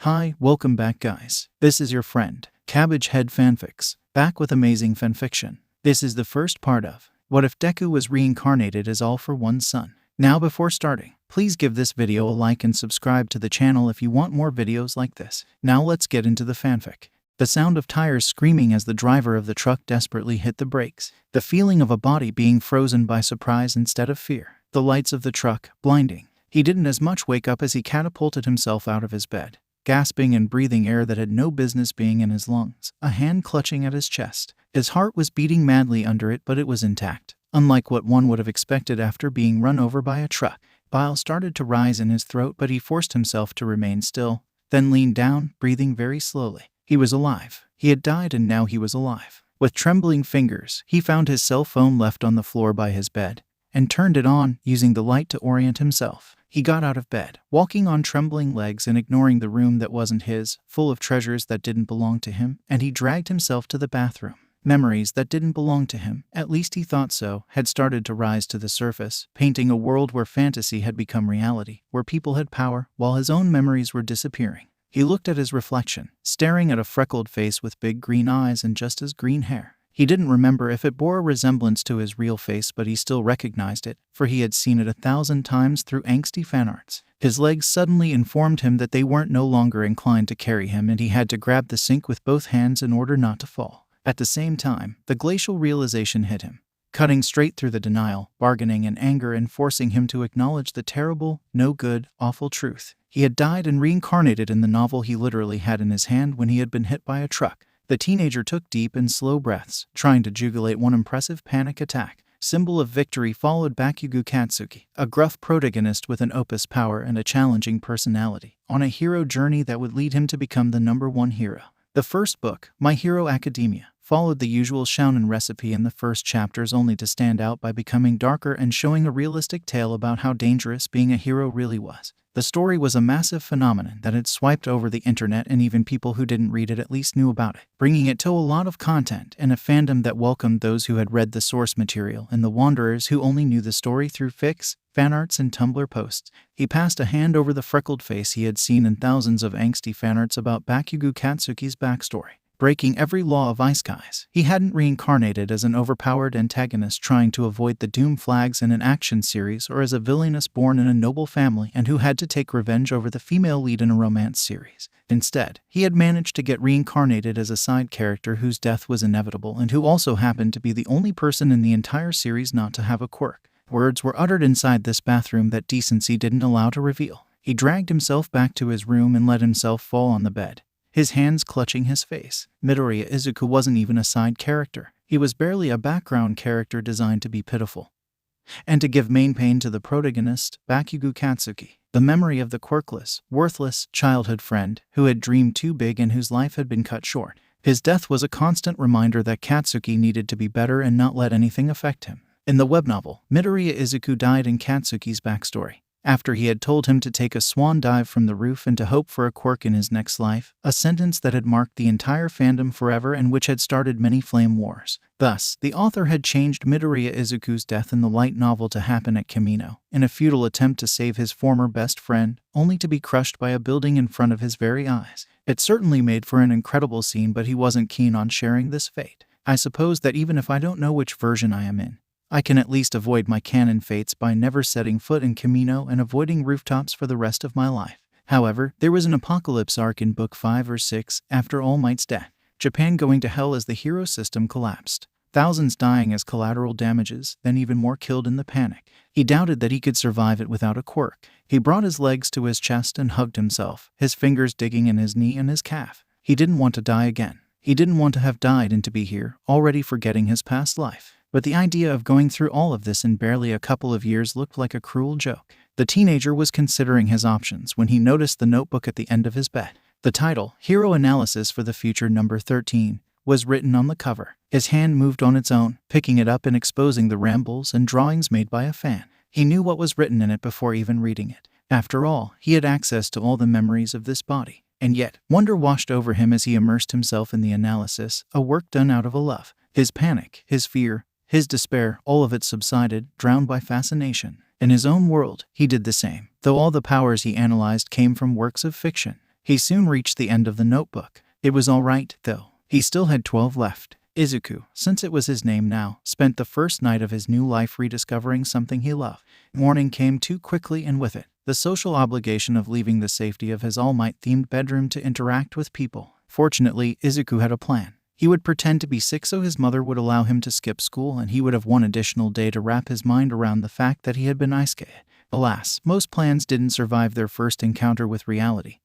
Hi, welcome back guys. This is your friend, Cabbage Head Fanfics, back with amazing fanfiction. This is the first part of What If Deku Was Reincarnated as All for One Son. Now before starting, please give this video a like and subscribe to the channel if you want more videos like this. Now let's get into the fanfic. The sound of tires screaming as the driver of the truck desperately hit the brakes. The feeling of a body being frozen by surprise instead of fear. The lights of the truck, blinding. He didn't as much wake up as he catapulted himself out of his bed, gasping and breathing air that had no business being in his lungs, a hand clutching at his chest. His heart was beating madly under it, but it was intact, unlike what one would have expected after being run over by a truck. Bile started to rise in his throat, but he forced himself to remain still, then leaned down, breathing very slowly. He was alive. He had died and now he was alive. With trembling fingers, he found his cell phone left on the floor by his bed, and turned it on, using the light to orient himself. He got out of bed, walking on trembling legs and ignoring the room that wasn't his, full of treasures that didn't belong to him, and he dragged himself to the bathroom. Memories that didn't belong to him, at least he thought so, had started to rise to the surface, painting a world where fantasy had become reality, where people had power, while his own memories were disappearing. He looked at his reflection, staring at a freckled face with big green eyes and just as green hair. He didn't remember if it bore a resemblance to his real face, but he still recognized it, for he had seen it 1,000 times through angsty fanarts. His legs suddenly informed him that they weren't no longer inclined to carry him, and he had to grab the sink with both hands in order not to fall. At the same time, the glacial realization hit him, cutting straight through the denial, bargaining, and anger, and forcing him to acknowledge the terrible, no good, awful truth. He had died and reincarnated in the novel he literally had in his hand when he had been hit by a truck. The teenager took deep and slow breaths, trying to jugulate one impressive panic attack. Symbol of victory followed Bakugo Katsuki, a gruff protagonist with an opus power and a challenging personality, on a hero journey that would lead him to become the #1 hero. The first book, My Hero Academia, followed the usual shounen recipe in the first chapters, only to stand out by becoming darker and showing a realistic tale about how dangerous being a hero really was. The story was a massive phenomenon that had swiped over the internet, and even people who didn't read it at least knew about it, bringing it to a lot of content and a fandom that welcomed those who had read the source material and the wanderers who only knew the story through fics, fanarts, and Tumblr posts. He passed a hand over the freckled face he had seen in thousands of angsty fanarts about Bakugo Katsuki's backstory. Breaking every law of Isekais, he hadn't reincarnated as an overpowered antagonist trying to avoid the doom flags in an action series, or as a villainess born in a noble family and who had to take revenge over the female lead in a romance series. Instead, he had managed to get reincarnated as a side character whose death was inevitable and who also happened to be the only person in the entire series not to have a quirk. Words were uttered inside this bathroom that decency didn't allow to reveal. He dragged himself back to his room and let himself fall on the bed, his hands clutching his face. Midoriya Izuku wasn't even a side character. He was barely a background character designed to be pitiful, and to give main pain to the protagonist, Bakugo Katsuki, the memory of the quirkless, worthless childhood friend who had dreamed too big and whose life had been cut short. His death was a constant reminder that Katsuki needed to be better and not let anything affect him. In the web novel, Midoriya Izuku died in Katsuki's backstory, after he had told him to take a swan dive from the roof and to hope for a quirk in his next life, a sentence that had marked the entire fandom forever and which had started many flame wars. Thus, the author had changed Midoriya Izuku's death in the light novel to happen at Kamino, in a futile attempt to save his former best friend, only to be crushed by a building in front of his very eyes. It certainly made for an incredible scene, but he wasn't keen on sharing this fate. I suppose that even if I don't know which version I am in, I can at least avoid my canon fates by never setting foot in Kamino and avoiding rooftops for the rest of my life. However, there was an apocalypse arc in Book 5 or 6 after All Might's death, Japan going to hell as the hero system collapsed, thousands dying as collateral damages, then even more killed in the panic. He doubted that he could survive it without a quirk. He brought his legs to his chest and hugged himself, his fingers digging in his knee and his calf. He didn't want to die again. He didn't want to have died and to be here, already forgetting his past life. But the idea of going through all of this in barely a couple of years looked like a cruel joke. The teenager was considering his options when he noticed the notebook at the end of his bed. The title, Hero Analysis for the Future number 13, was written on the cover. His hand moved on its own, picking it up and exposing the rambles and drawings made by a fan. He knew what was written in it before even reading it. After all, he had access to all the memories of this body. And yet, wonder washed over him as he immersed himself in the analysis, a work done out of a love. His panic, his fear, his despair, all of it subsided, drowned by fascination. In his own world, he did the same, though all the powers he analyzed came from works of fiction. He soon reached the end of the notebook. It was all right, though. He still had 12 left. Izuku, since it was his name now, spent the first night of his new life rediscovering something he loved. Morning came too quickly, and with it, the social obligation of leaving the safety of his All Might-themed bedroom to interact with people. Fortunately, Izuku had a plan. He would pretend to be sick so his mother would allow him to skip school, and he would have one additional day to wrap his mind around the fact that he had been Isekai. Alas, most plans didn't survive their first encounter with reality.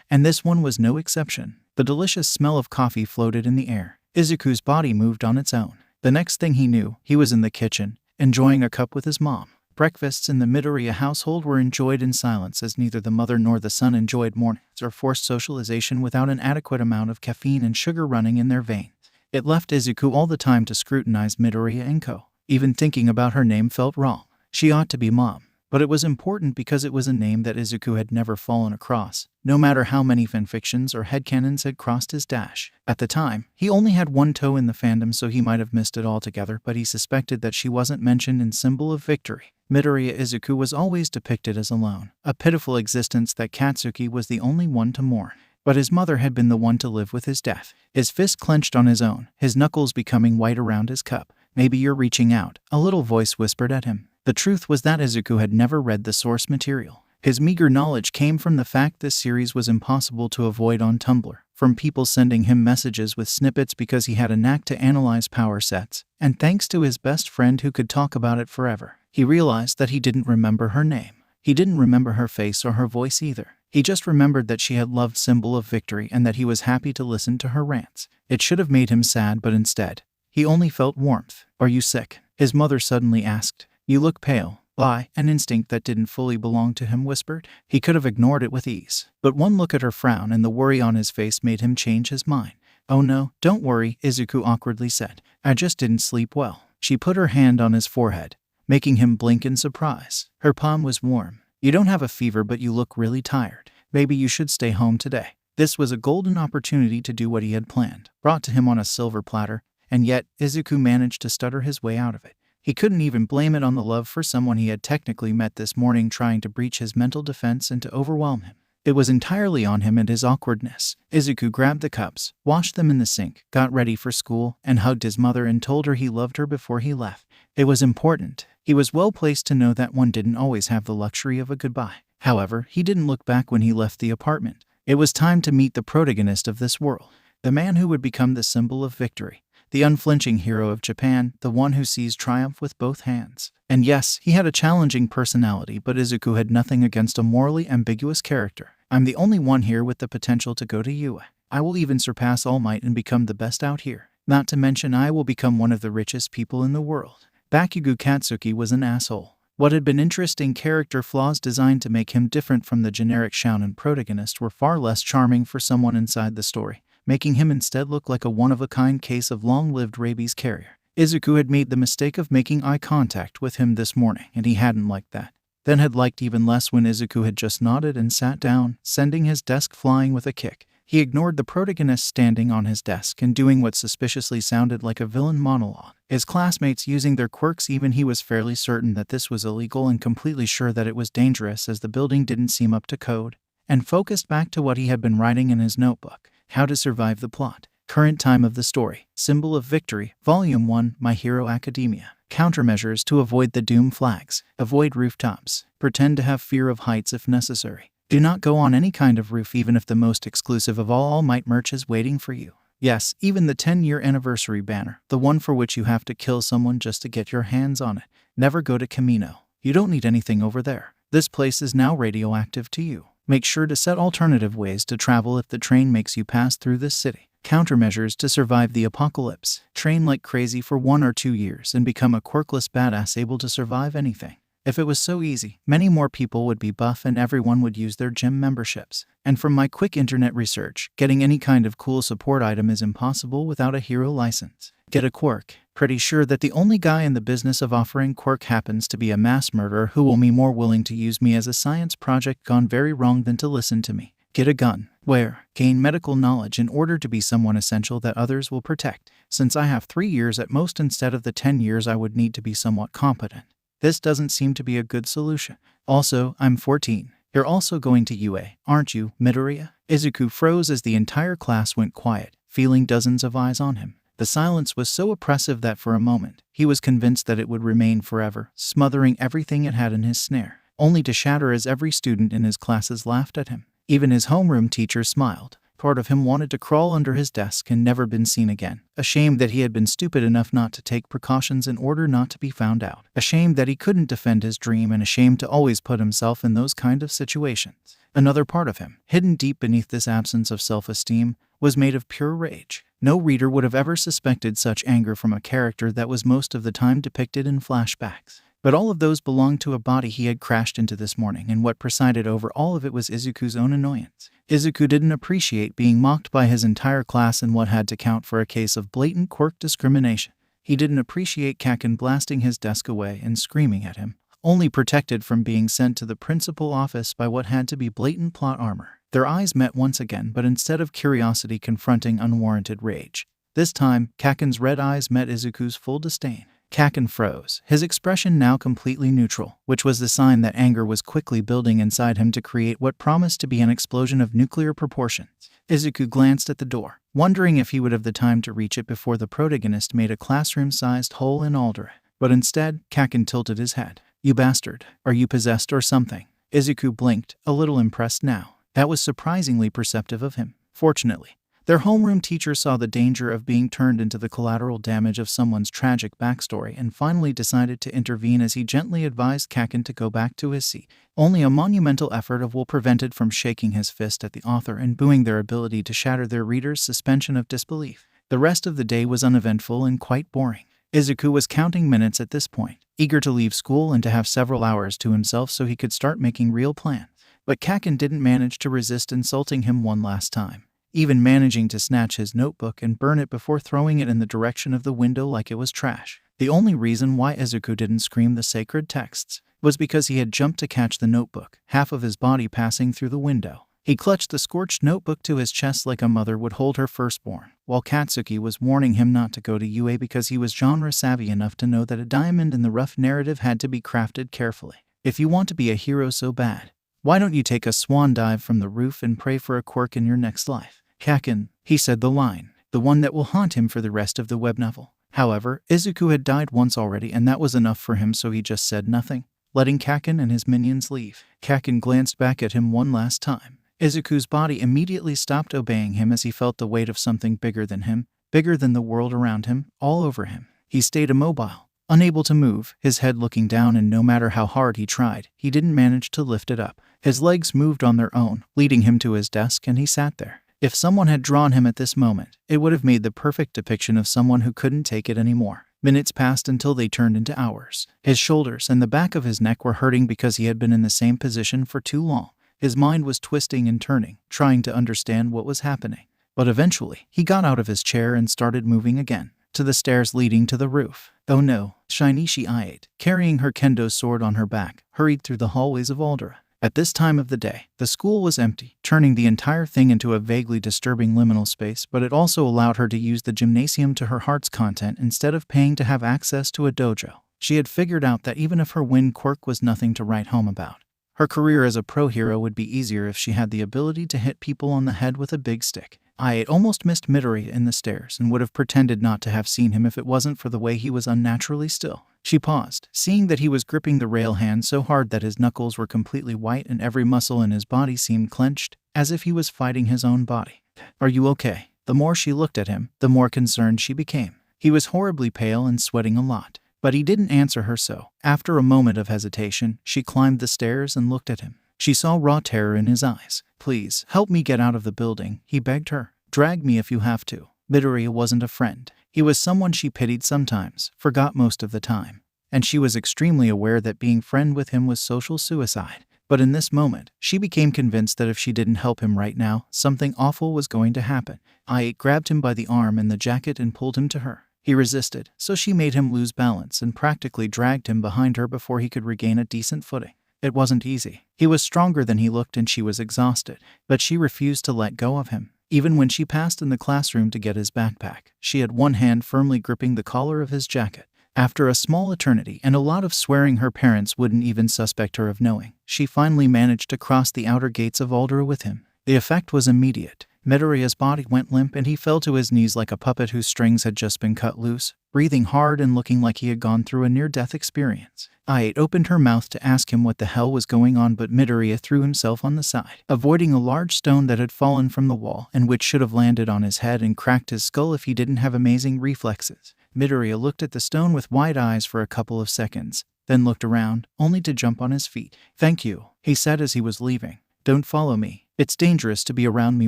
And this one was no exception. The delicious smell of coffee floated in the air. Izuku's body moved on its own. The next thing he knew, he was in the kitchen, enjoying a cup with his mom. Breakfasts in the Midoriya household were enjoyed in silence, as neither the mother nor the son enjoyed mornings or forced socialization without an adequate amount of caffeine and sugar running in their veins. It left Izuku all the time to scrutinize Midoriya Izuku. Even thinking about her name felt wrong. She ought to be Mom. But it was important because it was a name that Izuku had never fallen across, no matter how many fanfictions or headcanons had crossed his dash. At the time, he only had one toe in the fandom, so he might have missed it altogether, but he suspected that she wasn't mentioned in Symbol of Victory. Midoriya Izuku was always depicted as alone, a pitiful existence that Katsuki was the only one to mourn. But his mother had been the one to live with his death. His fist clenched on his own, his knuckles becoming white around his cup. "Maybe you're reaching out," a little voice whispered at him. The truth was that Izuku had never read the source material. His meager knowledge came from the fact this series was impossible to avoid on Tumblr, from people sending him messages with snippets because he had a knack to analyze power sets, and thanks to his best friend who could talk about it forever. He realized that he didn't remember her name. He didn't remember her face or her voice either. He just remembered that she had loved Symbol of Victory and that he was happy to listen to her rants. It should have made him sad, but instead, he only felt warmth. "Are you sick?" his mother suddenly asked. "You look pale." "Lie," an instinct that didn't fully belong to him whispered. He could have ignored it with ease. But one look at her frown and the worry on his face made him change his mind. "Oh no, don't worry," Izuku awkwardly said. "I just didn't sleep well." She put her hand on his forehead, making him blink in surprise. Her palm was warm. "You don't have a fever, but you look really tired. Maybe you should stay home today." This was a golden opportunity to do what he had planned, brought to him on a silver platter, and yet Izuku managed to stutter his way out of it. He couldn't even blame it on the love for someone he had technically met this morning trying to breach his mental defense and to overwhelm him. It was entirely on him and his awkwardness. Izuku grabbed the cups, washed them in the sink, got ready for school, and hugged his mother and told her he loved her before he left. It was important. He was well placed to know that one didn't always have the luxury of a goodbye. However, he didn't look back when he left the apartment. It was time to meet the protagonist of this world, the man who would become the symbol of victory. The unflinching hero of Japan, the one who sees triumph with both hands. And yes, he had a challenging personality, but Izuku had nothing against a morally ambiguous character. "I'm the only one here with the potential to go to UA. I will even surpass All Might and become the best out here. Not to mention I will become one of the richest people in the world." Bakugo Katsuki was an asshole. What had been interesting character flaws designed to make him different from the generic shounen protagonist were far less charming for someone inside the story, making him instead look like a one-of-a-kind case of long-lived rabies carrier. Izuku had made the mistake of making eye contact with him this morning, and he hadn't liked that. Then had liked even less when Izuku had just nodded and sat down, sending his desk flying with a kick. He ignored the protagonist standing on his desk and doing what suspiciously sounded like a villain monologue. His classmates using their quirks, even he was fairly certain that this was illegal and completely sure that it was dangerous as the building didn't seem up to code, and focused back to what he had been writing in his notebook. How to survive the plot. Current time of the story. Symbol of Victory. Volume 1, My Hero Academia. Countermeasures to avoid the doom flags. Avoid rooftops. Pretend to have fear of heights if necessary. Do not go on any kind of roof even if the most exclusive of All Might merch is waiting for you. Yes, even the 10-year anniversary banner, the one for which you have to kill someone just to get your hands on it. Never go to Camino. You don't need anything over there. This place is now radioactive to you. Make sure to set alternative ways to travel if the train makes you pass through this city. Countermeasures to survive the apocalypse. Train like crazy for 1 or 2 years and become a quirkless badass able to survive anything. If it was so easy, many more people would be buff and everyone would use their gym memberships. And from my quick internet research, getting any kind of cool support item is impossible without a hero license. Get a quirk. Pretty sure that the only guy in the business of offering quirk happens to be a mass murderer who will be more willing to use me as a science project gone very wrong than to listen to me. Get a gun. Where? Gain medical knowledge in order to be someone essential that others will protect. Since I have 3 years at most instead of the 10 years I would need to be somewhat competent. This doesn't seem to be a good solution. Also, I'm 14. You're also going to UA, aren't you, Midoriya? Izuku froze as the entire class went quiet, feeling dozens of eyes on him. The silence was so oppressive that for a moment, he was convinced that it would remain forever, smothering everything it had in his snare, only to shatter as every student in his classes laughed at him. Even his homeroom teacher smiled. Part of him wanted to crawl under his desk and never been seen again. Ashamed that he had been stupid enough not to take precautions in order not to be found out. Ashamed that he couldn't defend his dream and ashamed to always put himself in those kind of situations. Another part of him, hidden deep beneath this absence of self-esteem, was made of pure rage. No reader would have ever suspected such anger from a character that was most of the time depicted in flashbacks. But all of those belonged to a body he had crashed into this morning, and what presided over all of it was Izuku's own annoyance. Izuku didn't appreciate being mocked by his entire class in what had to count for a case of blatant quirk discrimination. He didn't appreciate Kaken blasting his desk away and screaming at him, only protected from being sent to the principal office by what had to be blatant plot armor. Their eyes met once again, but instead of curiosity confronting unwarranted rage, this time Kaken's red eyes met Izuku's full disdain. Kaken froze, his expression now completely neutral, which was the sign that anger was quickly building inside him to create what promised to be an explosion of nuclear proportions. Izuku glanced at the door, wondering if he would have the time to reach it before the protagonist made a classroom-sized hole in Aldera. But instead, Kaken tilted his head. "You bastard, are you possessed or something?" Izuku blinked, a little impressed now. That was surprisingly perceptive of him. Fortunately, their homeroom teacher saw the danger of being turned into the collateral damage of someone's tragic backstory and finally decided to intervene as he gently advised Kaken to go back to his seat. Only a monumental effort of will prevented from shaking his fist at the author and booing their ability to shatter their readers' suspension of disbelief. The rest of the day was uneventful and quite boring. Izuku was counting minutes at this point, eager to leave school and to have several hours to himself so he could start making real plans. But Kaken didn't manage to resist insulting him one last time, even managing to snatch his notebook and burn it before throwing it in the direction of the window like it was trash. The only reason why Izuku didn't scream the sacred texts was because he had jumped to catch the notebook, half of his body passing through the window. He clutched the scorched notebook to his chest like a mother would hold her firstborn, while Katsuki was warning him not to go to UA because he was genre-savvy enough to know that a diamond in the rough narrative had to be crafted carefully. If you want to be a hero so bad, why don't you take a swan dive from the roof and pray for a quirk in your next life? Kaken, he said the line, the one that will haunt him for the rest of the web novel. However, Izuku had died once already and that was enough for him, so he just said nothing, letting Kaken and his minions leave. Kaken glanced back at him one last time. Izuku's body immediately stopped obeying him as he felt the weight of something bigger than him, bigger than the world around him, all over him. He stayed immobile, unable to move, his head looking down, and no matter how hard he tried, he didn't manage to lift it up. His legs moved on their own, leading him to his desk, and he sat there. If someone had drawn him at this moment, it would have made the perfect depiction of someone who couldn't take it anymore. Minutes passed until they turned into hours. His shoulders and the back of his neck were hurting because he had been in the same position for too long. His mind was twisting and turning, trying to understand what was happening. But eventually, he got out of his chair and started moving again, to the stairs leading to the roof. Oh no, Shinichi Iate, carrying her kendo sword on her back, hurried through the hallways of Aldera. At this time of the day, the school was empty, turning the entire thing into a vaguely disturbing liminal space, but it also allowed her to use the gymnasium to her heart's content instead of paying to have access to a dojo. She had figured out that even if her wind quirk was nothing to write home about, her career as a pro hero would be easier if she had the ability to hit people on the head with a big stick. I almost missed Midoriya in the stairs and would have pretended not to have seen him if it wasn't for the way he was unnaturally still. She paused, seeing that he was gripping the rail hand so hard that his knuckles were completely white and every muscle in his body seemed clenched, as if he was fighting his own body. "Are you okay?" The more she looked at him, the more concerned she became. He was horribly pale and sweating a lot. But he didn't answer her, so, after a moment of hesitation, she climbed the stairs and looked at him. She saw raw terror in his eyes. "Please, help me get out of the building," he begged her. "Drag me if you have to." Midoriya wasn't a friend. He was someone she pitied sometimes, forgot most of the time. And she was extremely aware that being friend with him was social suicide. But in this moment, she became convinced that if she didn't help him right now, something awful was going to happen. Iate grabbed him by the arm and the jacket and pulled him to her. He resisted, so she made him lose balance and practically dragged him behind her before he could regain a decent footing. It wasn't easy. He was stronger than he looked and she was exhausted, but she refused to let go of him. Even when she passed in the classroom to get his backpack, she had one hand firmly gripping the collar of his jacket. After a small eternity and a lot of swearing her parents wouldn't even suspect her of knowing, she finally managed to cross the outer gates of Aldera with him. The effect was immediate. Midoriya's body went limp and he fell to his knees like a puppet whose strings had just been cut loose, breathing hard and looking like he had gone through a near-death experience. Ai opened her mouth to ask him what the hell was going on, but Midoriya threw himself on the side, avoiding a large stone that had fallen from the wall and which should have landed on his head and cracked his skull if he didn't have amazing reflexes. Midoriya looked at the stone with wide eyes for a couple of seconds, then looked around, only to jump on his feet. "Thank you," he said as he was leaving. "Don't follow me. It's dangerous to be around me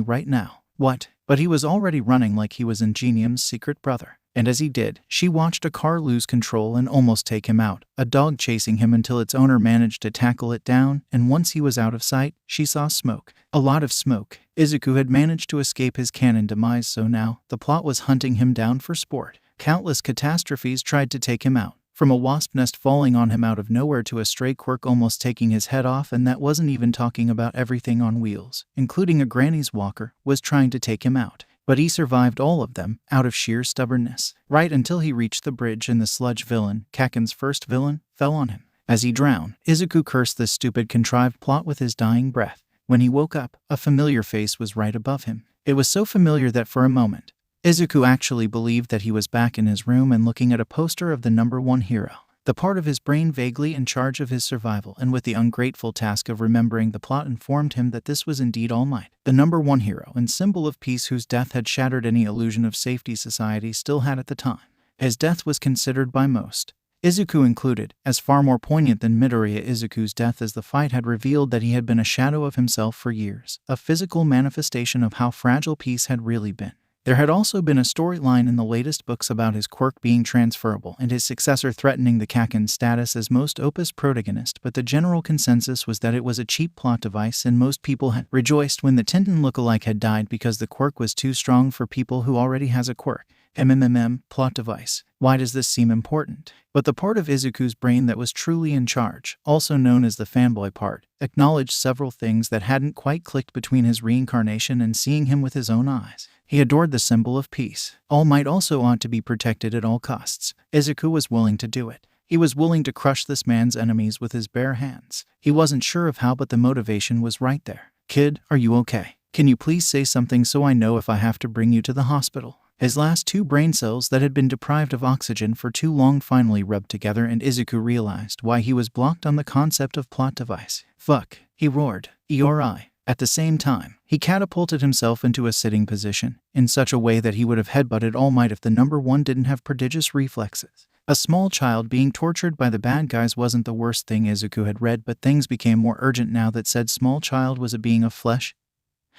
right now." "What?" But he was already running like he was Ingenium's secret brother. And as he did, she watched a car lose control and almost take him out, a dog chasing him until its owner managed to tackle it down, and once he was out of sight, she saw smoke. A lot of smoke. Izuku had managed to escape his canon demise, so now the plot was hunting him down for sport. Countless catastrophes tried to take him out. From a wasp nest falling on him out of nowhere to a stray quirk almost taking his head off, and that wasn't even talking about everything on wheels, including a granny's walker, was trying to take him out. But he survived all of them, out of sheer stubbornness. Right until he reached the bridge and the sludge villain, Kaken's first villain, fell on him. As he drowned, Izuku cursed this stupid contrived plot with his dying breath. When he woke up, a familiar face was right above him. It was so familiar that for a moment, Izuku actually believed that he was back in his room and looking at a poster of the #1 hero. The part of his brain vaguely in charge of his survival and with the ungrateful task of remembering the plot informed him that this was indeed All Might, the #1 hero and symbol of peace whose death had shattered any illusion of safety society still had at the time. His death was considered by most, Izuku included, as far more poignant than Midoriya Izuku's death, as the fight had revealed that he had been a shadow of himself for years, a physical manifestation of how fragile peace had really been. There had also been a storyline in the latest books about his quirk being transferable and his successor threatening the Kaken's status as most opus protagonist, but the general consensus was that it was a cheap plot device, and most people had rejoiced when the Tintin lookalike had died because the quirk was too strong for people who already has a quirk. Plot device. Why does this seem important? But the part of Izuku's brain that was truly in charge, also known as the fanboy part, acknowledged several things that hadn't quite clicked between his reincarnation and seeing him with his own eyes. He adored the symbol of peace. All Might also ought to be protected at all costs. Izuku was willing to do it. He was willing to crush this man's enemies with his bare hands. He wasn't sure of how, but the motivation was right there. "Kid, are you okay? Can you please say something so I know if I have to bring you to the hospital?" His last two brain cells that had been deprived of oxygen for too long finally rubbed together, and Izuku realized why he was blocked on the concept of plot device. "Fuck," he roared. "Eori." At the same time, he catapulted himself into a sitting position, in such a way that he would have headbutted All Might if the #1 didn't have prodigious reflexes. A small child being tortured by the bad guys wasn't the worst thing Izuku had read, but things became more urgent now that said small child was a being of flesh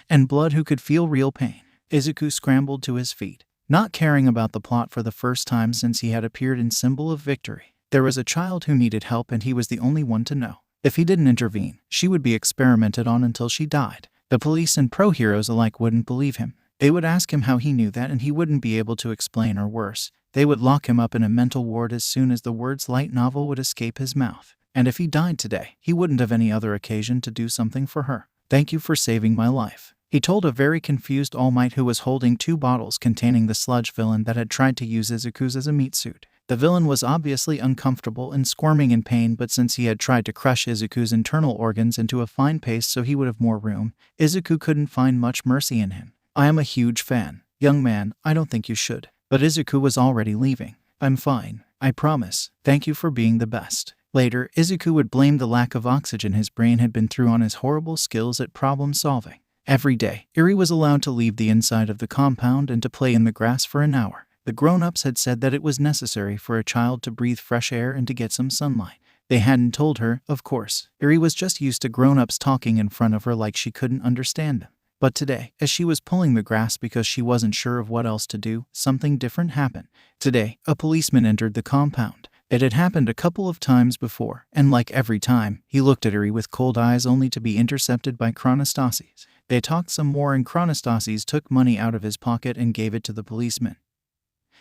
and blood who could feel real pain. Izuku scrambled to his feet, not caring about the plot for the first time since he had appeared in Symbol of Victory. There was a child who needed help, and he was the only one to know. If he didn't intervene, she would be experimented on until she died. The police and pro-heroes alike wouldn't believe him. They would ask him how he knew that, and he wouldn't be able to explain, or worse, they would lock him up in a mental ward as soon as the words light novel would escape his mouth. And if he died today, he wouldn't have any other occasion to do something for her. "Thank you for saving my life," he told a very confused All Might who was holding two bottles containing the sludge villain that had tried to use Izuku's as a meat suit. The villain was obviously uncomfortable and squirming in pain, but since he had tried to crush Izuku's internal organs into a fine paste so he would have more room, Izuku couldn't find much mercy in him. "I am a huge fan. Young man, I don't think you should." But Izuku was already leaving. "I'm fine. I promise. Thank you for being the best." Later, Izuku would blame the lack of oxygen his brain had been through on his horrible skills at problem solving. Every day, Eri was allowed to leave the inside of the compound and to play in the grass for an hour. The grown-ups had said that it was necessary for a child to breathe fresh air and to get some sunlight. They hadn't told her, of course. Eri was just used to grown-ups talking in front of her like she couldn't understand them. But today, as she was pulling the grass because she wasn't sure of what else to do, something different happened. Today, a policeman entered the compound. It had happened a couple of times before, and like every time, he looked at Eri with cold eyes only to be intercepted by Chronostasis. They talked some more, and Chronostasis took money out of his pocket and gave it to the policeman,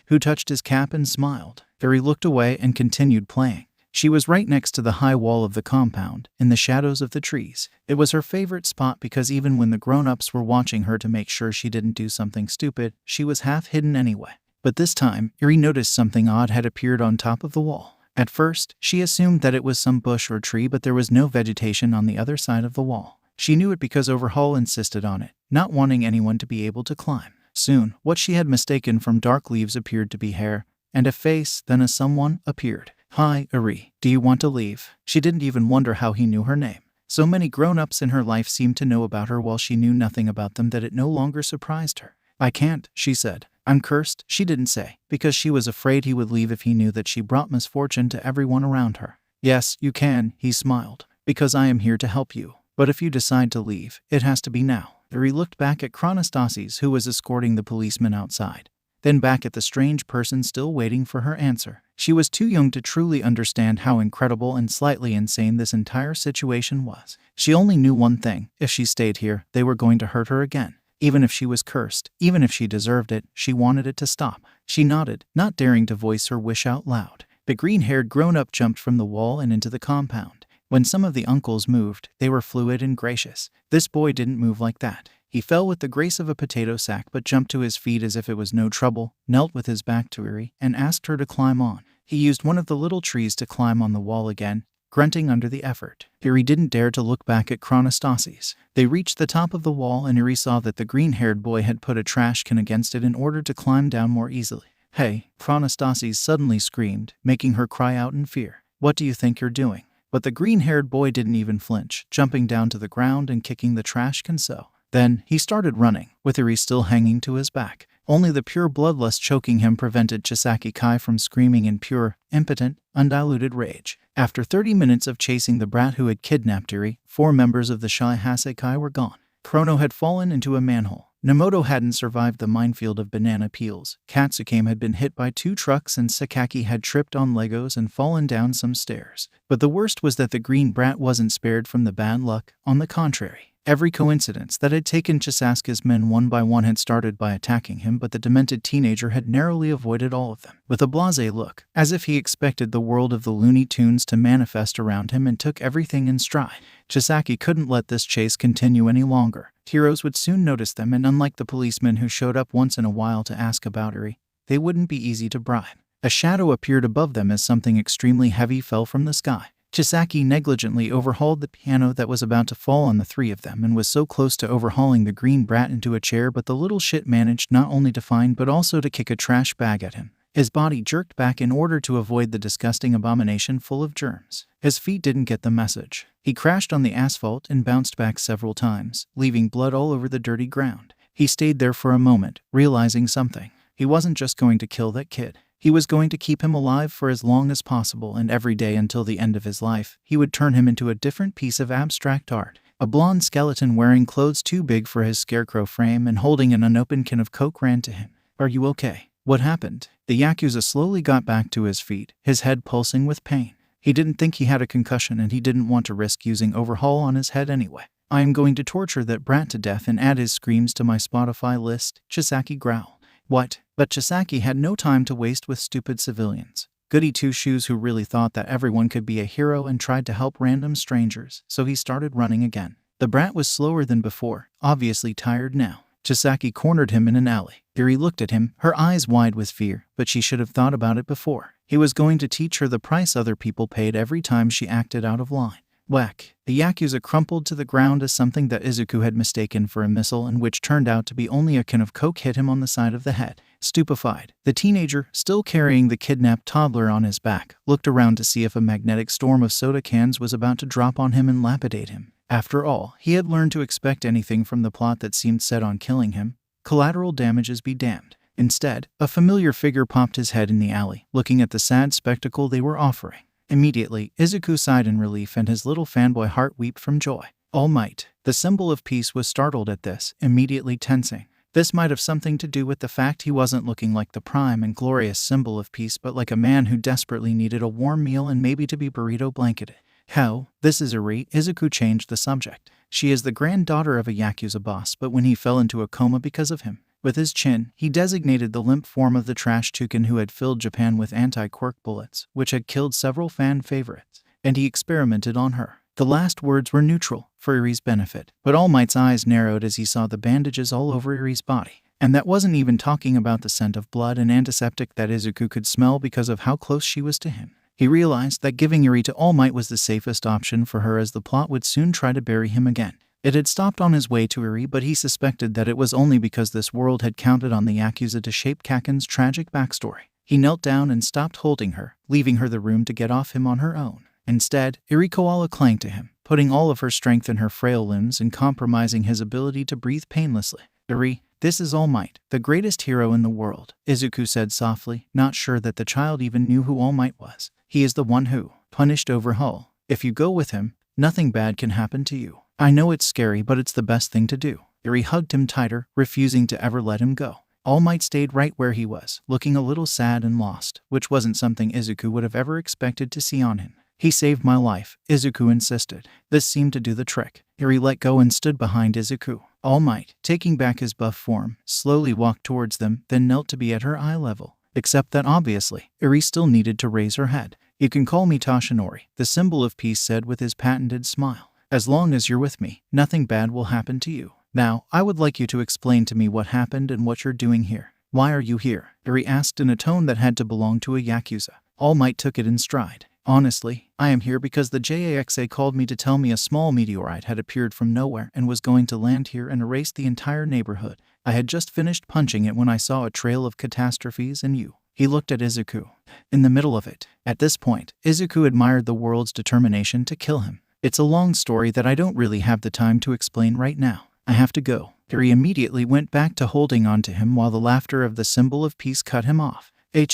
who touched his cap and smiled. Eri looked away and continued playing. She was right next to the high wall of the compound, in the shadows of the trees. It was her favorite spot because even when the grown-ups were watching her to make sure she didn't do something stupid, she was half hidden anyway. But this time, Eri noticed something odd had appeared on top of the wall. At first, she assumed that it was some bush or tree, but there was no vegetation on the other side of the wall. She knew it because Overhaul insisted on it, not wanting anyone to be able to climb. Soon, what she had mistaken from dark leaves appeared to be hair, and a face, then a someone, appeared. "Hi, Eri. Do you want to leave?" She didn't even wonder how he knew her name. So many grown-ups in her life seemed to know about her while she knew nothing about them that it no longer surprised her. "I can't," she said. "I'm cursed," she didn't say, because she was afraid he would leave if he knew that she brought misfortune to everyone around her. "Yes, you can," he smiled, "because I am here to help you. But if you decide to leave, it has to be now." Eri looked back at Chronostasis, who was escorting the policeman outside, then back at the strange person still waiting for her answer. She was too young to truly understand how incredible and slightly insane this entire situation was. She only knew one thing: if she stayed here, they were going to hurt her again. Even if she was cursed, even if she deserved it, she wanted it to stop. She nodded, not daring to voice her wish out loud. The green-haired grown-up jumped from the wall and into the compound. When some of the uncles moved, they were fluid and gracious. This boy didn't move like that. He fell with the grace of a potato sack but jumped to his feet as if it was no trouble, knelt with his back to Eri, and asked her to climb on. He used one of the little trees to climb on the wall again, grunting under the effort. Eri didn't dare to look back at Chronostasis. They reached the top of the wall and Eri saw that the green-haired boy had put a trash can against it in order to climb down more easily. "Hey!" Chronostasis suddenly screamed, making her cry out in fear. "What do you think you're doing?" But the green-haired boy didn't even flinch, jumping down to the ground and kicking the trash can so. Then, he started running, with Eri still hanging to his back. Only the pure bloodlust choking him prevented Chisaki Kai from screaming in pure, impotent, undiluted rage. After 30 minutes of chasing the brat who had kidnapped Eri, 4 members of the Shy Hasekai were gone. Chrono had fallen into a manhole. Nemoto hadn't survived the minefield of banana peels. Katsuki had been hit by 2 trucks and Sakaki had tripped on Legos and fallen down some stairs. But the worst was that the green brat wasn't spared from the bad luck. On the contrary, every coincidence that had taken Chisaka's men one by one had started by attacking him, but the demented teenager had narrowly avoided all of them. With a blasé look, as if he expected the world of the Looney Tunes to manifest around him and took everything in stride, Chisaki couldn't let this chase continue any longer. Heroes would soon notice them, and unlike the policemen who showed up once in a while to ask about Eri, they wouldn't be easy to bribe. A shadow appeared above them as something extremely heavy fell from the sky. Chisaki negligently overhauled the piano that was about to fall on the 3 of them and was so close to overhauling the green brat into a chair, but the little shit managed not only to find but also to kick a trash bag at him. His body jerked back in order to avoid the disgusting abomination full of germs. His feet didn't get the message. He crashed on the asphalt and bounced back several times, leaving blood all over the dirty ground. He stayed there for a moment, realizing something. He wasn't just going to kill that kid. He was going to keep him alive for as long as possible, and every day until the end of his life, he would turn him into a different piece of abstract art. A blonde skeleton wearing clothes too big for his scarecrow frame and holding an unopened can of Coke ran to him. "Are you okay? What happened?" The Yakuza slowly got back to his feet, his head pulsing with pain. He didn't think he had a concussion and he didn't want to risk using overhaul on his head anyway. "I am going to torture that brat to death and add his screams to my Spotify list," Chisaki growled. "What?" But Chisaki had no time to waste with stupid civilians. Goody Two-Shoes who really thought that everyone could be a hero and tried to help random strangers, so he started running again. The brat was slower than before, obviously tired now. Chisaki cornered him in an alley. Eri looked at him, her eyes wide with fear, but she should have thought about it before. He was going to teach her the price other people paid every time she acted out of line. Whack! The Yakuza crumpled to the ground as something that Izuku had mistaken for a missile and which turned out to be only a can of Coke hit him on the side of the head. Stupefied, the teenager, still carrying the kidnapped toddler on his back, looked around to see if a magnetic storm of soda cans was about to drop on him and lapidate him. After all, he had learned to expect anything from the plot that seemed set on killing him. Collateral damages be damned. Instead, a familiar figure popped his head in the alley, looking at the sad spectacle they were offering. Immediately, Izuku sighed in relief and his little fanboy heart wept from joy. All Might, the symbol of peace, was startled at this, immediately tensing. This might have something to do with the fact he wasn't looking like the prime and glorious symbol of peace, but like a man who desperately needed a warm meal and maybe to be burrito blanketed. "How? This is Eri." Izuku changed the subject. "She is the granddaughter of a Yakuza boss, but when he fell into a coma because of him." With his chin, he designated the limp form of the trash toucan who had filled Japan with anti-quirk bullets, which had killed several fan favorites, and he experimented on her. The last words were neutral, for Eri's benefit, but All Might's eyes narrowed as he saw the bandages all over Eri's body. And that wasn't even talking about the scent of blood and antiseptic that Izuku could smell because of how close she was to him. He realized that giving Eri to All Might was the safest option for her, as the plot would soon try to bury him again. It had stopped on his way to Eri, but he suspected that it was only because this world had counted on the Yakuza to shape Kaken's tragic backstory. He knelt down and stopped holding her, leaving her the room to get off him on her own. Instead, Eri Koala clung to him, putting all of her strength in her frail limbs and compromising his ability to breathe painlessly. "Eri, this is All Might, the greatest hero in the world," Izuku said softly, not sure that the child even knew who All Might was. "He is the one who punished Overhaul. If you go with him, nothing bad can happen to you. I know it's scary, but it's the best thing to do." Eri hugged him tighter, refusing to ever let him go. All Might stayed right where he was, looking a little sad and lost, which wasn't something Izuku would have ever expected to see on him. "He saved my life," Izuku insisted. This seemed to do the trick. Eri let go and stood behind Izuku. All Might, taking back his buff form, slowly walked towards them, then knelt to be at her eye level. Except that obviously, Eri still needed to raise her head. "You can call me Toshinori," the symbol of peace said with his patented smile. "As long as you're with me, nothing bad will happen to you. Now, I would like you to explain to me what happened and what you're doing here." "Why are you here?" Eri asked in a tone that had to belong to a Yakuza. All Might took it in stride. "Honestly, I am here because the JAXA called me to tell me a small meteorite had appeared from nowhere and was going to land here and erase the entire neighborhood. I had just finished punching it when I saw a trail of catastrophes and you." He looked at Izuku. "In the middle of it." At this point, Izuku admired the world's determination to kill him. "It's a long story that I don't really have the time to explain right now. I have to go." Eri immediately went back to holding on to him while the laughter of the symbol of peace cut him off. "Ha.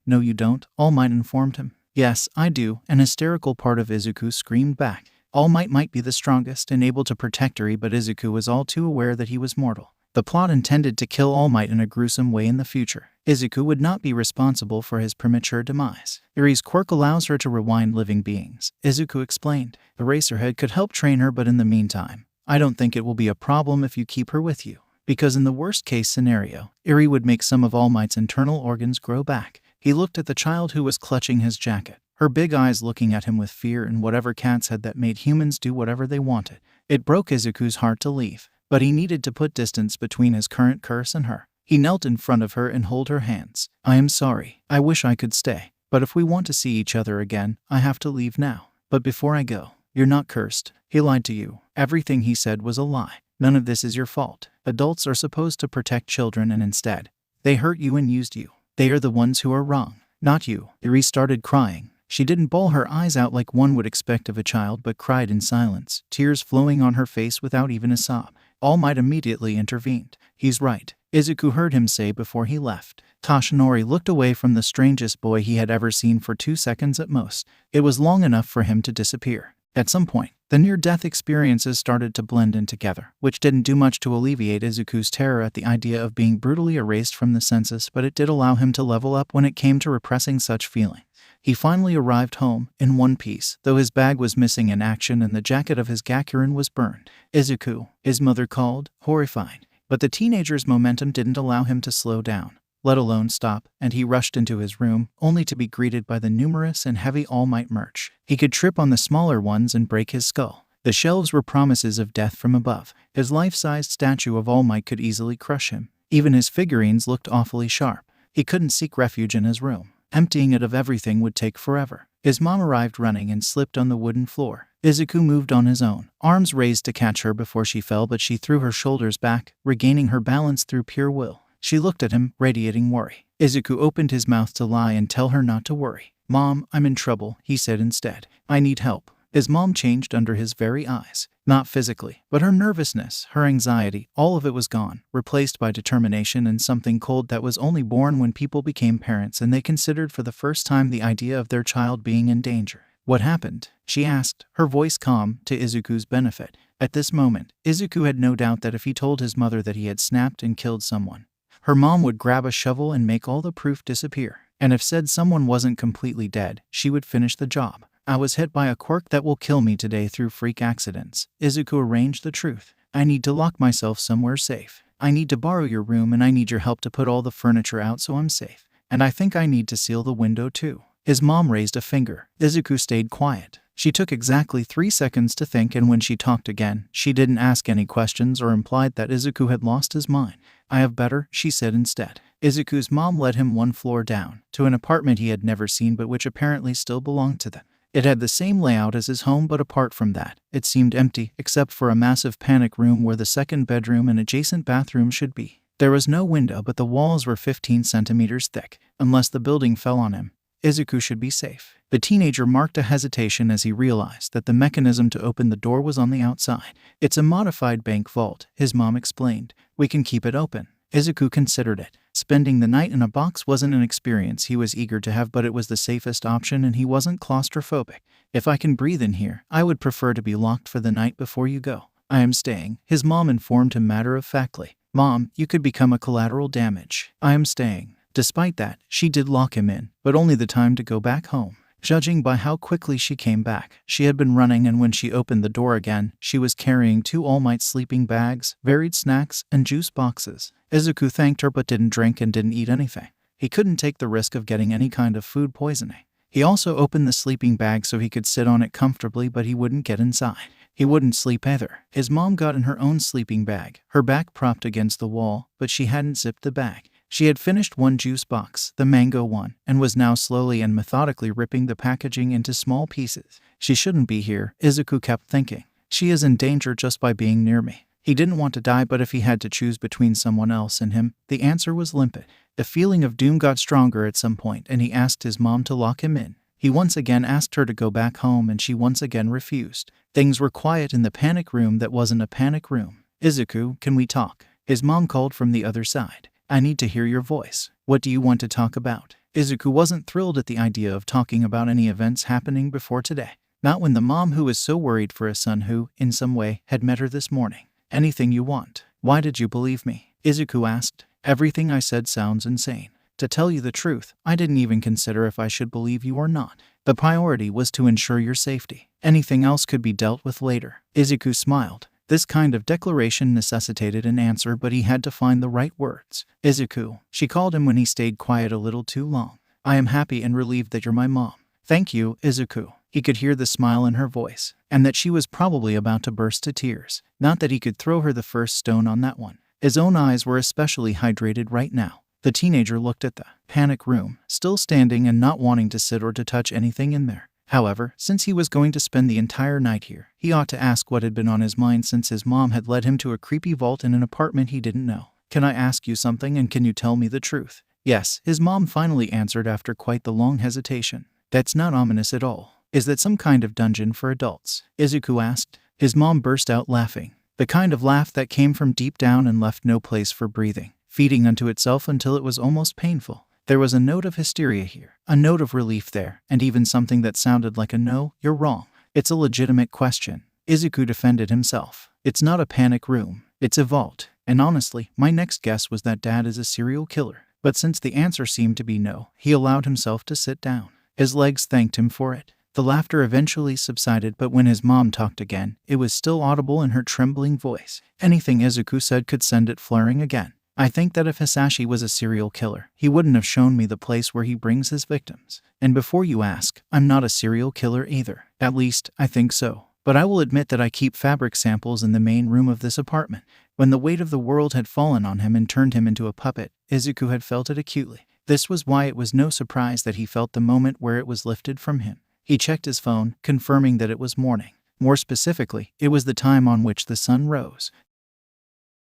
No you don't," All Might informed him. "Yes, I do," an hysterical part of Izuku screamed back. All Might be the strongest and able to protect Eri, but Izuku was all too aware that he was mortal. The plot intended to kill All Might in a gruesome way in the future. Izuku would not be responsible for his premature demise. Eri's quirk allows her to rewind living beings, Izuku explained. Eraserhead could help train her, but in the meantime, I don't think it will be a problem if you keep her with you. Because in the worst-case scenario, Eri would make some of All Might's internal organs grow back. He looked at the child who was clutching his jacket, her big eyes looking at him with fear and whatever cats had that made humans do whatever they wanted. It broke Izuku's heart to leave, but he needed to put distance between his current curse and her. He knelt in front of her and held her hands. "I am sorry. I wish I could stay. But if we want to see each other again, I have to leave now. But before I go, you're not cursed. He lied to you. Everything he said was a lie. None of this is your fault. Adults are supposed to protect children and instead, they hurt you and used you. They are the ones who are wrong, not you." Eri started crying. She didn't bawl her eyes out like one would expect of a child, but cried in silence, tears flowing on her face without even a sob. All Might immediately intervened. "He's right," Izuku heard him say before he left. Toshinori looked away from the strangest boy he had ever seen for 2 seconds at most. It was long enough for him to disappear. At some point, the near-death experiences started to blend in together, which didn't do much to alleviate Izuku's terror at the idea of being brutally erased from the census, but it did allow him to level up when it came to repressing such feelings. He finally arrived home, in one piece, though his bag was missing in action and the jacket of his Gakurin was burned. "Izuku," his mother called, horrified. But the teenager's momentum didn't allow him to slow down, let alone stop, and he rushed into his room, only to be greeted by the numerous and heavy All Might merch. He could trip on the smaller ones and break his skull. The shelves were promises of death from above. His life-sized statue of All Might could easily crush him. Even his figurines looked awfully sharp. He couldn't seek refuge in his room. Emptying it of everything would take forever. His mom arrived running and slipped on the wooden floor. Izuku moved on his own, arms raised to catch her before she fell, but she threw her shoulders back, regaining her balance through pure will. She looked at him, radiating worry. Izuku opened his mouth to lie and tell her not to worry. "Mom, I'm in trouble," he said instead. "I need help." His mom changed under his very eyes. Not physically, but her nervousness, her anxiety, all of it was gone, replaced by determination and something cold that was only born when people became parents and they considered for the first time the idea of their child being in danger. "What happened?" she asked, her voice calm, to Izuku's benefit. At this moment, Izuku had no doubt that if he told his mother that he had snapped and killed someone, her mom would grab a shovel and make all the proof disappear. And if said someone wasn't completely dead, she would finish the job. "I was hit by a quirk that will kill me today through freak accidents." Izuku arranged the truth. "I need to lock myself somewhere safe. I need to borrow your room and I need your help to put all the furniture out so I'm safe. And I think I need to seal the window too." His mom raised a finger. Izuku stayed quiet. She took exactly 3 seconds to think, and when she talked again, she didn't ask any questions or implied that Izuku had lost his mind. "I have better," she said instead. Izuku's mom led him one floor down, to an apartment he had never seen but which apparently still belonged to them. It had the same layout as his home, but apart from that, it seemed empty except for a massive panic room where the second bedroom and adjacent bathroom should be. There was no window, but the walls were 15 centimeters thick. Unless the building fell on him, Izuku should be safe. The teenager marked a hesitation as he realized that the mechanism to open the door was on the outside. "It's a modified bank vault," his mom explained. "We can keep it open." Izuku considered it. Spending the night in a box wasn't an experience he was eager to have, but it was the safest option and he wasn't claustrophobic. "If I can breathe in here, I would prefer to be locked for the night before you go." "I am staying," his mom informed him matter-of-factly. "Mom, you could become a collateral damage." "I am staying." Despite that, she did lock him in, but only the time to go back home. Judging by how quickly she came back, she had been running, and when she opened the door again, she was carrying 2 All Might sleeping bags, varied snacks, and juice boxes. Izuku thanked her but didn't drink and didn't eat anything. He couldn't take the risk of getting any kind of food poisoning. He also opened the sleeping bag so he could sit on it comfortably, but he wouldn't get inside. He wouldn't sleep either. His mom got in her own sleeping bag, her back propped against the wall, but she hadn't zipped the bag. She had finished one juice box, the mango one, and was now slowly and methodically ripping the packaging into small pieces. "She shouldn't be here," Izuku kept thinking. "She is in danger just by being near me." He didn't want to die, but if he had to choose between someone else and him, the answer was limpid. The feeling of doom got stronger at some point, and he asked his mom to lock him in. He once again asked her to go back home, and she once again refused. Things were quiet in the panic room that wasn't a panic room. "Izuku, can we talk?" His mom called from the other side. "I need to hear your voice. What do you want to talk about?" Izuku wasn't thrilled at the idea of talking about any events happening before today. Not when the mom who was so worried for a son who, in some way, had met her this morning. "Anything you want." "Why did you believe me?" Izuku asked. "Everything I said sounds insane. To tell you the truth, I didn't even consider if I should believe you or not. The priority was to ensure your safety. Anything else could be dealt with later." Izuku smiled. This kind of declaration necessitated an answer, but he had to find the right words. "Izuku," she called him when he stayed quiet a little too long. "I am happy and relieved that you're my mom." "Thank you, Izuku." He could hear the smile in her voice, and that she was probably about to burst to tears. Not that he could throw her the first stone on that one. His own eyes were especially hydrated right now. The teenager looked at the panic room, still standing and not wanting to sit or to touch anything in there. However, since he was going to spend the entire night here, he ought to ask what had been on his mind since his mom had led him to a creepy vault in an apartment he didn't know. "Can I ask you something, and can you tell me the truth?" "Yes," his mom finally answered after quite the long hesitation. "That's not ominous at all. Is that some kind of dungeon for adults?" Izuku asked. His mom burst out laughing. The kind of laugh that came from deep down and left no place for breathing, feeding unto itself until it was almost painful. There was a note of hysteria here, a note of relief there, and even something that sounded like a "no, you're wrong. It's a legitimate question." Izuku defended himself. "It's not a panic room. It's a vault. And honestly, my next guess was that Dad is a serial killer." But since the answer seemed to be no, he allowed himself to sit down. His legs thanked him for it. The laughter eventually subsided, but when his mom talked again, it was still audible in her trembling voice. Anything Izuku said could send it flaring again. "I think that if Hisashi was a serial killer, he wouldn't have shown me the place where he brings his victims. And before you ask, I'm not a serial killer either. At least, I think so. But I will admit that I keep fabric samples in the main room of this apartment." When the weight of the world had fallen on him and turned him into a puppet, Izuku had felt it acutely. This was why it was no surprise that he felt the moment where it was lifted from him. He checked his phone, confirming that it was morning. More specifically, it was the time on which the sun rose.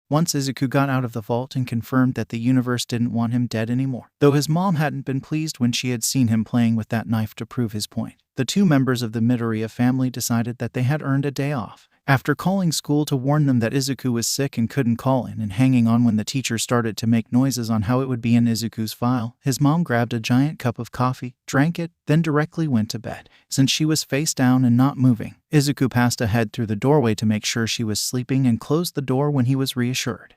Once Izuku got out of the vault and confirmed that the universe didn't want him dead anymore. Though his mom hadn't been pleased when she had seen him playing with that knife to prove his point, the 2 members of the Midoriya family decided that they had earned a day off. After calling school to warn them that Izuku was sick and couldn't call in, and hanging on when the teacher started to make noises on how it would be in Izuku's file, his mom grabbed a giant cup of coffee, drank it, then directly went to bed. Since she was face down and not moving, Izuku passed ahead through the doorway to make sure she was sleeping and closed the door when he was reassured.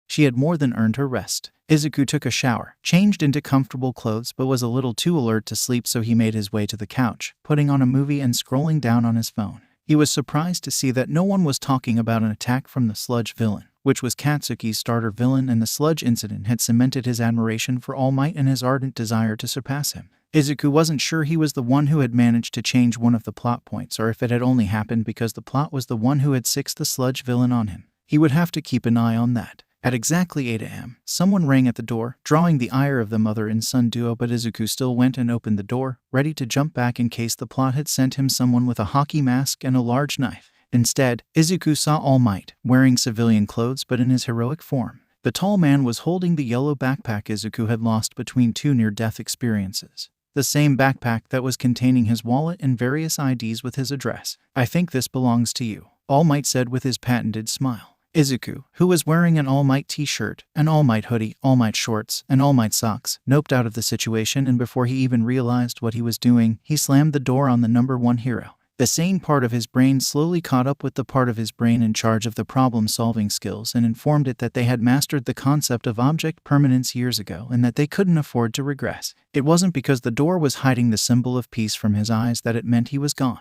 She had more than earned her rest. Izuku took a shower, changed into comfortable clothes, but was a little too alert to sleep, so he made his way to the couch, putting on a movie and scrolling down on his phone. He was surprised to see that no one was talking about an attack from the Sludge villain, which was Katsuki's starter villain, and the Sludge incident had cemented his admiration for All Might and his ardent desire to surpass him. Izuku wasn't sure he was the one who had managed to change one of the plot points, or if it had only happened because the plot was the one who had sixed the sludge villain on him. He would have to keep an eye on that. At exactly 8 a.m., someone rang at the door, drawing the ire of the mother and son duo, but Izuku still went and opened the door, ready to jump back in case the plot had sent him someone with a hockey mask and a large knife. Instead, Izuku saw All Might, wearing civilian clothes but in his heroic form. The tall man was holding the yellow backpack Izuku had lost between 2 near-death experiences. The same backpack that was containing his wallet and various IDs with his address. "I think this belongs to you," All Might said with his patented smile. Izuku, who was wearing an All Might t-shirt, an All Might hoodie, All Might shorts, and All Might socks, noped out of the situation, and before he even realized what he was doing, he slammed the door on the number 1 hero. The sane part of his brain slowly caught up with the part of his brain in charge of the problem-solving skills and informed it that they had mastered the concept of object permanence years ago and that they couldn't afford to regress. It wasn't because the door was hiding the symbol of peace from his eyes that it meant he was gone.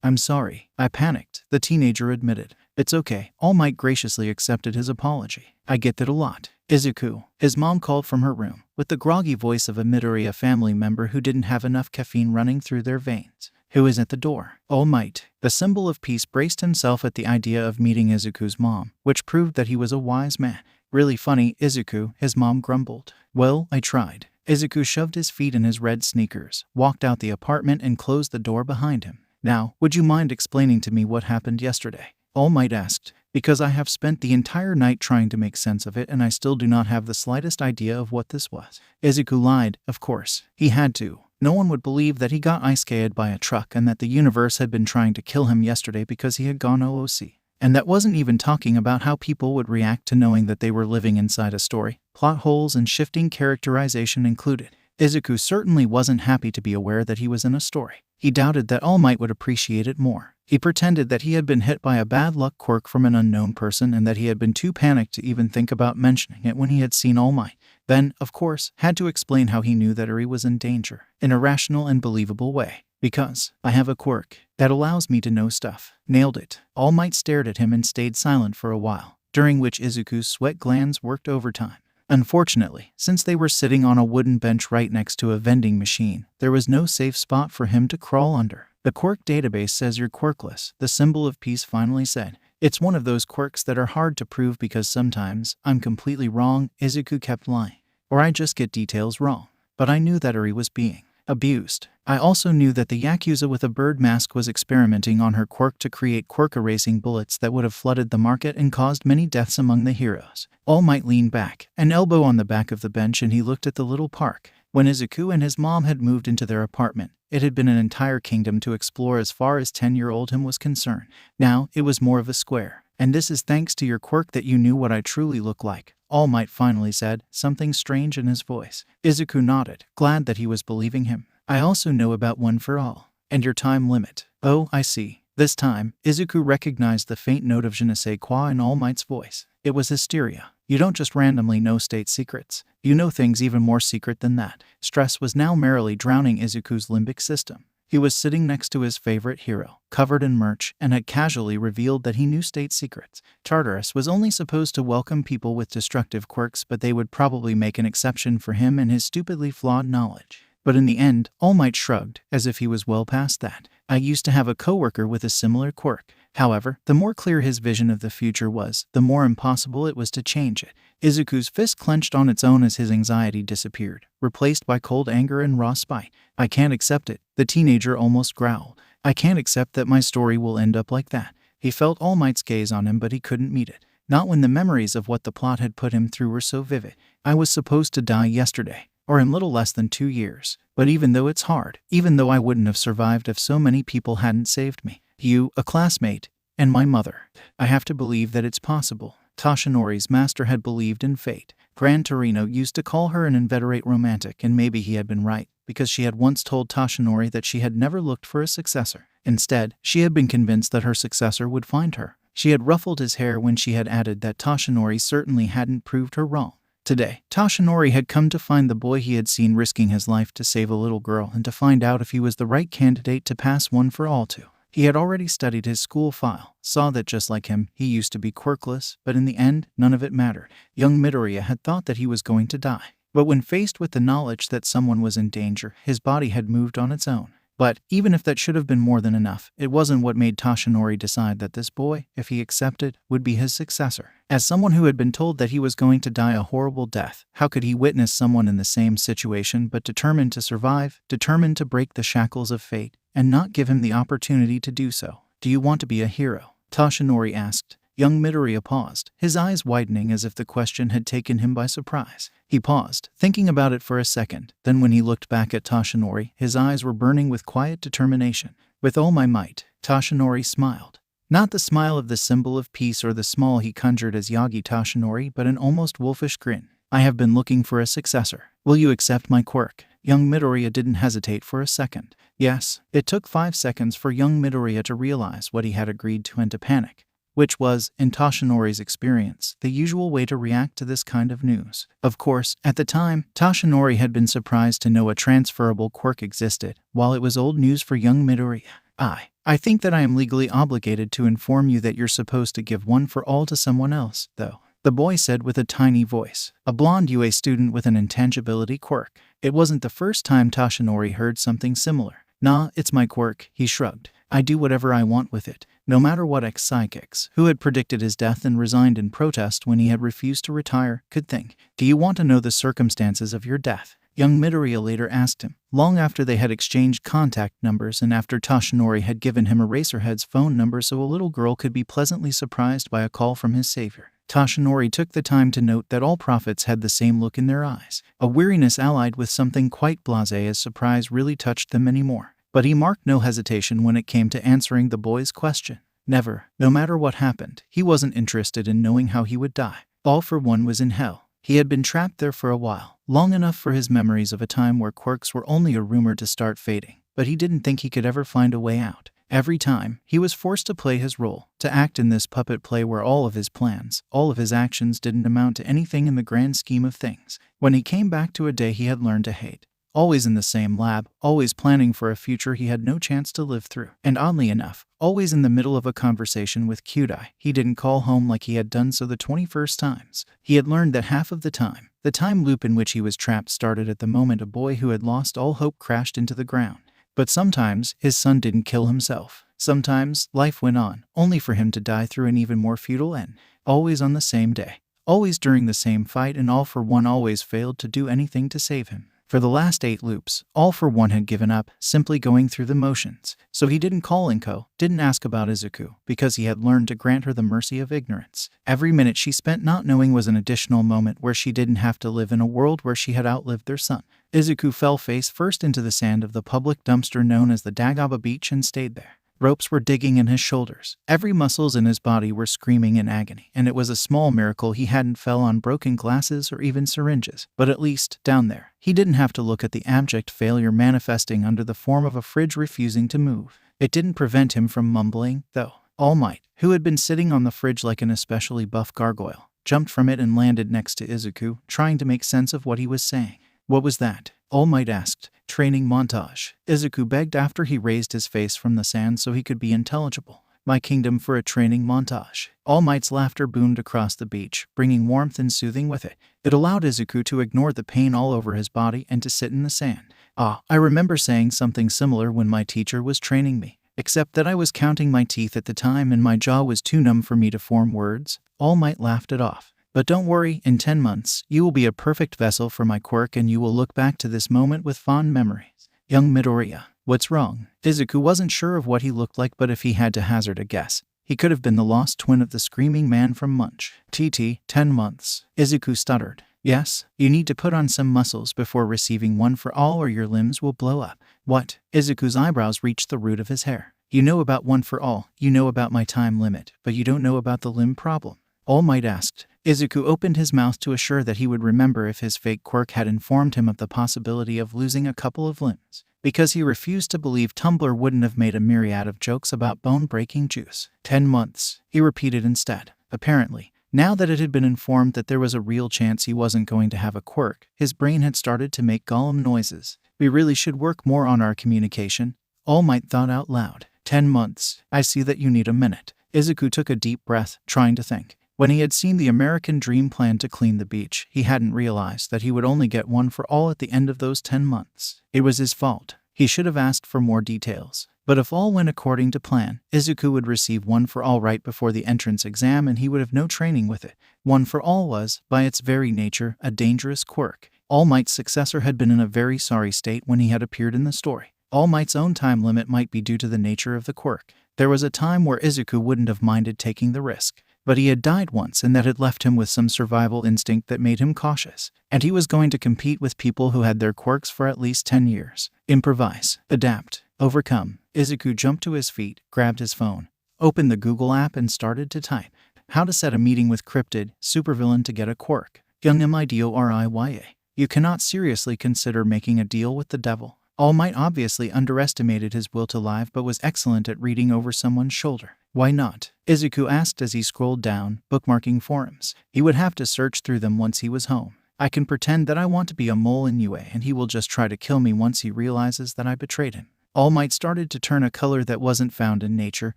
"I'm sorry, I panicked," the teenager admitted. "It's okay." All Might graciously accepted his apology. "I get that a lot." "Izuku," his mom called from her room, with the groggy voice of a Midoriya family member who didn't have enough caffeine running through their veins. "Who is at the door?" All Might, the symbol of peace, braced himself at the idea of meeting Izuku's mom, which proved that he was a wise man. "Really funny, Izuku," his mom grumbled. "Well, I tried." Izuku shoved his feet in his red sneakers, walked out the apartment, and closed the door behind him. "Now, would you mind explaining to me what happened yesterday?" All Might asked. "Because I have spent the entire night trying to make sense of it and I still do not have the slightest idea of what this was." Izuku lied, of course. He had to. No one would believe that he got ice-skated by a truck and that the universe had been trying to kill him yesterday because he had gone OOC. And that wasn't even talking about how people would react to knowing that they were living inside a story, plot holes and shifting characterization included. Izuku certainly wasn't happy to be aware that he was in a story. He doubted that All Might would appreciate it more. He pretended that he had been hit by a bad luck quirk from an unknown person and that he had been too panicked to even think about mentioning it when he had seen All Might. Then, of course, had to explain how he knew that Eri was in danger, in a rational and believable way. "Because I have a quirk that allows me to know stuff." Nailed it. All Might stared at him and stayed silent for a while, during which Izuku's sweat glands worked overtime. Unfortunately, since they were sitting on a wooden bench right next to a vending machine, there was no safe spot for him to crawl under. "The quirk database says you're quirkless," the symbol of peace finally said. "It's one of those quirks that are hard to prove because sometimes I'm completely wrong," Izuku kept lying. "Or I just get details wrong. But I knew that Eri was being abused. I also knew that the Yakuza with a bird mask was experimenting on her quirk to create quirk-erasing bullets that would have flooded the market and caused many deaths among the heroes." All Might leaned back, an elbow on the back of the bench, and he looked at the little park. When Izuku and his mom had moved into their apartment, it had been an entire kingdom to explore as far as 10-year-old him was concerned. Now, it was more of a square. "And this is thanks to your quirk that you knew what I truly look like," All Might finally said, something strange in his voice. Izuku nodded, glad that he was believing him. "I also know about One for All. And your time limit." "Oh, I see." This time, Izuku recognized the faint note of je ne sais quoi in All Might's voice. It was hysteria. "You don't just randomly know state secrets. You know things even more secret than that." Stress was now merrily drowning Izuku's limbic system. He was sitting next to his favorite hero, covered in merch, and had casually revealed that he knew state secrets. Tartarus was only supposed to welcome people with destructive quirks, but they would probably make an exception for him and his stupidly flawed knowledge. But in the end, All Might shrugged, as if he was well past that. "I used to have a coworker with a similar quirk. However, the more clear his vision of the future was, the more impossible it was to change it." Izuku's fist clenched on its own as his anxiety disappeared, replaced by cold anger and raw spite. "I can't accept it," the teenager almost growled. "I can't accept that my story will end up like that." He felt All Might's gaze on him, but he couldn't meet it. Not when the memories of what the plot had put him through were so vivid. "I was supposed to die yesterday, or in little less than 2 years. But even though it's hard, even though I wouldn't have survived if so many people hadn't saved me, you, a classmate, and my mother, I have to believe that it's possible." Toshinori's master had believed in fate. Gran Torino used to call her an inveterate romantic, and maybe he had been right, because she had once told Toshinori that she had never looked for a successor. Instead, she had been convinced that her successor would find her. She had ruffled his hair when she had added that Toshinori certainly hadn't proved her wrong. Today, Toshinori had come to find the boy he had seen risking his life to save a little girl and to find out if he was the right candidate to pass One for All to. He had already studied his school file, saw that just like him, he used to be quirkless, but in the end, none of it mattered. Young Midoriya had thought that he was going to die. But when faced with the knowledge that someone was in danger, his body had moved on its own. But even if that should have been more than enough, it wasn't what made Toshinori decide that this boy, if he accepted, would be his successor. As someone who had been told that he was going to die a horrible death, how could he witness someone in the same situation but determined to survive, determined to break the shackles of fate, and not give him the opportunity to do so? "Do you want to be a hero?" Toshinori asked. Young Midoriya paused, his eyes widening as if the question had taken him by surprise. He paused, thinking about it for a second. Then when he looked back at Toshinori, his eyes were burning with quiet determination. "With all my might," Toshinori smiled. Not the smile of the symbol of peace or the smile he conjured as Yagi Toshinori, but an almost wolfish grin. "I have been looking for a successor. Will you accept my quirk?" Young Midoriya didn't hesitate for a second. Yes. It took 5 seconds for young Midoriya to realize what he had agreed to and to panic, which was, in Toshinori's experience, the usual way to react to this kind of news. Of course, at the time, Toshinori had been surprised to know a transferable quirk existed, while it was old news for young Midoriya. I think that I am legally obligated to inform you that you're supposed to give one for all to someone else, though," the boy said with a tiny voice. A blonde UA student with an intangibility quirk. It wasn't the first time Toshinori heard something similar. "Nah, it's my quirk," he shrugged. "I do whatever I want with it, no matter what ex-psychics, who had predicted his death and resigned in protest when he had refused to retire, could think." "Do you want to know the circumstances of your death?" Young Midoriya later asked him, long after they had exchanged contact numbers and after Toshinori had given him Eraserhead's phone number so a little girl could be pleasantly surprised by a call from his savior. Toshinori took the time to note that all prophets had the same look in their eyes, a weariness allied with something quite blasé, as surprise really touched them anymore. But he marked no hesitation when it came to answering the boy's question. Never, no matter what happened, he wasn't interested in knowing how he would die. All for One was in hell. He had been trapped there for a while, long enough for his memories of a time where quirks were only a rumor to start fading, but he didn't think he could ever find a way out. Every time, he was forced to play his role, to act in this puppet play where all of his plans, all of his actions didn't amount to anything in the grand scheme of things. When he came back to a day he had learned to hate, always in the same lab, always planning for a future he had no chance to live through. And oddly enough, always in the middle of a conversation with Kyudai, he didn't call home like he had done so the 21st times. He had learned that half of the time loop in which he was trapped started at the moment a boy who had lost all hope crashed into the ground. But sometimes, his son didn't kill himself. Sometimes, life went on, only for him to die through an even more futile end. Always on the same day. Always during the same fight, and All for One always failed to do anything to save him. For the last 8 loops, All for One had given up, simply going through the motions. So he didn't call Inko, didn't ask about Izuku, because he had learned to grant her the mercy of ignorance. Every minute she spent not knowing was an additional moment where she didn't have to live in a world where she had outlived their son. Izuku fell face first into the sand of the public dumpster known as the Dagaba Beach and stayed there. Ropes were digging in his shoulders. Every muscles in his body were screaming in agony, and it was a small miracle he hadn't fell on broken glasses or even syringes. But at least, down there, he didn't have to look at the abject failure manifesting under the form of a fridge refusing to move. It didn't prevent him from mumbling, though. All Might, who had been sitting on the fridge like an especially buff gargoyle, jumped from it and landed next to Izuku, trying to make sense of what he was saying. "What was that?" All Might asked. "Training montage," Izuku begged after he raised his face from the sand so he could be intelligible. "My kingdom for a training montage." All Might's laughter boomed across the beach, bringing warmth and soothing with it. It allowed Izuku to ignore the pain all over his body and to sit in the sand. I remember saying something similar when my teacher was training me, except that I was counting my teeth at the time and my jaw was too numb for me to form words." All Might laughed it off. "But don't worry, in 10 months, you will be a perfect vessel for my quirk and you will look back to this moment with fond memories." Young Midoriya, what's wrong? Izuku wasn't sure of what he looked like, but if he had to hazard a guess, he could have been the lost twin of the screaming man from Munch. 10 months. Izuku stuttered. "Yes, you need to put on some muscles before receiving One for All or your limbs will blow up." "What?" Izuku's eyebrows reached the root of his hair. "You know about One for All, you know about my time limit, but you don't know about the limb problem." All Might asked. Izuku opened his mouth to assure that he would remember if his fake quirk had informed him of the possibility of losing a couple of limbs, because he refused to believe Tumblr wouldn't have made a myriad of jokes about bone-breaking juice. 10 months, he repeated instead. Apparently, now that it had been informed that there was a real chance he wasn't going to have a quirk, his brain had started to make Gollum noises. "We really should work more on our communication," All Might thought out loud. 10 months. "I see that you need a minute." Izuku took a deep breath, trying to think. When he had seen the American Dream plan to clean the beach, he hadn't realized that he would only get one for all at the end of those 10 months. It was his fault. He should have asked for more details. But if all went according to plan, Izuku would receive one for all right before the entrance exam and he would have no training with it. One for all was, by its very nature, a dangerous quirk. All Might's successor had been in a very sorry state when he had appeared in the story. All Might's own time limit might be due to the nature of the quirk. There was a time where Izuku wouldn't have minded taking the risk. But he had died once and that had left him with some survival instinct that made him cautious. And he was going to compete with people who had their quirks for at least 10 years. Improvise, adapt, overcome. Izuku jumped to his feet, grabbed his phone, opened the Google app and started to type. How to set a meeting with cryptid, supervillain to get a quirk. Young Midoriya. You cannot seriously consider making a deal with the devil. All Might obviously underestimated his will to live but was excellent at reading over someone's shoulder. Why not? Izuku asked as he scrolled down, bookmarking forums. He would have to search through them once he was home. I can pretend that I want to be a mole in UA and he will just try to kill me once he realizes that I betrayed him. All Might started to turn a color that wasn't found in nature,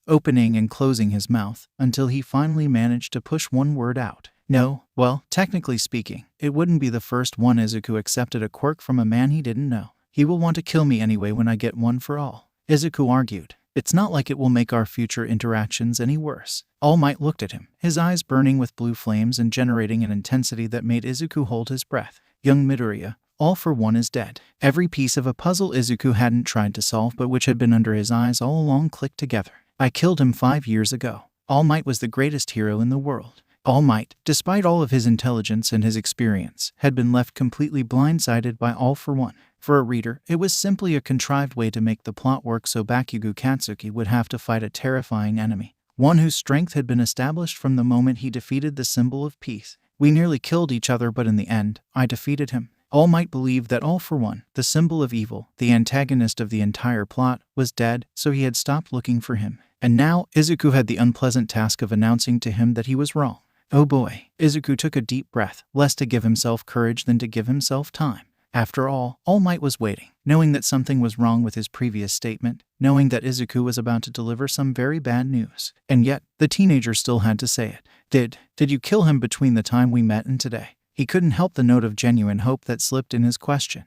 opening and closing his mouth, until he finally managed to push one word out. No, well, technically speaking, it wouldn't be the first one Izuku accepted a quirk from a man he didn't know. He will want to kill me anyway when I get one for all. Izuku argued. It's not like it will make our future interactions any worse. All Might looked at him, his eyes burning with blue flames and generating an intensity that made Izuku hold his breath. Young Midoriya, all for one is dead. Every piece of a puzzle Izuku hadn't tried to solve but which had been under his eyes all along clicked together. I killed him 5 years ago. All Might was the greatest hero in the world. All Might, despite all of his intelligence and his experience, had been left completely blindsided by All for One. For a reader, it was simply a contrived way to make the plot work so Bakugo Katsuki would have to fight a terrifying enemy, one whose strength had been established from the moment he defeated the symbol of peace. We nearly killed each other but in the end, I defeated him. All Might believed that All for One, the symbol of evil, the antagonist of the entire plot, was dead, so he had stopped looking for him. And now, Izuku had the unpleasant task of announcing to him that he was wrong. Oh boy. Izuku took a deep breath, less to give himself courage than to give himself time. After all Might was waiting, knowing that something was wrong with his previous statement, knowing that Izuku was about to deliver some very bad news. And yet, the teenager still had to say it. Did you kill him between the time we met and today? He couldn't help the note of genuine hope that slipped in his question.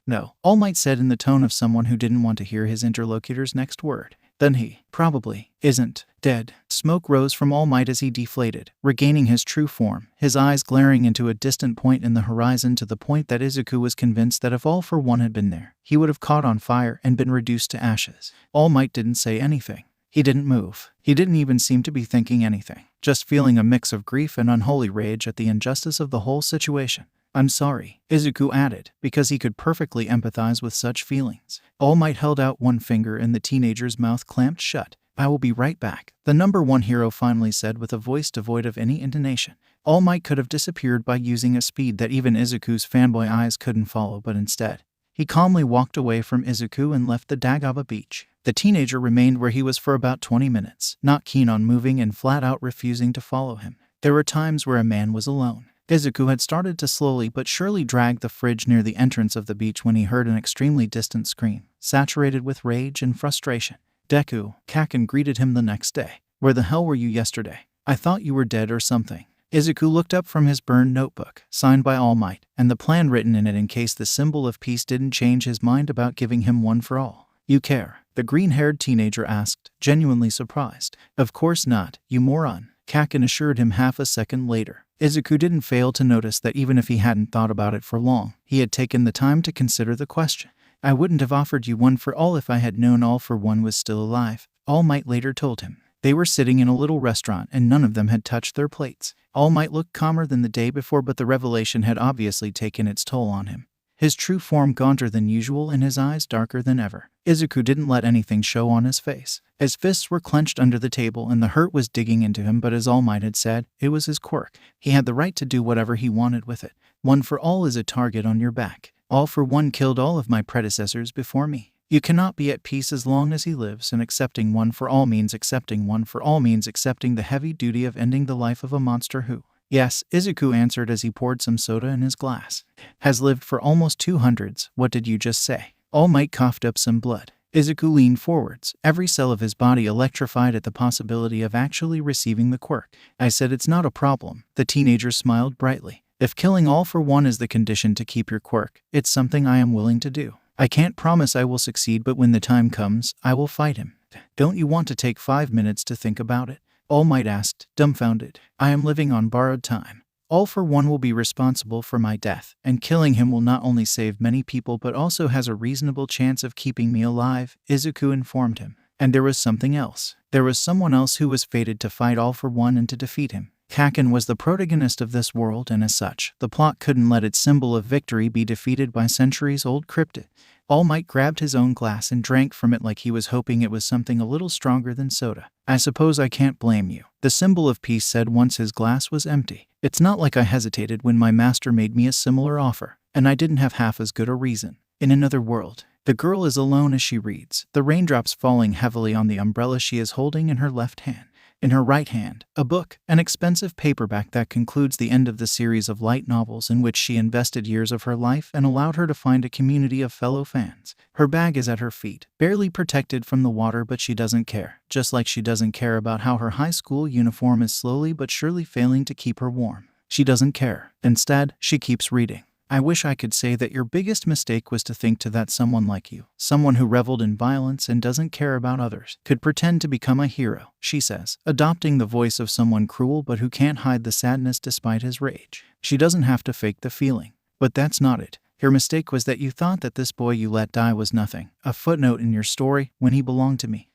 No, All Might said in the tone of someone who didn't want to hear his interlocutor's next word. Then he, probably, isn't dead. Smoke rose from All Might as he deflated, regaining his true form, his eyes glaring into a distant point in the horizon to the point that Izuku was convinced that if All for One had been there, he would have caught on fire and been reduced to ashes. All Might didn't say anything. He didn't move. He didn't even seem to be thinking anything, just feeling a mix of grief and unholy rage at the injustice of the whole situation. I'm sorry, Izuku added, because he could perfectly empathize with such feelings. All Might held out one finger and the teenager's mouth clamped shut. I will be right back, the number one hero finally said with a voice devoid of any intonation. All Might could have disappeared by using a speed that even Izuku's fanboy eyes couldn't follow, but instead, he calmly walked away from Izuku and left the Dagaba beach. The teenager remained where he was for about 20 minutes, not keen on moving and flat out refusing to follow him. There were times where a man was alone. Izuku had started to slowly but surely drag the fridge near the entrance of the beach when he heard an extremely distant scream, saturated with rage and frustration. Deku, Kaken greeted him the next day. Where the hell were you yesterday? I thought you were dead or something. Izuku looked up from his burned notebook, signed by All Might, and the plan written in it in case the symbol of peace didn't change his mind about giving him one for all. You care? The green-haired teenager asked, genuinely surprised. Of course not, you moron, Kaken assured him half a second later. Izuku didn't fail to notice that even if he hadn't thought about it for long, he had taken the time to consider the question. I wouldn't have offered you one for all if I had known All for One was still alive, All Might later told him. They were sitting in a little restaurant and none of them had touched their plates. All Might looked calmer than the day before, but the revelation had obviously taken its toll on him. His true form gaunter than usual and his eyes darker than ever. Izuku didn't let anything show on his face. His fists were clenched under the table and the hurt was digging into him, but as All Might had said, it was his quirk. He had the right to do whatever he wanted with it. One for all is a target on your back. All for One killed all of my predecessors before me. You cannot be at peace as long as he lives, and accepting one for all means accepting one for all means accepting the heavy duty of ending the life of a monster who, yes, Izuku answered as he poured some soda in his glass, has lived for almost 200s. What did you just say? All Might coughed up some blood. Izuku leaned forwards, every cell of his body electrified at the possibility of actually receiving the quirk. I said it's not a problem. The teenager smiled brightly. If killing all for one is the condition to keep your quirk, it's something I am willing to do. I can't promise I will succeed, but when the time comes, I will fight him. Don't you want to take 5 minutes to think about it? All Might asked, dumbfounded. I am living on borrowed time. All for One will be responsible for my death, and killing him will not only save many people but also has a reasonable chance of keeping me alive, Izuku informed him. And there was something else. There was someone else who was fated to fight All for One and to defeat him. Kaken was the protagonist of this world, and as such, the plot couldn't let its symbol of victory be defeated by centuries-old cryptid. All Might grabbed his own glass and drank from it like he was hoping it was something a little stronger than soda. I suppose I can't blame you, the symbol of peace said once his glass was empty. It's not like I hesitated when my master made me a similar offer, and I didn't have half as good a reason. In another world, the girl is alone as she reads, the raindrops falling heavily on the umbrella she is holding in her left hand. In her right hand, a book, an expensive paperback that concludes the end of the series of light novels in which she invested years of her life and allowed her to find a community of fellow fans. Her bag is at her feet, barely protected from the water, but she doesn't care, just like she doesn't care about how her high school uniform is slowly but surely failing to keep her warm. She doesn't care. Instead, she keeps reading. I wish I could say that your biggest mistake was to think that someone like you, someone who reveled in violence and doesn't care about others, could pretend to become a hero, she says, adopting the voice of someone cruel but who can't hide the sadness despite his rage. She doesn't have to fake the feeling. But that's not it. Your mistake was that you thought that this boy you let die was nothing, a footnote in your story, when he belonged to me.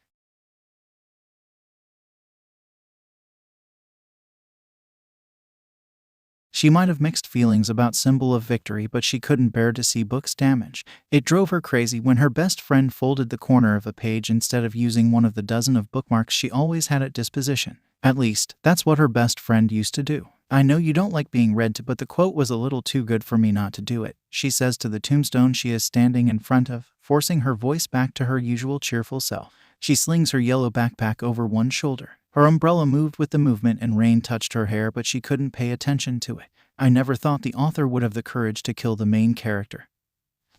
She might have mixed feelings about symbol of victory, but she couldn't bear to see books damaged. It drove her crazy when her best friend folded the corner of a page instead of using one of the dozen of bookmarks she always had at disposition. At least, that's what her best friend used to do. I know you don't like being read to, but the quote was a little too good for me not to do it, she says to the tombstone she is standing in front of, forcing her voice back to her usual cheerful self. She slings her yellow backpack over one shoulder. Her umbrella moved with the movement and rain touched her hair, but she couldn't pay attention to it. I never thought the author would have the courage to kill the main character.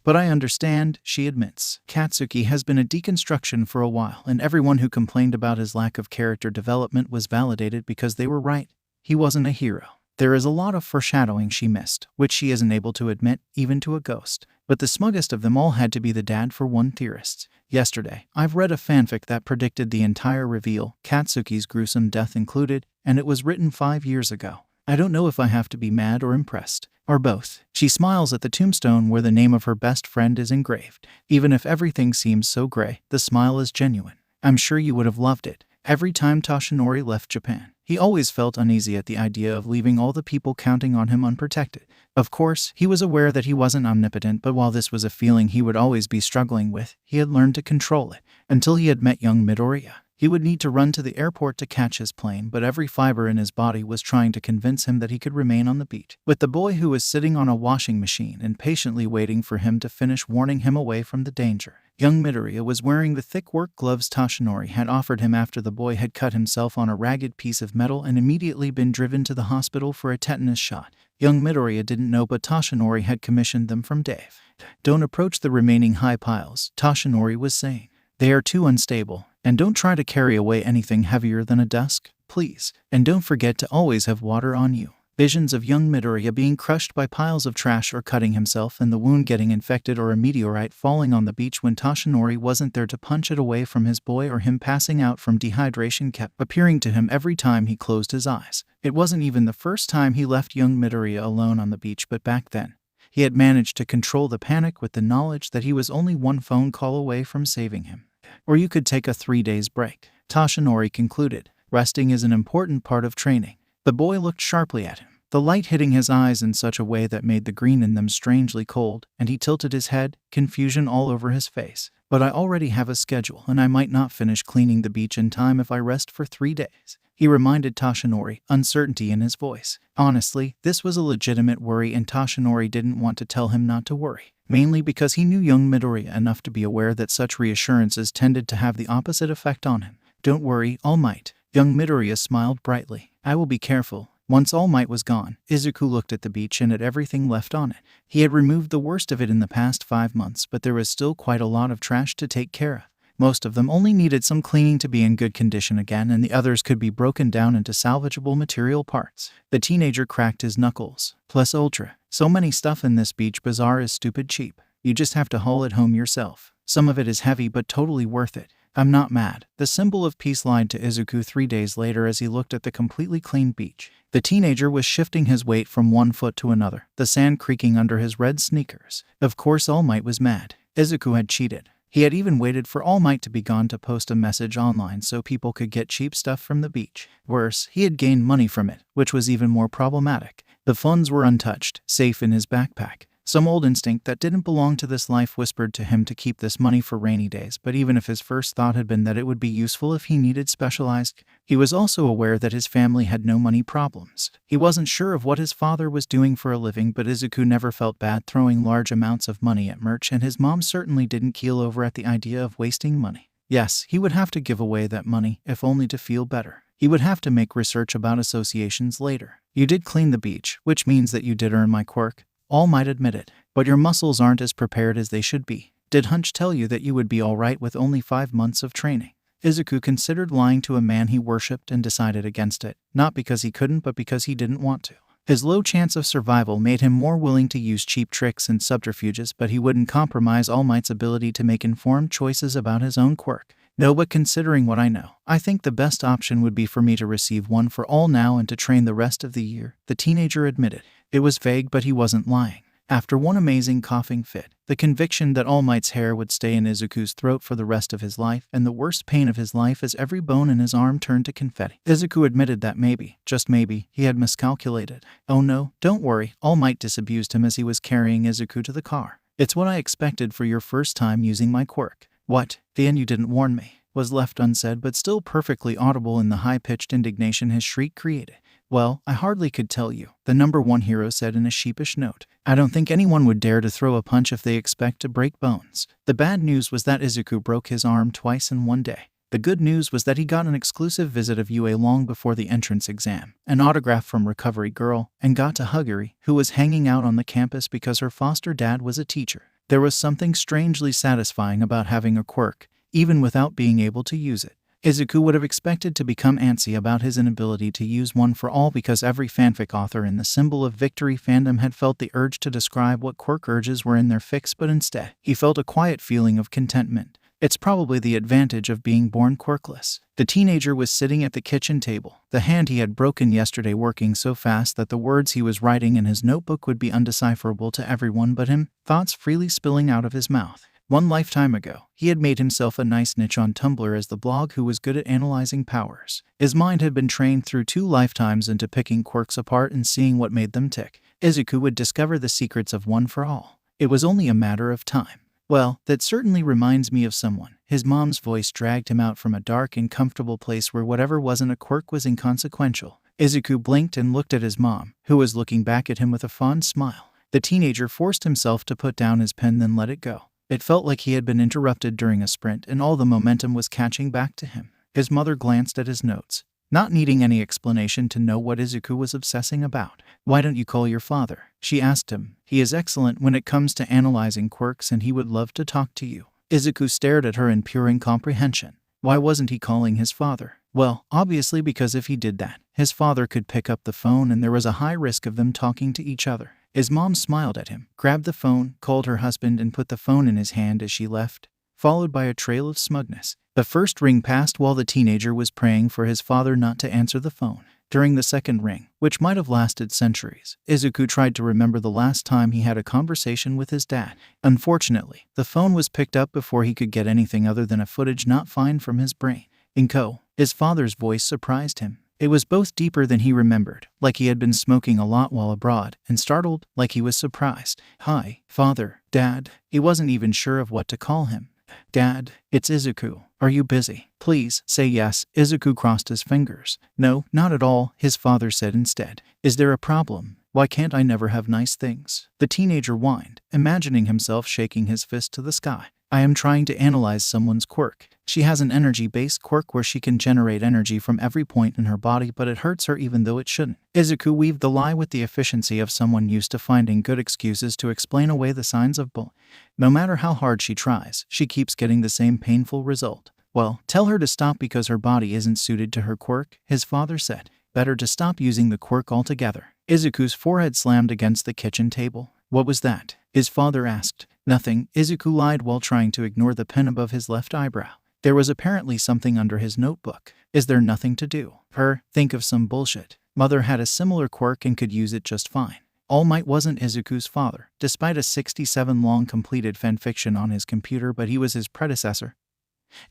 But I understand, she admits. Katsuki has been a deconstruction for a while, and everyone who complained about his lack of character development was validated because they were right. He wasn't a hero. There is a lot of foreshadowing she missed, which she isn't able to admit, even to a ghost. But the smuggest of them all had to be the dad for one theorist. Yesterday, I've read a fanfic that predicted the entire reveal, Katsuki's gruesome death included, and it was written 5 years ago. I don't know if I have to be mad or impressed, or both. She smiles at the tombstone where the name of her best friend is engraved. Even if everything seems so gray, the smile is genuine. I'm sure you would have loved it. Every time Toshinori left Japan, he always felt uneasy at the idea of leaving all the people counting on him unprotected. Of course, he was aware that he wasn't omnipotent, but while this was a feeling he would always be struggling with, he had learned to control it. Until he had met young Midoriya. He would need to run to the airport to catch his plane, but every fiber in his body was trying to convince him that he could remain on the beach, with the boy who was sitting on a washing machine and patiently waiting for him to finish warning him away from the danger. Young Midoriya was wearing the thick work gloves Toshinori had offered him after the boy had cut himself on a ragged piece of metal and immediately been driven to the hospital for a tetanus shot. Young Midoriya didn't know, but Toshinori had commissioned them from Dave. Don't approach the remaining high piles, Toshinori was saying. They are too unstable, and don't try to carry away anything heavier than a desk, please. And don't forget to always have water on you. Visions of young Midoriya being crushed by piles of trash or cutting himself and the wound getting infected or a meteorite falling on the beach when Toshinori wasn't there to punch it away from his boy or him passing out from dehydration kept appearing to him every time he closed his eyes. It wasn't even the first time he left young Midoriya alone on the beach, but back then, he had managed to control the panic with the knowledge that he was only one phone call away from saving him. Or you could take a 3 days break, Toshinori concluded. Resting is an important part of training. The boy looked sharply at him, the light hitting his eyes in such a way that made the green in them strangely cold, and he tilted his head, confusion all over his face. But I already have a schedule, and I might not finish cleaning the beach in time if I rest for 3 days, he reminded Toshinori, uncertainty in his voice. Honestly, this was a legitimate worry, and Toshinori didn't want to tell him not to worry, mainly because he knew young Midoriya enough to be aware that such reassurances tended to have the opposite effect on him. Don't worry, All Might. Young Midoriya smiled brightly. I will be careful. Once All Might was gone, Izuku looked at the beach and at everything left on it. He had removed the worst of it in the past 5 months, but there was still quite a lot of trash to take care of. Most of them only needed some cleaning to be in good condition again, and the others could be broken down into salvageable material parts. The teenager cracked his knuckles. Plus ultra. So many stuff in this beach bazaar is stupid cheap. You just have to haul it home yourself. Some of it is heavy but totally worth it. I'm not mad. The symbol of peace lied to Izuku 3 days later as he looked at the completely clean beach. The teenager was shifting his weight from one foot to another, the sand creaking under his red sneakers. Of course All Might was mad. Izuku had cheated. He had even waited for All Might to be gone to post a message online so people could get cheap stuff from the beach. Worse, he had gained money from it, which was even more problematic. The funds were untouched, safe in his backpack. Some old instinct that didn't belong to this life whispered to him to keep this money for rainy days, but even if his first thought had been that it would be useful if he needed specialized, he was also aware that his family had no money problems. He wasn't sure of what his father was doing for a living, but Izuku never felt bad throwing large amounts of money at merch, and his mom certainly didn't keel over at the idea of wasting money. Yes, he would have to give away that money, if only to feel better. He would have to make research about associations later. You did clean the beach, which means that you did earn my quirk. All Might admitted. But your muscles aren't as prepared as they should be. Did Hunch tell you that you would be alright with only 5 months of training? Izuku considered lying to a man he worshipped and decided against it, not because he couldn't but because he didn't want to. His low chance of survival made him more willing to use cheap tricks and subterfuges, but he wouldn't compromise All Might's ability to make informed choices about his own quirk. No, but considering what I know, I think the best option would be for me to receive one for all now and to train the rest of the year, the teenager admitted. It was vague, but he wasn't lying. After one amazing coughing fit, the conviction that All Might's hair would stay in Izuku's throat for the rest of his life, and the worst pain of his life as every bone in his arm turned to confetti. Izuku admitted that maybe, just maybe, he had miscalculated. Oh no, don't worry, All Might disabused him as he was carrying Izuku to the car. It's what I expected for your first time using my quirk. What? And you didn't warn me, was left unsaid but still perfectly audible in the high-pitched indignation his shriek created. Well, I hardly could tell you, the number 1 hero said in a sheepish note. I don't think anyone would dare to throw a punch if they expect to break bones. The bad news was that Izuku broke his arm twice in one day. The good news was that he got an exclusive visit of UA long before the entrance exam, an autograph from Recovery Girl, and got to Huggery, who was hanging out on the campus because her foster dad was a teacher. There was something strangely satisfying about having a quirk, even without being able to use it. Izuku would have expected to become antsy about his inability to use one for all because every fanfic author in the Symbol of Victory fandom had felt the urge to describe what quirk urges were in their fics, but instead, he felt a quiet feeling of contentment. It's probably the advantage of being born quirkless. The teenager was sitting at the kitchen table, the hand he had broken yesterday working so fast that the words he was writing in his notebook would be undecipherable to everyone but him, thoughts freely spilling out of his mouth. One lifetime ago, he had made himself a nice niche on Tumblr as the blog who was good at analyzing powers. His mind had been trained through 2 lifetimes into picking quirks apart and seeing what made them tick. Izuku would discover the secrets of one for all. It was only a matter of time. Well, that certainly reminds me of someone. His mom's voice dragged him out from a dark and comfortable place where whatever wasn't a quirk was inconsequential. Izuku blinked and looked at his mom, who was looking back at him with a fond smile. The teenager forced himself to put down his pen, then let it go. It felt like he had been interrupted during a sprint and all the momentum was catching back to him. His mother glanced at his notes, not needing any explanation to know what Izuku was obsessing about. Why don't you call your father? She asked him. He is excellent when it comes to analyzing quirks and he would love to talk to you. Izuku stared at her in pure incomprehension. Why wasn't he calling his father? Well, obviously because if he did that, his father could pick up the phone and there was a high risk of them talking to each other. His mom smiled at him, grabbed the phone, called her husband and put the phone in his hand as she left, followed by a trail of smugness. The first ring passed while the teenager was praying for his father not to answer the phone. During the second ring, which might have lasted centuries, Izuku tried to remember the last time he had a conversation with his dad. Unfortunately, the phone was picked up before he could get anything other than a footage not fine from his brain. Inko, his father's voice surprised him. It was both deeper than he remembered, like he had been smoking a lot while abroad, and startled, like he was surprised. Hi, father, dad. He wasn't even sure of what to call him. Dad, it's Izuku. Are you busy? Please, say yes. Izuku crossed his fingers. No, not at all, his father said instead. Is there a problem? Why can't I never have nice things? The teenager whined, imagining himself shaking his fist to the sky. I am trying to analyze someone's quirk. She has an energy-based quirk where she can generate energy from every point in her body, but it hurts her even though it shouldn't. Izuku weaved the lie with the efficiency of someone used to finding good excuses to explain away the signs of bull. No matter how hard she tries, she keeps getting the same painful result. Well, tell her to stop because her body isn't suited to her quirk, his father said. Better to stop using the quirk altogether. Izuku's forehead slammed against the kitchen table. What was that? His father asked. Nothing, Izuku lied while trying to ignore the pen above his left eyebrow. There was apparently something under his notebook. Is there nothing to do? Think of some bullshit. Mother had a similar quirk and could use it just fine. All Might wasn't Izuku's father, despite a 67-long completed fanfiction on his computer, but he was his predecessor.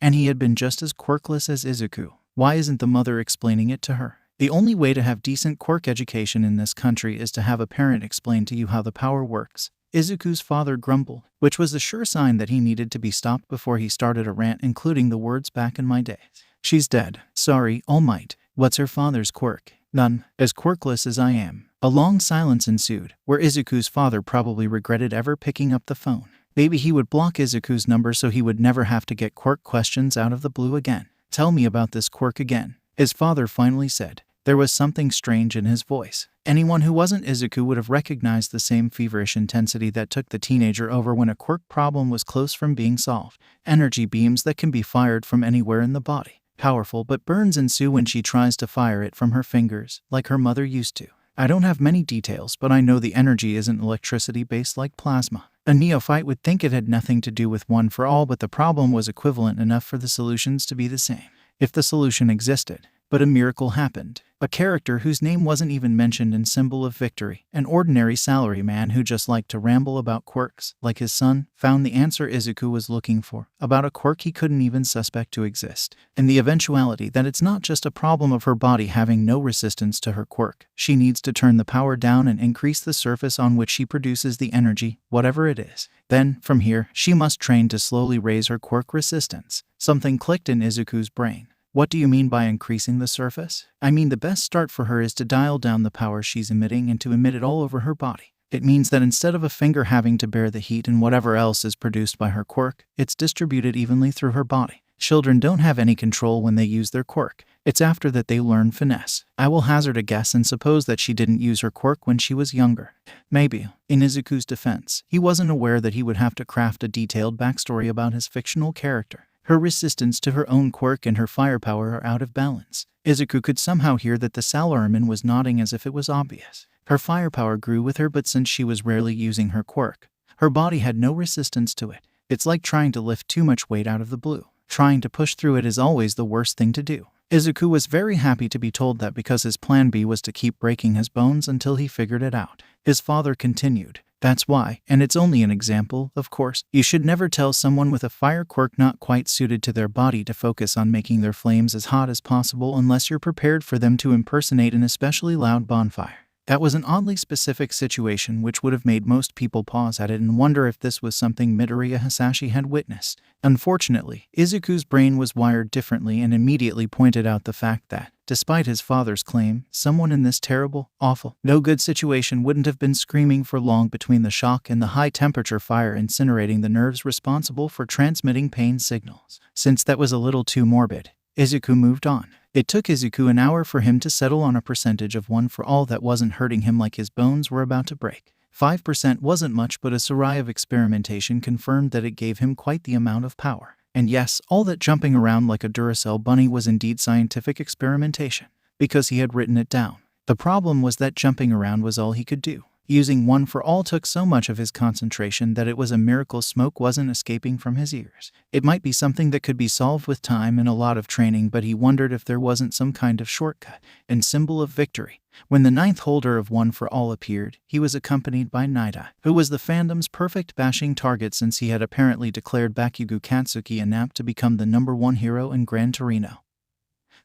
And he had been just as quirkless as Izuku. Why isn't the mother explaining it to her? The only way to have decent quirk education in this country is to have a parent explain to you how the power works. Izuku's father grumbled, which was a sure sign that he needed to be stopped before he started a rant, including the words "back in my days." She's dead. Sorry, All Might. What's her father's quirk? None. As quirkless as I am. A long silence ensued, where Izuku's father probably regretted ever picking up the phone. Maybe he would block Izuku's number so he would never have to get quirk questions out of the blue again. Tell me about this quirk again, his father finally said. There was something strange in his voice. Anyone who wasn't Izuku would have recognized the same feverish intensity that took the teenager over when a quirk problem was close from being solved. Energy beams that can be fired from anywhere in the body. Powerful, but burns ensue when she tries to fire it from her fingers, like her mother used to. I don't have many details, but I know the energy isn't electricity-based like plasma. A neophyte would think it had nothing to do with One for All, but the problem was equivalent enough for the solutions to be the same. If the solution existed. But a miracle happened. A character whose name wasn't even mentioned in Symbol of Victory, an ordinary salaryman who just liked to ramble about quirks, like his son, found the answer Izuku was looking for, about a quirk he couldn't even suspect to exist. And the eventuality that it's not just a problem of her body having no resistance to her quirk. She needs to turn the power down and increase the surface on which she produces the energy, whatever it is. Then, from here, she must train to slowly raise her quirk resistance. Something clicked in Izuku's brain. What do you mean by increasing the surface? I mean the best start for her is to dial down the power she's emitting and to emit it all over her body. It means that instead of a finger having to bear the heat and whatever else is produced by her quirk, it's distributed evenly through her body. Children don't have any control when they use their quirk. It's after that they learn finesse. I will hazard a guess and suppose that she didn't use her quirk when she was younger. Maybe. In Izuku's defense, he wasn't aware that he would have to craft a detailed backstory about his fictional character. Her resistance to her own quirk and her firepower are out of balance. Izuku could somehow hear that the salaryman was nodding as if it was obvious. Her firepower grew with her, but since she was rarely using her quirk, her body had no resistance to it. It's like trying to lift too much weight out of the blue. Trying to push through it is always the worst thing to do. Izuku was very happy to be told that because his plan B was to keep breaking his bones until he figured it out. His father continued. That's why, and it's only an example, of course, you should never tell someone with a fire quirk not quite suited to their body to focus on making their flames as hot as possible unless you're prepared for them to impersonate an especially loud bonfire. That was an oddly specific situation which would have made most people pause at it and wonder if this was something Midoriya Hisashi had witnessed. Unfortunately, Izuku's brain was wired differently and immediately pointed out the fact that, despite his father's claim, someone in this terrible, awful, no good situation wouldn't have been screaming for long between the shock and the high-temperature fire incinerating the nerves responsible for transmitting pain signals. Since that was a little too morbid, Izuku moved on. It took Izuku an hour for him to settle on a percentage of One for All that wasn't hurting him like his bones were about to break. 5% wasn't much, but a serai of experimentation confirmed that it gave him quite the amount of power. And yes, all that jumping around like a Duracell bunny was indeed scientific experimentation, because he had written it down. The problem was that jumping around was all he could do. Using One for All took so much of his concentration that it was a miracle smoke wasn't escaping from his ears. It might be something that could be solved with time and a lot of training, but he wondered if there wasn't some kind of shortcut. In Symbol of Victory, when the 9th holder of One for All appeared, he was accompanied by Naida, who was the fandom's perfect bashing target since he had apparently declared Bakugo Katsuki inapt to become the #1 hero in Gran Torino,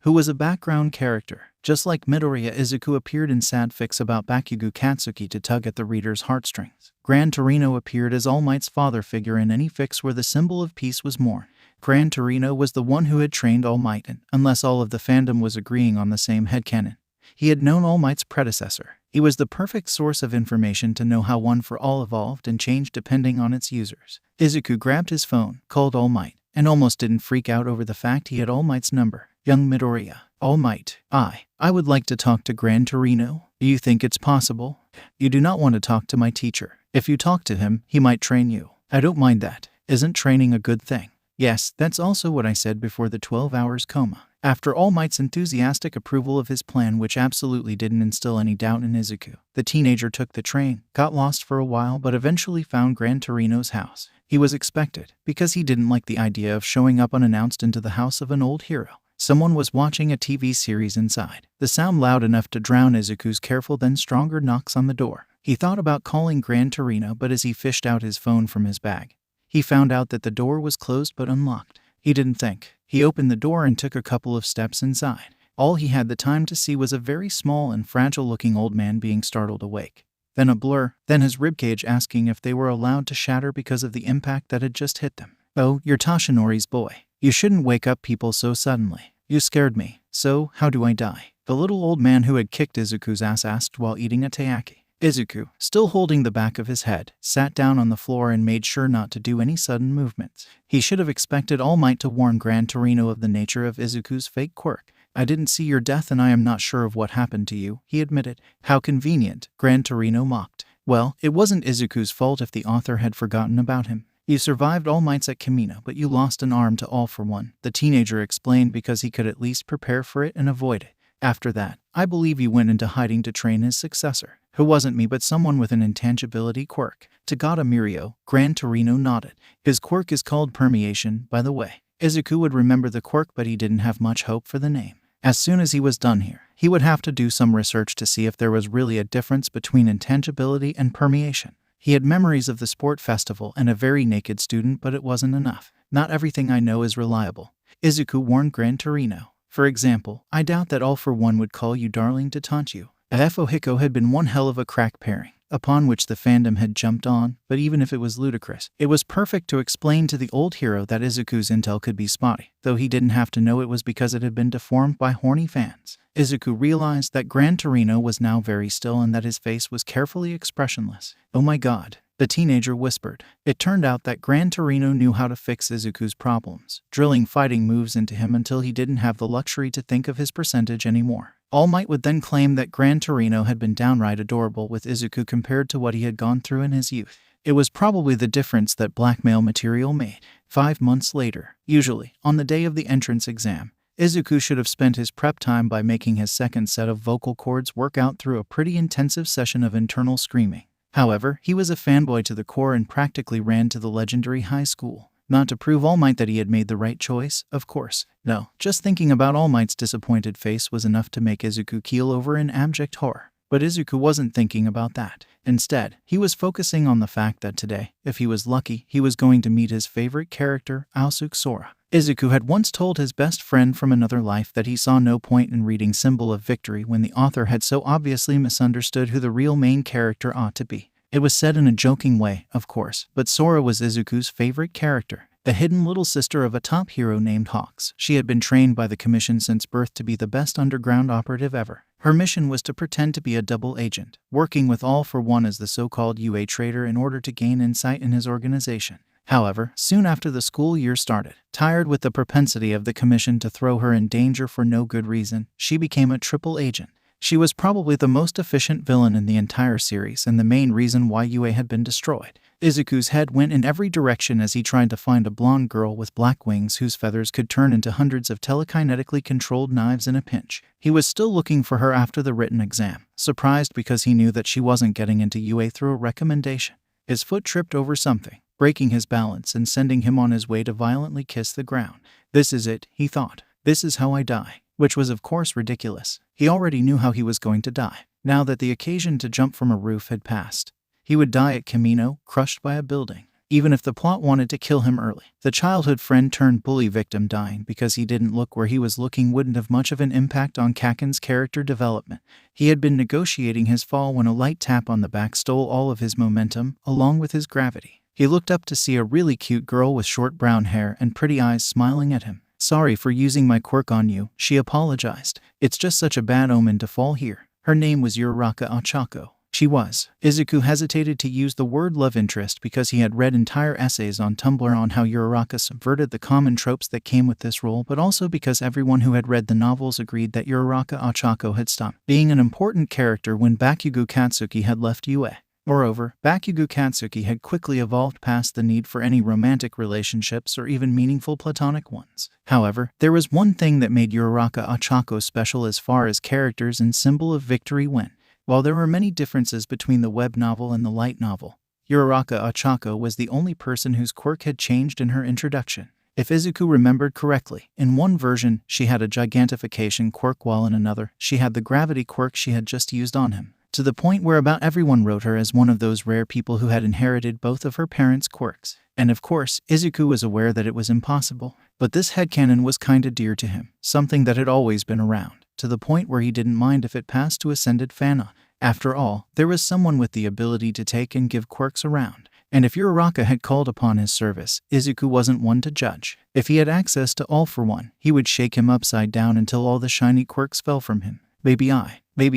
who was a background character. Just like Midoriya, Izuku appeared in sad fics about Bakugo Katsuki to tug at the reader's heartstrings. Gran Torino appeared as All Might's father figure in any fics where the symbol of peace was mourned. Gran Torino was the one who had trained All Might, and unless all of the fandom was agreeing on the same headcanon, He had known All Might's predecessor. He was the perfect source of information to know how One for All evolved and changed depending on its users. Izuku grabbed his phone, called All Might, and almost didn't freak out over the fact he had All Might's number. Young Midoriya. All Might. I would like to talk to Gran Torino. Do you think it's possible? You do not want to talk to my teacher. If you talk to him, he might train you. I don't mind that. Isn't training a good thing? Yes, that's also what I said before the 12 hours coma. After All Might's enthusiastic approval of his plan, which absolutely didn't instill any doubt in Izuku, the teenager took the train, got lost for a while but eventually found Gran Torino's house. He was expected, because he didn't like the idea of showing up unannounced into the house of an old hero. Someone was watching a TV series inside, the sound loud enough to drown Izuku's careful then stronger knocks on the door. He thought about calling Gran Torino, but as he fished out his phone from his bag, he found out that the door was closed but unlocked. He didn't think. He opened the door and took a couple of steps inside. All he had the time to see was a very small and fragile-looking old man being startled awake. Then a blur, then his ribcage asking if they were allowed to shatter because of the impact that had just hit them. "Oh, you're Toshinori's boy. You shouldn't wake up people so suddenly. You scared me. So, how do I die?" The little old man who had kicked Izuku's ass asked while eating a taiyaki. Izuku, still holding the back of his head, sat down on the floor and made sure not to do any sudden movements. He should have expected All Might to warn Gran Torino of the nature of Izuku's fake quirk. "I didn't see your death and I am not sure of what happened to you," he admitted. "How convenient," Gran Torino mocked. "Well, it wasn't Izuku's fault if the author had forgotten about him. You survived All Might's at Kamino, but you lost an arm to All for One," the teenager explained because he could at least prepare for it and avoid it. "After that, I believe you went into hiding to train his successor, who wasn't me but someone with an intangibility quirk." Tagata Mirio, Gran Torino nodded. "His quirk is called permeation, by the way." Izuku would remember the quirk, but he didn't have much hope for the name. As soon as he was done here, he would have to do some research to see if there was really a difference between intangibility and permeation. He had memories of the sport festival and a very naked student, but it wasn't enough. "Not everything I know is reliable," Izuku warned Gran Torino. "For example, I doubt that All for One would call you darling to taunt you." Hiko had been one hell of a crack pairing, upon which the fandom had jumped on, but even if it was ludicrous, it was perfect to explain to the old hero that Izuku's intel could be spotty, though he didn't have to know it was because it had been deformed by horny fans. Izuku realized that Gran Torino was now very still and that his face was carefully expressionless. "Oh my god," the teenager whispered. It turned out that Gran Torino knew how to fix Izuku's problems, drilling fighting moves into him until he didn't have the luxury to think of his percentage anymore. All Might would then claim that Gran Torino had been downright adorable with Izuku compared to what he had gone through in his youth. It was probably the difference that blackmail material made. 5 months later, usually, on the day of the entrance exam, Izuku should have spent his prep time by making his second set of vocal cords work out through a pretty intensive session of internal screaming. However, he was a fanboy to the core and practically ran to the legendary high school. Not to prove All Might that he had made the right choice, of course. No, just thinking about All Might's disappointed face was enough to make Izuku keel over in abject horror. But Izuku wasn't thinking about that. Instead, he was focusing on the fact that today, if he was lucky, he was going to meet his favorite character, Aosuke Sora. Izuku had once told his best friend from another life that he saw no point in reading Symbol of Victory when the author had so obviously misunderstood who the real main character ought to be. It was said in a joking way, of course, but Sora was Izuku's favorite character, the hidden little sister of a top hero named Hawks. She had been trained by the Commission since birth to be the best underground operative ever. Her mission was to pretend to be a double agent, working with All for One as the so-called UA trader in order to gain insight in his organization. However, soon after the school year started, tired with the propensity of the Commission to throw her in danger for no good reason, she became a triple agent. She was probably the most efficient villain in the entire series and the main reason why UA had been destroyed. Izuku's head went in every direction as he tried to find a blonde girl with black wings whose feathers could turn into hundreds of telekinetically controlled knives in a pinch. He was still looking for her after the written exam, surprised because he knew that she wasn't getting into UA through a recommendation. His foot tripped over something, breaking his balance and sending him on his way to violently kiss the ground. "This is it," he thought. "This is how I die." Which was of course ridiculous. He already knew how he was going to die. Now that the occasion to jump from a roof had passed, he would die at Kamino, crushed by a building. Even if the plot wanted to kill him early, the childhood friend turned bully victim dying because he didn't look where he was looking wouldn't have much of an impact on Kaken's character development. He had been negotiating his fall when a light tap on the back stole all of his momentum, along with his gravity. He looked up to see a really cute girl with short brown hair and pretty eyes smiling at him. Sorry for using my quirk on you, she apologized. It's just such a bad omen to fall here. Her name was Uraraka Ochako. She was. Izuku hesitated to use the word love interest because he had read entire essays on Tumblr on how Uraraka subverted the common tropes that came with this role, but also because everyone who had read the novels agreed that Uraraka Ochako had stopped being an important character when Bakugo Katsuki had left UA. Moreover, Bakugo Katsuki had quickly evolved past the need for any romantic relationships or even meaningful platonic ones. However, there was one thing that made Uraraka Ochako special as far as characters and symbol of victory went. While there were many differences between the web novel and the light novel, Uraraka Ochako was the only person whose quirk had changed in her introduction. If Izuku remembered correctly, in one version she had a gigantification quirk while in another she had the gravity quirk she had just used on him, to the point where about everyone wrote her as one of those rare people who had inherited both of her parents' quirks. And of course, Izuku was aware that it was impossible, but this headcanon was kinda dear to him, something that had always been around, to the point where he didn't mind if it passed to Ascended Fanon. After all, there was someone with the ability to take and give quirks around, and if Uraraka had called upon his service, Izuku wasn't one to judge. If he had access to all for one, he would shake him upside down until all the shiny quirks fell from him. Maybe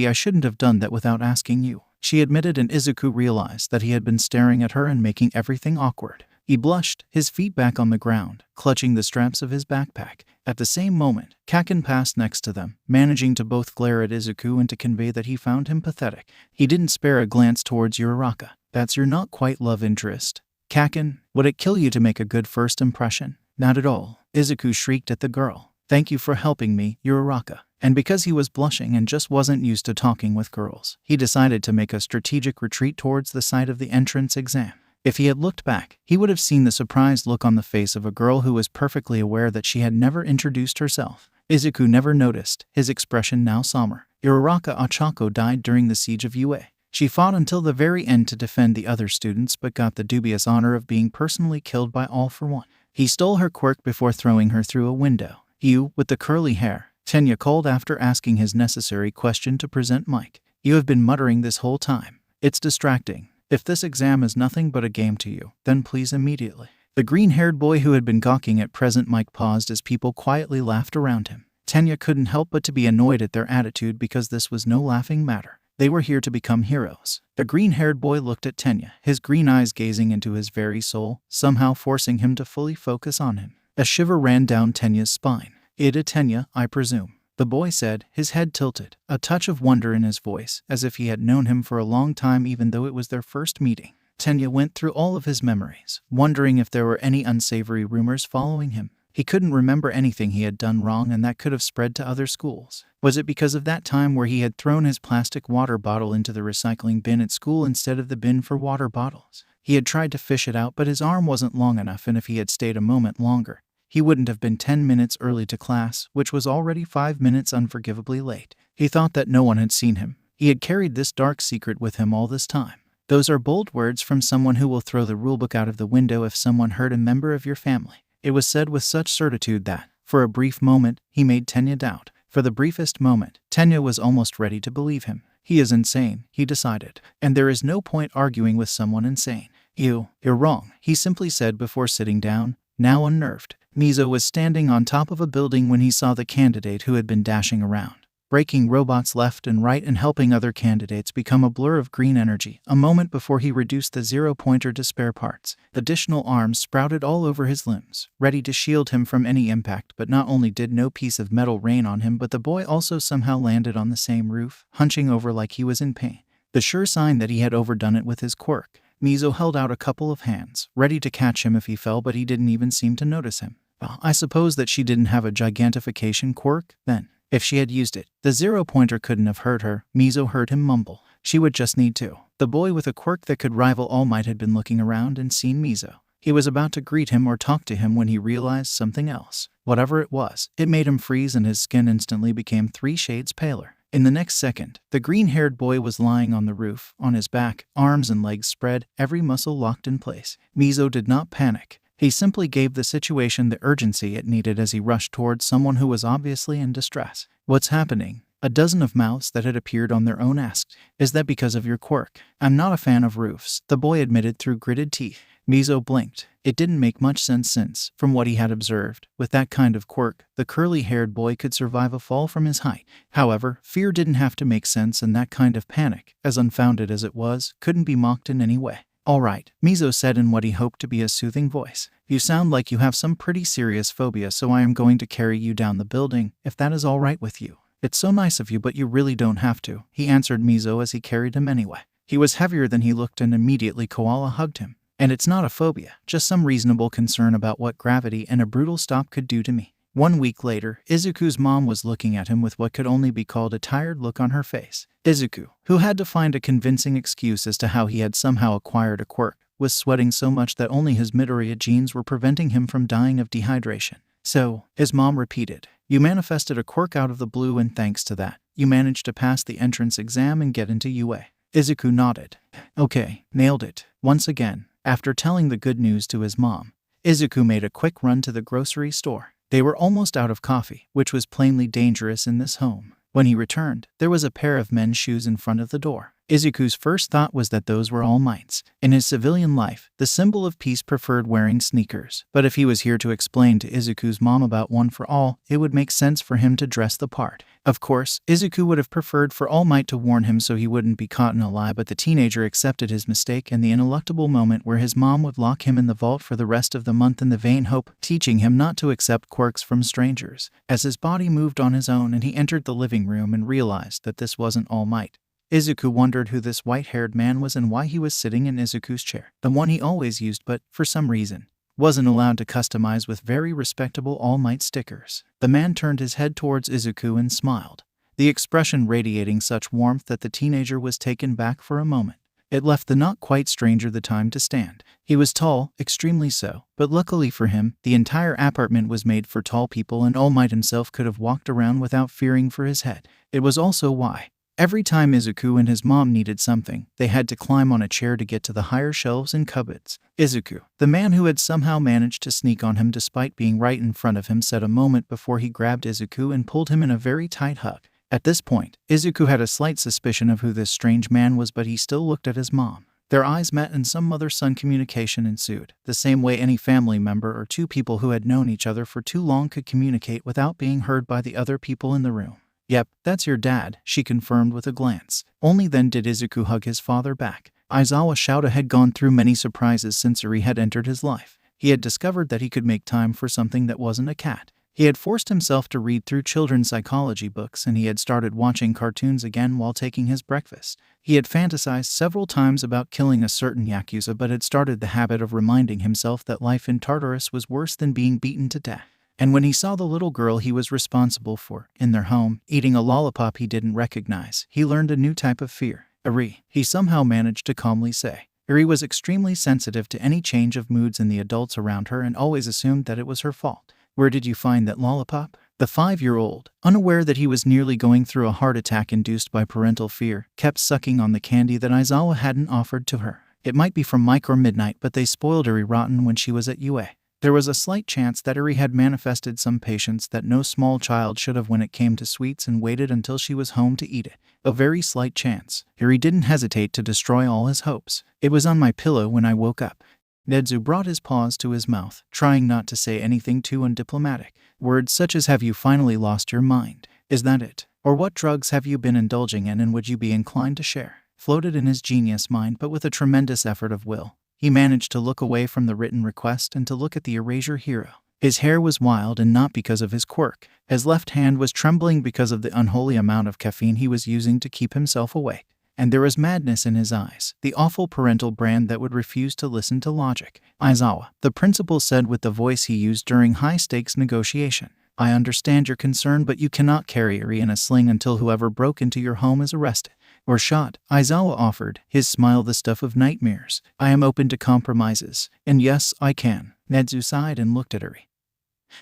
I shouldn't have done that without asking you, she admitted, and Izuku realized that he had been staring at her and making everything awkward. He blushed, his feet back on the ground, clutching the straps of his backpack. At the same moment, Kaken passed next to them, managing to both glare at Izuku and to convey that he found him pathetic. He didn't spare a glance towards Uraraka. That's your not quite love interest. Kaken, would it kill you to make a good first impression? Not at all, Izuku shrieked at the girl. Thank you for helping me, Uraraka. And because he was blushing and just wasn't used to talking with girls, he decided to make a strategic retreat towards the site of the entrance exam. If he had looked back, he would have seen the surprised look on the face of a girl who was perfectly aware that she had never introduced herself. Izuku never noticed, his expression now somber. Uraraka Ochako died during the siege of UA. She fought until the very end to defend the other students but got the dubious honor of being personally killed by All for One. He stole her quirk before throwing her through a window. You, with the curly hair, Tenya called after asking his necessary question to present Mike. You have been muttering this whole time. It's distracting. If this exam is nothing but a game to you, then please immediately. The green-haired boy who had been gawking at present Mike paused as people quietly laughed around him. Tenya couldn't help but to be annoyed at their attitude because this was no laughing matter. They were here to become heroes. The green-haired boy looked at Tenya, his green eyes gazing into his very soul, somehow forcing him to fully focus on him. A shiver ran down Tenya's spine. Ida Tenya, I presume, the boy said, his head tilted, a touch of wonder in his voice, as if he had known him for a long time even though it was their first meeting. Tenya went through all of his memories, wondering if there were any unsavory rumors following him. He couldn't remember anything he had done wrong and that could have spread to other schools. Was it because of that time where he had thrown his plastic water bottle into the recycling bin at school instead of the bin for water bottles? He had tried to fish it out, but his arm wasn't long enough, and if he had stayed a moment longer, he wouldn't have been 10 minutes early to class, which was already 5 minutes unforgivably late. He thought that no one had seen him. He had carried this dark secret with him all this time. Those are bold words from someone who will throw the rulebook out of the window if someone hurt a member of your family. It was said with such certitude that, for a brief moment, he made Tenya doubt. For the briefest moment, Tenya was almost ready to believe him. He is insane, he decided, and there is no point arguing with someone insane. You're wrong, he simply said before sitting down, now unnerved. Mizo was standing on top of a building when he saw the candidate who had been dashing around, breaking robots left and right and helping other candidates become a blur of green energy. A moment before he reduced the zero-pointer to spare parts, additional arms sprouted all over his limbs, ready to shield him from any impact, but not only did no piece of metal rain on him, but the boy also somehow landed on the same roof, hunching over like he was in pain. The sure sign that he had overdone it with his quirk. Mizo held out a couple of hands, ready to catch him if he fell, but he didn't even seem to notice him. Well, I suppose that she didn't have a gigantification quirk, then. If she had used it, the zero-pointer couldn't have hurt her, Mizo heard him mumble. She would just need to. The boy with a quirk that could rival All Might had been looking around and seen Mizo. He was about to greet him or talk to him when he realized something else. Whatever it was, it made him freeze and his skin instantly became 3 shades paler. In the next second, the green-haired boy was lying on the roof, on his back, arms and legs spread, every muscle locked in place. Mizo did not panic. He simply gave the situation the urgency it needed as he rushed towards someone who was obviously in distress. What's happening? A dozen of mouths that had appeared on their own asked, is that because of your quirk? I'm not a fan of roofs, the boy admitted through gritted teeth. Mizo blinked. It didn't make much sense since, from what he had observed, with that kind of quirk, the curly-haired boy could survive a fall from his height. However, fear didn't have to make sense, and that kind of panic, as unfounded as it was, couldn't be mocked in any way. "All right," Mizo said in what he hoped to be a soothing voice. "You sound like you have some pretty serious phobia, so I am going to carry you down the building, if that is all right with you." "It's so nice of you, but you really don't have to," he answered Mizo as he carried him anyway. He was heavier than he looked, and immediately Koala hugged him. "And it's not a phobia, just some reasonable concern about what gravity and a brutal stop could do to me." 1 week later, Izuku's mom was looking at him with what could only be called a tired look on her face. Izuku, who had to find a convincing excuse as to how he had somehow acquired a quirk, was sweating so much that only his Midoriya genes were preventing him from dying of dehydration. "So," his mom repeated, "you manifested a quirk out of the blue, and thanks to that, you managed to pass the entrance exam and get into UA." Izuku nodded. "Okay, nailed it." Once again, after telling the good news to his mom, Izuku made a quick run to the grocery store. They were almost out of coffee, which was plainly dangerous in this home. When he returned, there was a pair of men's shoes in front of the door. Izuku's first thought was that those were All Might's. In his civilian life, the symbol of peace preferred wearing sneakers. But if he was here to explain to Izuku's mom about One for All, it would make sense for him to dress the part. Of course, Izuku would have preferred for All Might to warn him so he wouldn't be caught in a lie, but the teenager accepted his mistake and the ineluctable moment where his mom would lock him in the vault for the rest of the month in the vain hope, teaching him not to accept quirks from strangers. As his body moved on his own and he entered the living room and realized that this wasn't All Might, Izuku wondered who this white-haired man was and why he was sitting in Izuku's chair, the one he always used but, for some reason, wasn't allowed to customize with very respectable All Might stickers. The man turned his head towards Izuku and smiled, the expression radiating such warmth that the teenager was taken back for a moment. It left the not-quite-stranger the time to stand. He was tall, extremely so, but luckily for him, the entire apartment was made for tall people and All Might himself could have walked around without fearing for his head. It was also why, every time Izuku and his mom needed something, they had to climb on a chair to get to the higher shelves and cupboards. Izuku, the man who had somehow managed to sneak on him despite being right in front of him, said a moment before he grabbed Izuku and pulled him in a very tight hug. At this point, Izuku had a slight suspicion of who this strange man was, but he still looked at his mom. Their eyes met and some mother-son communication ensued, the same way any family member or two people who had known each other for too long could communicate without being heard by the other people in the room. "Yep, that's your dad," she confirmed with a glance. Only then did Izuku hug his father back. Aizawa Shouta had gone through many surprises since Eri had entered his life. He had discovered that he could make time for something that wasn't a cat. He had forced himself to read through children's psychology books, and he had started watching cartoons again while taking his breakfast. He had fantasized several times about killing a certain Yakuza, but had started the habit of reminding himself that life in Tartarus was worse than being beaten to death. And when he saw the little girl he was responsible for, in their home, eating a lollipop he didn't recognize, he learned a new type of fear. "Eri," he somehow managed to calmly say. Eri was extremely sensitive to any change of moods in the adults around her and always assumed that it was her fault. "Where did you find that lollipop?" The 5-year-old, unaware that he was nearly going through a heart attack induced by parental fear, kept sucking on the candy that Aizawa hadn't offered to her. It might be from Mike or Midnight, but they spoiled Eri rotten when she was at UA. There was a slight chance that Eri had manifested some patience that no small child should have when it came to sweets and waited until she was home to eat it. A very slight chance. Eri didn't hesitate to destroy all his hopes. "It was on my pillow when I woke up." Nedzu brought his paws to his mouth, trying not to say anything too undiplomatic. Words such as "have you finally lost your mind? Is that it? Or what drugs have you been indulging in and would you be inclined to share?" floated in his genius mind, but with a tremendous effort of will, he managed to look away from the written request and to look at the erasure hero. His hair was wild, and not because of his quirk. His left hand was trembling because of the unholy amount of caffeine he was using to keep himself awake. And there was madness in his eyes, the awful parental brand that would refuse to listen to logic. "Aizawa," the principal said with the voice he used during high-stakes negotiation, "I understand your concern, but you cannot carry Eri in a sling until whoever broke into your home is arrested. Or shot," Aizawa offered, his smile the stuff of nightmares. "I am open to compromises. And yes, I can." Nedzu sighed and looked at Eri,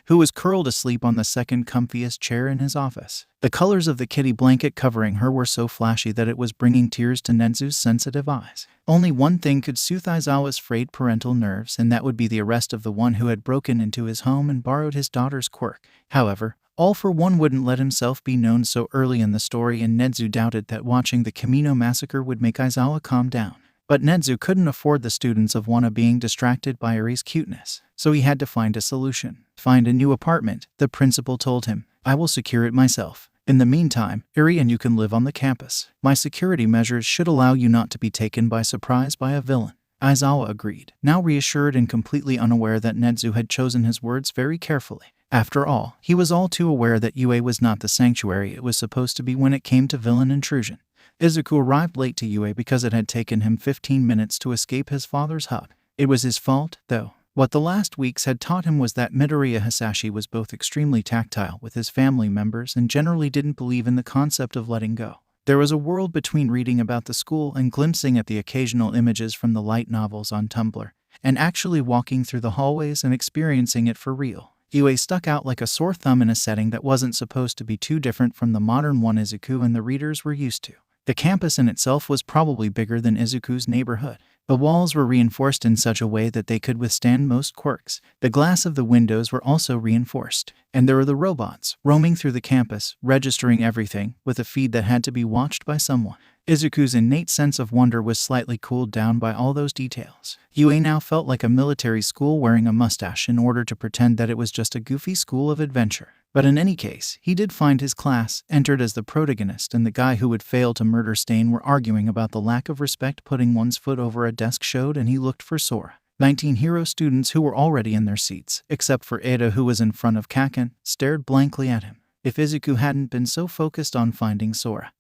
who was curled asleep on the second comfiest chair in his office. The colors of the kitty blanket covering her were so flashy that it was bringing tears to Nedzu's sensitive eyes. Only one thing could soothe Aizawa's frayed parental nerves, and that would be the arrest of the one who had broken into his home and borrowed his daughter's quirk. However, All for One wouldn't let himself be known so early in the story, and Nedzu doubted that watching the Kamino massacre would make Aizawa calm down. But Nezu couldn't afford the students of Wana being distracted by Eri's cuteness, so he had to find a solution. Find a new apartment, the principal told him. I will secure it myself. In the meantime, Eri and you can live on the campus. My security measures should allow you not to be taken by surprise by a villain. Aizawa agreed, now reassured and completely unaware that Nezu had chosen his words very carefully. After all, he was all too aware that UA was not the sanctuary it was supposed to be when it came to villain intrusion. Izuku arrived late to UA because it had taken him 15 minutes to escape his father's hug. It was his fault, though. What the last weeks had taught him was that Midoriya Hisashi was both extremely tactile with his family members and generally didn't believe in the concept of letting go. There was a world between reading about the school and glimpsing at the occasional images from the light novels on Tumblr, and actually walking through the hallways and experiencing it for real. UA stuck out like a sore thumb in a setting that wasn't supposed to be too different from the modern one Izuku and the readers were used to. The campus in itself was probably bigger than Izuku's neighborhood. The walls were reinforced in such a way that they could withstand most quirks. The glass of the windows were also reinforced. And there were the robots, roaming through the campus, registering everything, with a feed that had to be watched by someone. Izuku's innate sense of wonder was slightly cooled down by all those details. UA now felt like a military school wearing a mustache in order to pretend that it was just a goofy school of adventure. But in any case, he did find his class, entered as the protagonist, and the guy who would fail to murder Stain were arguing about the lack of respect putting one's foot over a desk showed, and he looked for Sora. 19 hero students who were already in their seats, except for Ada who was in front of Kaken, stared blankly at him. If Izuku hadn't been so focused on finding Sora,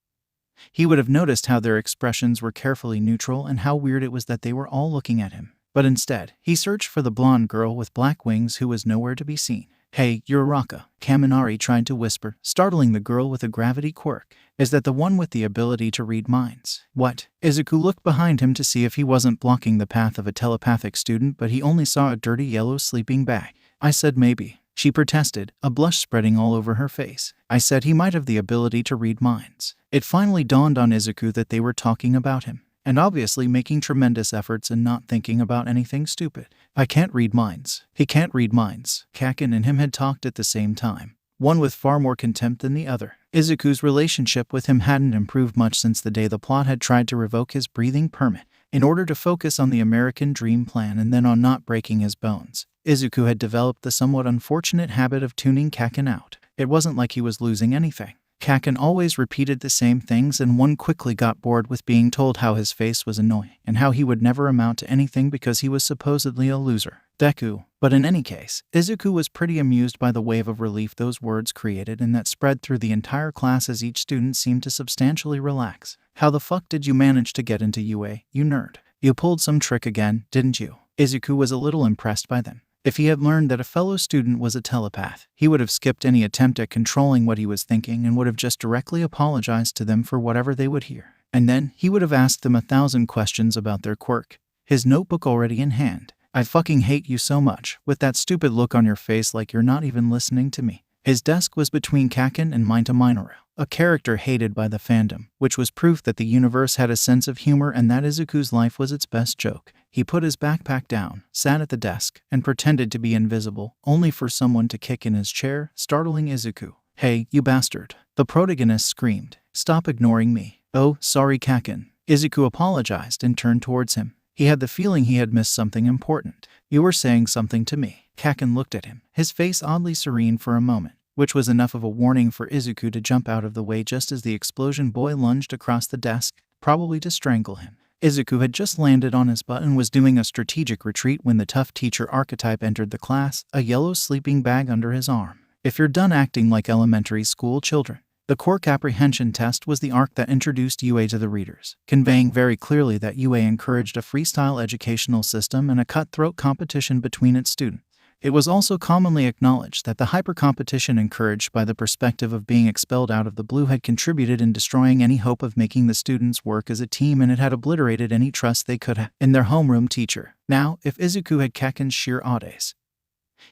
he would have noticed how their expressions were carefully neutral and how weird it was that they were all looking at him. But instead, he searched for the blonde girl with black wings who was nowhere to be seen. Hey, you're Raka, Kaminari tried to whisper, startling the girl with a gravity quirk. Is that the one with the ability to read minds? What? Izuku looked behind him to see if he wasn't blocking the path of a telepathic student, but he only saw a dirty yellow sleeping bag. I said maybe, she protested, a blush spreading all over her face. I said he might have the ability to read minds. It finally dawned on Izuku that they were talking about him, and obviously making tremendous efforts and not thinking about anything stupid. I can't read minds. He can't read minds. Kaken and him had talked at the same time, one with far more contempt than the other. Izuku's relationship with him hadn't improved much since the day the plot had tried to revoke his breathing permit. In order to focus on the American dream plan and then on not breaking his bones, Izuku had developed the somewhat unfortunate habit of tuning Kaken out. It wasn't like he was losing anything. Kaken always repeated the same things, and one quickly got bored with being told how his face was annoying and how he would never amount to anything because he was supposedly a loser. Deku. But in any case, Izuku was pretty amused by the wave of relief those words created and that spread through the entire class as each student seemed to substantially relax. How the fuck did you manage to get into UA, you nerd? You pulled some trick again, didn't you? Izuku was a little impressed by them. If he had learned that a fellow student was a telepath, he would have skipped any attempt at controlling what he was thinking and would have just directly apologized to them for whatever they would hear. And then, he would have asked them 1,000 questions about their quirk, his notebook already in hand. I fucking hate you so much, with that stupid look on your face like you're not even listening to me. His desk was between Kaken and Mainta Minoru, a character hated by the fandom, which was proof that the universe had a sense of humor and that Izuku's life was its best joke. He put his backpack down, sat at the desk, and pretended to be invisible, only for someone to kick in his chair, startling Izuku. Hey, you bastard. The protagonist screamed. Stop ignoring me. Oh, sorry Kaken. Izuku apologized and turned towards him. He had the feeling he had missed something important. You were saying something to me. Kaken looked at him, his face oddly serene for a moment, which was enough of a warning for Izuku to jump out of the way just as the explosion boy lunged across the desk, probably to strangle him. Izuku had just landed on his butt and was doing a strategic retreat when the tough teacher archetype entered the class, a yellow sleeping bag under his arm. If you're done acting like elementary school children. The quirk apprehension test was the arc that introduced UA to the readers, conveying very clearly that UA encouraged a freestyle educational system and a cutthroat competition between its students. It was also commonly acknowledged that the hyper-competition encouraged by the perspective of being expelled out of the blue had contributed in destroying any hope of making the students work as a team, and it had obliterated any trust they could have in their homeroom teacher. Now, if Izuku had Kaken's sheer audace,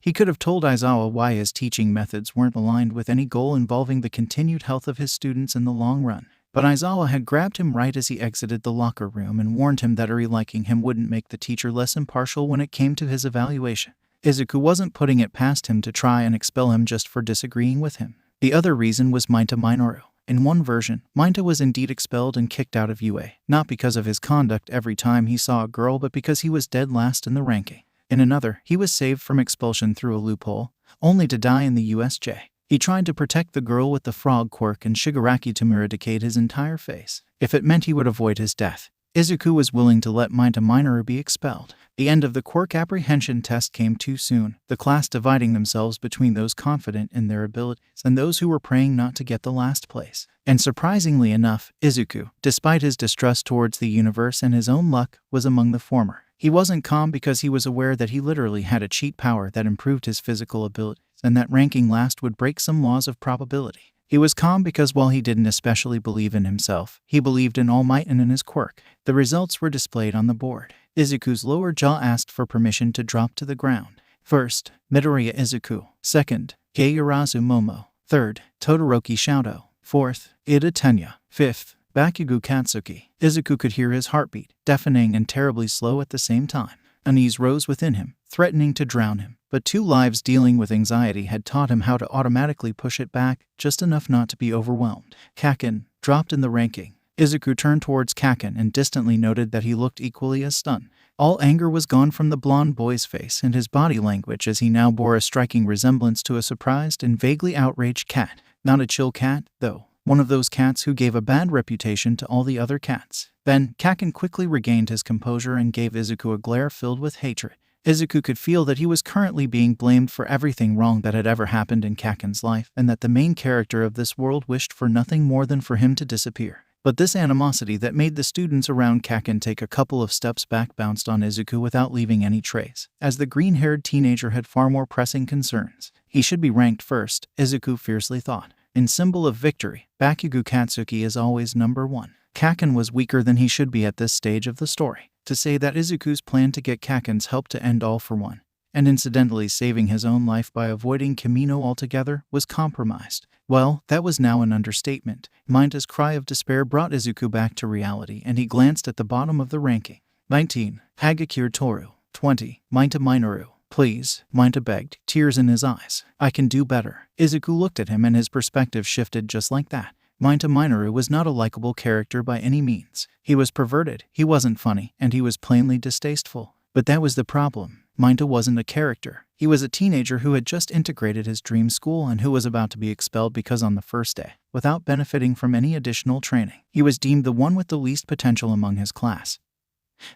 he could have told Aizawa why his teaching methods weren't aligned with any goal involving the continued health of his students in the long run. But Aizawa had grabbed him right as he exited the locker room and warned him that Eri liking him wouldn't make the teacher less impartial when it came to his evaluation. Izuku wasn't putting it past him to try and expel him just for disagreeing with him. The other reason was Mainta Minoru. In one version, Minta was indeed expelled and kicked out of UA, not because of his conduct every time he saw a girl but because he was dead last in the ranking. In another, he was saved from expulsion through a loophole, only to die in the USJ. He tried to protect the girl with the frog quirk and Shigaraki Tamura decayed his entire face. If it meant he would avoid his death, Izuku was willing to let Minta Minoru be expelled. The end of the quirk apprehension test came too soon, the class dividing themselves between those confident in their abilities and those who were praying not to get the last place. And surprisingly enough, Izuku, despite his distrust towards the universe and his own luck, was among the former. He wasn't calm because he was aware that he literally had a cheat power that improved his physical abilities, and that ranking last would break some laws of probability. He was calm because while he didn't especially believe in himself, he believed in All Might and in his quirk. The results were displayed on the board. Izuku's lower jaw asked for permission to drop to the ground. First, Midoriya Izuku. Second, Yaoyorozu Momo. Third, Todoroki Shoto. Fourth, Ida Tenya. Fifth, Bakugo Katsuki. Izuku could hear his heartbeat, deafening and terribly slow at the same time. Unease rose within him, threatening to drown him. But 2 lives dealing with anxiety had taught him how to automatically push it back, just enough not to be overwhelmed. Kaken dropped in the ranking. Izuku turned towards Kaken and distantly noted that he looked equally as stunned. All anger was gone from the blonde boy's face and his body language as he now bore a striking resemblance to a surprised and vaguely outraged cat. Not a chill cat, though. One of those cats who gave a bad reputation to all the other cats. Then, Kaken quickly regained his composure and gave Izuku a glare filled with hatred. Izuku could feel that he was currently being blamed for everything wrong that had ever happened in Kaken's life, and that the main character of this world wished for nothing more than for him to disappear. But this animosity that made the students around Kaken take a couple of steps back bounced on Izuku without leaving any trace, as the green-haired teenager had far more pressing concerns. He should be ranked first, Izuku fiercely thought. In symbol of victory, Bakugo Katsuki is always number 1. Kaken was weaker than he should be at this stage of the story. To say that Izuku's plan to get Kaken's help to end All for One, and incidentally saving his own life by avoiding Kamino altogether, was compromised. Well, that was now an understatement. Minta's cry of despair brought Izuku back to reality, and he glanced at the bottom of the ranking. 19. Hagakure Toru. 20. Minta Minoru. Please, Minta begged, tears in his eyes. I can do better. Izuku looked at him and his perspective shifted just like that. Minta Minoru was not a likable character by any means. He was perverted, he wasn't funny, and he was plainly distasteful. But that was the problem. Minta wasn't a character. He was a teenager who had just integrated his dream school and who was about to be expelled because on the first day, without benefiting from any additional training, he was deemed the one with the least potential among his class.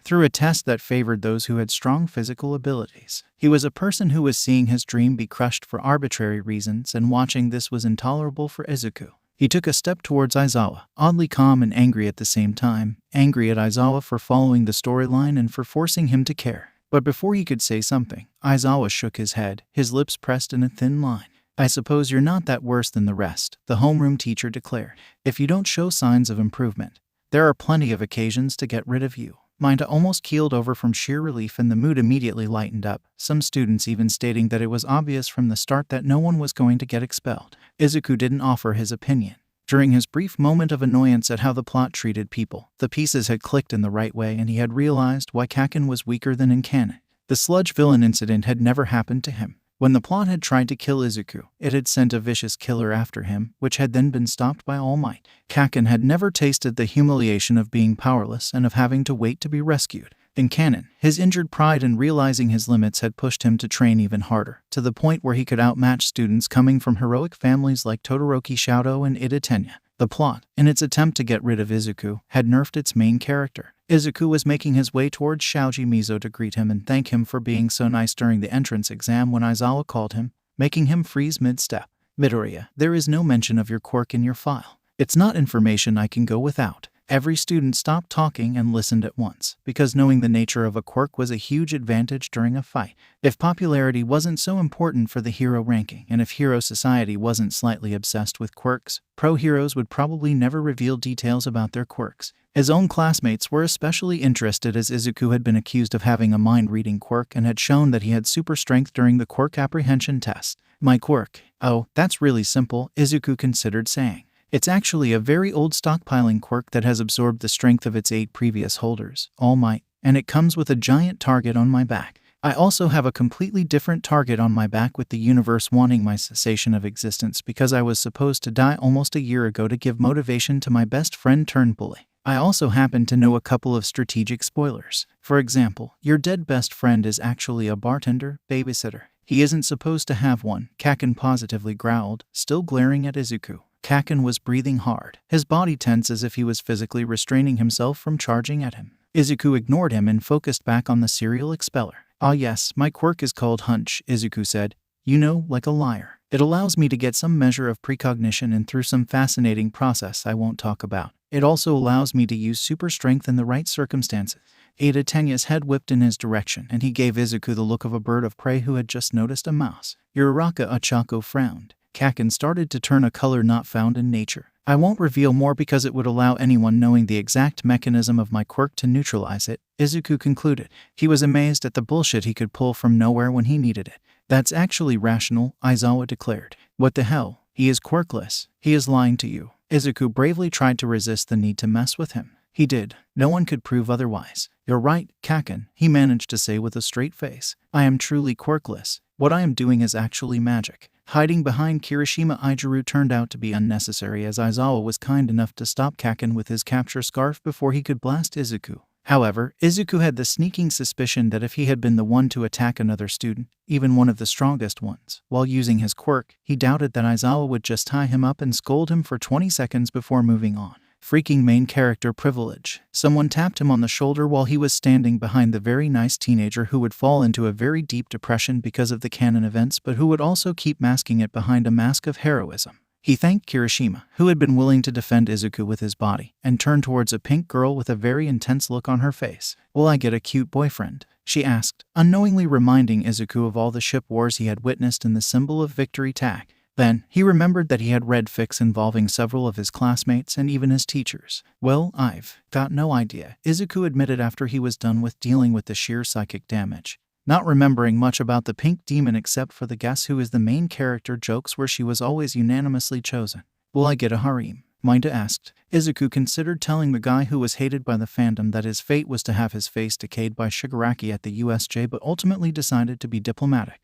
Through a test that favored those who had strong physical abilities, he was a person who was seeing his dream be crushed for arbitrary reasons, and watching this was intolerable for Izuku. He took a step towards Aizawa, oddly calm and angry at the same time, angry at Aizawa for following the storyline and for forcing him to care. But before he could say something, Aizawa shook his head, his lips pressed in a thin line. I suppose you're not that worse than the rest, the homeroom teacher declared. If you don't show signs of improvement, there are plenty of occasions to get rid of you. Minta almost keeled over from sheer relief and the mood immediately lightened up, some students even stating that it was obvious from the start that no one was going to get expelled. Izuku didn't offer his opinion. During his brief moment of annoyance at how the plot treated people, the pieces had clicked in the right way and he had realized why Kaken was weaker than in canon. The sludge villain incident had never happened to him. When the plot had tried to kill Izuku, it had sent a vicious killer after him, which had then been stopped by All Might. Kaken had never tasted the humiliation of being powerless and of having to wait to be rescued. In canon, his injured pride and realizing his limits had pushed him to train even harder, to the point where he could outmatch students coming from heroic families like Todoroki Shoto and Ida Tenya. The plot, in its attempt to get rid of Izuku, had nerfed its main character. Izuku was making his way towards Shoji Mizo to greet him and thank him for being so nice during the entrance exam when Aizawa called him, making him freeze mid-step. Midoriya, there is no mention of your quirk in your file. It's not information I can go without. Every student stopped talking and listened at once, because knowing the nature of a quirk was a huge advantage during a fight. If popularity wasn't so important for the hero ranking, and if hero society wasn't slightly obsessed with quirks, pro heroes would probably never reveal details about their quirks. His own classmates were especially interested as Izuku had been accused of having a mind-reading quirk and had shown that he had super strength during the quirk apprehension test. My quirk. Oh, that's really simple, Izuku considered saying. It's actually a very old stockpiling quirk that has absorbed the strength of its 8 previous holders, All Might, and it comes with a giant target on my back. I also have a completely different target on my back, with the universe wanting my cessation of existence because I was supposed to die almost a year ago to give motivation to my best friend turned bully. I also happen to know a couple of strategic spoilers. For example, your dead best friend is actually a bartender, babysitter. He isn't supposed to have one, Kaken positively growled, still glaring at Izuku. Kaken was breathing hard, his body tense as if he was physically restraining himself from charging at him. Izuku ignored him and focused back on the serial expeller. "Ah yes, my quirk is called Hunch," Izuku said. "You know, like a liar. It allows me to get some measure of precognition and through some fascinating process I won't talk about. It also allows me to use super strength in the right circumstances." Ada Tenya's head whipped in his direction, and he gave Izuku the look of a bird of prey who had just noticed a mouse. Uraraka Ochako frowned. Kaken started to turn a color not found in nature. "I won't reveal more because it would allow anyone knowing the exact mechanism of my quirk to neutralize it," Izuku concluded. He was amazed at the bullshit he could pull from nowhere when he needed it. "That's actually rational," Aizawa declared. "What the hell? He is quirkless. He is lying to you." Izuku bravely tried to resist the need to mess with him. He did. No one could prove otherwise. "You're right, Kaken," he managed to say with a straight face. "I am truly quirkless. What I am doing is actually magic." Hiding behind Kirishima Ijiru turned out to be unnecessary, as Aizawa was kind enough to stop Kaken with his capture scarf before he could blast Izuku. However, Izuku had the sneaking suspicion that if he had been the one to attack another student, even one of the strongest ones, while using his quirk, he doubted that Aizawa would just tie him up and scold him for 20 seconds before moving on. Freaking main character privilege. Someone tapped him on the shoulder while he was standing behind the very nice teenager who would fall into a very deep depression because of the canon events, but who would also keep masking it behind a mask of heroism. He thanked Kirishima, who had been willing to defend Izuku with his body, and turned towards a pink girl with a very intense look on her face. "Will I get a cute boyfriend?" she asked, unknowingly reminding Izuku of all the ship wars he had witnessed in the Symbol of Victory tag. Then, he remembered that he had read fics involving several of his classmates and even his teachers. "Well, I've got no idea," Izuku admitted after he was done with dealing with the sheer psychic damage. Not remembering much about the pink demon except for the "guess who is the main character" jokes where she was always unanimously chosen. "Will I get a harem?" Minta asked. Izuku considered telling the guy who was hated by the fandom that his fate was to have his face decayed by Shigaraki at the USJ, but ultimately decided to be diplomatic.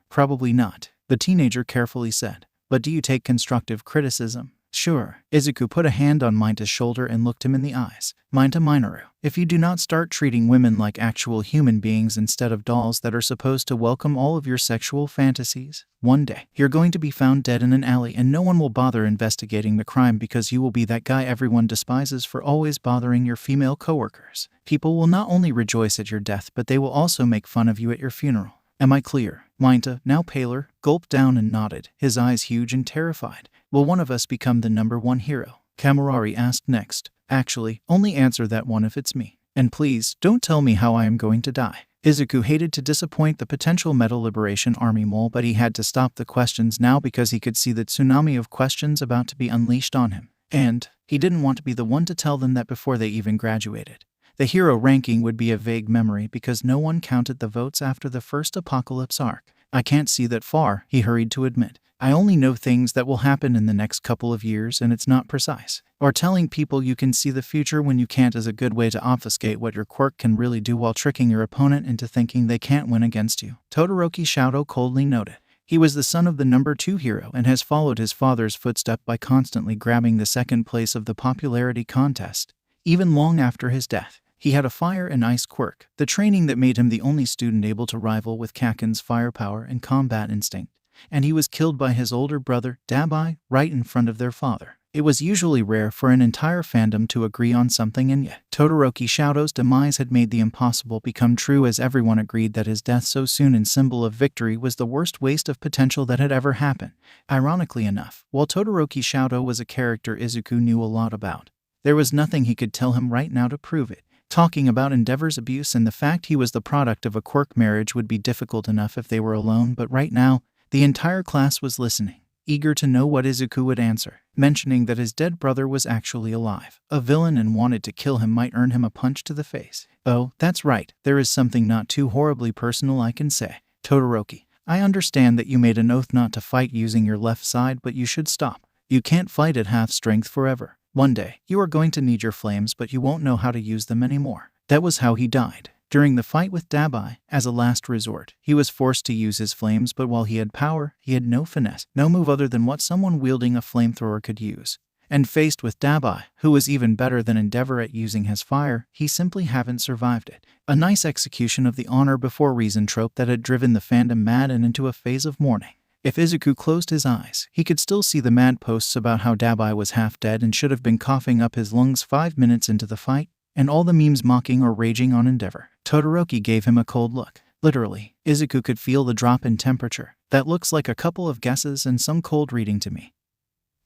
Probably not," the teenager carefully said. "But do you take constructive criticism?" "Sure." Izuku put a hand on Minta's shoulder and looked him in the eyes. "Minta Minoru, if you do not start treating women like actual human beings instead of dolls that are supposed to welcome all of your sexual fantasies, one day you're going to be found dead in an alley and no one will bother investigating the crime because you will be that guy everyone despises for always bothering your female coworkers. People will not only rejoice at your death, but they will also make fun of you at your funeral. Am I clear?" Minta, now paler, gulped down and nodded, his eyes huge and terrified. "Will one of us become the number one hero?" Kamarari asked next. "Actually, only answer that one if it's me. And please, don't tell me how I am going to die." Izuku hated to disappoint the potential Meta Liberation Army mole, but he had to stop the questions now because he could see the tsunami of questions about to be unleashed on him. And he didn't want to be the one to tell them that before they even graduated. The hero ranking would be a vague memory because no one counted the votes after the first Apocalypse arc. "I can't see that far," he hurried to admit. "I only know things that will happen in the next couple of years, and it's not precise. Or telling people you can see the future when you can't is a good way to obfuscate what your quirk can really do while tricking your opponent into thinking they can't win against you," Todoroki Shoto coldly noted. He was the son of the number 2 hero and has followed his father's footstep by constantly grabbing the second place of the popularity contest, even long after his death. He had a fire and ice quirk, the training that made him the only student able to rival with Kaken's firepower and combat instinct, and he was killed by his older brother, Dabai, right in front of their father. It was usually rare for an entire fandom to agree on something, and yet Todoroki Shoto's demise had made the impossible become true, as everyone agreed that his death so soon in Symbol of Victory was the worst waste of potential that had ever happened. Ironically enough, while Todoroki Shoto was a character Izuku knew a lot about, there was nothing he could tell him right now to prove it. Talking about Endeavor's abuse and the fact he was the product of a quirk marriage would be difficult enough if they were alone, but right now, the entire class was listening, eager to know what Izuku would answer. Mentioning that his dead brother was actually alive, a villain, and wanted to kill him might earn him a punch to the face. "Oh, that's right, there is something not too horribly personal I can say. Todoroki, I understand that you made an oath not to fight using your left side, but you should stop. You can't fight at half strength forever. One day, you are going to need your flames, but you won't know how to use them anymore." That was how he died. During the fight with Dabai, as a last resort, he was forced to use his flames, but while he had power, he had no finesse, no move other than what someone wielding a flamethrower could use. And faced with Dabai, who was even better than Endeavor at using his fire, he simply haven't survived it. A nice execution of the honor before reason trope that had driven the fandom mad and into a phase of mourning. If Izuku closed his eyes, he could still see the mad posts about how Dabai was half dead and should have been coughing up his lungs 5 minutes into the fight, and all the memes mocking or raging on Endeavor. Todoroki gave him a cold look. Literally, Izuku could feel the drop in temperature. That looks like a couple of guesses and some cold reading to me,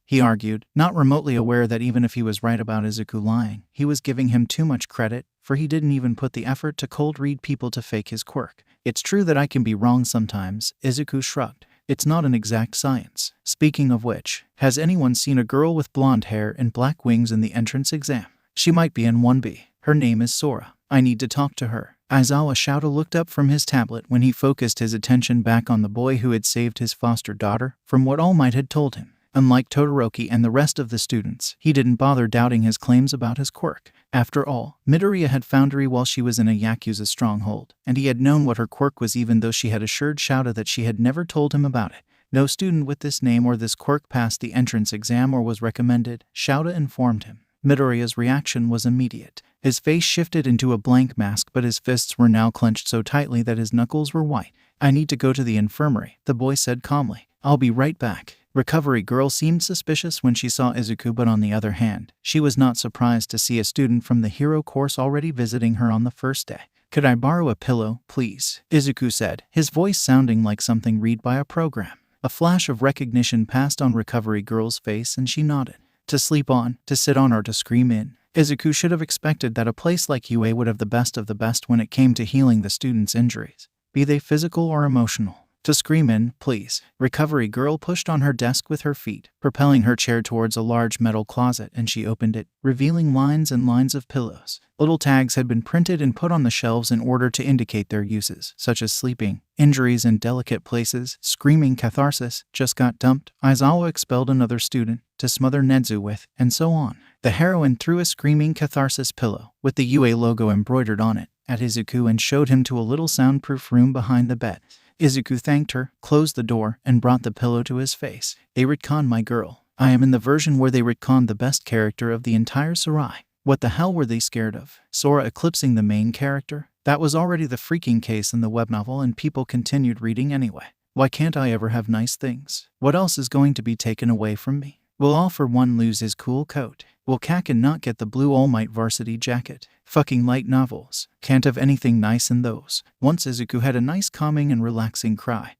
he argued, not remotely aware that even if he was right about Izuku lying, he was giving him too much credit, for he didn't even put the effort to cold read people to fake his quirk. It's true that I can be wrong sometimes, Izuku shrugged. It's not an exact science. Speaking of which, has anyone seen a girl with blonde hair and black wings in the entrance exam? She might be in 1B. Her name is Sora. I need to talk to her. Aizawa Shouta looked up from his tablet when he focused his attention back on the boy who had saved his foster daughter from what All Might had told him. Unlike Todoroki and the rest of the students, he didn't bother doubting his claims about his quirk. After all, Midoriya had found her while she was in a Yakuza stronghold, and he had known what her quirk was even though she had assured Shouta that she had never told him about it. No student with this name or this quirk passed the entrance exam or was recommended, Shouta informed him. Midoriya's reaction was immediate. His face shifted into a blank mask, but his fists were now clenched so tightly that his knuckles were white. I need to go to the infirmary, the boy said calmly. I'll be right back. Recovery Girl seemed suspicious when she saw Izuku, but on the other hand, she was not surprised to see a student from the hero course already visiting her on the first day. Could I borrow a pillow, please? Izuku said, his voice sounding like something read by a program. A flash of recognition passed on Recovery Girl's face and she nodded. To sleep on, to sit on, or to scream in. Izuku should have expected that a place like UA would have the best of the best when it came to healing the students' injuries, be they physical or emotional. To scream in, please. Recovery Girl pushed on her desk with her feet, propelling her chair towards a large metal closet, and she opened it, revealing lines and lines of pillows. Little tags had been printed and put on the shelves in order to indicate their uses, such as sleeping, injuries in delicate places, screaming catharsis, just got dumped, Aizawa expelled another student, to smother Nedzu with, and so on. The heroine threw a screaming catharsis pillow, with the UA logo embroidered on it, at Izuku and showed him to a little soundproof room behind the bed. Izuku thanked her, closed the door, and brought the pillow to his face. They retconned my girl. I am in the version where they retconned the best character of the entire Sarai. What the hell were they scared of? Sora eclipsing the main character? That was already the freaking case in the web novel and people continued reading anyway. Why can't I ever have nice things? What else is going to be taken away from me? Will All For One lose his cool coat? Will Kakin not get the blue All Might varsity jacket? Fucking light novels. Can't have anything nice in those. Once Izuku had a nice calming and relaxing cry.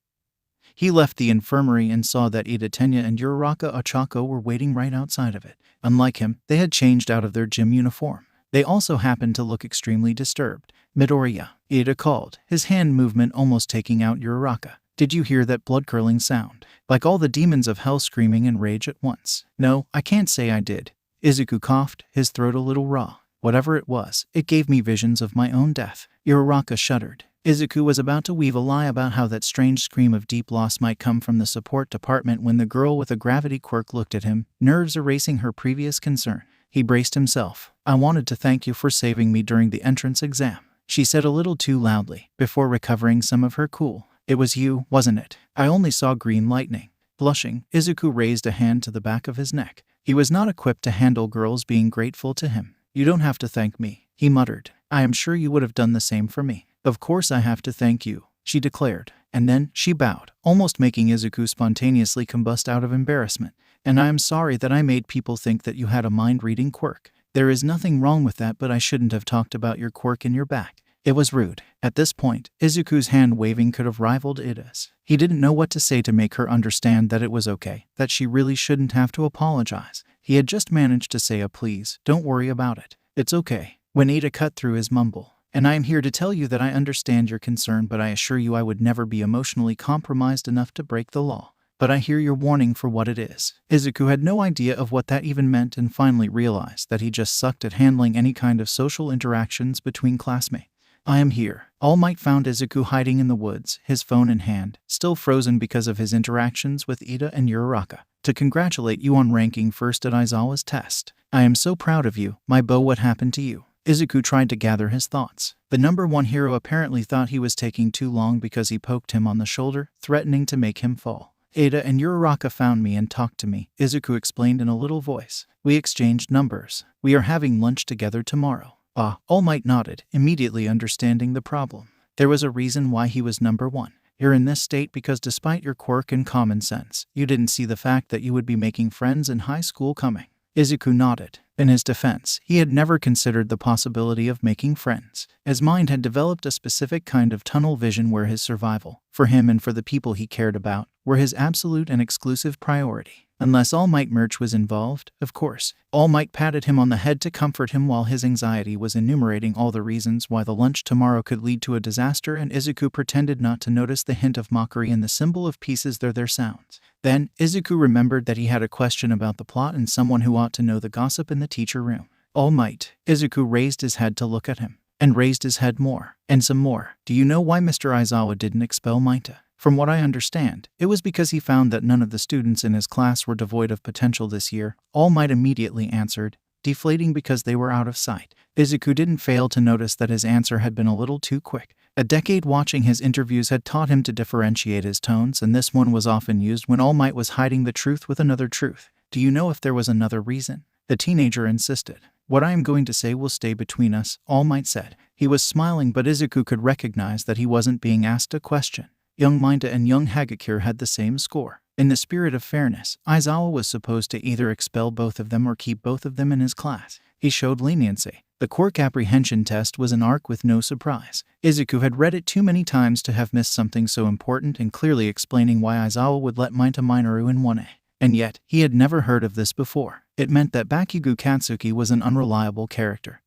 He left the infirmary and saw that Ida Tenya and Uraraka Ochako were waiting right outside of it. Unlike him, they had changed out of their gym uniform. They also happened to look extremely disturbed. Midoriya, Ida called, his hand movement almost taking out Uraraka. Did you hear that blood-curdling sound? Like all the demons of hell screaming in rage at once. No, I can't say I did. Izuku coughed, his throat a little raw. Whatever it was, it gave me visions of my own death. Uraraka shuddered. Izuku was about to weave a lie about how that strange scream of deep loss might come from the support department when the girl with a gravity quirk looked at him, nerves erasing her previous concern. He braced himself. I wanted to thank you for saving me during the entrance exam, she said a little too loudly, before recovering some of her cool. It was you, wasn't it? I only saw green lightning. Blushing, Izuku raised a hand to the back of his neck. He was not equipped to handle girls being grateful to him. You don't have to thank me, he muttered. I am sure you would have done the same for me. Of course I have to thank you, she declared. And then, she bowed, almost making Izuku spontaneously combust out of embarrassment. And I am sorry that I made people think that you had a mind-reading quirk. There is nothing wrong with that, but I shouldn't have talked about your quirk in your back. It was rude. At this point, Izuku's hand waving could have rivaled Ida's. He didn't know what to say to make her understand that it was okay, that she really shouldn't have to apologize. He had just managed to say a please, don't worry about it. It's okay. When Ida cut through his mumble. And I am here to tell you that I understand your concern, but I assure you I would never be emotionally compromised enough to break the law. But I hear your warning for what it is. Izuku had no idea of what that even meant and finally realized that he just sucked at handling any kind of social interactions between classmates. I am here. All Might found Izuku hiding in the woods, his phone in hand, still frozen because of his interactions with Ida and Uraraka, to congratulate you on ranking first at Aizawa's test. I am so proud of you, my beau. What happened to you? Izuku tried to gather his thoughts. The number one hero apparently thought he was taking too long because he poked him on the shoulder, threatening to make him fall. Ada and Uraraka found me and talked to me, Izuku explained in a little voice. We exchanged numbers. We are having lunch together tomorrow. Ah, All Might nodded, immediately understanding the problem. There was a reason why he was number one. You're in this state because despite your quirk and common sense, you didn't see the fact that you would be making friends in high school coming. Izuku nodded. In his defense, he had never considered the possibility of making friends. His mind had developed a specific kind of tunnel vision where his survival, for him and for the people he cared about, were his absolute and exclusive priority. Unless All Might merch was involved, of course. All Might patted him on the head to comfort him while his anxiety was enumerating all the reasons why the lunch tomorrow could lead to a disaster, and Izuku pretended not to notice the hint of mockery in the symbol of pieces their sounds. Then, Izuku remembered that he had a question about the plot and someone who ought to know the gossip in the teacher room. All Might. Izuku raised his head to look at him, and raised his head more, and some more. Do you know why Mr. Aizawa didn't expel Maita? From what I understand, it was because he found that none of the students in his class were devoid of potential this year. All Might immediately answered, deflating because they were out of sight. Izuku didn't fail to notice that his answer had been a little too quick. A decade watching his interviews had taught him to differentiate his tones, and this one was often used when All Might was hiding the truth with another truth. Do you know if there was another reason? The teenager insisted. What I am going to say will stay between us, All Might said. He was smiling, but Izuku could recognize that he wasn't being asked a question. Young Maita and young Hagakure had the same score. In the spirit of fairness, Aizawa was supposed to either expel both of them or keep both of them in his class. He showed leniency. The quirk apprehension test was an arc with no surprise. Izuku had read it too many times to have missed something so important and clearly explaining why Aizawa would let Maita Minoru in 1A. And yet, he had never heard of this before. It meant that Bakugo Katsuki was an unreliable character.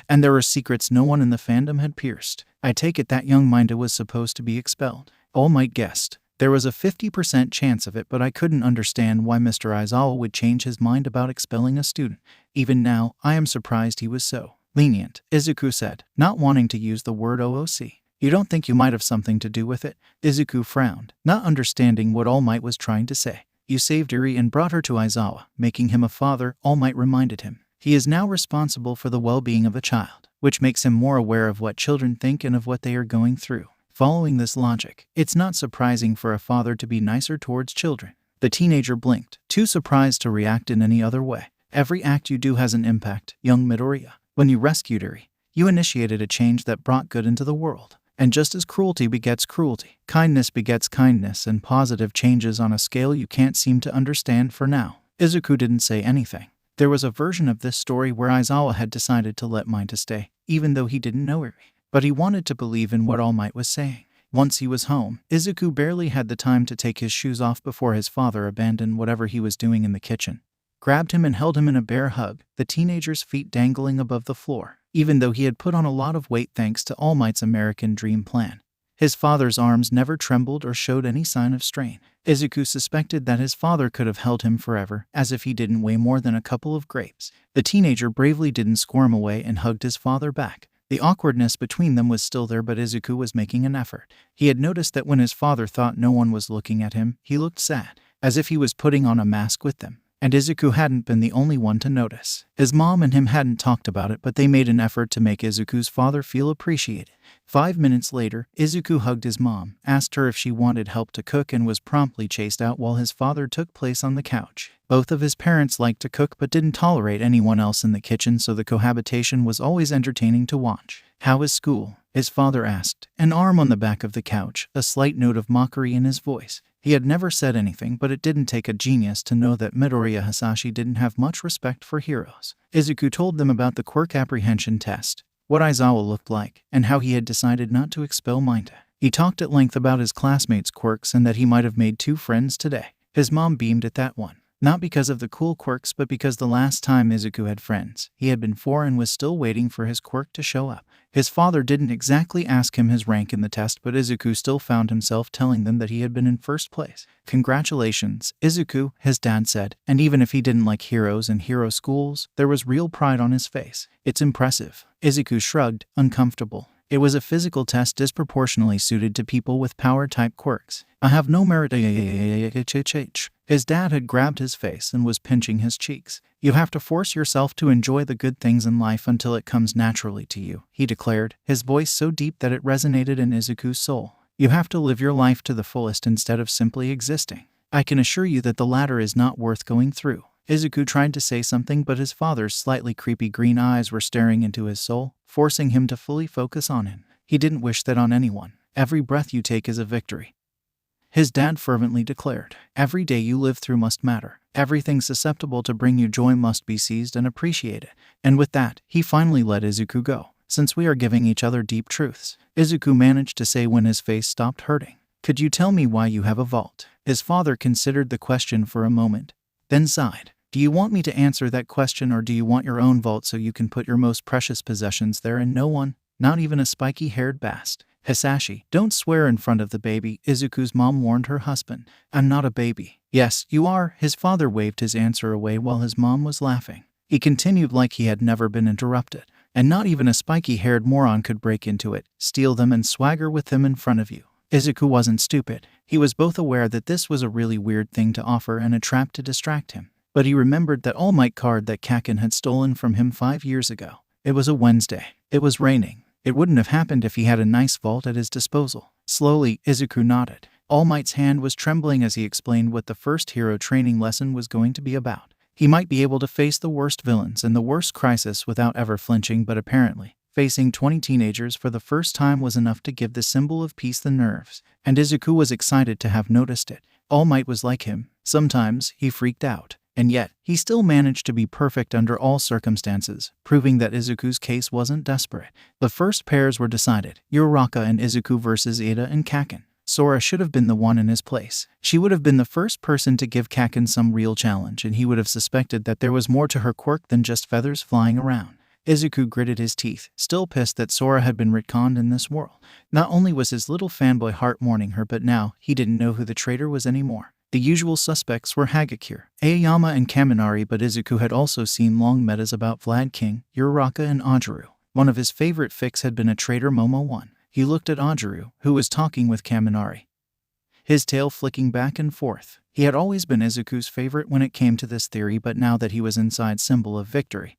And there were secrets no one in the fandom had pierced. I take it that young Maita was supposed to be expelled. All Might guessed. There was a 50% chance of it, but I couldn't understand why Mr. Aizawa would change his mind about expelling a student. Even now, I am surprised he was so lenient, Izuku said, not wanting to use the word OOC. You don't think you might have something to do with it? Izuku frowned, not understanding what All Might was trying to say. You saved Eri and brought her to Aizawa, making him a father, All Might reminded him. He is now responsible for the well-being of a child, which makes him more aware of what children think and of what they are going through. Following this logic, it's not surprising for a father to be nicer towards children. The teenager blinked, too surprised to react in any other way. Every act you do has an impact, young Midoriya. When you rescued Eri, you initiated a change that brought good into the world. And just as cruelty begets cruelty, kindness begets kindness and positive changes on a scale you can't seem to understand for now. Izuku didn't say anything. There was a version of this story where Aizawa had decided to let Maita stay, even though he didn't know Eri. But he wanted to believe in what All Might was saying. Once he was home, Izuku barely had the time to take his shoes off before his father abandoned whatever he was doing in the kitchen, grabbed him and held him in a bear hug, the teenager's feet dangling above the floor. Even though he had put on a lot of weight thanks to All Might's American dream plan, his father's arms never trembled or showed any sign of strain. Izuku suspected that his father could have held him forever, as if he didn't weigh more than a couple of grapes. The teenager bravely didn't squirm away and hugged his father back. The awkwardness between them was still there, but Izuku was making an effort. He had noticed that when his father thought no one was looking at him, he looked sad, as if he was putting on a mask with them. And Izuku hadn't been the only one to notice. His mom and him hadn't talked about it, but they made an effort to make Izuku's father feel appreciated. 5 minutes later, Izuku hugged his mom, asked her if she wanted help to cook, and was promptly chased out while his father took place on the couch. Both of his parents liked to cook but didn't tolerate anyone else in the kitchen, so the cohabitation was always entertaining to watch. How is school? His father asked, an arm on the back of the couch, a slight note of mockery in his voice. He had never said anything, but it didn't take a genius to know that Midoriya Hisashi didn't have much respect for heroes. Izuku told them about the quirk apprehension test, what Aizawa looked like, and how he had decided not to expel Maita. He talked at length about his classmates' quirks and that he might have made 2 friends today. His mom beamed at that one. Not because of the cool quirks, but because the last time Izuku had friends, he had been 4 and was still waiting for his quirk to show up. His father didn't exactly ask him his rank in the test, but Izuku still found himself telling them that he had been in first place. Congratulations, Izuku, his dad said, and even if he didn't like heroes and hero schools, there was real pride on his face. It's impressive. Izuku shrugged, uncomfortable. It was a physical test disproportionately suited to people with power-type quirks. I have no merit. His dad had grabbed his face and was pinching his cheeks. You have to force yourself to enjoy the good things in life until it comes naturally to you, he declared, his voice so deep that it resonated in Izuku's soul. You have to live your life to the fullest instead of simply existing. I can assure you that the latter is not worth going through. Izuku tried to say something, but his father's slightly creepy green eyes were staring into his soul, forcing him to fully focus on him. He didn't wish that on anyone. Every breath you take is a victory, his dad fervently declared. Every day you live through must matter. Everything susceptible to bring you joy must be seized and appreciated. And with that, he finally let Izuku go. Since we are giving each other deep truths, Izuku managed to say when his face stopped hurting, could you tell me why you have a vault? His father considered the question for a moment, then sighed. Do you want me to answer that question, or do you want your own vault so you can put your most precious possessions there and no one, not even a spiky-haired bast? Hisashi, don't swear in front of the baby, Izuku's mom warned her husband. I'm not a baby. Yes, you are. His father waved his answer away while his mom was laughing. He continued like he had never been interrupted. And not even a spiky-haired moron could break into it, steal them, and swagger with them in front of you. Izuku wasn't stupid. He was both aware that this was a really weird thing to offer and a trap to distract him. But he remembered that All Might card that Kaken had stolen from him 5 years ago. It was a Wednesday. It was raining. It wouldn't have happened if he had a nice vault at his disposal. Slowly, Izuku nodded. All Might's hand was trembling as he explained what the first hero training lesson was going to be about. He might be able to face the worst villains and the worst crisis without ever flinching, but apparently, facing 20 teenagers for the first time was enough to give the symbol of peace the nerves, and Izuku was excited to have noticed it. All Might was like him. Sometimes, he freaked out. And yet, he still managed to be perfect under all circumstances, proving that Izuku's case wasn't desperate. The first pairs were decided, Uraraka and Izuku versus Ida and Kaken. Sora should have been the one in his place. She would have been the first person to give Kaken some real challenge, and he would have suspected that there was more to her quirk than just feathers flying around. Izuku gritted his teeth, still pissed that Sora had been retconned in this world. Not only was his little fanboy heart mourning her, but now he didn't know who the traitor was anymore. The usual suspects were Hagakure, Aoyama, and Kaminari, but Izuku had also seen long metas about Vlad King, Uraraka, and Ajaru. One of his favorite fics had been a traitor Momo-1. He looked at Ajaru, who was talking with Kaminari, his tail flicking back and forth. He had always been Izuku's favorite when it came to this theory, but now that he was inside Symbol of Victory,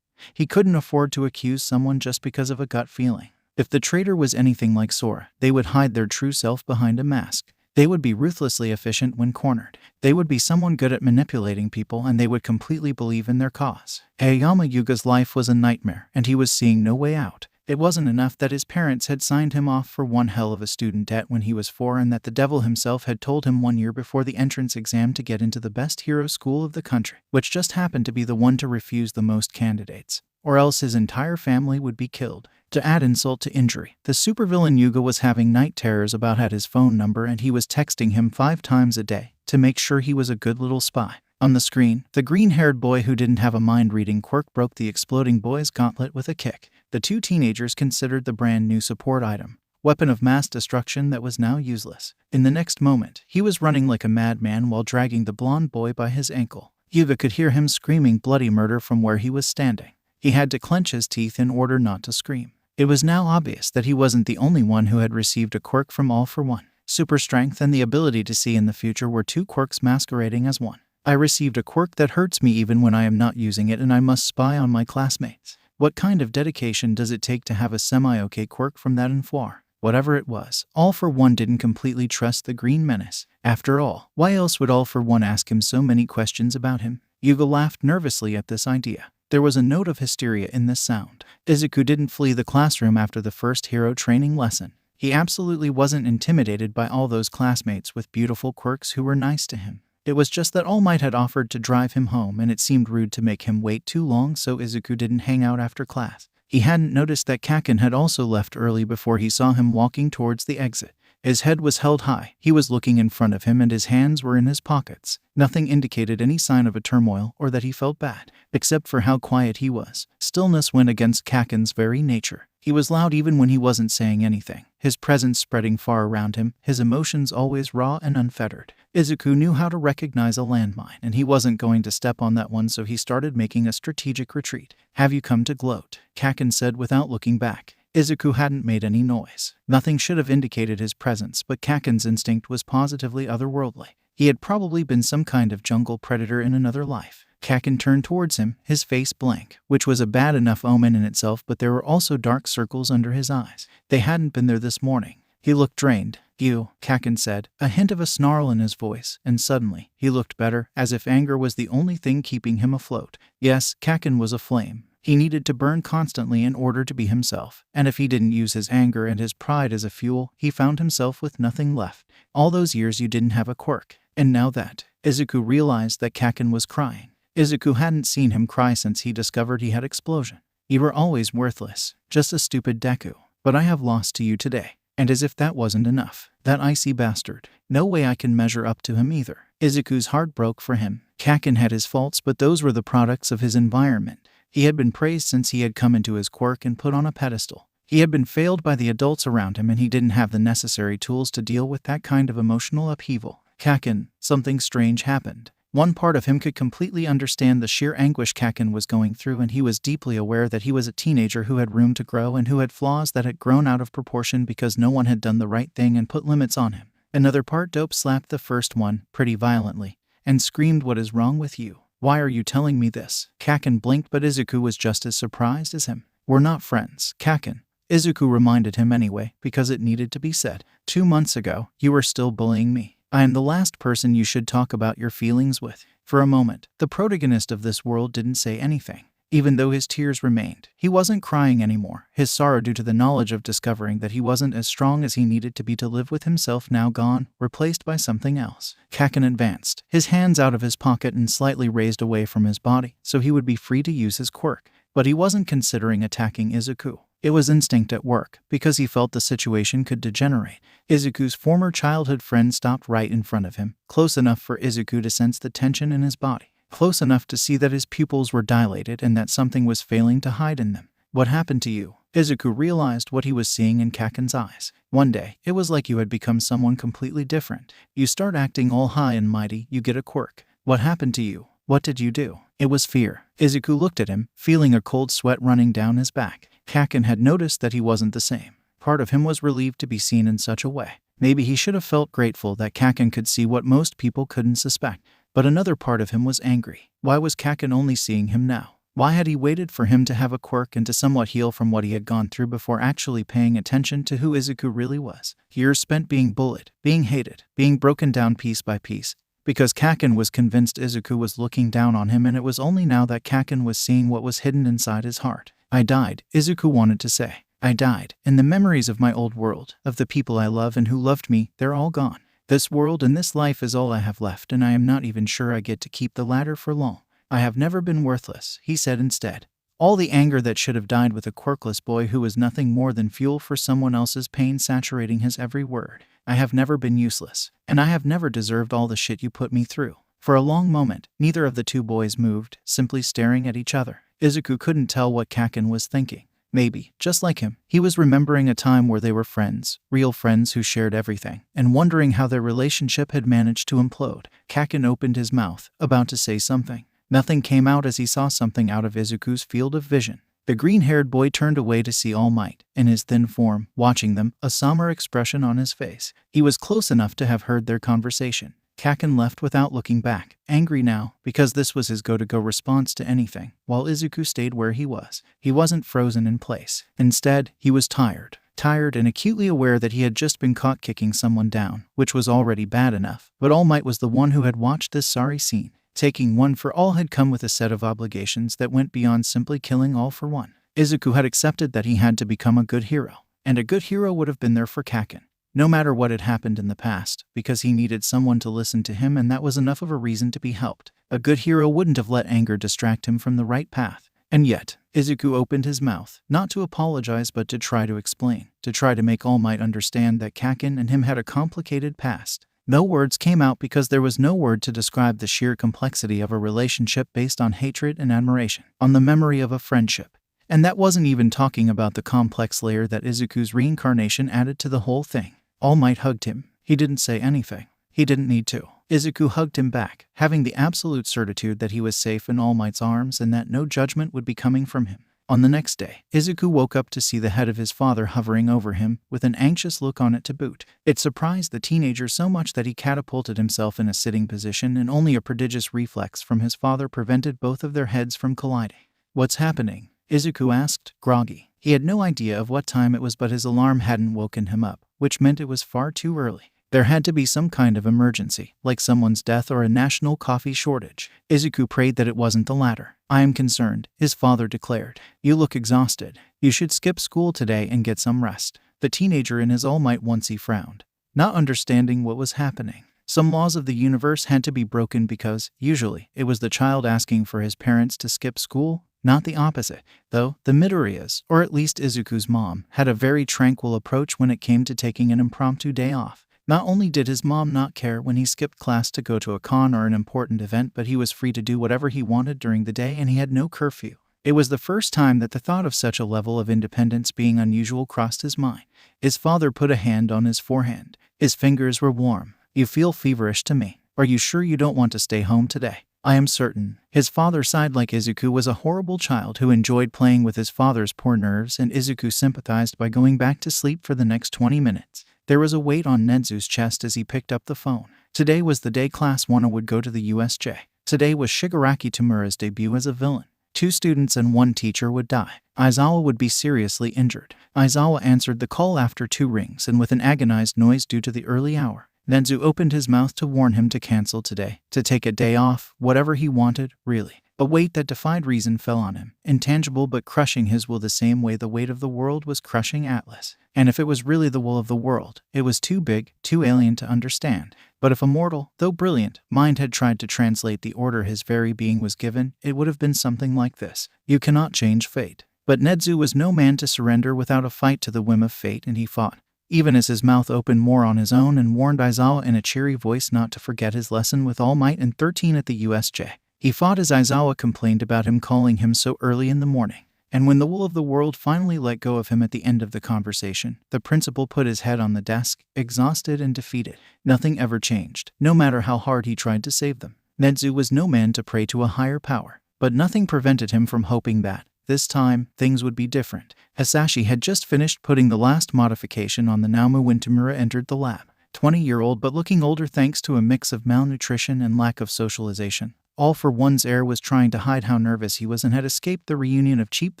he couldn't afford to accuse someone just because of a gut feeling. If the traitor was anything like Sora, they would hide their true self behind a mask. They would be ruthlessly efficient when cornered. They would be someone good at manipulating people, and they would completely believe in their cause. Aoyama Yuga's life was a nightmare, and he was seeing no way out. It wasn't enough that his parents had signed him off for one hell of a student debt when he was 4, and that the devil himself had told him 1 year before the entrance exam to get into the best hero school of the country, which just happened to be the one to refuse the most candidates, or else his entire family would be killed. To add insult to injury, the supervillain Yuga was having night terrors about his phone number, and he was texting him 5 times a day to make sure he was a good little spy. On the screen, the green-haired boy who didn't have a mind-reading quirk broke the exploding boy's gauntlet with a kick. The two teenagers considered the brand new support item, weapon of mass destruction that was now useless. In the next moment, he was running like a madman while dragging the blonde boy by his ankle. Yuga could hear him screaming bloody murder from where he was standing. He had to clench his teeth in order not to scream. It was now obvious that he wasn't the only one who had received a quirk from All for One. Super strength and the ability to see in the future were 2 quirks masquerading as one. I received a quirk that hurts me even when I am not using it, and I must spy on my classmates. What kind of dedication does it take to have a semi-okay quirk from that enfoir? Whatever it was, All for One didn't completely trust the Green Menace. After all, why else would All for One ask him so many questions about him? Yuga laughed nervously at this idea. There was a note of hysteria in this sound. Izuku didn't flee the classroom after the first hero training lesson. He absolutely wasn't intimidated by all those classmates with beautiful quirks who were nice to him. It was just that All Might had offered to drive him home, and it seemed rude to make him wait too long, so Izuku didn't hang out after class. He hadn't noticed that Kaken had also left early before he saw him walking towards the exit. His head was held high. He was looking in front of him, and his hands were in his pockets. Nothing indicated any sign of a turmoil or that he felt bad, except for how quiet he was. Stillness went against Kaken's very nature. He was loud even when he wasn't saying anything, his presence spreading far around him, his emotions always raw and unfettered. Izuku knew how to recognize a landmine, and he wasn't going to step on that one, so he started making a strategic retreat. "Have you come to gloat?" Kaken said without looking back. Izuku hadn't made any noise. Nothing should have indicated his presence, but Kaken's instinct was positively otherworldly. He had probably been some kind of jungle predator in another life. Kaken turned towards him, his face blank, which was a bad enough omen in itself, but there were also dark circles under his eyes. They hadn't been there this morning. He looked drained. "You," Kaken said, a hint of a snarl in his voice, and suddenly, he looked better, as if anger was the only thing keeping him afloat. Yes, Kaken was aflame. He needed to burn constantly in order to be himself, and if he didn't use his anger and his pride as a fuel, he found himself with nothing left. All those years you didn't have a quirk, and now that. Izuku realized that Kaken was crying. Izuku hadn't seen him cry since he discovered he had explosion. "You were always worthless, just a stupid Deku. But I have lost to you today." And as if that wasn't enough, that icy bastard. No way I can measure up to him either. Izuku's heart broke for him. Kaken had his faults, but those were the products of his environment. He had been praised since he had come into his quirk and put on a pedestal. He had been failed by the adults around him, and he didn't have the necessary tools to deal with that kind of emotional upheaval. Kaken, something strange happened. One part of him could completely understand the sheer anguish Kaken was going through, and he was deeply aware that he was a teenager who had room to grow and who had flaws that had grown out of proportion because no one had done the right thing and put limits on him. Another part dope slapped the first one, pretty violently, and screamed, "What is wrong with you? Why are you telling me this?" Kaken blinked, but Izuku was just as surprised as him. "We're not friends, Kaken." Izuku reminded him anyway, because it needed to be said. 2 months ago, you were still bullying me. I am the last person you should talk about your feelings with." For a moment, the protagonist of this world didn't say anything. Even though his tears remained, he wasn't crying anymore, his sorrow due to the knowledge of discovering that he wasn't as strong as he needed to be to live with himself now gone, replaced by something else. Kaken advanced, his hands out of his pocket and slightly raised away from his body, so he would be free to use his quirk. But he wasn't considering attacking Izuku. It was instinct at work, because he felt the situation could degenerate. Izuku's former childhood friend stopped right in front of him, close enough for Izuku to sense the tension in his body, close enough to see that his pupils were dilated and that something was failing to hide in them. "What happened to you?" Izuku realized what he was seeing in Kaken's eyes. One day, it was like you had become someone completely different. You start acting all high and mighty, you get a quirk. What happened to you? What did you do? It was fear. Izuku looked at him, feeling a cold sweat running down his back. Kaken had noticed that he wasn't the same. Part of him was relieved to be seen in such a way. Maybe he should have felt grateful that Kaken could see what most people couldn't suspect. But another part of him was angry. Why was Kaken only seeing him now? Why had he waited for him to have a quirk and to somewhat heal from what he had gone through before actually paying attention to who Izuku really was? Years spent being bullied, being hated, being broken down piece by piece. Because Kaken was convinced Izuku was looking down on him, and it was only now that Kaken was seeing what was hidden inside his heart. "I died," Izuku wanted to say. "I died. And the memories of my old world, of the people I love and who loved me, they're all gone. This world and this life is all I have left, and I am not even sure I get to keep the latter for long. I have never been worthless," he said instead. All the anger that should have died with a quirkless boy who was nothing more than fuel for someone else's pain saturating his every word. "I have never been useless, and I have never deserved all the shit you put me through." For a long moment, neither of the two boys moved, simply staring at each other. Izuku couldn't tell what Kaken was thinking. Maybe, just like him, he was remembering a time where they were friends, real friends who shared everything, and wondering how their relationship had managed to implode. Kaken opened his mouth, about to say something. Nothing came out as he saw something out of Izuku's field of vision. The green-haired boy turned away to see All Might, in his thin form, watching them, a somber expression on his face. He was close enough to have heard their conversation. Kaken left without looking back, angry now, because this was his go-to-go response to anything, while Izuku stayed where he was. He wasn't frozen in place. Instead, he was tired. Tired and acutely aware that he had just been caught kicking someone down, which was already bad enough, but All Might was the one who had watched this sorry scene. Taking one for all had come with a set of obligations that went beyond simply killing all for one. Izuku had accepted that he had to become a good hero, and a good hero would have been there for Kaken, no matter what had happened in the past, because he needed someone to listen to him, and that was enough of a reason to be helped. A good hero wouldn't have let anger distract him from the right path. And yet, Izuku opened his mouth, not to apologize but to try to explain, to try to make All Might understand that Kaken and him had a complicated past. No words came out because there was no word to describe the sheer complexity of a relationship based on hatred and admiration, on the memory of a friendship. And that wasn't even talking about the complex layer that Izuku's reincarnation added to the whole thing. All Might hugged him. He didn't say anything. He didn't need to. Izuku hugged him back, having the absolute certitude that he was safe in All Might's arms and that no judgment would be coming from him. On the next day, Izuku woke up to see the head of his father hovering over him, with an anxious look on it to boot. It surprised the teenager so much that he catapulted himself in a sitting position, and only a prodigious reflex from his father prevented both of their heads from colliding. "What's happening?" Izuku asked, groggy. He had no idea of what time it was, but his alarm hadn't woken him up, which meant it was far too early. There had to be some kind of emergency, like someone's death or a national coffee shortage. Izuku prayed that it wasn't the latter. "I am concerned," his father declared. "You look exhausted. You should skip school today and get some rest." The teenager in his all-might onesie frowned, not understanding what was happening. Some laws of the universe had to be broken because, usually, it was the child asking for his parents to skip school, not the opposite. Though, the Midoriyas, or at least Izuku's mom, had a very tranquil approach when it came to taking an impromptu day off. Not only did his mom not care when he skipped class to go to a con or an important event, but he was free to do whatever he wanted during the day and he had no curfew. It was the first time that the thought of such a level of independence being unusual crossed his mind. His father put a hand on his forehead. His fingers were warm. "You feel feverish to me. Are you sure you don't want to stay home today?" "I am certain." His father sighed. Like Izuku was a horrible child who enjoyed playing with his father's poor nerves, and Izuku sympathized by going back to sleep for the next 20 minutes. There was a weight on Nezu's chest as he picked up the phone. Today was the day Class 1 would go to the USJ. Today was Shigaraki Tamura's debut as a villain. 2 students and 1 teacher would die. Aizawa would be seriously injured. Aizawa answered the call after 2 rings and with an agonized noise due to the early hour. Nezu opened his mouth to warn him to cancel today, to take a day off, whatever he wanted, really. A weight that defied reason fell on him, intangible but crushing his will the same way the weight of the world was crushing Atlas. And if it was really the will of the world, it was too big, too alien to understand. But if a mortal, though brilliant, mind had tried to translate the order his very being was given, it would have been something like this: "You cannot change fate." But Nezu was no man to surrender without a fight to the whim of fate, and he fought, even as his mouth opened more on his own, and warned Aizawa in a cheery voice not to forget his lesson with all might. And 13 at the USJ. He fought as Aizawa complained about him calling him so early in the morning. And when the will of the world finally let go of him at the end of the conversation, the principal put his head on the desk, exhausted and defeated. Nothing ever changed, no matter how hard he tried to save them. Nezu was no man to pray to a higher power, but nothing prevented him from hoping that, this time, things would be different. Hasashi had just finished putting the last modification on the Naomu when Tamura entered the lab. 20-year-old but looking older thanks to a mix of malnutrition and lack of socialization. All for one's air was trying to hide how nervous he was and had escaped the reunion of cheap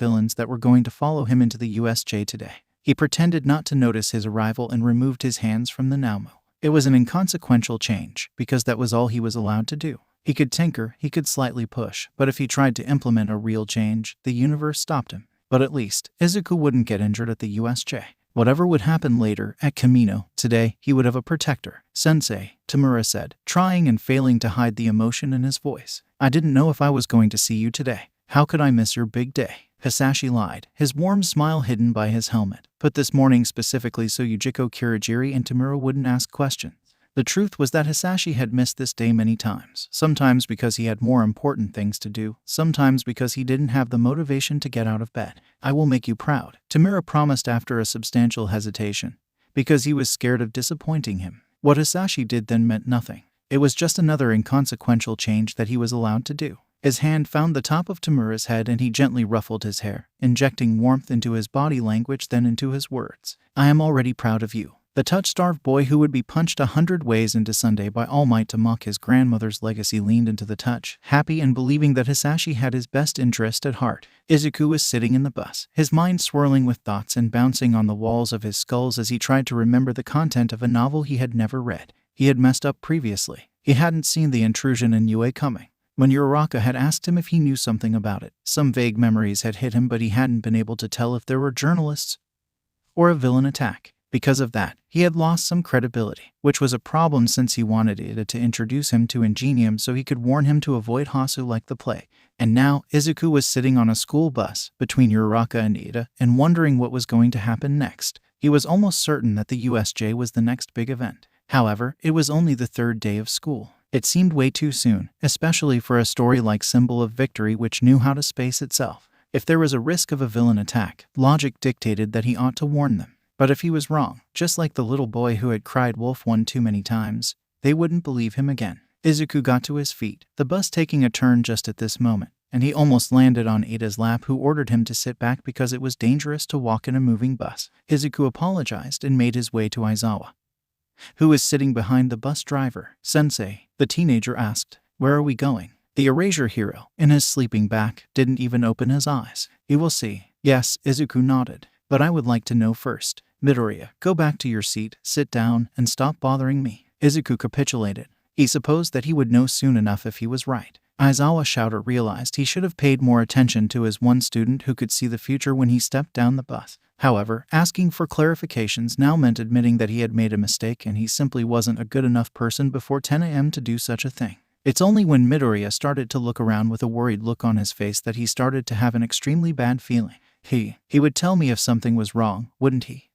villains that were going to follow him into the USJ today. He pretended not to notice his arrival and removed his hands from the Naomu. It was an inconsequential change, because that was all he was allowed to do. He could tinker, he could slightly push, but if he tried to implement a real change, the universe stopped him. But at least, Izuku wouldn't get injured at the USJ. Whatever would happen later, at Kamino, today, he would have a protector. "Sensei," Tamura said, trying and failing to hide the emotion in his voice. "I didn't know if I was going to see you today. How could I miss your big day?" Hasashi lied, his warm smile hidden by his helmet. "Put this morning specifically so Yujiko Kirigiri and Tamura wouldn't ask questions." The truth was that Hasashi had missed this day many times, sometimes because he had more important things to do, sometimes because he didn't have the motivation to get out of bed. "I will make you proud," Tamura promised after a substantial hesitation, because he was scared of disappointing him. What Hasashi did then meant nothing. It was just another inconsequential change that he was allowed to do. His hand found the top of Tamura's head and he gently ruffled his hair, injecting warmth into his body language then into his words. "I am already proud of you." The touch-starved boy who would be punched 100 ways into Sunday by All Might to mock his grandmother's legacy leaned into the touch, happy and believing that Hasashi had his best interest at heart. Izuku was sitting in the bus, his mind swirling with thoughts and bouncing on the walls of his skulls as he tried to remember the content of a novel he had never read. He had messed up previously. He hadn't seen the intrusion in UA coming. When Uraraka had asked him if he knew something about it, some vague memories had hit him, but he hadn't been able to tell if there were journalists or a villain attack. Because of that, he had lost some credibility, which was a problem since he wanted Ida to introduce him to Ingenium so he could warn him to avoid Hasu like the plague. And now, Izuku was sitting on a school bus between Uraraka and Ida and wondering what was going to happen next. He was almost certain that the USJ was the next big event. However, it was only the 3rd day of school. It seemed way too soon, especially for a story like Symbol of Victory which knew how to space itself. If there was a risk of a villain attack, logic dictated that he ought to warn them. But if he was wrong, just like the little boy who had cried wolf one too many times, they wouldn't believe him again. Izuku got to his feet, the bus taking a turn just at this moment, and he almost landed on Ada's lap, who ordered him to sit back because it was dangerous to walk in a moving bus. Izuku apologized and made his way to Aizawa, who was sitting behind the bus driver. "Sensei," the teenager asked, "where are we going?" The erasure hero, in his sleeping bag, didn't even open his eyes. "You will see." "Yes," Izuku nodded, "but I would like to know first. Midoriya, go back to your seat, sit down, and stop bothering me." Izuku capitulated. He supposed that he would know soon enough if he was right. Aizawa Shouter realized he should have paid more attention to his one student who could see the future when he stepped down the bus. However, asking for clarifications now meant admitting that he had made a mistake and he simply wasn't a good enough person before 10 a.m. to do such a thing. It's only when Midoriya started to look around with a worried look on his face that he started to have an extremely bad feeling. He would tell me if something was wrong, wouldn't he?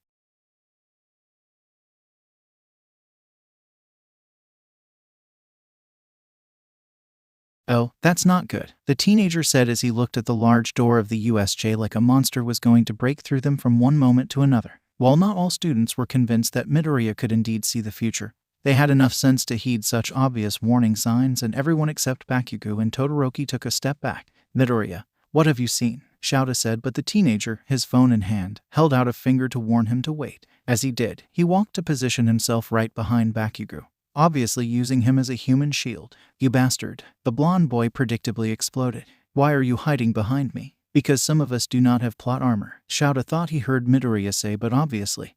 "Oh, that's not good," the teenager said as he looked at the large door of the USJ like a monster was going to break through them from one moment to another. While not all students were convinced that Midoriya could indeed see the future, they had enough sense to heed such obvious warning signs, and everyone except Bakugo and Todoroki took a step back. "Midoriya, what have you seen?" Shouta said, but the teenager, his phone in hand, held out a finger to warn him to wait. As he did, he walked to position himself right behind Bakugo, obviously using him as a human shield. "You bastard," the blonde boy predictably exploded. "Why are you hiding behind me?" "Because some of us do not have plot armor," Shouta thought he heard Midoriya say, but obviously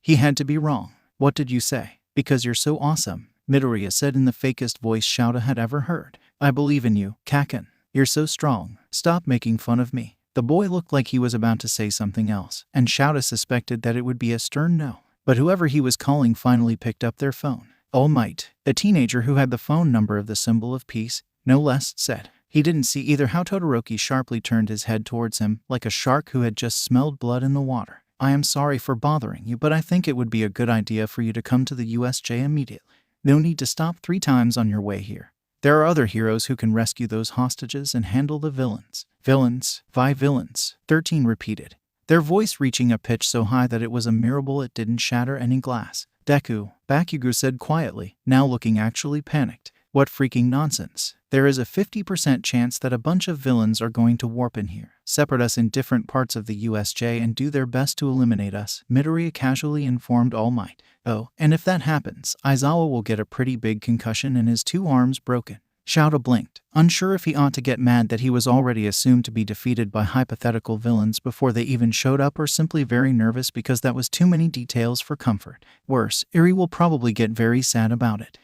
he had to be wrong. "What did you say?" "Because you're so awesome," Midoriya said in the fakest voice Shouta had ever heard. "I believe in you, Kaken. You're so strong. Stop making fun of me." The boy looked like he was about to say something else, and Shouta suspected that it would be a stern no. But whoever he was calling finally picked up their phone. "All Might," a teenager who had the phone number of the symbol of peace, no less, said. He didn't see either how Todoroki sharply turned his head towards him, like a shark who had just smelled blood in the water. "I am sorry for bothering you, but I think it would be a good idea for you to come to the USJ immediately. No need to stop 3 times on your way here. There are other heroes who can rescue those hostages and handle the villains." "Villains? Why villains?" 13 repeated, their voice reaching a pitch so high that it was a miracle it didn't shatter any glass. "Deku," Bakugo said quietly, now looking actually panicked. "What freaking nonsense. There is a 50% chance that a bunch of villains are going to warp in here, separate us in different parts of the USJ, and do their best to eliminate us," Midoriya casually informed All Might. "Oh, and if that happens, Aizawa will get a pretty big concussion and his 2 arms broken." Shouta blinked, unsure if he ought to get mad that he was already assumed to be defeated by hypothetical villains before they even showed up, or simply very nervous because that was too many details for comfort. Worse, Eri will probably get very sad about it.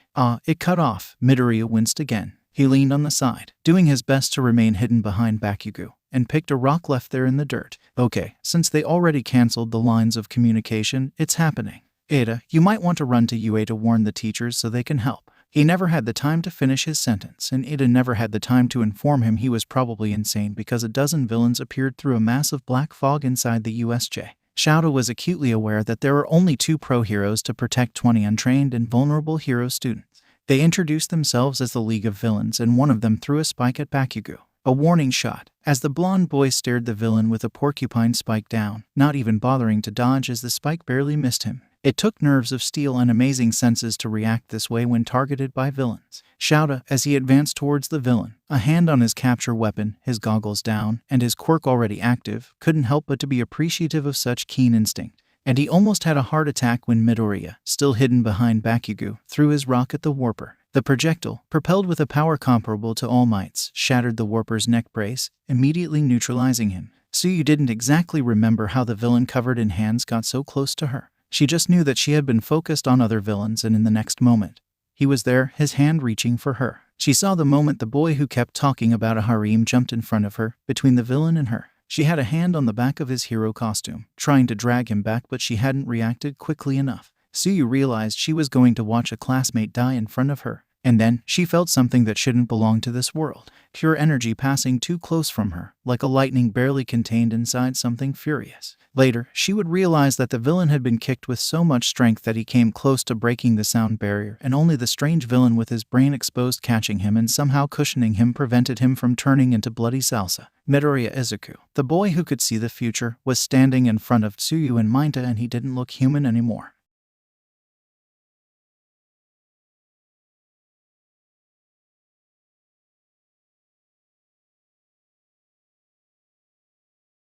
It cut off. Midoriya winced again. He leaned on the side, doing his best to remain hidden behind Bakugo, and picked a rock left there in the dirt. "Okay, since they already cancelled the lines of communication, it's happening. Ada, you might want to run to UA to warn the teachers so they can help." He never had the time to finish his sentence, and Ada never had the time to inform him he was probably insane because a dozen villains appeared through a massive black fog inside the USJ. Shouta was acutely aware that there were only 2 pro heroes to protect 20 untrained and vulnerable hero students. They introduced themselves as the League of Villains, and one of them threw a spike at Bakugo. A warning shot, as the blonde boy stared the villain with a porcupine spike down, not even bothering to dodge as the spike barely missed him. It took nerves of steel and amazing senses to react this way when targeted by villains. Shouta, as he advanced towards the villain, a hand on his capture weapon, his goggles down, and his quirk already active, couldn't help but to be appreciative of such keen instinct. And he almost had a heart attack when Midoriya, still hidden behind Bakugo, threw his rock at the warper. The projectile, propelled with a power comparable to All Might's, shattered the warper's neck brace, immediately neutralizing him. Suyu didn't exactly remember how the villain covered in hands got so close to her. She just knew that she had been focused on other villains, and in the next moment, he was there, his hand reaching for her. She saw the moment the boy who kept talking about a harem jumped in front of her, between the villain and her. She had a hand on the back of his hero costume, trying to drag him back, but she hadn't reacted quickly enough. Suyu realized she was going to watch a classmate die in front of her, and then she felt something that shouldn't belong to this world. Pure energy passing too close from her, like a lightning barely contained inside something furious. Later, she would realize that the villain had been kicked with so much strength that he came close to breaking the sound barrier, and only the strange villain with his brain exposed catching him and somehow cushioning him prevented him from turning into bloody salsa. Midoriya Izuku, the boy who could see the future, was standing in front of Tsuyu and Mainta, and he didn't look human anymore.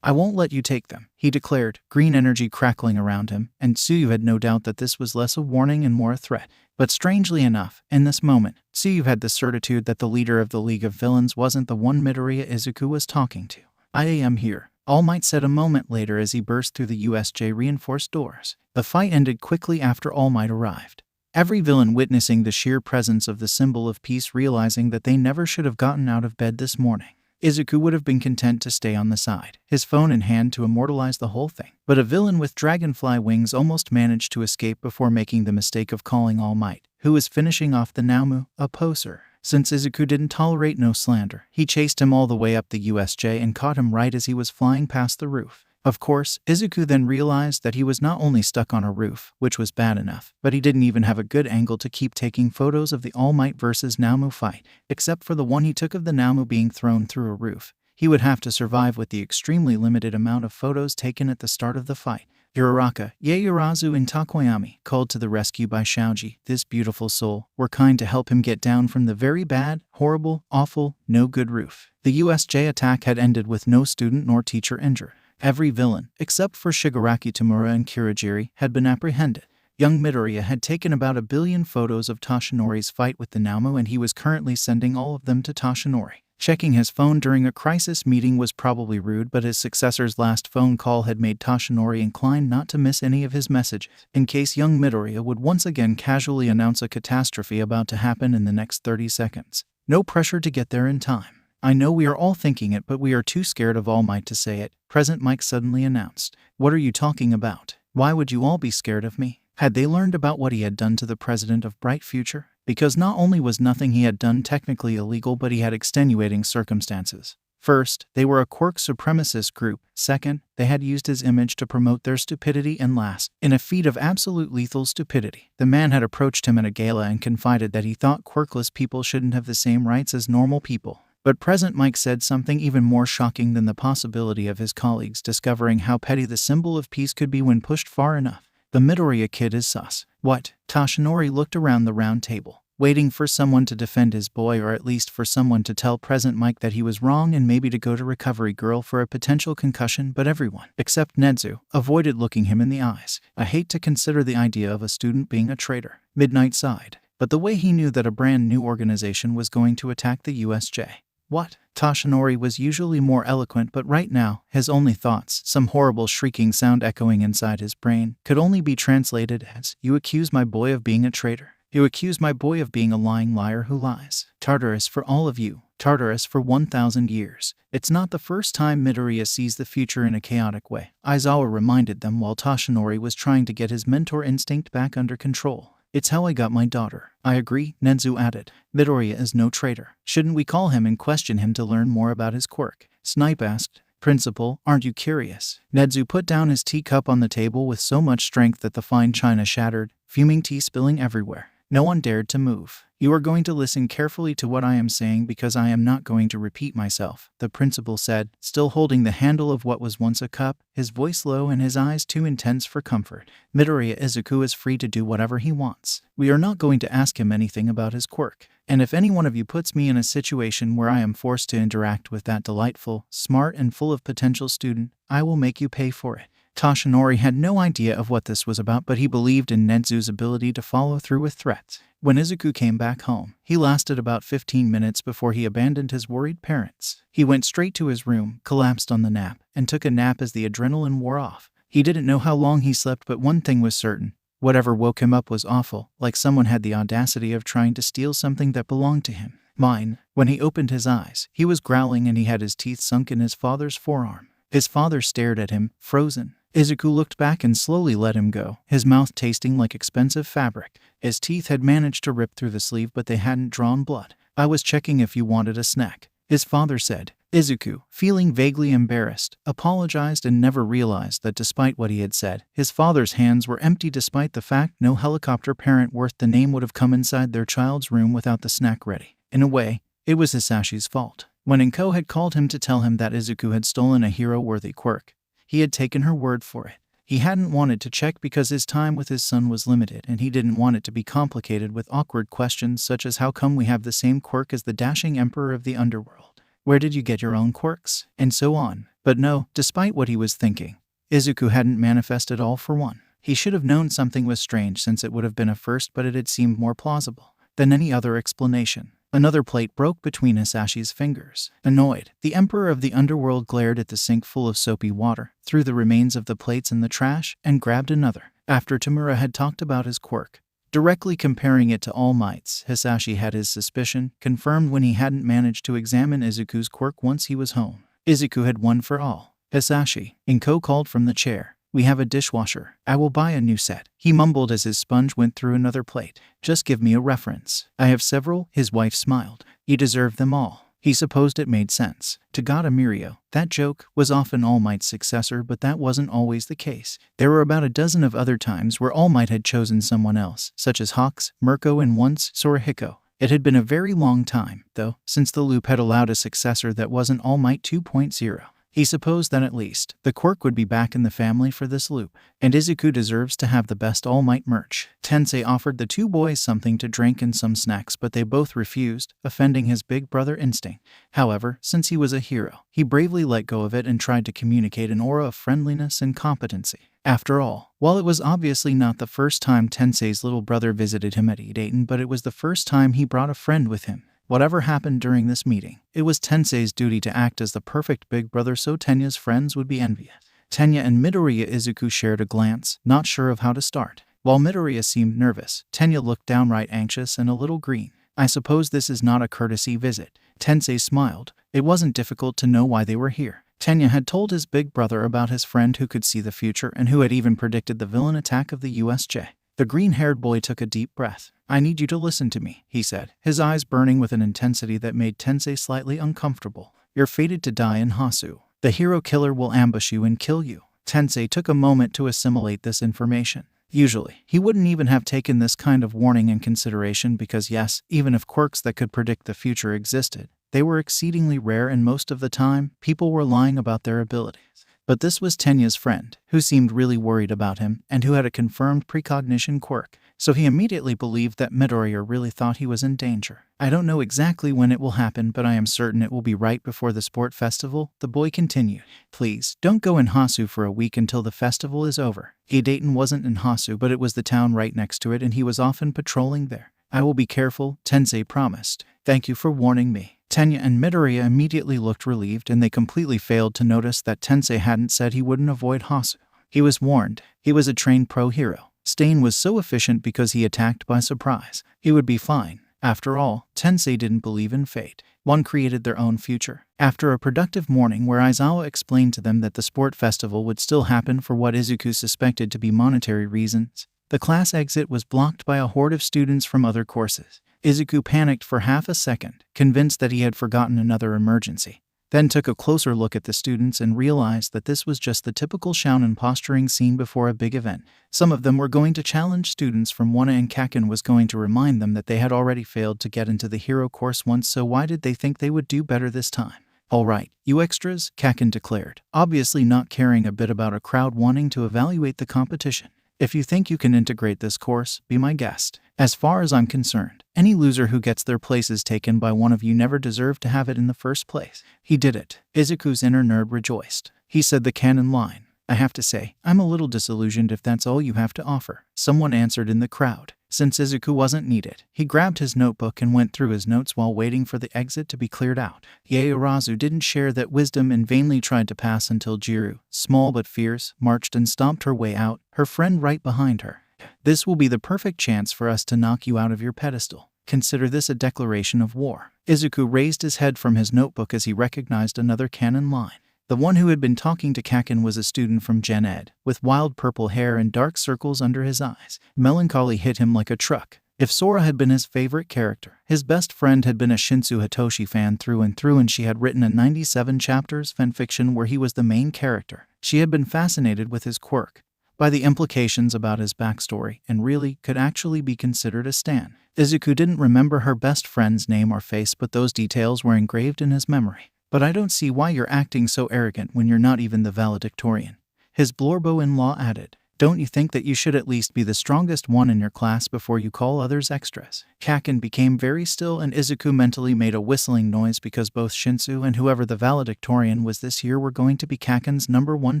I won't let you take them, he declared, green energy crackling around him, and Tsuyu had no doubt that this was less a warning and more a threat. But strangely enough, in this moment, Tsuyu had the certitude that the leader of the League of Villains wasn't the one Midoriya Izuku was talking to. I am here, All Might said a moment later as he burst through the USJ reinforced doors. The fight ended quickly after All Might arrived. Every villain witnessing the sheer presence of the symbol of peace realizing that they never should have gotten out of bed this morning. Izuku would have been content to stay on the side, his phone in hand to immortalize the whole thing. But a villain with dragonfly wings almost managed to escape before making the mistake of calling All Might, who was finishing off the Namu, a poser. Since Izuku didn't tolerate no slander, he chased him all the way up the USJ and caught him right as he was flying past the roof. Of course, Izuku then realized that he was not only stuck on a roof, which was bad enough, but he didn't even have a good angle to keep taking photos of the All Might vs. Namu fight, except for the one he took of the Namu being thrown through a roof. He would have to survive with the extremely limited amount of photos taken at the start of the fight. Uraraka, Yaoyorozu and Takoyami, called to the rescue by Shoji, this beautiful soul, were kind to help him get down from the very bad, horrible, awful, no good roof. The USJ attack had ended with no student nor teacher injured. Every villain, except for Shigaraki Tamura and Kurogiri, had been apprehended. Young Midoriya had taken about 1 billion photos of Toshinori's fight with the Namu and he was currently sending all of them to Toshinori. Checking his phone during a crisis meeting was probably rude, but his successor's last phone call had made Toshinori inclined not to miss any of his messages, in case young Midoriya would once again casually announce a catastrophe about to happen in the next 30 seconds. No pressure to get there in time. I know we are all thinking it, but we are too scared of All Might to say it, Present Mike suddenly announced. What are you talking about? Why would you all be scared of me? Had they learned about what he had done to the president of Bright Future? Because not only was nothing he had done technically illegal, but he had extenuating circumstances. First, they were a quirk supremacist group. Second, they had used his image to promote their stupidity. And last, in a feat of absolute lethal stupidity, the man had approached him at a gala and confided that he thought quirkless people shouldn't have the same rights as normal people. But Present Mike said something even more shocking than the possibility of his colleagues discovering how petty the symbol of peace could be when pushed far enough. The Midoriya kid is sus. What? Toshinori looked around the round table, waiting for someone to defend his boy, or at least for someone to tell Present Mike that he was wrong and maybe to go to Recovery Girl for a potential concussion, but everyone, except Nezu, avoided looking him in the eyes. I hate to consider the idea of a student being a traitor, Midnight sighed. But the way he knew that a brand new organization was going to attack the USJ. What? Toshinori was usually more eloquent, but right now, his only thoughts, some horrible shrieking sound echoing inside his brain, could only be translated as, "You accuse my boy of being a traitor. You accuse my boy of being a lying liar who lies. Tartarus for all of you. Tartarus for 1,000 years. It's not the first time Midoriya sees the future in a chaotic way," Aizawa reminded them while Toshinori was trying to get his mentor instinct back under control. "It's how I got my daughter." "I agree," Nezu added. "Midoriya is no traitor. Shouldn't we call him and question him to learn more about his quirk?" Snipe asked. "Principal, aren't you curious?" Nezu put down his teacup on the table with so much strength that the fine china shattered, fuming tea spilling everywhere. No one dared to move. "You are going to listen carefully to what I am saying because I am not going to repeat myself," the principal said, still holding the handle of what was once a cup, his voice low and his eyes too intense for comfort. "Midoriya Izuku is free to do whatever he wants. We are not going to ask him anything about his quirk. And if any one of you puts me in a situation where I am forced to interact with that delightful, smart and full of potential student, I will make you pay for it." Toshinori had no idea of what this was about, but he believed in Nezu's ability to follow through with threats. When Izuku came back home, he lasted about 15 minutes before he abandoned his worried parents. He went straight to his room, collapsed on the nap, and took a nap as the adrenaline wore off. He didn't know how long he slept, but one thing was certain. Whatever woke him up was awful, like someone had the audacity of trying to steal something that belonged to him. Mine. When he opened his eyes, he was growling and he had his teeth sunk in his father's forearm. His father stared at him, frozen. Izuku looked back and slowly let him go, his mouth tasting like expensive fabric. His teeth had managed to rip through the sleeve, but they hadn't drawn blood. "I was checking if you wanted a snack," his father said. Izuku, feeling vaguely embarrassed, apologized and never realized that despite what he had said, his father's hands were empty despite the fact no helicopter parent worth the name would have come inside their child's room without the snack ready. In a way, it was Hisashi's fault. When Inko had called him to tell him that Izuku had stolen a hero-worthy quirk, he had taken her word for it. He hadn't wanted to check because his time with his son was limited, and he didn't want it to be complicated with awkward questions such as how come we have the same quirk as the dashing emperor of the underworld? Where did you get your own quirks? And so on. But no, despite what he was thinking, Izuku hadn't manifested all for one. He should have known something was strange since it would have been a first, but it had seemed more plausible than any other explanation. Another plate broke between Hisashi's fingers. Annoyed, the Emperor of the Underworld glared at the sink full of soapy water, threw the remains of the plates in the trash, and grabbed another. After Tamura had talked about his quirk, directly comparing it to All Might's, Hisashi had his suspicion confirmed when he hadn't managed to examine Izuku's quirk once he was home. Izuku had one for all. Hisashi, Inko called from the chair. We have a dishwasher. I will buy a new set. He mumbled as his sponge went through another plate. Just give me a reference. I have several. His wife smiled. You deserve them all. He supposed it made sense. To God Mirio, that joke was often All Might's successor, but that wasn't always the case. There were about a dozen of other times where All Might had chosen someone else, such as Hawks, Mirko, and once Sorahiko. It had been a very long time, though, since the loop had allowed a successor that wasn't All Might 2.0. He supposed that at least the quirk would be back in the family for this loop, and Izuku deserves to have the best All Might merch. Tensei offered the two boys something to drink and some snacks, but they both refused, offending his big brother instinct. However, since he was a hero, he bravely let go of it and tried to communicate an aura of friendliness and competency. After all, while it was obviously not the first time Tensei's little brother visited him at Edaten, but it was the first time he brought a friend with him. Whatever happened during this meeting, it was Tensei's duty to act as the perfect big brother so Tenya's friends would be envious. Tenya and Midoriya Izuku shared a glance, not sure of how to start. While Midoriya seemed nervous, Tenya looked downright anxious and a little green. I suppose this is not a courtesy visit. Tensei smiled. It wasn't difficult to know why they were here. Tenya had told his big brother about his friend who could see the future and who had even predicted the villain attack of the USJ. The green-haired boy took a deep breath. I need you to listen to me, he said, his eyes burning with an intensity that made Tensei slightly uncomfortable. You're fated to die in Hasu. The hero killer will ambush you and kill you. Tensei took a moment to assimilate this information. Usually, he wouldn't even have taken this kind of warning in consideration because yes, even if quirks that could predict the future existed, they were exceedingly rare and most of the time, people were lying about their abilities. But this was Tenya's friend, who seemed really worried about him and who had a confirmed precognition quirk, so he immediately believed that Midoriya really thought he was in danger. I don't know exactly when it will happen, but I am certain it will be right before the sport festival, the boy continued. Please, don't go in Hasu for a week until the festival is over. Edaten wasn't in Hasu, but it was the town right next to it and he was often patrolling there. I will be careful, Tensei promised. Thank you for warning me. Tenya and Midoriya immediately looked relieved and they completely failed to notice that Tensei hadn't said he wouldn't avoid Hasu. He was warned. He was a trained pro hero. Stain was so efficient because he attacked by surprise. He would be fine. After all, Tensei didn't believe in fate. One created their own future. After a productive morning where Aizawa explained to them that the sport festival would still happen for what Izuku suspected to be monetary reasons, the class exit was blocked by a horde of students from other courses. Izuku panicked for half a second, convinced that he had forgotten another emergency, then took a closer look at the students and realized that this was just the typical shounen posturing scene before a big event. Some of them were going to challenge students from Wana and Kaken was going to remind them that they had already failed to get into the hero course once, so why did they think they would do better this time? All right, you extras, Kaken declared, obviously not caring a bit about a crowd wanting to evaluate the competition. If you think you can integrate this course, be my guest. As far as I'm concerned, any loser who gets their places taken by one of you never deserved to have it in the first place. He did it. Izuku's inner nerd rejoiced. He said the canon line. I have to say, I'm a little disillusioned if that's all you have to offer. Someone answered in the crowd. Since Izuku wasn't needed, he grabbed his notebook and went through his notes while waiting for the exit to be cleared out. Yaorazu didn't share that wisdom and vainly tried to pass until Jiru, small but fierce, marched and stomped her way out, her friend right behind her. This will be the perfect chance for us to knock you out of your pedestal. Consider this a declaration of war. Izuku raised his head from his notebook as he recognized another canon line. The one who had been talking to Kaken was a student from Gen Ed, with wild purple hair and dark circles under his eyes. Melancholy hit him like a truck. If Sora had been his favorite character, his best friend had been a Shinsu Hitoshi fan through and through, and she had written a 97 chapters fanfiction where he was the main character. She had been fascinated with his quirk, by the implications about his backstory, and really could actually be considered a stan. Izuku didn't remember her best friend's name or face, but those details were engraved in his memory. But I don't see why you're acting so arrogant when you're not even the valedictorian, his Blorbo-in-law added. Don't you think that you should at least be the strongest one in your class before you call others extras? Kaken became very still and Izuku mentally made a whistling noise because both Shinsu and whoever the valedictorian was this year were going to be Kaken's #1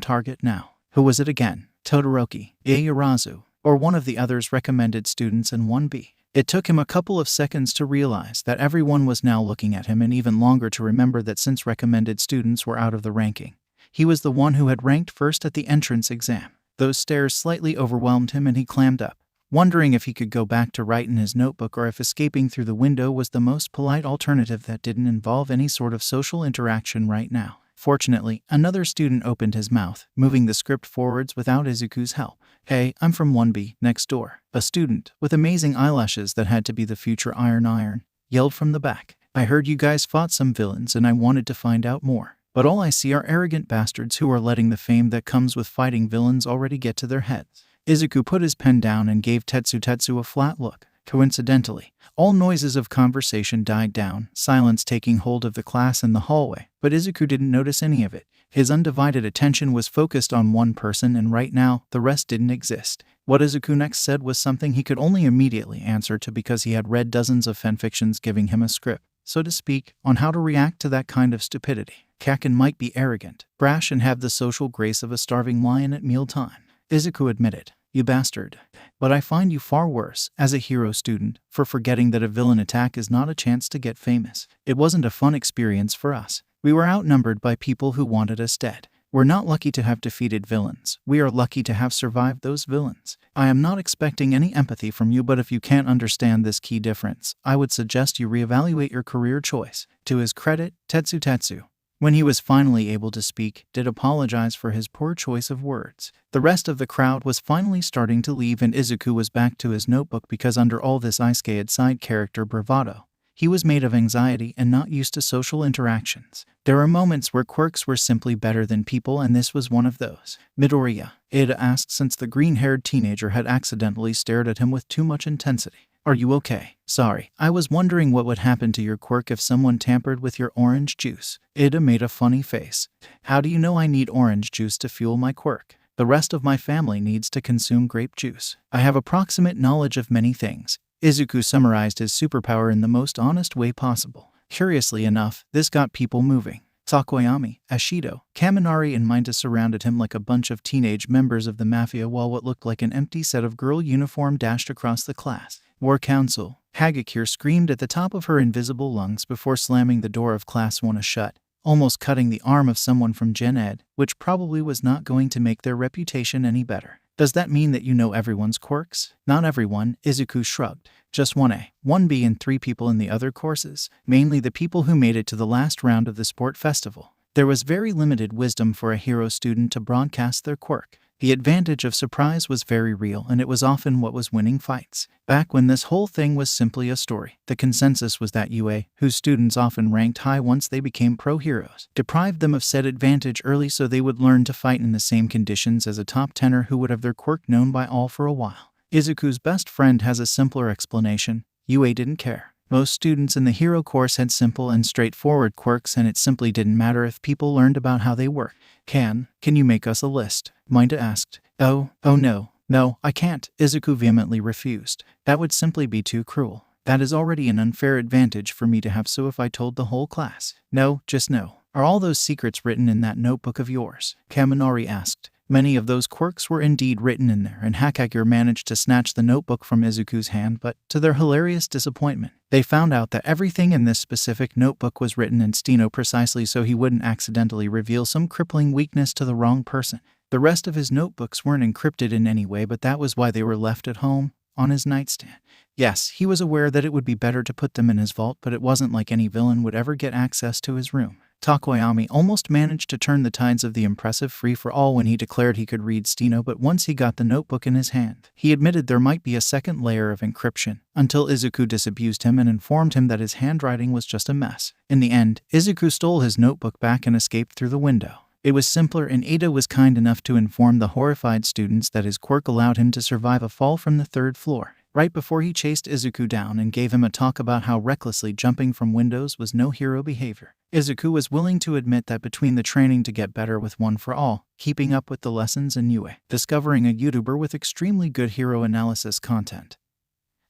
target now. Who was it again? Todoroki, Ieyasu, or one of the others recommended students in 1B? It took him a couple of seconds to realize that everyone was now looking at him and even longer to remember that since recommended students were out of the ranking, he was the one who had ranked first at the entrance exam. Those stares slightly overwhelmed him and he clammed up, wondering if he could go back to write in his notebook or if escaping through the window was the most polite alternative that didn't involve any sort of social interaction right now. Fortunately, another student opened his mouth, moving the script forwards without Izuku's help. "Hey, I'm from 1B, next door." A student, with amazing eyelashes that had to be the future Iron, yelled from the back. "I heard you guys fought some villains and I wanted to find out more. But all I see are arrogant bastards who are letting the fame that comes with fighting villains already get to their heads." Izuku put his pen down and gave Tetsu a flat look. Coincidentally, all noises of conversation died down, silence taking hold of the class in the hallway, but Izuku didn't notice any of it. His undivided attention was focused on one person and right now, the rest didn't exist. What Izuku next said was something he could only immediately answer to because he had read dozens of fanfictions giving him a script, so to speak, on how to react to that kind of stupidity. Kaken might be arrogant, brash and have the social grace of a starving lion at mealtime, Izuku admitted. "You bastard. But I find you far worse, as a hero student, for forgetting that a villain attack is not a chance to get famous. It wasn't a fun experience for us. We were outnumbered by people who wanted us dead. We're not lucky to have defeated villains. We are lucky to have survived those villains. I am not expecting any empathy from you, but if you can't understand this key difference, I would suggest you reevaluate your career choice." To his credit, Tetsu, when he was finally able to speak, did apologize for his poor choice of words. The rest of the crowd was finally starting to leave and Izuku was back to his notebook because under all this Isuke'd side character bravado, he was made of anxiety and not used to social interactions. There are moments where quirks were simply better than people and this was one of those. "Midoriya?" Ada asked since the green-haired teenager had accidentally stared at him with too much intensity. "Are you okay?" "Sorry, I was wondering what would happen to your quirk if someone tampered with your orange juice." Ida made a funny face. "How do you know I need orange juice to fuel my quirk? The rest of my family needs to consume grape juice. I have approximate knowledge of many things." Izuku summarized his superpower in the most honest way possible. Curiously enough, this got people moving. Takoyami, Ashido, Kaminari and Minta surrounded him like a bunch of teenage members of the mafia while what looked like an empty set of girl uniform dashed across the class. War Council, Hagakure screamed at the top of her invisible lungs before slamming the door of Class 1 shut, almost cutting the arm of someone from Gen Ed, which probably was not going to make their reputation any better. "Does that mean that you know everyone's quirks?" "Not everyone," Izuku shrugged. "Just 1A, 1B and 3 people in the other courses, mainly the people who made it to the last round of the sport festival." There was very limited wisdom for a hero student to broadcast their quirk. The advantage of surprise was very real and it was often what was winning fights. Back when this whole thing was simply a story, the consensus was that UA, whose students often ranked high once they became pro-heroes, deprived them of said advantage early so they would learn to fight in the same conditions as a top tenor who would have their quirk known by all for a while. Izuku's best friend has a simpler explanation. UA didn't care. Most students in the hero course had simple and straightforward quirks and it simply didn't matter if people learned about how they work. Can you make us a list?" Minta asked. Oh no, I can't," Izuku vehemently refused. "That would simply be too cruel. That is already an unfair advantage for me to have, so if I told the whole class." "No, just no. Are all those secrets written in that notebook of yours?" Kaminari asked. Many of those quirks were indeed written in there, and Hagakure managed to snatch the notebook from Izuku's hand, but, to their hilarious disappointment, they found out that everything in this specific notebook was written in Steno precisely so he wouldn't accidentally reveal some crippling weakness to the wrong person. The rest of his notebooks weren't encrypted in any way, but that was why they were left at home, on his nightstand. Yes, he was aware that it would be better to put them in his vault, but it wasn't like any villain would ever get access to his room. Takoyami almost managed to turn the tides of the impressive free-for-all when he declared he could read Steno, but once he got the notebook in his hand, he admitted there might be a second layer of encryption, until Izuku disabused him and informed him that his handwriting was just a mess. In the end, Izuku stole his notebook back and escaped through the window. It was simpler, and Ada was kind enough to inform the horrified students that his quirk allowed him to survive a fall from the 3rd floor. right before he chased Izuku down and gave him a talk about how recklessly jumping from windows was no hero behavior. Izuku was willing to admit that between the training to get better with One for All, keeping up with the lessons in UA, discovering a YouTuber with extremely good hero analysis content,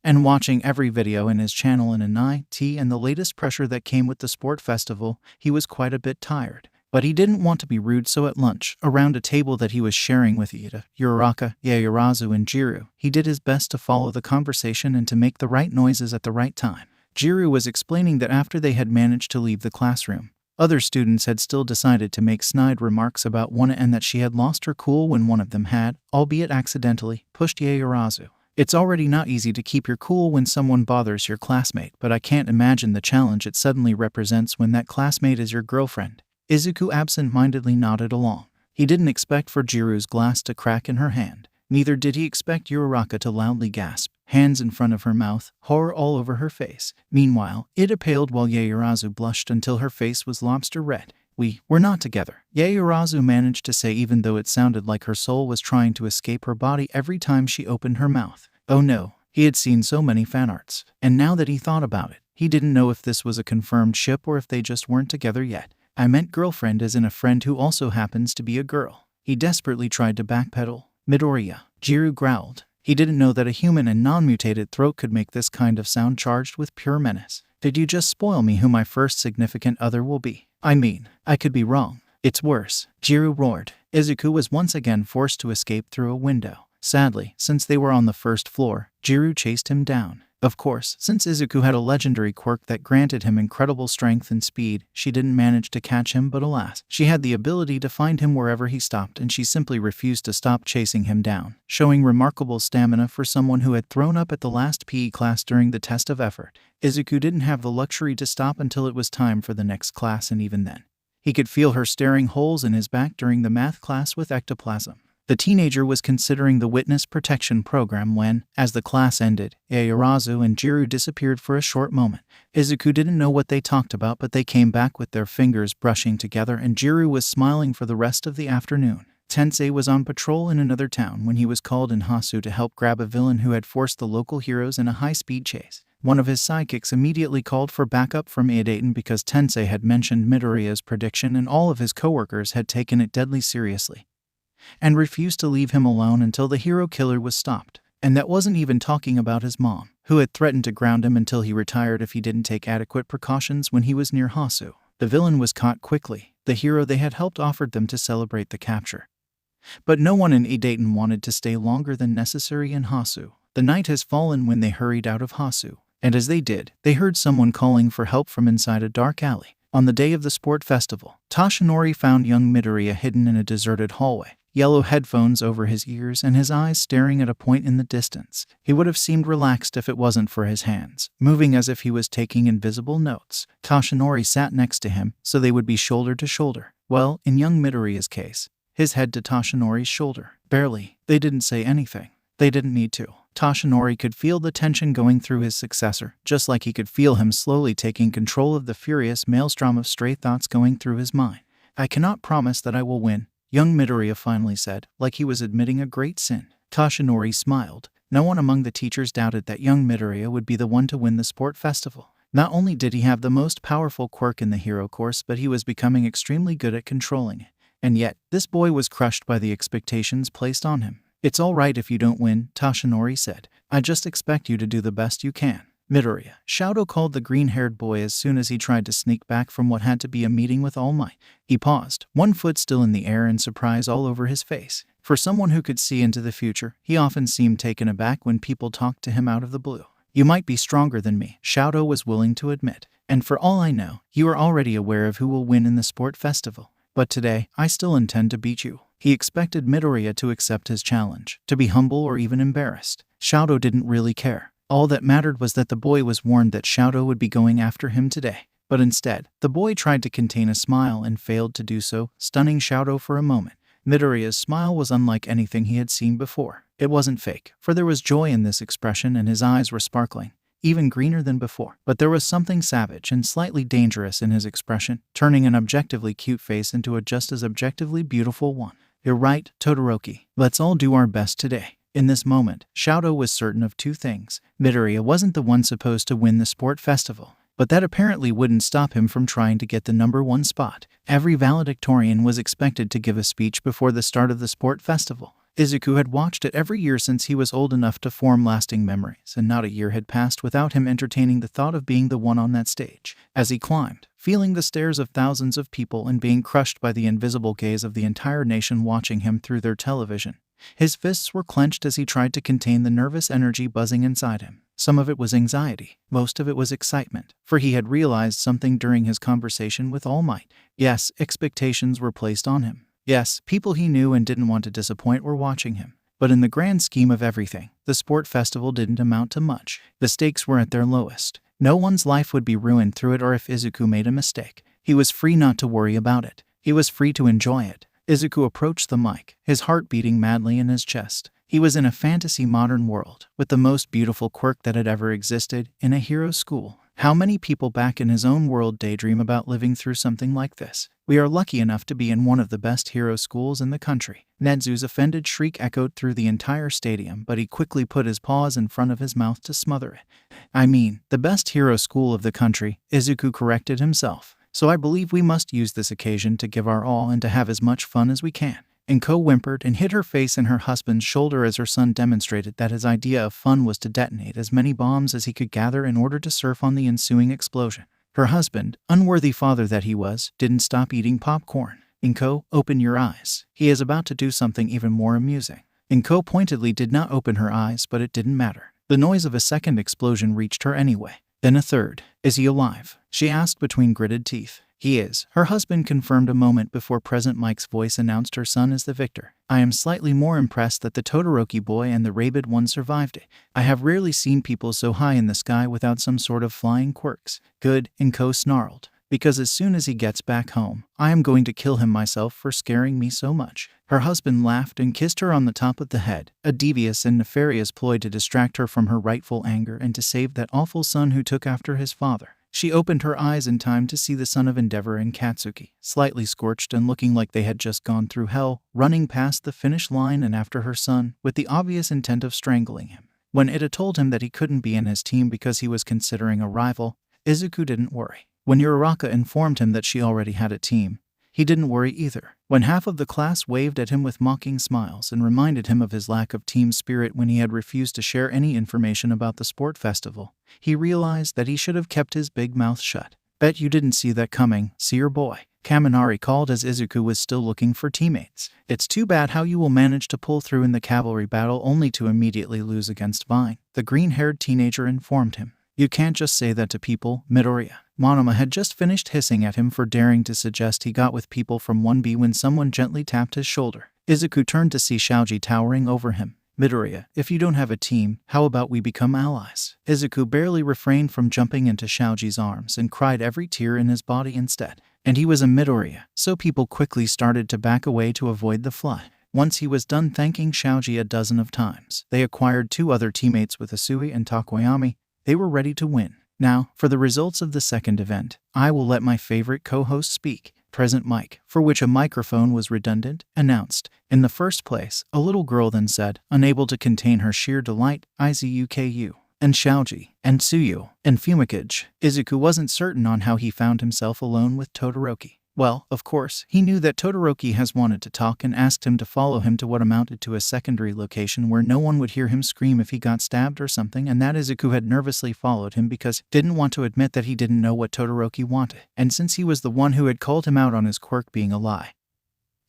and watching every video in his channel in an IT and the latest pressure that came with the sport festival, he was quite a bit tired. But he didn't want to be rude, so at lunch, around a table that he was sharing with Ida, Uraraka, Yaoyorozu, and Jiru, he did his best to follow the conversation and to make the right noises at the right time. Jiru was explaining that after they had managed to leave the classroom, other students had still decided to make snide remarks about one and that she had lost her cool when one of them had, albeit accidentally, pushed Yaoyorozu. It's already not easy to keep your cool when someone bothers your classmate, but I can't imagine the challenge it suddenly represents when that classmate is your girlfriend. Izuku absent-mindedly nodded along. He didn't expect for Jiru's glass to crack in her hand. Neither did he expect Uraraka to loudly gasp, hands in front of her mouth, horror all over her face. Meanwhile, Ida paled while Yaoyorozu blushed until her face was lobster red. We're not together, Yaoyorozu managed to say, even though it sounded like her soul was trying to escape her body every time she opened her mouth. Oh no, he had seen so many fanarts, and now that he thought about it, he didn't know if this was a confirmed ship or if they just weren't together yet. I meant girlfriend as in a friend who also happens to be a girl. He desperately tried to backpedal. Midoriya, Jiru growled. He didn't know that a human and non-mutated throat could make this kind of sound charged with pure menace. Did you just spoil me who my first significant other will be? I mean, I could be wrong. It's worse, Jiru roared. Izuku was once again forced to escape through a window. Sadly, since they were on the first floor, Jiru chased him down. Of course, since Izuku had a legendary quirk that granted him incredible strength and speed, she didn't manage to catch him, but alas, she had the ability to find him wherever he stopped, and she simply refused to stop chasing him down, showing remarkable stamina for someone who had thrown up at the last PE class during the test of effort. Izuku didn't have the luxury to stop until it was time for the next class, and even then, he could feel her staring holes in his back during the math class with ectoplasm. The teenager was considering the witness protection program when, as the class ended, Yaoyorozu and Jiru disappeared for a short moment. Izuku didn't know what they talked about, but they came back with their fingers brushing together, and Jiru was smiling for the rest of the afternoon. Tensei was on patrol in another town when he was called in Hasu to help grab a villain who had forced the local heroes in a high-speed chase. One of his sidekicks immediately called for backup from Idaten because Tensei had mentioned Midoriya's prediction, and all of his coworkers had taken it deadly seriously and refused to leave him alone until the hero killer was stopped. And that wasn't even talking about his mom, who had threatened to ground him until he retired if he didn't take adequate precautions when he was near Hasu. The villain was caught quickly. The hero they had helped offered them to celebrate the capture, but no one in Idaten wanted to stay longer than necessary in Hasu. The night has fallen when they hurried out of Hasu, and as they did, they heard someone calling for help from inside a dark alley. On the day of the sport festival, Toshinori found young Midoriya hidden in a deserted hallway, yellow headphones over his ears and his eyes staring at a point in the distance. He would have seemed relaxed if it wasn't for his hands, moving as if he was taking invisible notes. Toshinori sat next to him, so they would be shoulder to shoulder. Well, in young Midoriya's case, his head to Toshinori's shoulder. Barely. They didn't say anything. They didn't need to. Toshinori could feel the tension going through his successor, just like he could feel him slowly taking control of the furious maelstrom of stray thoughts going through his mind. I cannot promise that I will win, young Midoriya finally said, like he was admitting a great sin. Toshinori smiled. No one among the teachers doubted that young Midoriya would be the one to win the sport festival. Not only did he have the most powerful quirk in the hero course, but he was becoming extremely good at controlling it. And yet, this boy was crushed by the expectations placed on him. It's all right if you don't win, Toshinori said. I just expect you to do the best you can. Midoriya, Shouto called the green-haired boy as soon as he tried to sneak back from what had to be a meeting with All Might. He paused, one foot still in the air and surprise all over his face. For someone who could see into the future, he often seemed taken aback when people talked to him out of the blue. You might be stronger than me, Shouto was willing to admit. And for all I know, you are already aware of who will win in the sport festival. But today, I still intend to beat you. He expected Midoriya to accept his challenge, to be humble or even embarrassed. Shouto didn't really care. All that mattered was that the boy was warned that Shouto would be going after him today. But instead, the boy tried to contain a smile and failed to do so, stunning Shouto for a moment. Midoriya's smile was unlike anything he had seen before. It wasn't fake, for there was joy in this expression and his eyes were sparkling, even greener than before. But there was something savage and slightly dangerous in his expression, turning an objectively cute face into a just as objectively beautiful one. You're right, Todoroki. Let's all do our best today. In this moment, Shoto was certain of two things. Midoriya wasn't the one supposed to win the sport festival, but that apparently wouldn't stop him from trying to get the #1 spot. Every valedictorian was expected to give a speech before the start of the sport festival. Izuku had watched it every year since he was old enough to form lasting memories, and not a year had passed without him entertaining the thought of being the one on that stage. As he climbed, feeling the stares of thousands of people and being crushed by the invisible gaze of the entire nation watching him through their television, his fists were clenched as he tried to contain the nervous energy buzzing inside him. Some of it was anxiety, most of it was excitement, for he had realized something during his conversation with All Might. Yes, expectations were placed on him. Yes, people he knew and didn't want to disappoint were watching him. But in the grand scheme of everything, the sport festival didn't amount to much. The stakes were at their lowest. No one's life would be ruined through it, or if Izuku made a mistake, he was free not to worry about it. He was free to enjoy it. Izuku approached the mic, his heart beating madly in his chest. He was in a fantasy modern world, with the most beautiful quirk that had ever existed, in a hero school. How many people back in his own world daydream about living through something like this? We are lucky enough to be in one of the best hero schools in the country. Netsu's offended shriek echoed through the entire stadium, but he quickly put his paws in front of his mouth to smother it. I mean, the best hero school of the country, Izuku corrected himself. So I believe we must use this occasion to give our all and to have as much fun as we can. Inko whimpered and hid her face in her husband's shoulder as her son demonstrated that his idea of fun was to detonate as many bombs as he could gather in order to surf on the ensuing explosion. Her husband, unworthy father that he was, didn't stop eating popcorn. Inko, open your eyes. He is about to do something even more amusing. Inko pointedly did not open her eyes, but it didn't matter. The noise of a second explosion reached her anyway. Then a third. Is he alive? She asked between gritted teeth. He is, her husband confirmed a moment before President Mike's voice announced her son is the victor. I am slightly more impressed that the Todoroki boy and the rabid one survived it. I have rarely seen people so high in the sky without some sort of flying quirks. Good, Inko snarled. Because as soon as he gets back home, I am going to kill him myself for scaring me so much. Her husband laughed and kissed her on the top of the head, a devious and nefarious ploy to distract her from her rightful anger and to save that awful son who took after his father. She opened her eyes in time to see the son of Endeavor and Katsuki, slightly scorched and looking like they had just gone through hell, running past the finish line and after her son, with the obvious intent of strangling him. When Ida told him that he couldn't be in his team because he was considering a rival, Izuku didn't worry. When Uraraka informed him that she already had a team, he didn't worry either. When half of the class waved at him with mocking smiles and reminded him of his lack of team spirit when he had refused to share any information about the sport festival, he realized that he should have kept his big mouth shut. Bet you didn't see that coming, seer boy, Kaminari called as Izuku was still looking for teammates. It's too bad how you will manage to pull through in the cavalry battle only to immediately lose against Vine, the green-haired teenager informed him. You can't just say that to people, Midoriya. Monoma had just finished hissing at him for daring to suggest he got with people from 1B when someone gently tapped his shoulder. Izuku turned to see Shaoji towering over him. Midoriya, if you don't have a team, how about we become allies? Izuku barely refrained from jumping into Shaoji's arms and cried every tear in his body instead. And he was a Midoriya, so people quickly started to back away to avoid the flood. Once he was done thanking Shaoji a dozen of times, they acquired 2 other teammates with Asui and Takoyami. They were ready to win. Now, for the results of the second event, I will let my favorite co-host speak. President Mike, for which a microphone was redundant, announced. In the first place, a little girl then said, unable to contain her sheer delight, Izuku, and Shaoji, and Tsuyu, and Fumikage. Izuku wasn't certain on how he found himself alone with Todoroki. Well, of course, he knew that Todoroki has wanted to talk and asked him to follow him to what amounted to a secondary location where no one would hear him scream if he got stabbed or something, and that Izuku had nervously followed him because didn't want to admit that he didn't know what Todoroki wanted. And since he was the one who had called him out on his quirk being a lie,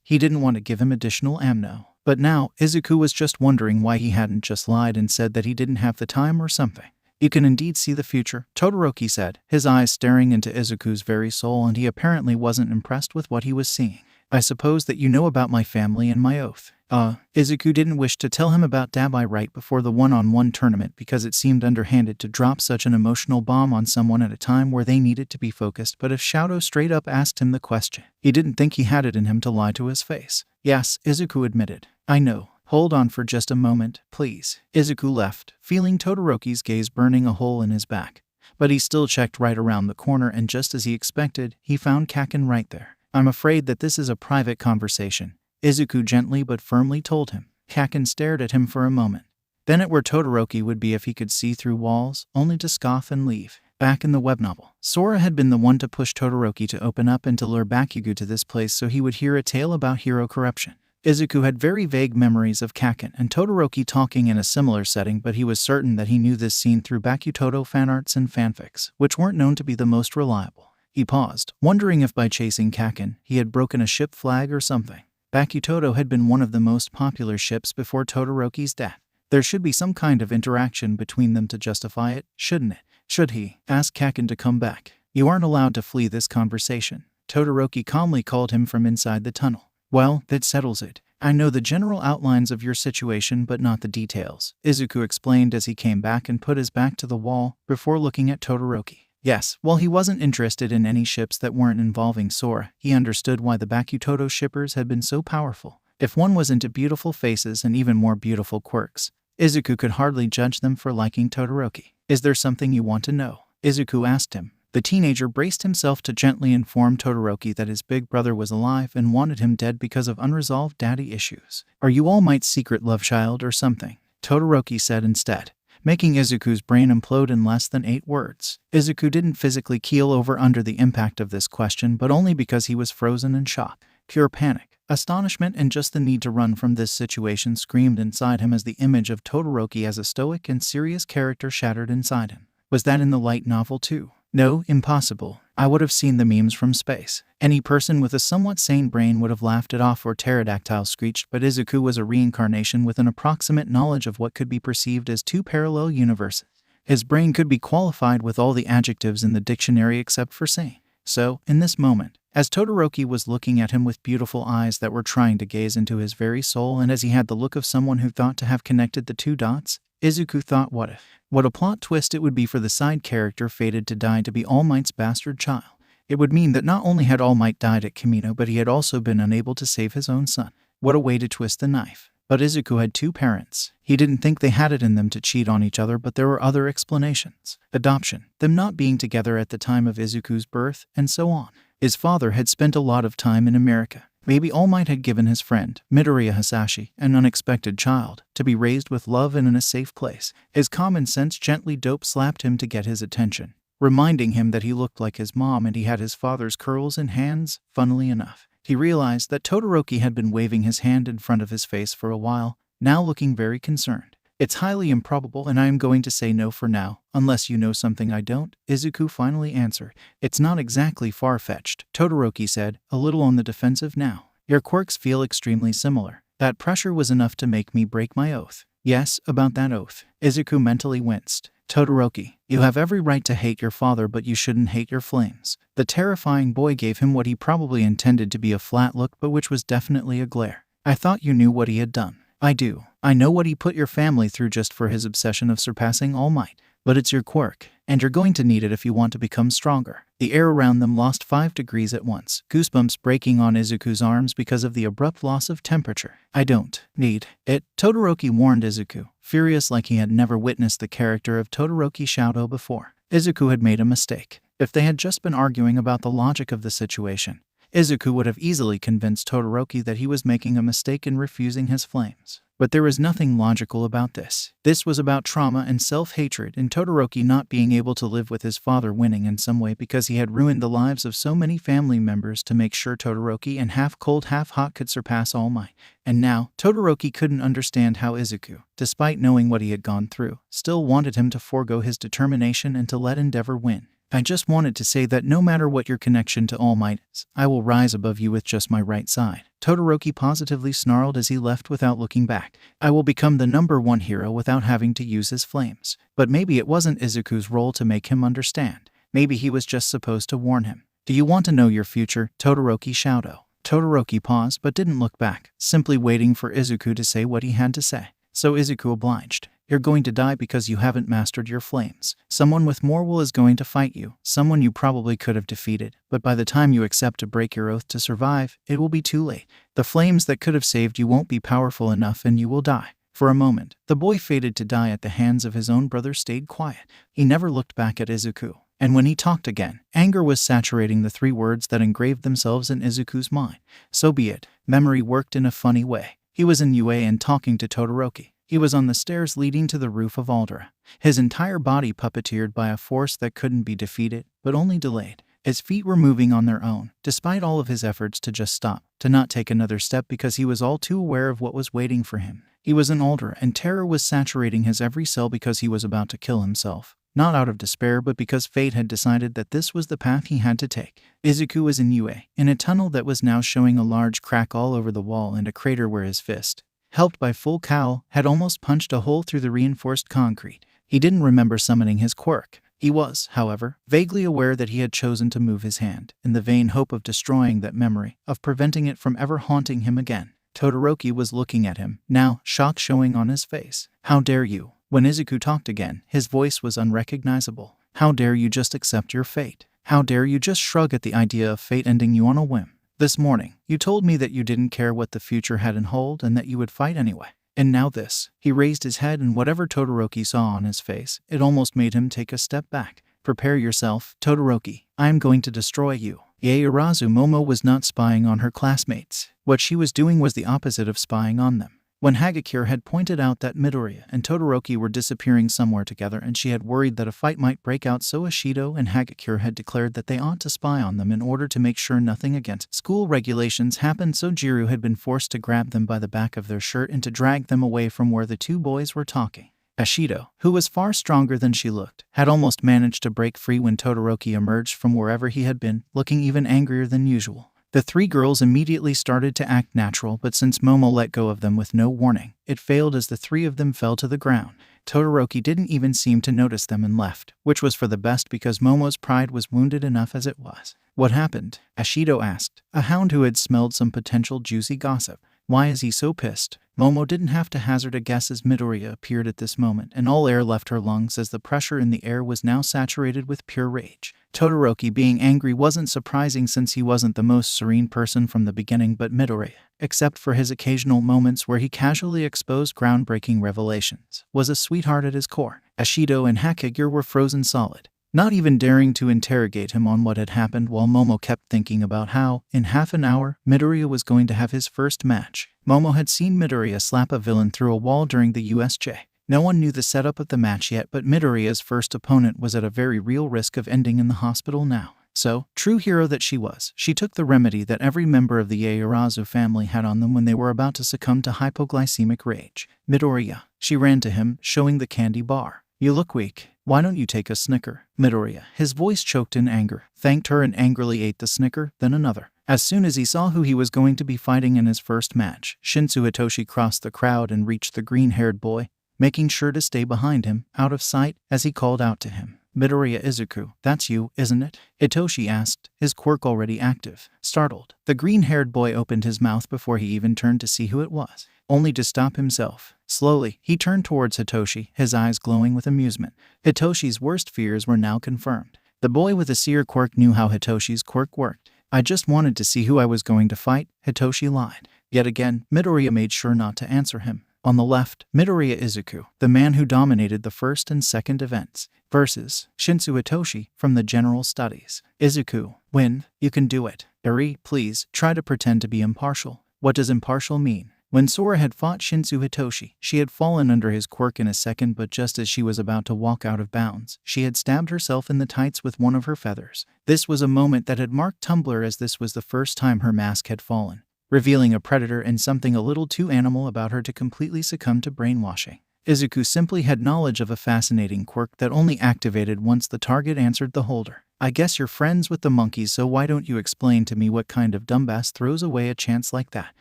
he didn't want to give him additional ammo. But now, Izuku was just wondering why he hadn't just lied and said that he didn't have the time or something. You can indeed see the future, Todoroki said, his eyes staring into Izuku's very soul, and he apparently wasn't impressed with what he was seeing. I suppose that you know about my family and my oath. Izuku didn't wish to tell him about Dabai right before the one-on-one tournament because it seemed underhanded to drop such an emotional bomb on someone at a time where they needed to be focused, but if Shoto straight up asked him the question, he didn't think he had it in him to lie to his face. Yes, Izuku admitted. I know. Hold on for just a moment, please. Izuku left, feeling Todoroki's gaze burning a hole in his back. But he still checked right around the corner, and just as he expected, he found Kaken right there. I'm afraid that this is a private conversation, Izuku gently but firmly told him. Kaken stared at him for a moment, then at where Todoroki would be if he could see through walls, only to scoff and leave. Back in the web novel, Sora had been the one to push Todoroki to open up and to lure Bakugo to this place so he would hear a tale about hero corruption. Izuku had very vague memories of Kaken and Todoroki talking in a similar setting, but he was certain that he knew this scene through Bakutodo fanarts and fanfics, which weren't known to be the most reliable. He paused, wondering if by chasing Kaken, he had broken a ship flag or something. Bakutodo had been one of the most popular ships before Todoroki's death. There should be some kind of interaction between them to justify it, shouldn't it? Should he ask Kaken to come back? You aren't allowed to flee this conversation. Todoroki calmly called him from inside the tunnel. Well, that settles it. I know the general outlines of your situation but not the details, Izuku explained as he came back and put his back to the wall before looking at Todoroki. Yes, while he wasn't interested in any ships that weren't involving Sora, he understood why the Bakutodo shippers had been so powerful. If one was into beautiful faces and even more beautiful quirks, Izuku could hardly judge them for liking Todoroki. Is there something you want to know? Izuku asked him. The teenager braced himself to gently inform Todoroki that his big brother was alive and wanted him dead because of unresolved daddy issues. Are you All Might's secret love child or something? Todoroki said instead, making Izuku's brain implode in less than 8 words. Izuku didn't physically keel over under the impact of this question, but only because he was frozen in shock. Pure panic, astonishment, and just the need to run from this situation screamed inside him as the image of Todoroki as a stoic and serious character shattered inside him. Was that in the light novel too? No, impossible. I would have seen the memes from space. Any person with a somewhat sane brain would have laughed it off or pterodactyl screeched, but Izuku was a reincarnation with an approximate knowledge of what could be perceived as 2 parallel universes. His brain could be qualified with all the adjectives in the dictionary except for sane. So, in this moment, as Todoroki was looking at him with beautiful eyes that were trying to gaze into his very soul, and as he had the look of someone who thought to have connected the 2 dots, Izuku thought, what if? What a plot twist it would be for the side character fated to die to be All Might's bastard child. It would mean that not only had All Might died at Kamino, but he had also been unable to save his own son. What a way to twist the knife. But Izuku had 2 parents. He didn't think they had it in them to cheat on each other, but there were other explanations. Adoption, them not being together at the time of Izuku's birth, and so on. His father had spent a lot of time in America. Maybe All Might had given his friend, Midoriya Hisashi, an unexpected child, to be raised with love and in a safe place. His common sense gently dope-slapped him to get his attention, reminding him that he looked like his mom and he had his father's curls and hands. Funnily enough, he realized that Todoroki had been waving his hand in front of his face for a while, now looking very concerned. It's highly improbable and I am going to say no for now, unless you know something I don't, Izuku finally answered. It's not exactly far-fetched, Todoroki said, a little on the defensive now. Your quirks feel extremely similar. That pressure was enough to make me break my oath. Yes, about that oath. Izuku mentally winced. Todoroki, you have every right to hate your father, but you shouldn't hate your flames. The terrifying boy gave him what he probably intended to be a flat look, but which was definitely a glare. I thought you knew what he had done. I do. I know what he put your family through just for his obsession of surpassing All Might. But it's your quirk, and you're going to need it if you want to become stronger. The air around them lost 5 degrees at once, goosebumps breaking on Izuku's arms because of the abrupt loss of temperature. I don't need it, Todoroki warned Izuku, furious like he had never witnessed the character of Todoroki Shoto before. Izuku had made a mistake. If they had just been arguing about the logic of the situation, Izuku would have easily convinced Todoroki that he was making a mistake in refusing his flames. But there was nothing logical about this. This was about trauma and self-hatred, and Todoroki not being able to live with his father winning in some way because he had ruined the lives of so many family members to make sure Todoroki and half-cold half-hot could surpass All Might. And now, Todoroki couldn't understand how Izuku, despite knowing what he had gone through, still wanted him to forego his determination and to let Endeavor win. I just wanted to say that no matter what your connection to All Might is, I will rise above you with just my right side. Todoroki positively snarled as he left without looking back. I will become the #1 hero without having to use his flames. But maybe it wasn't Izuku's role to make him understand. Maybe he was just supposed to warn him. Do you want to know your future, Todoroki Shoto? Todoroki paused but didn't look back, simply waiting for Izuku to say what he had to say. So Izuku obliged. You're going to die because you haven't mastered your flames. Someone with more will is going to fight you, someone you probably could have defeated, but by the time you accept to break your oath to survive, it will be too late. The flames that could have saved you won't be powerful enough and you will die. For a moment, the boy fated to die at the hands of his own brother stayed quiet. He never looked back at Izuku. And when he talked again, anger was saturating the 3 words that engraved themselves in Izuku's mind. So be it. Memory worked in a funny way. He was in UA and talking to Todoroki. He was on the stairs leading to the roof of Aldera, his entire body puppeteered by a force that couldn't be defeated, but only delayed. His feet were moving on their own, despite all of his efforts to just stop, to not take another step because he was all too aware of what was waiting for him. He was in Aldera and terror was saturating his every cell because he was about to kill himself. Not out of despair but because fate had decided that this was the path he had to take. Izuku was in UA, in a tunnel that was now showing a large crack all over the wall and a crater where his fist, helped by full cowl, had almost punched a hole through the reinforced concrete. He didn't remember summoning his quirk. He was, however, vaguely aware that he had chosen to move his hand, in the vain hope of destroying that memory, of preventing it from ever haunting him again. Todoroki was looking at him, now, shock showing on his face. "How dare you?" When Izuku talked again, his voice was unrecognizable. "How dare you just accept your fate? How dare you just shrug at the idea of fate ending you on a whim? This morning, you told me that you didn't care what the future had in hold and that you would fight anyway. And now this." He raised his head and whatever Todoroki saw on his face, it almost made him take a step back. "Prepare yourself, Todoroki. I am going to destroy you." Yaoyorozu Momo was not spying on her classmates. What she was doing was the opposite of spying on them. When Hagakure had pointed out that Midoriya and Todoroki were disappearing somewhere together and she had worried that a fight might break out, so Ishido and Hagakure had declared that they ought to spy on them in order to make sure nothing against school regulations happened, so Jiru had been forced to grab them by the back of their shirt and to drag them away from where the two boys were talking. Ishido, who was far stronger than she looked, had almost managed to break free when Todoroki emerged from wherever he had been, looking even angrier than usual. The three girls immediately started to act natural, but since Momo let go of them with no warning, it failed as the three of them fell to the ground. Todoroki didn't even seem to notice them and left, which was for the best because Momo's pride was wounded enough as it was. "What happened?" Ishido asked, a hound who had smelled some potential juicy gossip. "Why is he so pissed?" Momo didn't have to hazard a guess as Midoriya appeared at this moment, and all air left her lungs as the pressure in the air was now saturated with pure rage. Todoroki being angry wasn't surprising since he wasn't the most serene person from the beginning, but Midoriya, except for his occasional moments where he casually exposed groundbreaking revelations, was a sweetheart at his core. Ishido and Hagakure were frozen solid, not even daring to interrogate him on what had happened, while Momo kept thinking about how, in half an hour, Midoriya was going to have his first match. Momo had seen Midoriya slap a villain through a wall during the USJ. No one knew the setup of the match yet, but Midoriya's first opponent was at a very real risk of ending in the hospital now. So, true hero that she was, she took the remedy that every member of the Yaoyorozu family had on them when they were about to succumb to hypoglycemic rage. "Midoriya." She ran to him, showing the candy bar. "You look weak. Why don't you take a Snicker?" Midoriya, his voice choked in anger, thanked her and angrily ate the Snicker, then another. As soon as he saw who he was going to be fighting in his first match, Shinsu Hitoshi crossed the crowd and reached the green-haired boy, making sure to stay behind him, out of sight, as he called out to him. "Midoriya Izuku, that's you, isn't it?" Hitoshi asked, his quirk already active. Startled, the green-haired boy opened his mouth before he even turned to see who it was, only to stop himself. Slowly, he turned towards Hitoshi, his eyes glowing with amusement. Hitoshi's worst fears were now confirmed. The boy with the seer quirk knew how Hitoshi's quirk worked. "I just wanted to see who I was going to fight," Hitoshi lied. Yet again, Midoriya made sure not to answer him. On the left, Midoriya Izuku, the man who dominated the first and second events, versus Shinsu Hitoshi from the general studies. "Izuku, win. You can do it. Eri, please, try to pretend to be impartial." What does impartial mean? When Sora had fought Shinsu Hitoshi, she had fallen under his quirk in a second, but just as she was about to walk out of bounds, she had stabbed herself in the tights with one of her feathers. This was a moment that had marked Tumblr, as this was the first time her mask had fallen, revealing a predator and something a little too animal about her to completely succumb to brainwashing. Izuku simply had knowledge of a fascinating quirk that only activated once the target answered the holder. "I guess you're friends with the monkeys, so why don't you explain to me what kind of dumbass throws away a chance like that?"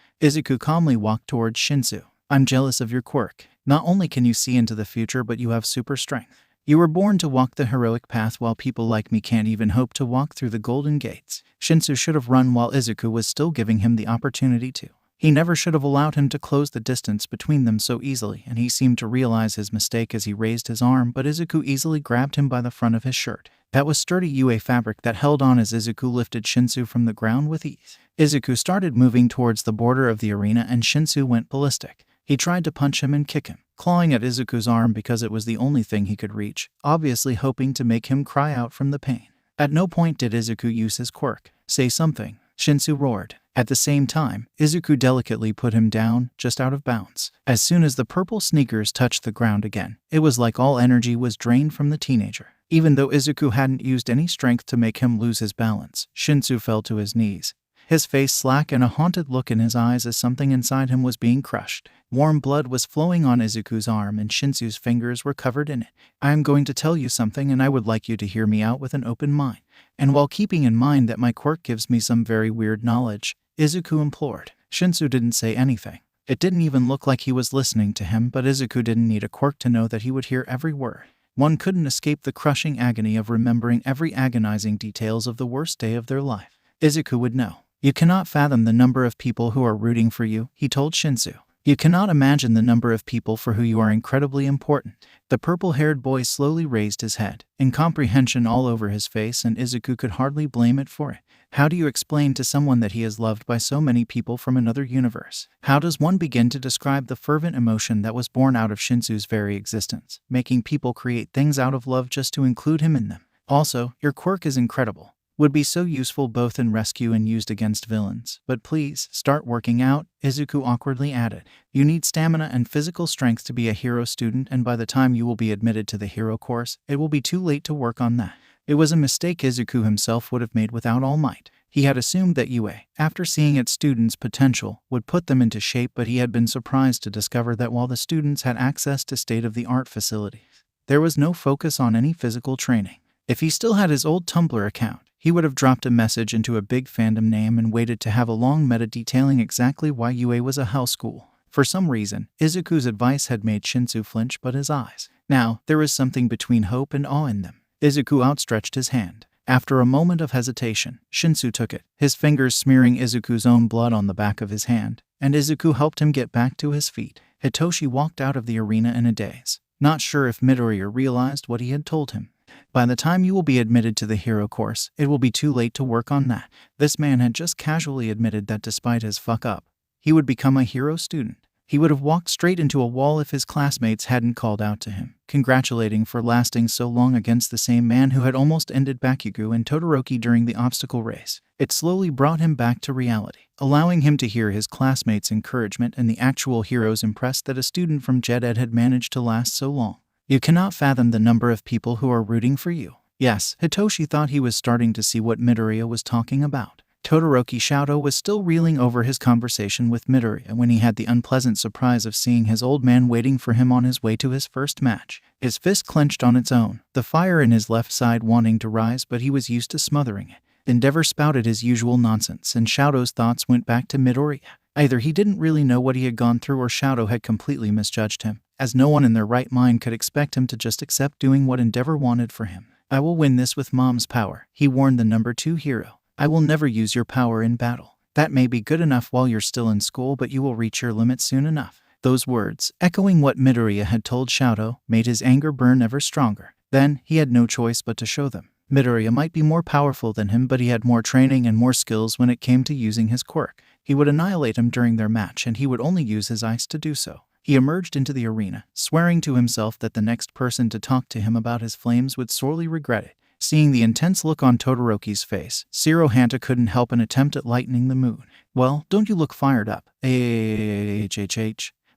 Izuku calmly walked towards Shinsu. "I'm jealous of your quirk. Not only can you see into the future, but you have super strength. You were born to walk the heroic path while people like me can't even hope to walk through the golden gates." Shinsu should have run while Izuku was still giving him the opportunity to. He never should have allowed him to close the distance between them so easily, and he seemed to realize his mistake as he raised his arm, but Izuku easily grabbed him by the front of his shirt. That was sturdy UA fabric that held on as Izuku lifted Shinsu from the ground with ease. Izuku started moving towards the border of the arena and Shinsu went ballistic. He tried to punch him and kick him, clawing at Izuku's arm because it was the only thing he could reach, obviously hoping to make him cry out from the pain. At no point did Izuku use his quirk. "Say something," Shinsu roared. At the same time, Izuku delicately put him down, just out of bounds. As soon as the purple sneakers touched the ground again, it was like all energy was drained from the teenager. Even though Izuku hadn't used any strength to make him lose his balance, Shinsu fell to his knees, his face slack and a haunted look in his eyes as something inside him was being crushed. Warm blood was flowing on Izuku's arm and Shinsu's fingers were covered in it. "I am going to tell you something and I would like you to hear me out with an open mind. And while keeping in mind that my quirk gives me some very weird knowledge," Izuku implored. Shinsu didn't say anything. It didn't even look like he was listening to him, but Izuku didn't need a quirk to know that he would hear every word. One couldn't escape the crushing agony of remembering every agonizing details of the worst day of their life. Izuku would know. "You cannot fathom the number of people who are rooting for you," he told Shinsu. "You cannot imagine the number of people for who you are incredibly important." The purple-haired boy slowly raised his head, incomprehension all over his face, and Izuku could hardly blame it for it. How do you explain to someone that he is loved by so many people from another universe? How does one begin to describe the fervent emotion that was born out of Shinsu's very existence, making people create things out of love just to include him in them? Also, your quirk is incredible. Would be so useful both in rescue and used against villains. But please, start working out," Izuku awkwardly added. "You need stamina and physical strength to be a hero student, and by the time you will be admitted to the hero course, it will be too late to work on that." It was a mistake Izuku himself would have made without All Might. He had assumed that UA, after seeing its students' potential, would put them into shape, but he had been surprised to discover that while the students had access to state-of-the-art facilities, there was no focus on any physical training. If he still had his old Tumblr account, he would have dropped a message into a big fandom name and waited to have a long meta detailing exactly why UA was a hell school. For some reason, Izuku's advice had made Shinsu flinch but his eyes. Now, there was something between hope and awe in them. Izuku outstretched his hand. After a moment of hesitation, Shinsu took it, his fingers smearing Izuku's own blood on the back of his hand, and Izuku helped him get back to his feet. Hitoshi walked out of the arena in a daze, not sure if Midoriya realized what he had told him. "By the time you will be admitted to the hero course, it will be too late to work on that." This man had just casually admitted that despite his fuck-up, he would become a hero student. He would have walked straight into a wall if his classmates hadn't called out to him, congratulating for lasting so long against the same man who had almost ended Bakugo and Todoroki during the obstacle race. It slowly brought him back to reality, allowing him to hear his classmates' encouragement and the actual heroes impressed that a student from Jeded had managed to last so long. "You cannot fathom the number of people who are rooting for you." Yes, Hitoshi thought he was starting to see what Midoriya was talking about. Todoroki Shoto was still reeling over his conversation with Midoriya when he had the unpleasant surprise of seeing his old man waiting for him on his way to his first match. His fist clenched on its own, the fire in his left side wanting to rise, but he was used to smothering it. Endeavor spouted his usual nonsense, and Shoto's thoughts went back to Midoriya. Either he didn't really know what he had gone through or Shoto had completely misjudged him, as no one in their right mind could expect him to just accept doing what Endeavor wanted for him. "I will win this with Mom's power," he warned the number 2 hero. "I will never use your power in battle. That may be good enough while you're still in school, but you will reach your limit soon enough." Those words, echoing what Midoriya had told Shoto, made his anger burn ever stronger. Then, he had no choice but to show them. Midoriya might be more powerful than him, but he had more training and more skills when it came to using his quirk. He would annihilate him during their match, and he would only use his ice to do so. He emerged into the arena, swearing to himself that the next person to talk to him about his flames would sorely regret it. Seeing the intense look on Todoroki's face, Zero Hanta couldn't help an attempt at lightening the mood. "Well, don't you look fired up?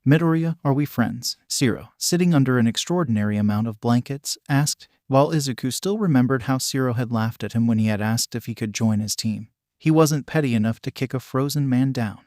Midoriya, are we friends?" Zero, sitting under an extraordinary amount of blankets, asked, while Izuku still remembered how Zero had laughed at him when he had asked if he could join his team. He wasn't petty enough to kick a frozen man down.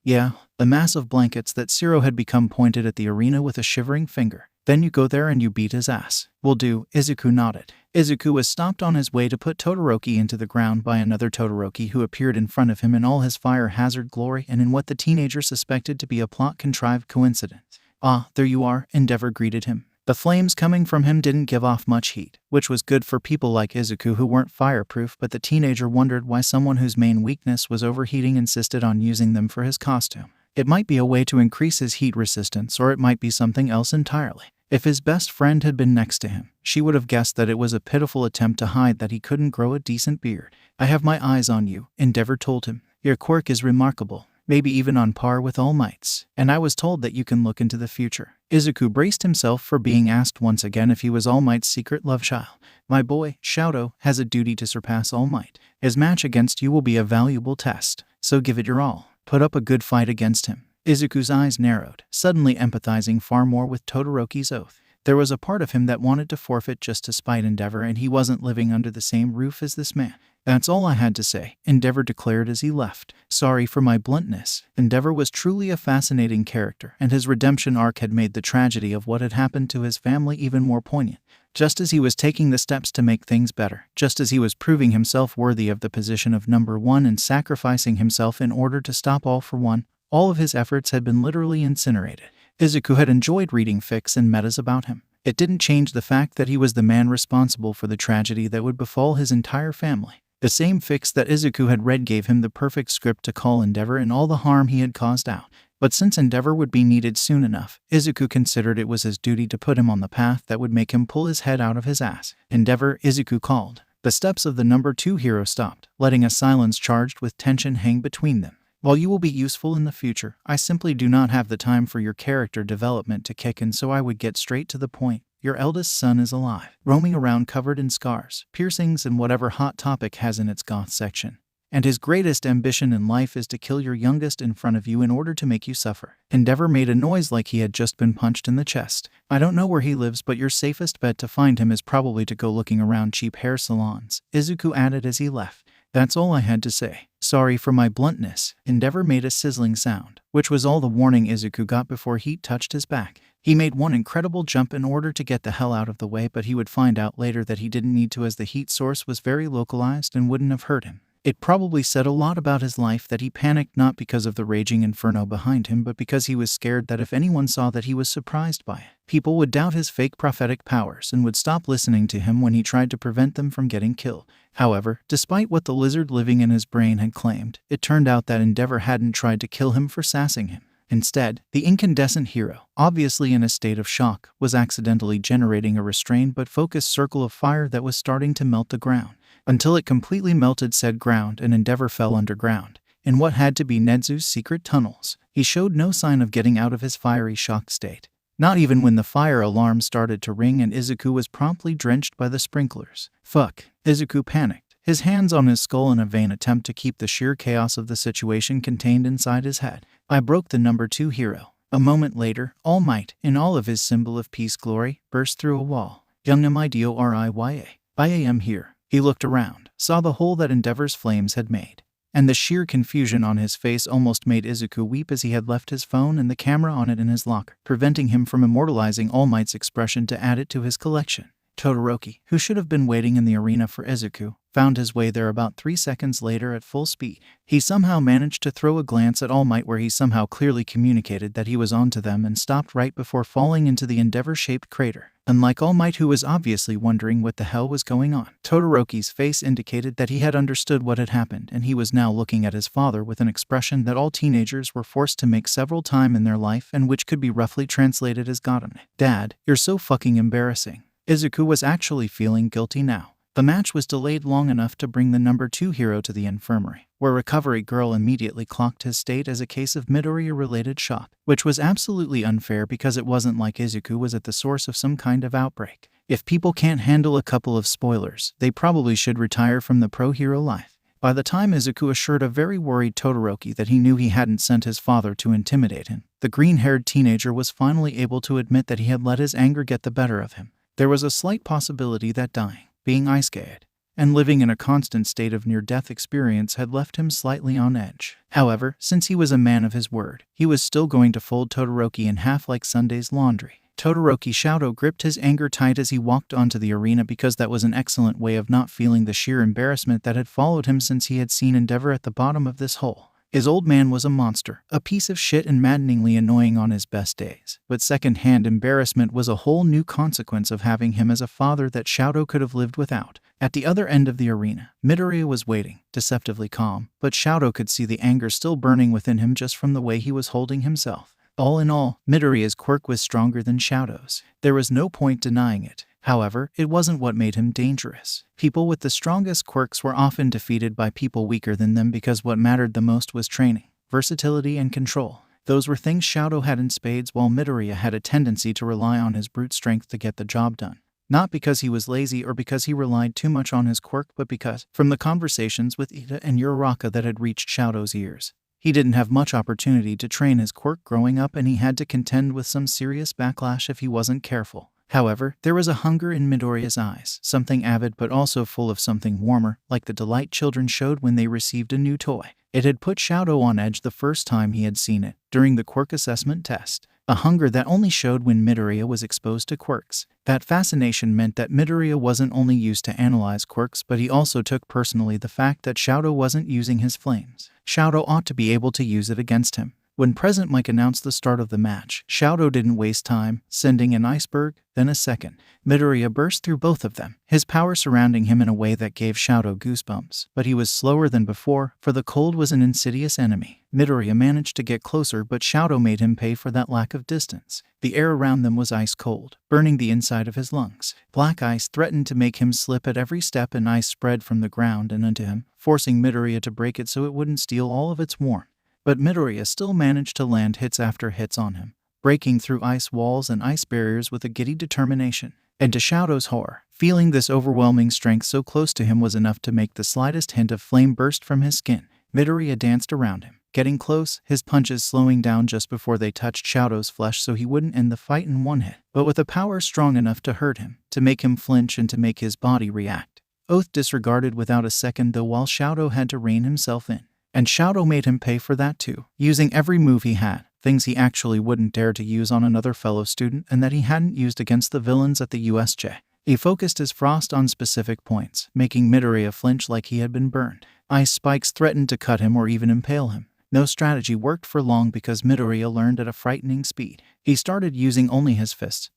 "Yeah." The mass of blankets that Zero had become pointed at the arena with a shivering finger. "Then you go there and you beat his ass." "Will do," Izuku nodded. Izuku was stopped on his way to put Todoroki into the ground by another Todoroki who appeared in front of him in all his fire hazard glory and in what the teenager suspected to be a plot-contrived coincidence. "Ah, there you are," Endeavor greeted him. The flames coming from him didn't give off much heat, which was good for people like Izuku who weren't fireproof, but the teenager wondered why someone whose main weakness was overheating insisted on using them for his costume. It might be a way to increase his heat resistance, or it might be something else entirely. If his best friend had been next to him, she would have guessed that it was a pitiful attempt to hide that he couldn't grow a decent beard. "I have my eyes on you," Endeavor told him. "Your quirk is remarkable, maybe even on par with All Might's, and I was told that you can look into the future." Izuku braced himself for being asked once again if he was All Might's secret love child. "My boy, Shoto, has a duty to surpass All Might. His match against you will be a valuable test." so give it your all. Put up a good fight against him. Izuku's eyes narrowed, suddenly empathizing far more with Todoroki's oath. There was a part of him that wanted to forfeit just to spite Endeavor, and he wasn't living under the same roof as this man. That's all I had to say, Endeavor declared as he left. Sorry for my bluntness. Endeavor was truly a fascinating character, and his redemption arc had made the tragedy of what had happened to his family even more poignant. Just as he was taking the steps to make things better, just as he was proving himself worthy of the position of number one and sacrificing himself in order to stop All for One, all of his efforts had been literally incinerated. Izuku had enjoyed reading fics and metas about him. It didn't change the fact that he was the man responsible for the tragedy that would befall his entire family. The same fics that Izuku had read gave him the perfect script to call Endeavor and all the harm he had caused out. But since Endeavor would be needed soon enough, Izuku considered it was his duty to put him on the path that would make him pull his head out of his ass. Endeavor, Izuku called. The steps of the number 2 hero stopped, letting a silence charged with tension hang between them. While you will be useful in the future, I simply do not have the time for your character development to kick in, so I would get straight to the point. Your eldest son is alive, roaming around covered in scars, piercings, and whatever Hot Topic has in its goth section. And his greatest ambition in life is to kill your youngest in front of you in order to make you suffer. Endeavor made a noise like he had just been punched in the chest. I don't know where he lives, but your safest bet to find him is probably to go looking around cheap hair salons, Izuku added as he left. That's all I had to say. Sorry for my bluntness. Endeavor made a sizzling sound, which was all the warning Izuku got before heat touched his back. He made one incredible jump in order to get the hell out of the way, but he would find out later that he didn't need to, as the heat source was very localized and wouldn't have hurt him. It probably said a lot about his life that he panicked not because of the raging inferno behind him, but because he was scared that if anyone saw that he was surprised by it, people would doubt his fake prophetic powers and would stop listening to him when he tried to prevent them from getting killed. However, despite what the lizard living in his brain had claimed, it turned out that Endeavor hadn't tried to kill him for sassing him. Instead, the incandescent hero, obviously in a state of shock, was accidentally generating a restrained but focused circle of fire that was starting to melt the ground, until it completely melted said ground and Endeavor fell underground, in what had to be Nezu's secret tunnels. He showed no sign of getting out of his fiery shocked state, not even when the fire alarm started to ring and Izuku was promptly drenched by the sprinklers. Fuck. Izuku panicked, his hands on his skull in a vain attempt to keep the sheer chaos of the situation contained inside his head. I broke the number 2 hero. A moment later, All Might, in all of his symbol of peace glory, burst through a wall. Young Midoriya. I am here. He looked around, saw the hole that Endeavor's flames had made, and the sheer confusion on his face almost made Izuku weep as he had left his phone and the camera on it in his locker, preventing him from immortalizing All Might's expression to add it to his collection. Todoroki, who should have been waiting in the arena for Izuku, found his way there about 3 seconds later at full speed. He somehow managed to throw a glance at All Might where he somehow clearly communicated that he was onto them and stopped right before falling into the Endeavor-shaped crater. Unlike All Might, who was obviously wondering what the hell was going on, Todoroki's face indicated that he had understood what had happened, and he was now looking at his father with an expression that all teenagers were forced to make several times in their life and which could be roughly translated as "Godam. Dad, you're so fucking embarrassing." Izuku was actually feeling guilty now. The match was delayed long enough to bring the number 2 hero to the infirmary, where Recovery Girl immediately clocked his state as a case of Midoriya-related shock, which was absolutely unfair because it wasn't like Izuku was at the source of some kind of outbreak. If people can't handle a couple of spoilers, they probably should retire from the pro-hero life. By the time Izuku assured a very worried Todoroki that he knew he hadn't sent his father to intimidate him, the green-haired teenager was finally able to admit that he had let his anger get the better of him. There was a slight possibility that dying, being ice-gagged, and living in a constant state of near-death experience had left him slightly on edge. However, since he was a man of his word, he was still going to fold Todoroki in half like Sunday's laundry. Todoroki Shadow gripped his anger tight as he walked onto the arena because that was an excellent way of not feeling the sheer embarrassment that had followed him since he had seen Endeavor at the bottom of this hole. His old man was a monster, a piece of shit and maddeningly annoying on his best days. But second-hand embarrassment was a whole new consequence of having him as a father that Shadow could have lived without. At the other end of the arena, Midoriya was waiting, deceptively calm, but Shadow could see the anger still burning within him just from the way he was holding himself. All in all, Midoriya's quirk was stronger than Shadow's. There was no point denying it. However, it wasn't what made him dangerous. People with the strongest quirks were often defeated by people weaker than them because what mattered the most was training, versatility, and control. Those were things Shadow had in spades, while Midoriya had a tendency to rely on his brute strength to get the job done. not because he was lazy or because he relied too much on his quirk, but because, from the conversations with Ida and Uraraka that had reached Shadow's ears, he didn't have much opportunity to train his quirk growing up, and he had to contend with some serious backlash if he wasn't careful. However, there was a hunger in Midoriya's eyes, something avid but also full of something warmer, like the delight children showed when they received a new toy. It had put Shadow on edge the first time he had seen it, during the quirk assessment test. A hunger that only showed when Midoriya was exposed to quirks. That fascination meant that Midoriya wasn't only used to analyze quirks, but he also took personally the fact that Shadow wasn't using his flames. Shadow ought to be able to use it against him. When President Mike announced the start of the match, Shadow didn't waste time, sending an iceberg, then a second. Midoriya burst through both of them, his power surrounding him in a way that gave Shadow goosebumps. But he was slower than before, for the cold was an insidious enemy. Midoriya managed to get closer, but Shadow made him pay for that lack of distance. The air around them was ice cold, burning the inside of his lungs. Black ice threatened to make him slip at every step, and ice spread from the ground and onto him, forcing Midoriya to break it so it wouldn't steal all of its warmth. But Midoriya still managed to land hits after hits on him, breaking through ice walls and ice barriers with a giddy determination. And to Shadow's horror, feeling this overwhelming strength so close to him was enough to make the slightest hint of flame burst from his skin. Midoriya danced around him, getting close, his punches slowing down just before they touched Shadow's flesh so he wouldn't end the fight in one hit, but with a power strong enough to hurt him, to make him flinch and to make his body react. Oath disregarded without a second though, while Shadow had to rein himself in. And Shadow made him pay for that too, using every move he had, things he actually wouldn't dare to use on another fellow student and that he hadn't used against the villains at the USJ. He focused his frost on specific points, making Midoriya flinch like he had been burned. Ice spikes threatened to cut him or even impale him. No strategy worked for long because Midoriya learned at a frightening speed. He started using only his fists.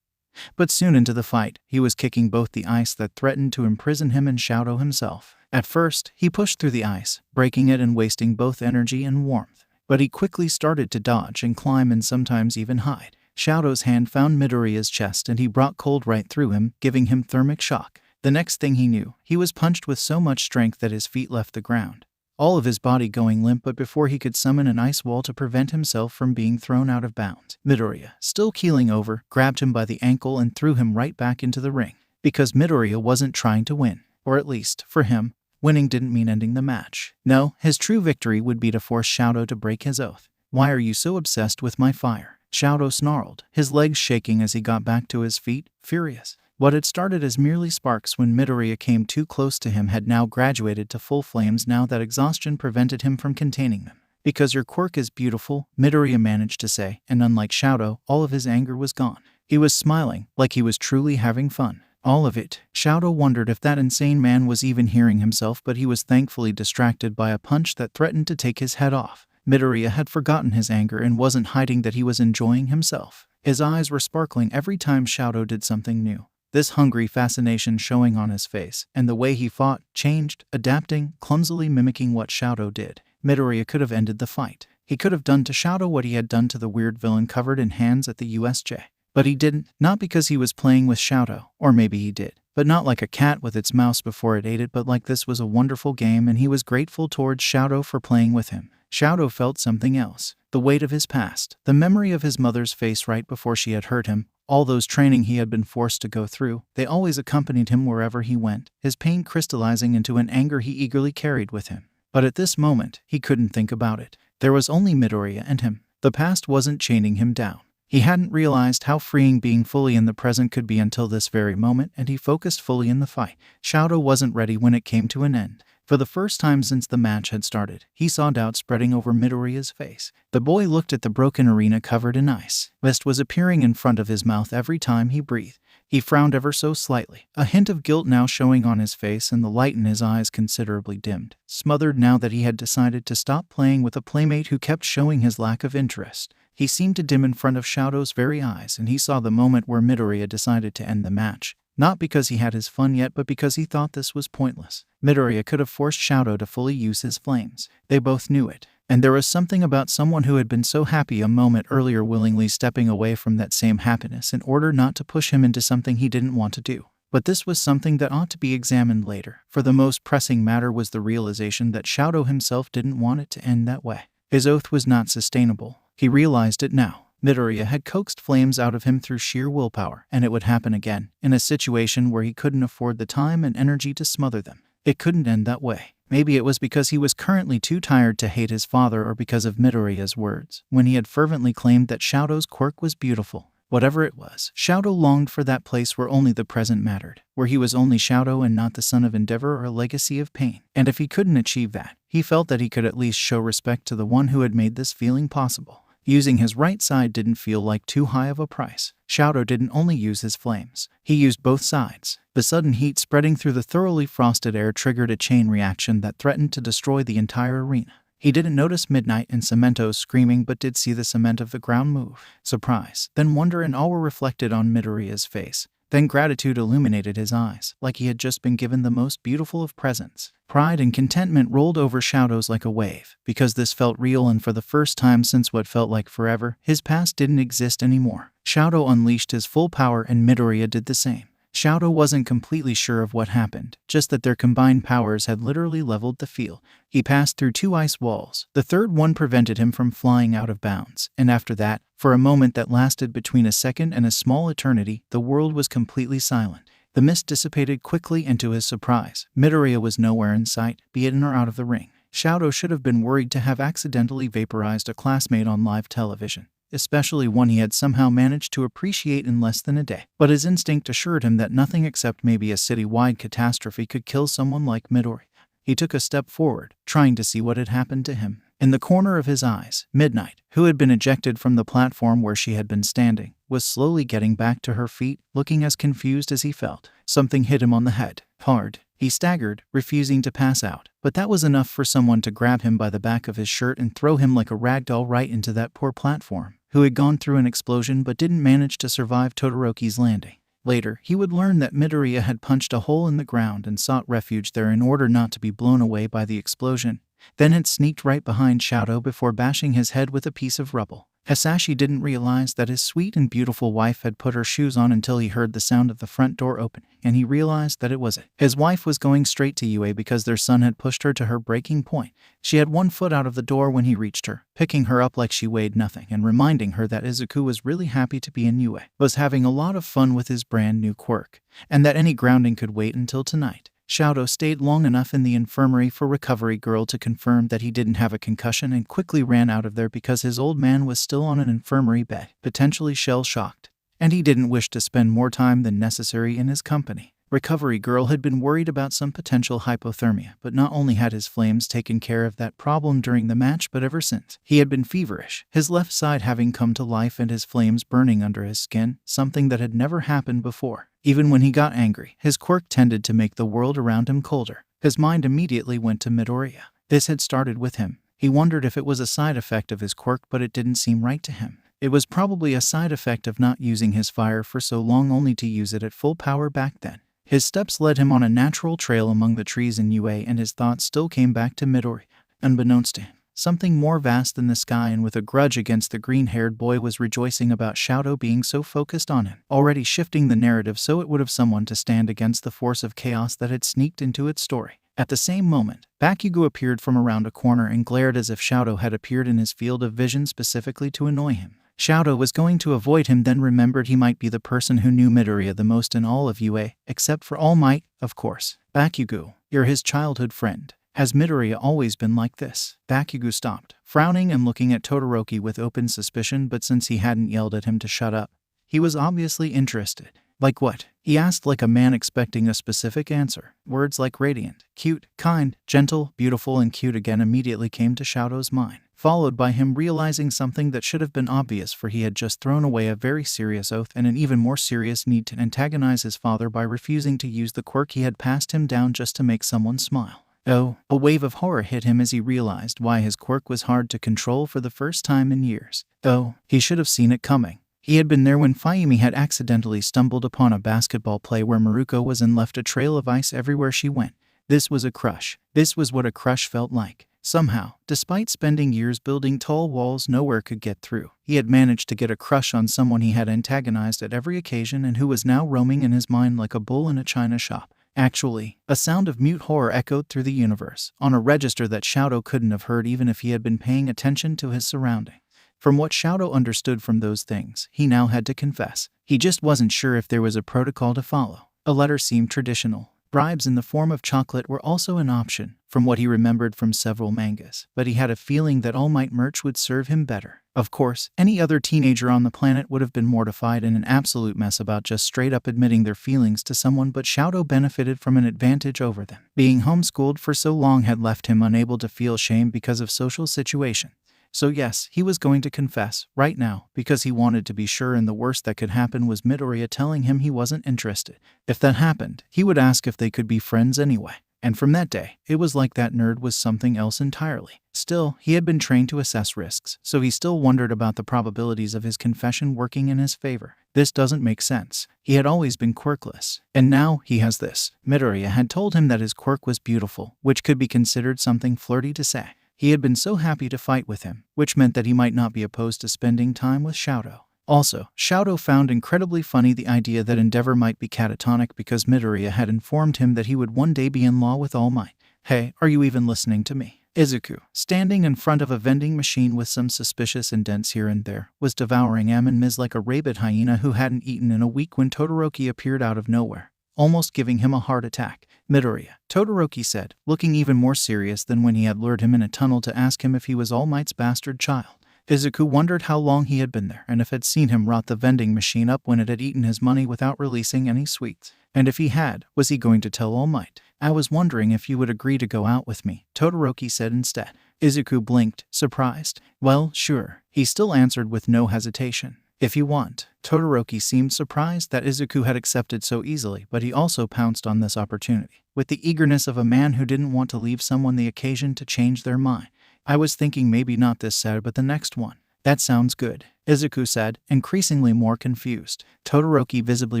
But soon into the fight, he was kicking both the ice that threatened to imprison him and Shadow himself. At first, he pushed through the ice, breaking it and wasting both energy and warmth. But he quickly started to dodge and climb and sometimes even hide. Shadow's hand found Midoriya's chest and he brought cold right through him, giving him thermic shock. The next thing he knew, he was punched with so much strength that his feet left the ground, all of his body going limp. But before he could summon an ice wall to prevent himself from being thrown out of bounds, Midoriya, still keeling over, grabbed him by the ankle and threw him right back into the ring. Because Midoriya wasn't trying to win, or at least, for him, winning didn't mean ending the match. No, his true victory would be to force Shadow to break his oath. "Why are you so obsessed with my fire?" Shadow snarled, his legs shaking as he got back to his feet, furious. What had started as merely sparks when Midoriya came too close to him had now graduated to full flames now that exhaustion prevented him from containing them. "Because your quirk is beautiful," Midoriya managed to say, and unlike Shadow, all of his anger was gone. He was smiling, like he was truly having fun. All of it. Shadow wondered if that insane man was even hearing himself, but he was thankfully distracted by a punch that threatened to take his head off. Midoriya had forgotten his anger and wasn't hiding that he was enjoying himself. His eyes were sparkling every time Shadow did something new. This hungry fascination showing on his face, and the way he fought, changed, adapting, clumsily mimicking what Shadow did. Midoriya could have ended the fight. He could have done to Shadow what he had done to the weird villain covered in hands at the USJ. But he didn't, not because he was playing with Shadow, or maybe he did, but not like a cat with its mouse before it ate it, but like this was a wonderful game and he was grateful towards Shadow for playing with him. Shadow felt something else, the weight of his past, the memory of his mother's face right before she had hurt him, all those training he had been forced to go through. They always accompanied him wherever he went, his pain crystallizing into an anger he eagerly carried with him. But at this moment, he couldn't think about it. There was only Midoriya and him. The past wasn't chaining him down. He hadn't realized how freeing being fully in the present could be until this very moment, and he focused fully in the fight. Shadow wasn't ready when it came to an end. For the first time since the match had started, he saw doubt spreading over Midoriya's face. The boy looked at the broken arena covered in ice. Mist was appearing in front of his mouth every time he breathed. He frowned ever so slightly, a hint of guilt now showing on his face and the light in his eyes considerably dimmed, smothered now that he had decided to stop playing with a playmate who kept showing his lack of interest. He seemed to dim in front of Shadow's very eyes, and he saw the moment where Midoriya decided to end the match. Not because he had his fun yet, but because he thought this was pointless. Midoriya could have forced Shadow to fully use his flames. They both knew it. And there was something about someone who had been so happy a moment earlier willingly stepping away from that same happiness in order not to push him into something he didn't want to do. But this was something that ought to be examined later, for the most pressing matter was the realization that Shadow himself didn't want it to end that way. His oath was not sustainable. He realized it now. Midoriya had coaxed flames out of him through sheer willpower, and it would happen again, in a situation where he couldn't afford the time and energy to smother them. It couldn't end that way. Maybe it was because he was currently too tired to hate his father, or because of Midoriya's words, when he had fervently claimed that Shoto's quirk was beautiful. Whatever it was, Shoto longed for that place where only the present mattered, where he was only Shoto and not the son of endeavor or a legacy of pain. And if he couldn't achieve that, he felt that he could at least show respect to the one who had made this feeling possible. Using his right side didn't feel like too high of a price. Shoto didn't only use his flames. He used both sides. The sudden heat spreading through the thoroughly frosted air triggered a chain reaction that threatened to destroy the entire arena. He didn't notice Midnight and Cemento's screaming, but did see the cement of the ground move. Surprise, then wonder and awe were reflected on Midoriya's face. Then gratitude illuminated his eyes, like he had just been given the most beautiful of presents. Pride and contentment rolled over Shoto's like a wave, because this felt real, and for the first time since what felt like forever, his past didn't exist anymore. Shoto unleashed his full power and Midoriya did the same. Shoto wasn't completely sure of what happened, just that their combined powers had literally leveled the field. He passed through 2 ice walls. The third one prevented him from flying out of bounds, and after that, for a moment that lasted between a second and a small eternity, the world was completely silent. The mist dissipated quickly, and to his surprise, Midoriya was nowhere in sight, be it in or out of the ring. Shoto should have been worried to have accidentally vaporized a classmate on live television, especially one he had somehow managed to appreciate in less than a day. But his instinct assured him that nothing except maybe a city-wide catastrophe could kill someone like Midoriya. He took a step forward, trying to see what had happened to him. In the corner of his eyes, Midnight, who had been ejected from the platform where she had been standing, was slowly getting back to her feet, looking as confused as he felt. Something hit him on the head, hard. He staggered, refusing to pass out, but that was enough for someone to grab him by the back of his shirt and throw him like a rag doll right into that poor platform, who had gone through an explosion but didn't manage to survive Todoroki's landing. Later, he would learn that Midoriya had punched a hole in the ground and sought refuge there in order not to be blown away by the explosion, then had sneaked right behind Shoto before bashing his head with a piece of rubble. Hasashi didn't realize that his sweet and beautiful wife had put her shoes on until he heard the sound of the front door open, and he realized that it was it. His wife was going straight to Yue because their son had pushed her to her breaking point. She had 1 foot out of the door when he reached her, picking her up like she weighed nothing and reminding her that Izuku was really happy to be in Yue, was having a lot of fun with his brand new quirk, and that any grounding could wait until tonight. Shoto stayed long enough in the infirmary for Recovery Girl to confirm that he didn't have a concussion and quickly ran out of there because his old man was still on an infirmary bed, potentially shell-shocked, and he didn't wish to spend more time than necessary in his company. Recovery Girl had been worried about some potential hypothermia, but not only had his flames taken care of that problem during the match, but ever since, he had been feverish, his left side having come to life and his flames burning under his skin, something that had never happened before. Even when he got angry, his quirk tended to make the world around him colder. His mind immediately went to Midoriya. This had started with him. He wondered if it was a side effect of his quirk, but it didn't seem right to him. It was probably a side effect of not using his fire for so long, only to use it at full power back then. His steps led him on a natural trail among the trees in Yue, and his thoughts still came back to Midoriya. Unbeknownst to him, something more vast than the sky and with a grudge against the green-haired boy was rejoicing about Shoto being so focused on him, already shifting the narrative so it would have someone to stand against the force of chaos that had sneaked into its story. At the same moment, Bakugo appeared from around a corner and glared as if Shoto had appeared in his field of vision specifically to annoy him. Shoto was going to avoid him, then remembered he might be the person who knew Midoriya the most in all of Yue, except for All Might, of course. Bakugo, you're his childhood friend. Has Midoriya always been like this? Bakugo stopped, frowning and looking at Todoroki with open suspicion, but since he hadn't yelled at him to shut up, he was obviously interested. Like what? He asked like a man expecting a specific answer. Words like radiant, cute, kind, gentle, beautiful, and cute again immediately came to Shoto's mind, followed by him realizing something that should have been obvious, for he had just thrown away a very serious oath and an even more serious need to antagonize his father by refusing to use the quirk he had passed him down just to make someone smile. Oh, a wave of horror hit him as he realized why his quirk was hard to control for the first time in years. Oh, he should have seen it coming. He had been there when Fayumi had accidentally stumbled upon a basketball play where Maruko was and left a trail of ice everywhere she went. This was a crush. This was what a crush felt like. Somehow, despite spending years building tall walls nowhere could get through, he had managed to get a crush on someone he had antagonized at every occasion and who was now roaming in his mind like a bull in a china shop. Actually, a sound of mute horror echoed through the universe, on a register that Shoto couldn't have heard even if he had been paying attention to his surroundings. From what Shadow understood from those things, he now had to confess. He just wasn't sure if there was a protocol to follow. A letter seemed traditional. Bribes in the form of chocolate were also an option, from what he remembered from several mangas, but he had a feeling that All Might merch would serve him better. Of course, any other teenager on the planet would have been mortified and an absolute mess about just straight up admitting their feelings to someone, but Shadow benefited from an advantage over them. Being homeschooled for so long had left him unable to feel shame because of social situations. So yes, he was going to confess, right now, because he wanted to be sure, and the worst that could happen was Midoriya telling him he wasn't interested. If that happened, he would ask if they could be friends anyway. And from that day, it was like that nerd was something else entirely. Still, he had been trained to assess risks, so he still wondered about the probabilities of his confession working in his favor. This doesn't make sense. He had always been quirkless. And now, he has this. Midoriya had told him that his quirk was beautiful, which could be considered something flirty to say. He had been so happy to fight with him, which meant that he might not be opposed to spending time with Shadow. Also, Shadow found incredibly funny the idea that Endeavor might be catatonic because Midoriya had informed him that he would one day be in law with All Might. Hey, are you even listening to me? Izuku, standing in front of a vending machine with some suspicious indents here and there, was devouring M&Ms like a rabid hyena who hadn't eaten in a week when Todoroki appeared out of nowhere, almost giving him a heart attack. Midoriya, Todoroki said, looking even more serious than when he had lured him in a tunnel to ask him if he was All Might's bastard child. Izuku wondered how long he had been there and if had seen him rot the vending machine up when it had eaten his money without releasing any sweets. And if he had, was he going to tell All Might? I was wondering if you would agree to go out with me, Todoroki said instead. Izuku blinked, surprised. Well, sure, he still answered with no hesitation. If you want. Todoroki seemed surprised that Izuku had accepted so easily, but he also pounced on this opportunity, with the eagerness of a man who didn't want to leave someone the occasion to change their mind. I was thinking maybe not this Saturday but the next one. That sounds good, Izuku said, increasingly more confused. Todoroki visibly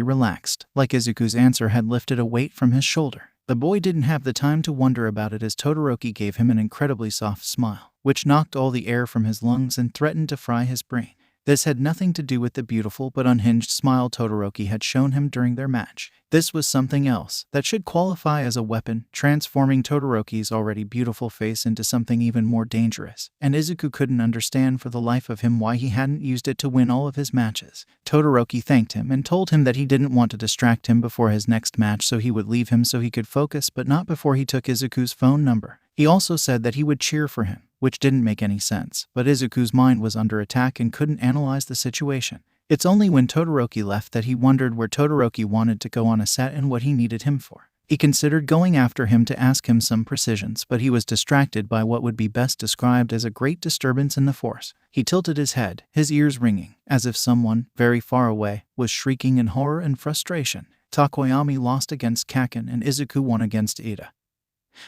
relaxed, like Izuku's answer had lifted a weight from his shoulder. The boy didn't have the time to wonder about it as Todoroki gave him an incredibly soft smile, which knocked all the air from his lungs and threatened to fry his brain. This had nothing to do with the beautiful but unhinged smile Todoroki had shown him during their match. This was something else that should qualify as a weapon, transforming Todoroki's already beautiful face into something even more dangerous, and Izuku couldn't understand for the life of him why he hadn't used it to win all of his matches. Todoroki thanked him and told him that he didn't want to distract him before his next match, so he would leave him so he could focus, but not before he took Izuku's phone number. He also said that he would cheer for him, which didn't make any sense, but Izuku's mind was under attack and couldn't analyze the situation. It's only when Todoroki left that he wondered where Todoroki wanted to go on a set and what he needed him for. He considered going after him to ask him some precisions, but he was distracted by what would be best described as a great disturbance in the force. He tilted his head, his ears ringing, as if someone, very far away, was shrieking in horror and frustration. Takoyami lost against Kaken and Izuku won against Ida,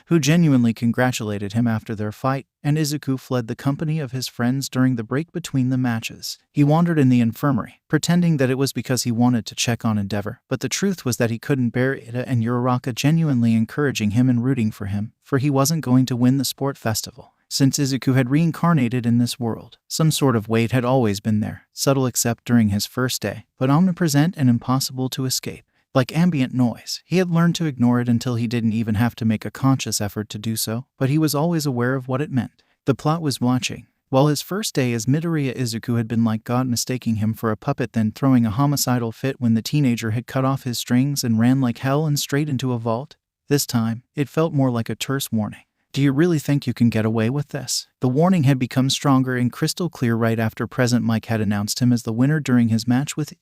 who genuinely congratulated him after their fight, and Izuku fled the company of his friends during the break between the matches. He wandered in the infirmary, pretending that it was because he wanted to check on Endeavor, but the truth was that he couldn't bear Ida and Uraraka genuinely encouraging him and rooting for him, for he wasn't going to win the sport festival. Since Izuku had reincarnated in this world, some sort of weight had always been there, subtle except during his first day, but omnipresent and impossible to escape. Like ambient noise, he had learned to ignore it until he didn't even have to make a conscious effort to do so, but he was always aware of what it meant. The plot was watching. While his first day as Midoriya Izuku had been like God, mistaking him for a puppet, then throwing a homicidal fit when the teenager had cut off his strings and ran like hell and straight into a vault. This time, it felt more like a terse warning. Do you really think you can get away with this? The warning had become stronger and crystal clear right after President Mike had announced him as the winner during his match with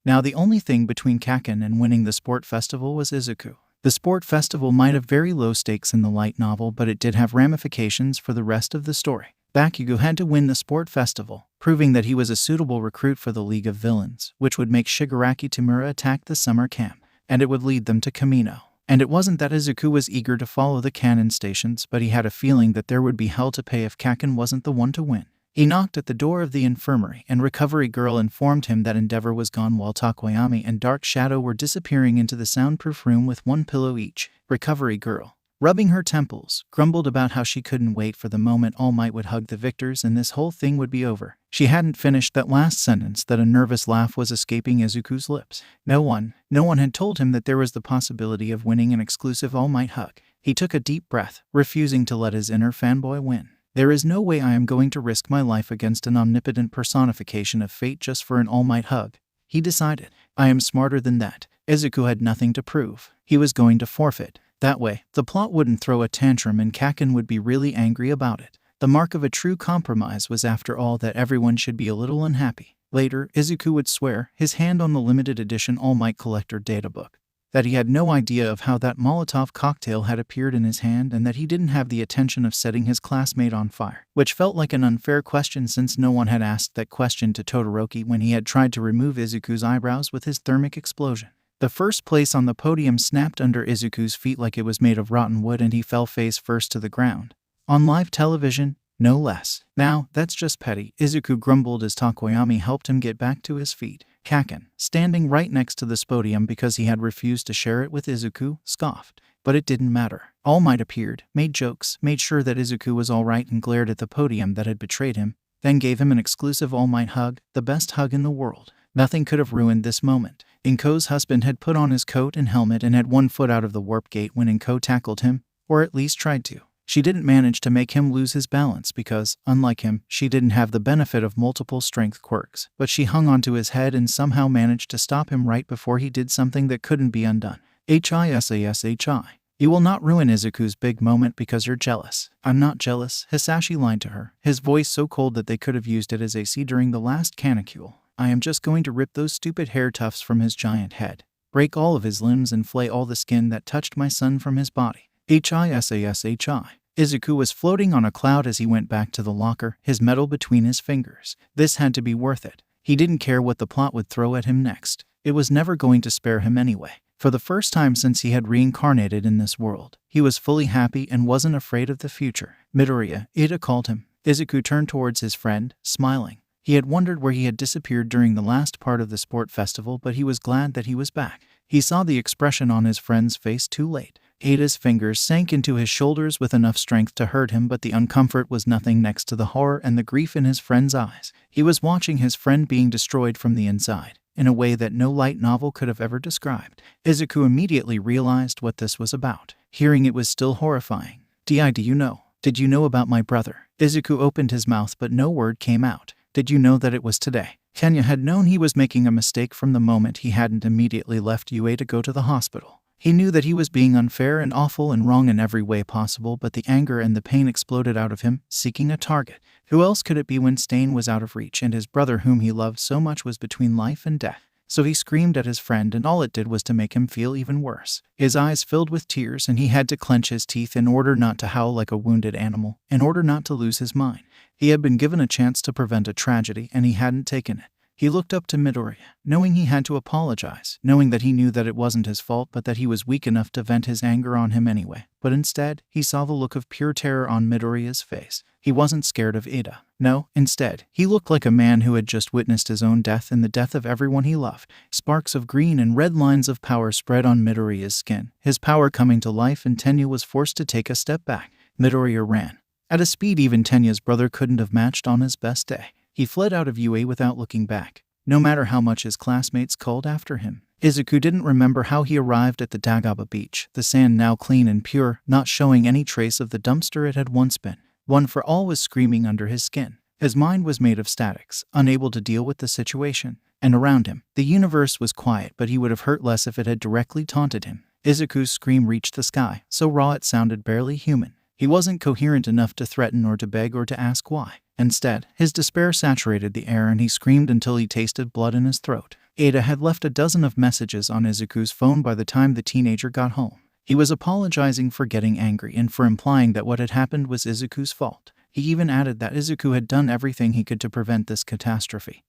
Now the only thing between Kaken and winning the sport festival was Izuku. The sport festival might have very low stakes in the light novel, but it did have ramifications for the rest of the story. Bakugo had to win the sport festival, proving that he was a suitable recruit for the League of Villains, which would make Shigaraki Tamura attack the summer camp, and it would lead them to Kamino. And it wasn't that Izuku was eager to follow the canon stations, but he had a feeling that there would be hell to pay if Kaken wasn't the one to win. He knocked at the door of the infirmary, and Recovery Girl informed him that Endeavor was gone while Takoyami and Dark Shadow were disappearing into the soundproof room with one pillow each. Recovery Girl, rubbing her temples, grumbled about how she couldn't wait for the moment All Might would hug the victors and this whole thing would be over. She hadn't finished that last sentence that a nervous laugh was escaping Izuku's lips. No one had told him that there was the possibility of winning an exclusive All Might hug. He took a deep breath, refusing to let his inner fanboy win. There is no way I am going to risk my life against an omnipotent personification of fate just for an all-might hug. He decided. I am smarter than that. Izuku had nothing to prove. He was going to forfeit. That way, the plot wouldn't throw a tantrum and Kaken would be really angry about it. The mark of a true compromise was, after all, that everyone should be a little unhappy. Later, Izuku would swear, his hand on the limited edition All Might Collector databook, that he had no idea of how that Molotov cocktail had appeared in his hand and that he didn't have the intention of setting his classmate on fire, which felt like an unfair question since no one had asked that question to Todoroki when he had tried to remove Izuku's eyebrows with his thermic explosion. The first place on the podium snapped under Izuku's feet like it was made of rotten wood and he fell face first to the ground. On live television, no less. Now, that's just petty, Izuku grumbled as Takoyami helped him get back to his feet. Kaken, standing right next to this podium because he had refused to share it with Izuku, scoffed. But it didn't matter. All Might appeared, made jokes, made sure that Izuku was alright and glared at the podium that had betrayed him, then gave him an exclusive All Might hug, the best hug in the world. Nothing could have ruined this moment. Inko's husband had put on his coat and helmet and had 1 foot out of the warp gate when Inko tackled him, or at least tried to. She didn't manage to make him lose his balance because, unlike him, she didn't have the benefit of multiple strength quirks, but she hung onto his head and somehow managed to stop him right before he did something that couldn't be undone. Hisashi. You will not ruin Izuku's big moment because you're jealous. I'm not jealous, Hisashi lied to her, his voice so cold that they could have used it as AC during the last canicule. I am just going to rip those stupid hair tufts from his giant head, break all of his limbs and flay all the skin that touched my son from his body. Hisashi. Izuku was floating on a cloud as he went back to the locker, his medal between his fingers. This had to be worth it. He didn't care what the plot would throw at him next. It was never going to spare him anyway. For the first time since he had reincarnated in this world, he was fully happy and wasn't afraid of the future. Midoriya, Ida called him. Izuku turned towards his friend, smiling. He had wondered where he had disappeared during the last part of the sport festival, but he was glad that he was back. He saw the expression on his friend's face too late. Ada's fingers sank into his shoulders with enough strength to hurt him, but the uncomfort was nothing next to the horror and the grief in his friend's eyes. He was watching his friend being destroyed from the inside, in a way that no light novel could have ever described. Izuku immediately realized what this was about. Hearing it was still horrifying. Did you know? Did you know about my brother? Izuku opened his mouth but no word came out. Did you know that it was today? Kenya had known he was making a mistake from the moment he hadn't immediately left UA to go to the hospital. He knew that he was being unfair and awful and wrong in every way possible, but the anger and the pain exploded out of him, seeking a target. Who else could it be when Stain was out of reach and his brother whom he loved so much was between life and death? So he screamed at his friend and all it did was to make him feel even worse. His eyes filled with tears and he had to clench his teeth in order not to howl like a wounded animal, in order not to lose his mind. He had been given a chance to prevent a tragedy and he hadn't taken it. He looked up to Midoriya, knowing he had to apologize, knowing that he knew that it wasn't his fault but that he was weak enough to vent his anger on him anyway. But instead, he saw the look of pure terror on Midoriya's face. He wasn't scared of Ida. No, instead, he looked like a man who had just witnessed his own death and the death of everyone he loved. Sparks of green and red lines of power spread on Midoriya's skin, his power coming to life, and Tenya was forced to take a step back. Midoriya ran at a speed even Tenya's brother couldn't have matched on his best day. He fled out of UA without looking back, no matter how much his classmates called after him. Izuku didn't remember how he arrived at the Dagaba beach, the sand now clean and pure, not showing any trace of the dumpster it had once been. One for all was screaming under his skin. His mind was made of statics, unable to deal with the situation. And around him, the universe was quiet, but he would have hurt less if it had directly taunted him. Izuku's scream reached the sky, so raw it sounded barely human. He wasn't coherent enough to threaten or to beg or to ask why. Instead, his despair saturated the air and he screamed until he tasted blood in his throat. Ada had left a dozen of messages on Izuku's phone by the time the teenager got home. He was apologizing for getting angry and for implying that what had happened was Izuku's fault. He even added that Izuku had done everything he could to prevent this catastrophe,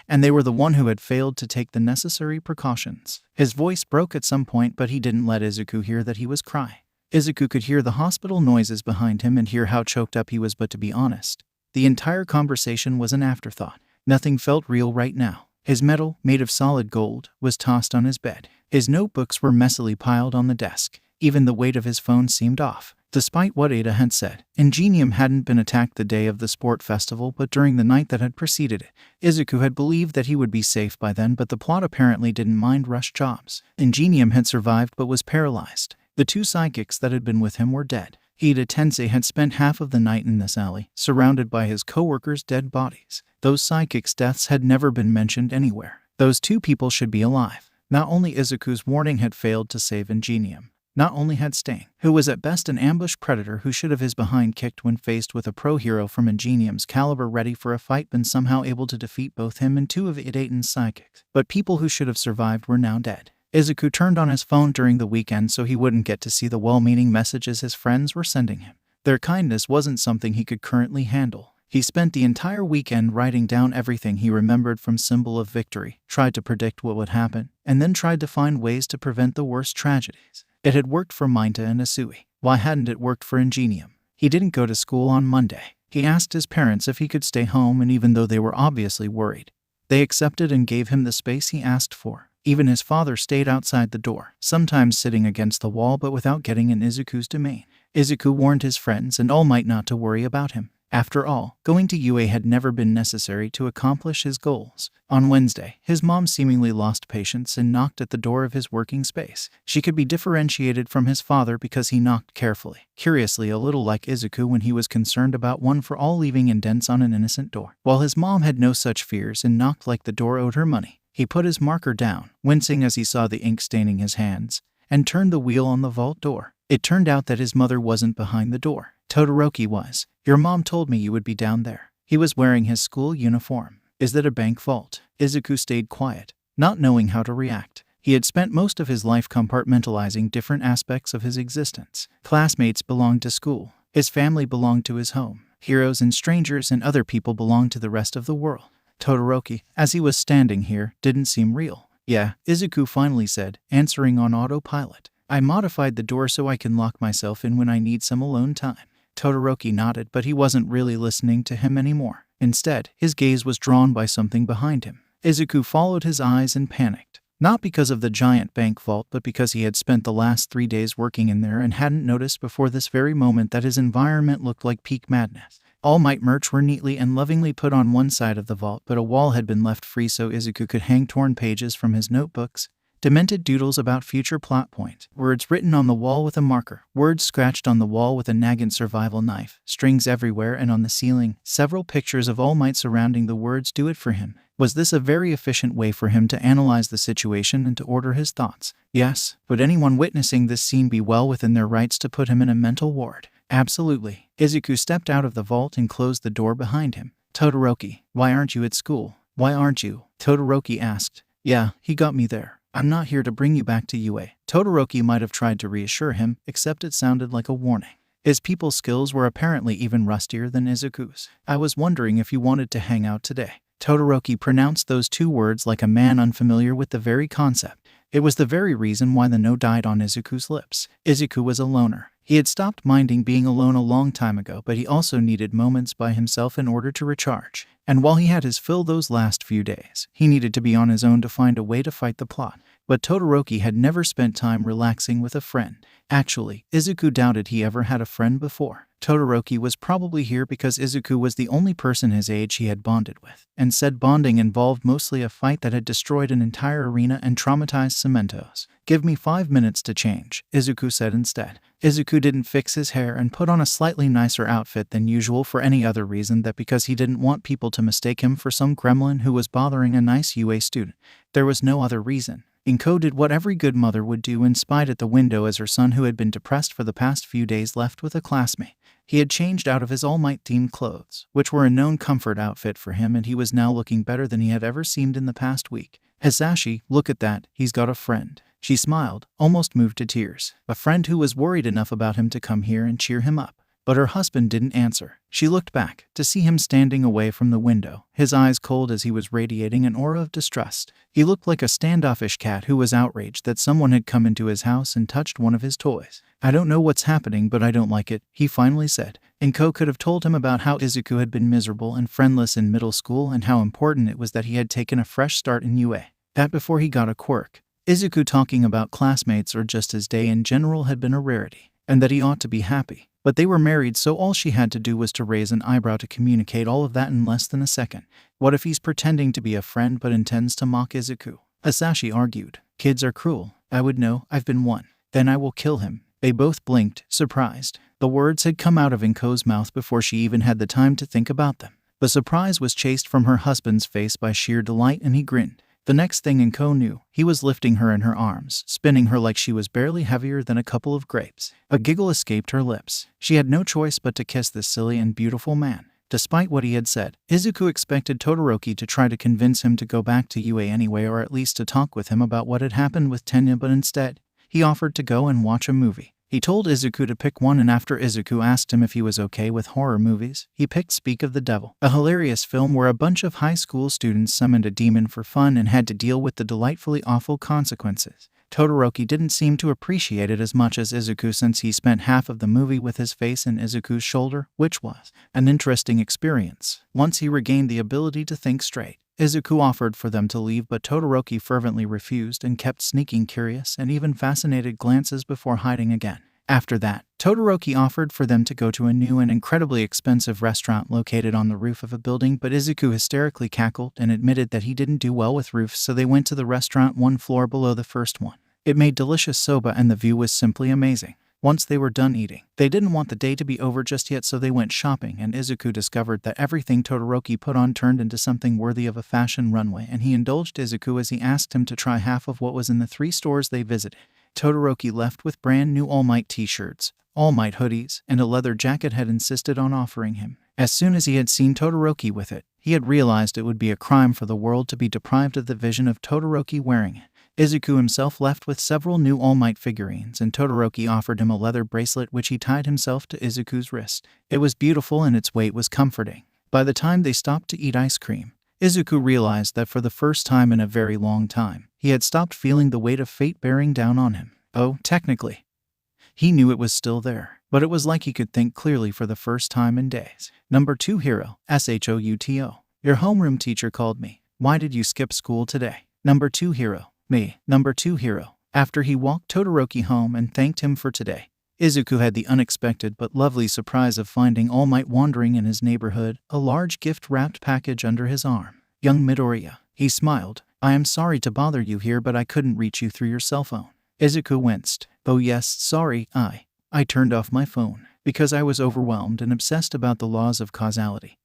and they were the one who had failed to take the necessary precautions. His voice broke at some point, but he didn't let Izuku hear that he was crying. Izuku could hear the hospital noises behind him and hear how choked up he was, but to be honest, the entire conversation was an afterthought. Nothing felt real right now. His medal, made of solid gold, was tossed on his bed. His notebooks were messily piled on the desk. Even the weight of his phone seemed off. Despite what Ada had said, Ingenium hadn't been attacked the day of the sport festival, but during the night that had preceded it. Izuku had believed that he would be safe by then, but the plot apparently didn't mind rush jobs. Ingenium had survived but was paralyzed. The two psychics that had been with him were dead. Ida Tensei had spent half of the night in this alley, surrounded by his co-workers' dead bodies. Those sidekicks' deaths had never been mentioned anywhere. Those two people should be alive. Not only Izuku's warning had failed to save Ingenium, not only had Sting, who was at best an ambush predator who should have his behind kicked when faced with a pro-hero from Ingenium's caliber ready for a fight, been somehow able to defeat both him and two of Idaten's sidekicks. But people who should have survived were now dead. Izuku turned on his phone during the weekend so he wouldn't get to see the well-meaning messages his friends were sending him. Their kindness wasn't something he could currently handle. He spent the entire weekend writing down everything he remembered from Symbol of Victory, tried to predict what would happen, and then tried to find ways to prevent the worst tragedies. It had worked for Mainta and Asui. Why hadn't it worked for Ingenium? He didn't go to school on Monday. He asked his parents if he could stay home, and even though they were obviously worried, they accepted and gave him the space he asked for. Even his father stayed outside the door, sometimes sitting against the wall but without getting in Izuku's domain. Izuku warned his friends and All Might not to worry about him. After all, going to UA had never been necessary to accomplish his goals. On Wednesday, his mom seemingly lost patience and knocked at the door of his working space. She could be differentiated from his father because he knocked carefully, curiously a little like Izuku when he was concerned about one for all leaving indents on an innocent door. While his mom had no such fears and knocked like the door owed her money, he put his marker down, wincing as he saw the ink staining his hands, and turned the wheel on the vault door. It turned out that his mother wasn't behind the door. Todoroki was. Your mom told me you would be down there. He was wearing his school uniform. Is that a bank vault? Izuku stayed quiet, not knowing how to react. He had spent most of his life compartmentalizing different aspects of his existence. Classmates belonged to school. His family belonged to his home. Heroes and strangers and other people belonged to the rest of the world. Todoroki, as he was standing here, didn't seem real. Yeah, Izuku finally said, answering on autopilot. I modified the door so I can lock myself in when I need some alone time. Todoroki nodded, but he wasn't really listening to him anymore. Instead, his gaze was drawn by something behind him. Izuku followed his eyes and panicked. Not because of the giant bank vault, but because he had spent the last 3 days working in there and hadn't noticed before this very moment that his environment looked like peak madness. All Might merch were neatly and lovingly put on one side of the vault, but a wall had been left free so Izuku could hang torn pages from his notebooks, demented doodles about future plot points, words written on the wall with a marker, words scratched on the wall with a Nagant survival knife, strings everywhere and on the ceiling, several pictures of All Might surrounding the words "do it for him." Was this a very efficient way for him to analyze the situation and to order his thoughts? Yes. Would anyone witnessing this scene be well within their rights to put him in a mental ward? Absolutely. Izuku stepped out of the vault and closed the door behind him. Todoroki, why aren't you at school? Why aren't you? Todoroki asked. Yeah, he got me there. I'm not here to bring you back to UA. Todoroki might have tried to reassure him, except it sounded like a warning. His people skills were apparently even rustier than Izuku's. I was wondering if you wanted to hang out today. Todoroki pronounced those two words like a man unfamiliar with the very concept. It was the very reason why the no died on Izuku's lips. Izuku was a loner. He had stopped minding being alone a long time ago, but he also needed moments by himself in order to recharge. And while he had his fill those last few days, he needed to be on his own to find a way to fight the plot. But Todoroki had never spent time relaxing with a friend. Actually, Izuku doubted he ever had a friend before. Todoroki was probably here because Izuku was the only person his age he had bonded with, and said bonding involved mostly a fight that had destroyed an entire arena and traumatized Cementos. Give me 5 minutes to change, Izuku said instead. Izuku didn't fix his hair and put on a slightly nicer outfit than usual for any other reason than because he didn't want people to mistake him for some gremlin who was bothering a nice UA student. There was no other reason. Inko did what every good mother would do and spied at the window as her son, who had been depressed for the past few days, left with a classmate. He had changed out of his All Might-themed clothes, which were a known comfort outfit for him, and he was now looking better than he had ever seemed in the past week. Hisashi, look at that, he's got a friend. She smiled, almost moved to tears. A friend who was worried enough about him to come here and cheer him up. But her husband didn't answer. She looked back to see him standing away from the window, his eyes cold as he was radiating an aura of distrust. He looked like a standoffish cat who was outraged that someone had come into his house and touched one of his toys. I don't know what's happening, but I don't like it, he finally said. Inko could have told him about how Izuku had been miserable and friendless in middle school and how important it was that he had taken a fresh start in UA. That before he got a quirk. Izuku talking about classmates or just his day in general had been a rarity, and that he ought to be happy. But they were married, so all she had to do was to raise an eyebrow to communicate all of that in less than a second. What if he's pretending to be a friend but intends to mock Izuku? Hisashi argued. Kids are cruel. I would know, I've been one. Then I will kill him. They both blinked, surprised. The words had come out of Inko's mouth before she even had the time to think about them. The surprise was chased from her husband's face by sheer delight, and he grinned. The next thing Inko knew, he was lifting her in her arms, spinning her like she was barely heavier than a couple of grapes. A giggle escaped her lips. She had no choice but to kiss this silly and beautiful man. Despite what he had said, Izuku expected Todoroki to try to convince him to go back to UA anyway, or at least to talk with him about what had happened with Tenya, but instead, he offered to go and watch a movie. He told Izuku to pick one, and after Izuku asked him if he was okay with horror movies, he picked Speak of the Devil, a hilarious film where a bunch of high school students summoned a demon for fun and had to deal with the delightfully awful consequences. Todoroki didn't seem to appreciate it as much as Izuku, since he spent half of the movie with his face in Izuku's shoulder, which was an interesting experience. Once he regained the ability to think straight, Izuku offered for them to leave, but Todoroki fervently refused and kept sneaking curious and even fascinated glances before hiding again. After that, Todoroki offered for them to go to a new and incredibly expensive restaurant located on the roof of a building, but Izuku hysterically cackled and admitted that he didn't do well with roofs, so they went to the restaurant one floor below the first one. It made delicious soba and the view was simply amazing. Once they were done eating, they didn't want the day to be over just yet, so they went shopping, and Izuku discovered that everything Todoroki put on turned into something worthy of a fashion runway, and he indulged Izuku as he asked him to try half of what was in the 3 stores they visited. Todoroki left with brand new All Might t-shirts, All Might hoodies, and a leather jacket had insisted on offering him. As soon as he had seen Todoroki with it, he had realized it would be a crime for the world to be deprived of the vision of Todoroki wearing it. Izuku himself left with several new All Might figurines, and Todoroki offered him a leather bracelet which he tied himself to Izuku's wrist. It was beautiful and its weight was comforting. By the time they stopped to eat ice cream, Izuku realized that for the first time in a very long time, he had stopped feeling the weight of fate bearing down on him. Oh, technically, he knew it was still there, but it was like he could think clearly for the first time in days. Number 2 hero, SHOUTO. Your homeroom teacher called me. Why did you skip school today? Number 2 hero. Me. Number 2 hero. After he walked Todoroki home and thanked him for today, Izuku had the unexpected but lovely surprise of finding All Might wandering in his neighborhood, a large gift-wrapped package under his arm. Young Midoriya. He smiled. I am sorry to bother you here, but I couldn't reach you through your cell phone. Izuku winced. Oh yes, sorry, I turned off my phone because I was overwhelmed and obsessed about the laws of causality.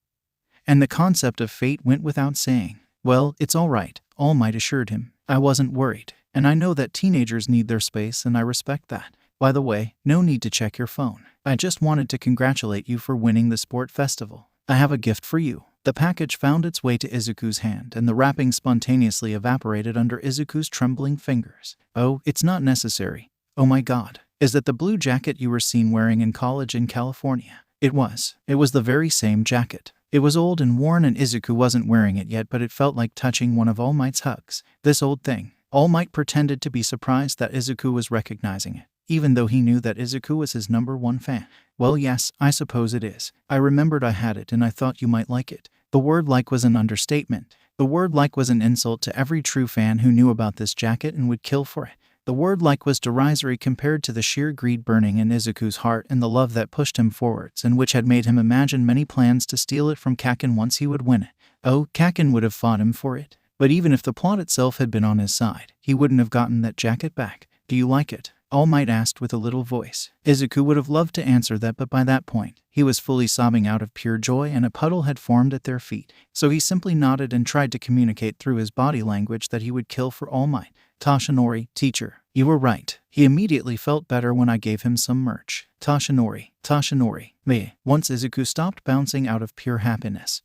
And the concept of fate went without saying. Well, it's all right, All Might assured him. I wasn't worried, and I know that teenagers need their space, and I respect that. By the way, no need to check your phone. I just wanted to congratulate you for winning the sport festival. I have a gift for you. The package found its way to Izuku's hand, and the wrapping spontaneously evaporated under Izuku's trembling fingers. Oh, it's not necessary. Oh my god. Is that the blue jacket you were seen wearing in college in California? It was. It was the very same jacket. It was old and worn, and Izuku wasn't wearing it yet, but it felt like touching one of All Might's hugs. This old thing. All Might pretended to be surprised that Izuku was recognizing it, even though he knew that Izuku was his #1 fan. Well, yes, I suppose it is. I remembered I had it and I thought you might like it. The word like was an understatement. The word like was an insult to every true fan who knew about this jacket and would kill for it. The word like was derisory compared to the sheer greed burning in Izuku's heart and the love that pushed him forwards, and which had made him imagine many plans to steal it from Kaken once he would win it. Oh, Kaken would have fought him for it. But even if the plot itself had been on his side, he wouldn't have gotten that jacket back. Do you like it? All Might asked with a little voice. Izuku would have loved to answer that, but by that point, he was fully sobbing out of pure joy and a puddle had formed at their feet. So he simply nodded and tried to communicate through his body language that he would kill for All Might. Toshinori, teacher, you were right. He immediately felt better when I gave him some merch. Toshinori, me. Once Izuku stopped bouncing out of pure happiness,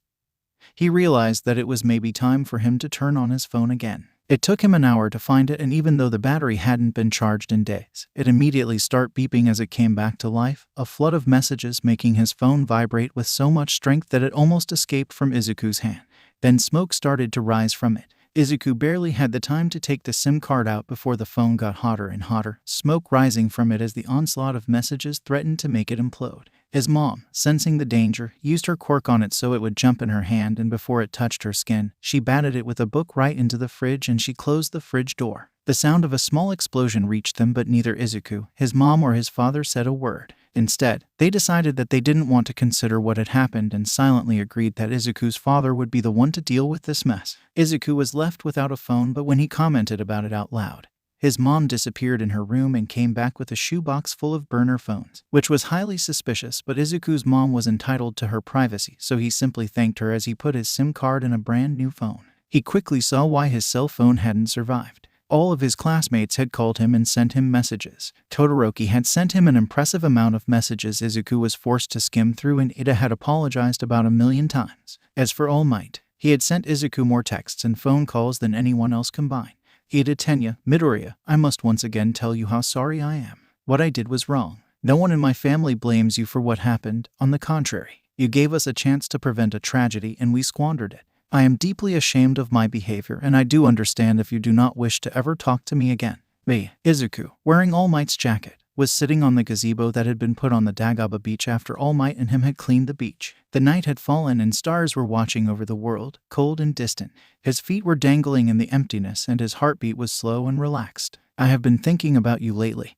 he realized that it was maybe time for him to turn on his phone again. It took him an hour to find it, and even though the battery hadn't been charged in days, it immediately started beeping as it came back to life, a flood of messages making his phone vibrate with so much strength that it almost escaped from Izuku's hand. Then smoke started to rise from it. Izuku barely had the time to take the SIM card out before the phone got hotter and hotter, smoke rising from it as the onslaught of messages threatened to make it implode. His mom, sensing the danger, used her cork on it so it would jump in her hand, and before it touched her skin, she batted it with a book right into the fridge, and she closed the fridge door. The sound of a small explosion reached them, but neither Izuku, his mom, or his father said a word. Instead, they decided that they didn't want to consider what had happened and silently agreed that Izuku's father would be the one to deal with this mess. Izuku was left without a phone, but when he commented about it out loud, His mom disappeared in her room and came back with a shoebox full of burner phones, which was highly suspicious, but Izuku's mom was entitled to her privacy, so he simply thanked her as he put his SIM card in a brand new phone. He quickly saw why his cell phone hadn't survived. All of his classmates had called him and sent him messages. Todoroki had sent him an impressive amount of messages Izuku was forced to skim through, and Ida had apologized about 1,000,000 times. As for All Might, he had sent Izuku more texts and phone calls than anyone else combined. Ida, Tenya, Midoriya, I must once again tell you how sorry I am. What I did was wrong. No one in my family blames you for what happened. On the contrary, you gave us a chance to prevent a tragedy and we squandered it. I am deeply ashamed of my behavior, and I do understand if you do not wish to ever talk to me again. Me, Izuku, wearing All Might's jacket, was sitting on the gazebo that had been put on the Dagaba beach after All Might and him had cleaned the beach. The night had fallen and stars were watching over the world, cold and distant. His feet were dangling in the emptiness and his heartbeat was slow and relaxed. I have been thinking about you lately,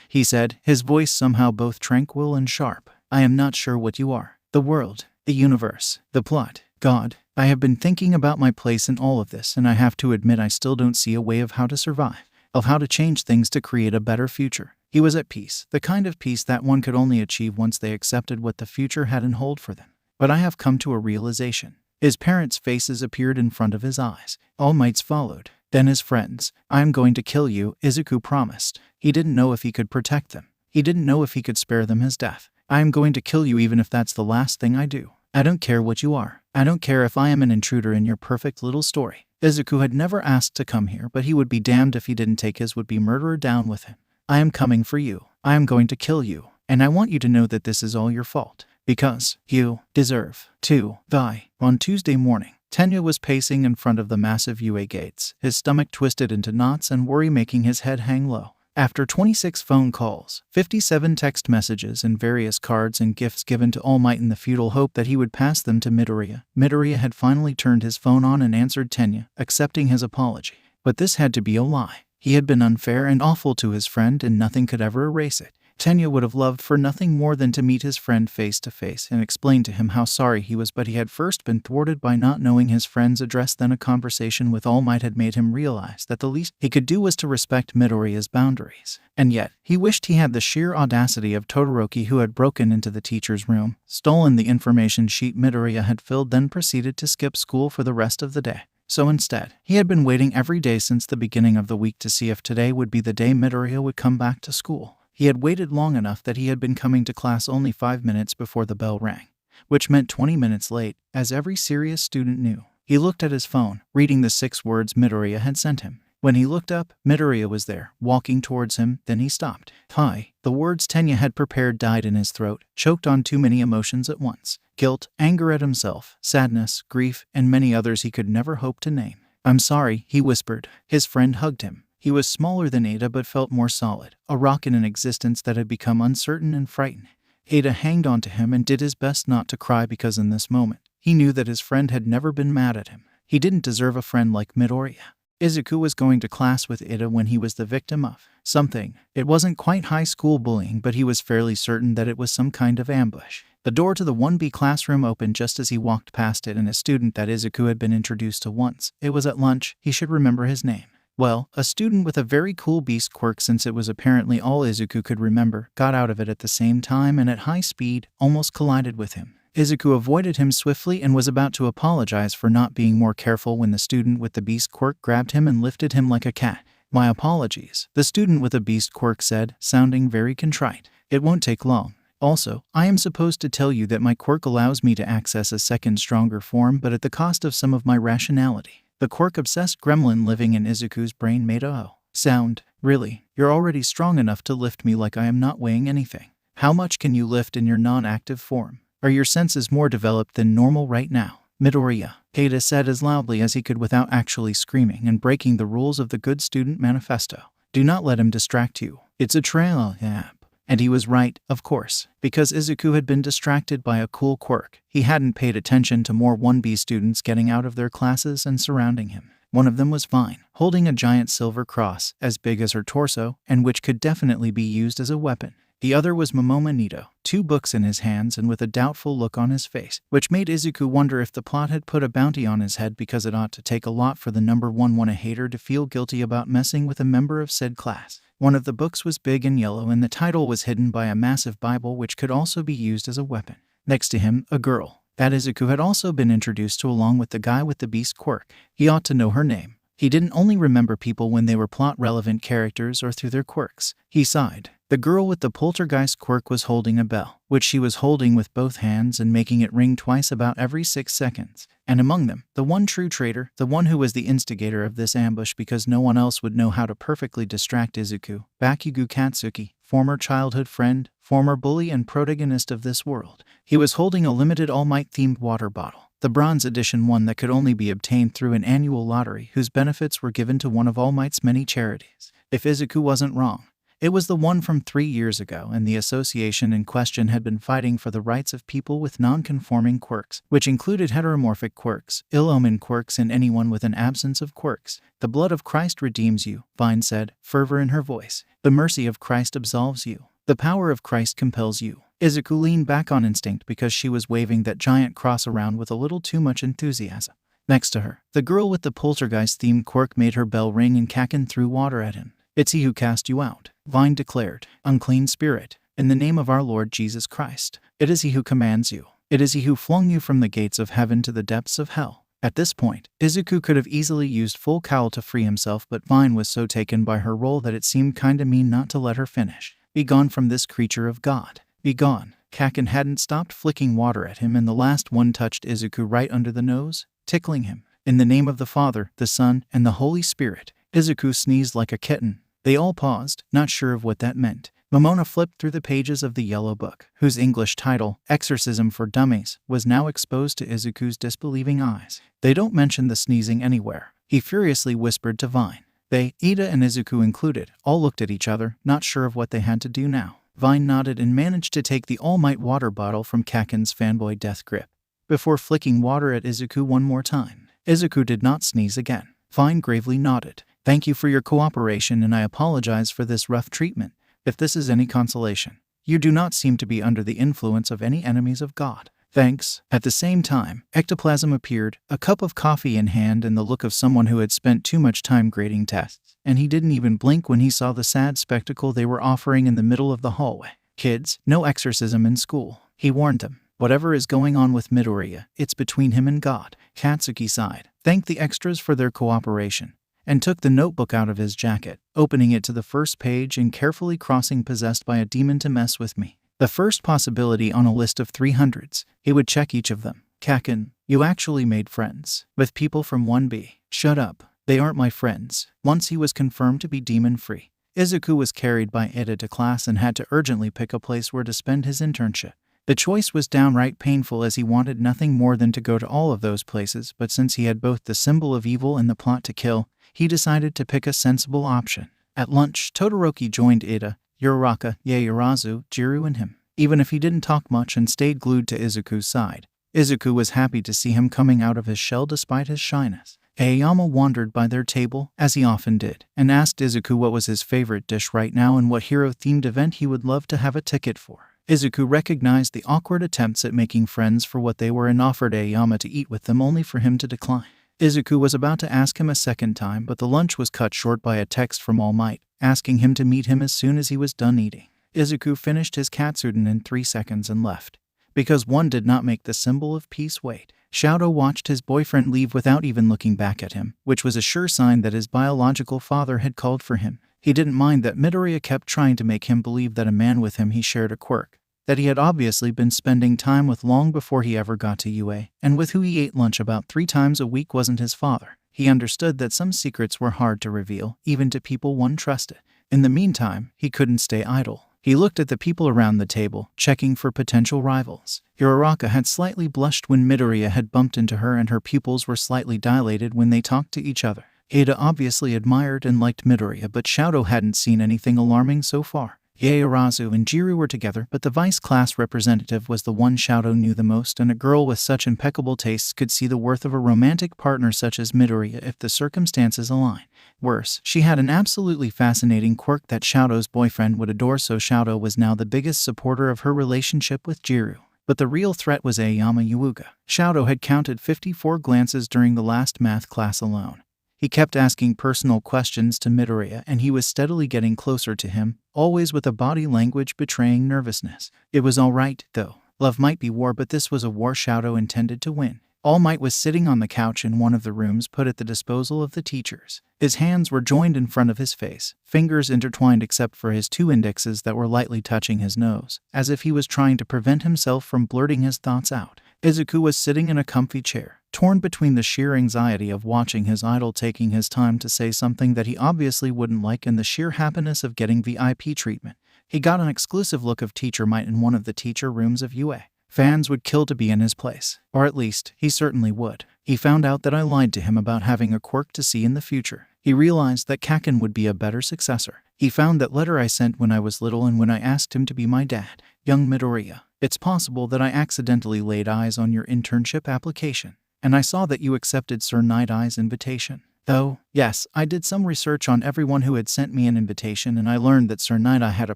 he said, his voice somehow both tranquil and sharp. I am not sure what you are. The world, the universe, the plot, God. I have been thinking about my place in all of this, and I have to admit I still don't see a way of how to survive, of how to change things to create a better future. He was at peace, the kind of peace that one could only achieve once they accepted what the future had in hold for them. But I have come to a realization. His parents' faces appeared in front of his eyes. All Might's followed. Then his friends. I am going to kill you, Izuku promised. He didn't know if he could protect them. He didn't know if he could spare them his death. I am going to kill you even if that's the last thing I do. I don't care what you are. I don't care if I am an intruder in your perfect little story. Izuku had never asked to come here, but he would be damned if he didn't take his would-be murderer down with him. I am coming for you. I am going to kill you. And I want you to know that this is all your fault. Because you deserve to die. On Tuesday morning, Tenya was pacing in front of the massive UA gates, his stomach twisted into knots and worry making his head hang low. After 26 phone calls, 57 text messages and various cards and gifts given to All Might in the futile hope that he would pass them to Midoriya, Midoriya had finally turned his phone on and answered Tenya, accepting his apology. But this had to be a lie. He had been unfair and awful to his friend and nothing could ever erase it. Tenya would have loved for nothing more than to meet his friend face to face and explain to him how sorry he was, but he had first been thwarted by not knowing his friend's address. Then a conversation with All Might had made him realize that the least he could do was to respect Midoriya's boundaries. And yet, he wished he had the sheer audacity of Todoroki, who had broken into the teacher's room, stolen the information sheet Midoriya had filled, then proceeded to skip school for the rest of the day. So instead, he had been waiting every day since the beginning of the week to see if today would be the day Midoriya would come back to school. He had waited long enough that he had been coming to class only 5 minutes before the bell rang, which meant 20 minutes late, as every serious student knew. He looked at his phone, reading the 6 words Midoriya had sent him. When he looked up, Midoriya was there, walking towards him, then he stopped. Hi. The words Tenya had prepared died in his throat, choked on too many emotions at once. Guilt, anger at himself, sadness, grief, and many others he could never hope to name. I'm sorry, he whispered. His friend hugged him. He was smaller than Ada but felt more solid, a rock in an existence that had become uncertain and frightened. Ada hanged on to him and did his best not to cry, because in this moment, he knew that his friend had never been mad at him. He didn't deserve a friend like Midoriya. Izuku was going to class with Ida when he was the victim of something. It wasn't quite high school bullying, but he was fairly certain that it was some kind of ambush. The door to the 1B classroom opened just as he walked past it, and a student that Izuku had been introduced to once. It was at lunch. He should remember his name. Well, a student with a very cool beast quirk, since it was apparently all Izuku could remember, got out of it at the same time and at high speed, almost collided with him. Izuku avoided him swiftly and was about to apologize for not being more careful when the student with the beast quirk grabbed him and lifted him like a cat. My apologies, the student with a beast quirk said, sounding very contrite. It won't take long. Also, I am supposed to tell you that my quirk allows me to access a second stronger form, but at the cost of some of my rationality. The quirk-obsessed gremlin living in Izuku's brain made a sound. Really, you're already strong enough to lift me like I am not weighing anything. How much can you lift in your non-active form? Are your senses more developed than normal right now? Midoriya, Ada said as loudly as he could without actually screaming and breaking the rules of the Good Student Manifesto. Do not let him distract you. It's a trail app. And he was right, of course, because Izuku had been distracted by a cool quirk. He hadn't paid attention to more 1B students getting out of their classes and surrounding him. One of them was Vine, holding a giant silver cross, as big as her torso, and which could definitely be used as a weapon. The other was Momoma Nito, 2 books in his hands and with a doubtful look on his face, which made Izuku wonder if the plot had put a bounty on his head, because it ought to take a lot for the number 1 a hater to feel guilty about messing with a member of said class. One of the books was big and yellow, and the title was hidden by a massive Bible which could also be used as a weapon. Next to him, a girl that Izuku had also been introduced to, along with the guy with the beast quirk. He ought to know her name. He didn't only remember people when they were plot-relevant characters or through their quirks. He sighed. The girl with the poltergeist quirk was holding a bell, which she was holding with both hands and making it ring twice about every 6 seconds. And among them, the one true traitor, the one who was the instigator of this ambush because no one else would know how to perfectly distract Izuku, Bakugo Katsuki, former childhood friend, former bully and protagonist of this world. He was holding a limited All Might-themed water bottle, the bronze edition one that could only be obtained through an annual lottery whose benefits were given to one of All Might's many charities. If Izuku wasn't wrong, it was the one from 3 years ago, and the association in question had been fighting for the rights of people with non-conforming quirks, which included heteromorphic quirks, ill-omened quirks, and anyone with an absence of quirks. "The blood of Christ redeems you," Vine said, fervor in her voice. "The mercy of Christ absolves you. The power of Christ compels you." Izuku leaned back on instinct because she was waving that giant cross around with a little too much enthusiasm. Next to her, the girl with the poltergeist-themed quirk made her bell ring and Kaken threw water at him. "It's he who cast you out," Vine declared. "Unclean spirit, in the name of our Lord Jesus Christ. It is he who commands you. It is he who flung you from the gates of heaven to the depths of hell." At this point, Izuku could have easily used full cowl to free himself, but Vine was so taken by her role that it seemed kinda mean not to let her finish. "Be gone from this creature of God. Be gone." Kaken hadn't stopped flicking water at him, and the last one touched Izuku right under the nose, tickling him. "In the name of the Father, the Son, and the Holy Spirit." Izuku sneezed like a kitten. They all paused, not sure of what that meant. Momona flipped through the pages of the yellow book, whose English title, Exorcism for Dummies, was now exposed to Izuku's disbelieving eyes. "They don't mention the sneezing anywhere," he furiously whispered to Vine. They, Ida and Izuku included, all looked at each other, not sure of what they had to do now. Vine nodded and managed to take the All Might water bottle from Kaken's fanboy death grip, before flicking water at Izuku one more time. Izuku did not sneeze again. Vine gravely nodded. "Thank you for your cooperation, and I apologize for this rough treatment. If this is any consolation, you do not seem to be under the influence of any enemies of God." "Thanks." At the same time, Ectoplasm appeared, a cup of coffee in hand and the look of someone who had spent too much time grading tests, and he didn't even blink when he saw the sad spectacle they were offering in the middle of the hallway. "Kids, no exorcism in school," he warned them. "Whatever is going on with Midoriya, it's between him and God." Katsuki sighed, thanked the extras for their cooperation, and took the notebook out of his jacket, opening it to the first page and carefully crossing "possessed by a demon to mess with me." The first possibility on a list of 300s. He would check each of them. "Kaken, you actually made friends with people from 1B. "Shut up. They aren't my friends." Once he was confirmed to be demon-free, Izuku was carried by Ida to class and had to urgently pick a place where to spend his internship. The choice was downright painful, as he wanted nothing more than to go to all of those places, but since he had both the symbol of evil and the plot to kill, he decided to pick a sensible option. At lunch, Todoroki joined Ida, Uraraka, Yaoyorozu, Jiru, and him. Even if he didn't talk much and stayed glued to Izuku's side, Izuku was happy to see him coming out of his shell despite his shyness. Aoyama wandered by their table, as he often did, and asked Izuku what was his favorite dish right now and what hero-themed event he would love to have a ticket for. Izuku recognized the awkward attempts at making friends for what they were and offered Aoyama to eat with them, only for him to decline. Izuku was about to ask him a second time, but the lunch was cut short by a text from All Might, asking him to meet him as soon as he was done eating. Izuku finished his katsudon in 3 seconds and left, because one did not make the symbol of peace wait. Shadow watched his boyfriend leave without even looking back at him, which was a sure sign that his biological father had called for him. He didn't mind that Midoriya kept trying to make him believe that a man with him he shared a quirk that he had obviously been spending time with long before he ever got to UA, and with who he ate lunch about 3 times a week wasn't his father. He understood that some secrets were hard to reveal, even to people one trusted. In the meantime, he couldn't stay idle. He looked at the people around the table, checking for potential rivals. Uraraka had slightly blushed when Midoriya had bumped into her, and her pupils were slightly dilated when they talked to each other. Ada obviously admired and liked Midoriya, but Shadow hadn't seen anything alarming so far. Yaoyorozu and Jiru were together, but the vice class representative was the one Shadow knew the most, and a girl with such impeccable tastes could see the worth of a romantic partner such as Midoriya if the circumstances align. Worse, she had an absolutely fascinating quirk that Shoto's boyfriend would adore, so Shoto was now the biggest supporter of her relationship with Jiru. But the real threat was Aoyama Yuuga. Shoto had counted 54 glances during the last math class alone. He kept asking personal questions to Midoriya, and he was steadily getting closer to him, always with a body language betraying nervousness. It was alright, though. Love might be war, but this was a war Shoto intended to win. All Might was sitting on the couch in one of the rooms put at the disposal of the teachers. His hands were joined in front of his face, fingers intertwined except for his 2 indexes that were lightly touching his nose, as if he was trying to prevent himself from blurting his thoughts out. Izuku was sitting in a comfy chair, torn between the sheer anxiety of watching his idol taking his time to say something that he obviously wouldn't like and the sheer happiness of getting VIP treatment. He got an exclusive look of Teacher Might in one of the teacher rooms of UA. Fans would kill to be in his place, or at least, he certainly would. He found out that I lied to him about having a quirk to see in the future. He realized that Kaken would be a better successor. He found that letter I sent when I was little and when I asked him to be my dad. Young Midoriya, it's possible that I accidentally laid eyes on your internship application, and I saw that you accepted Sir Night Eye's invitation. Though, yes, I did some research on everyone who had sent me an invitation, and I learned that Sir Night Eye had a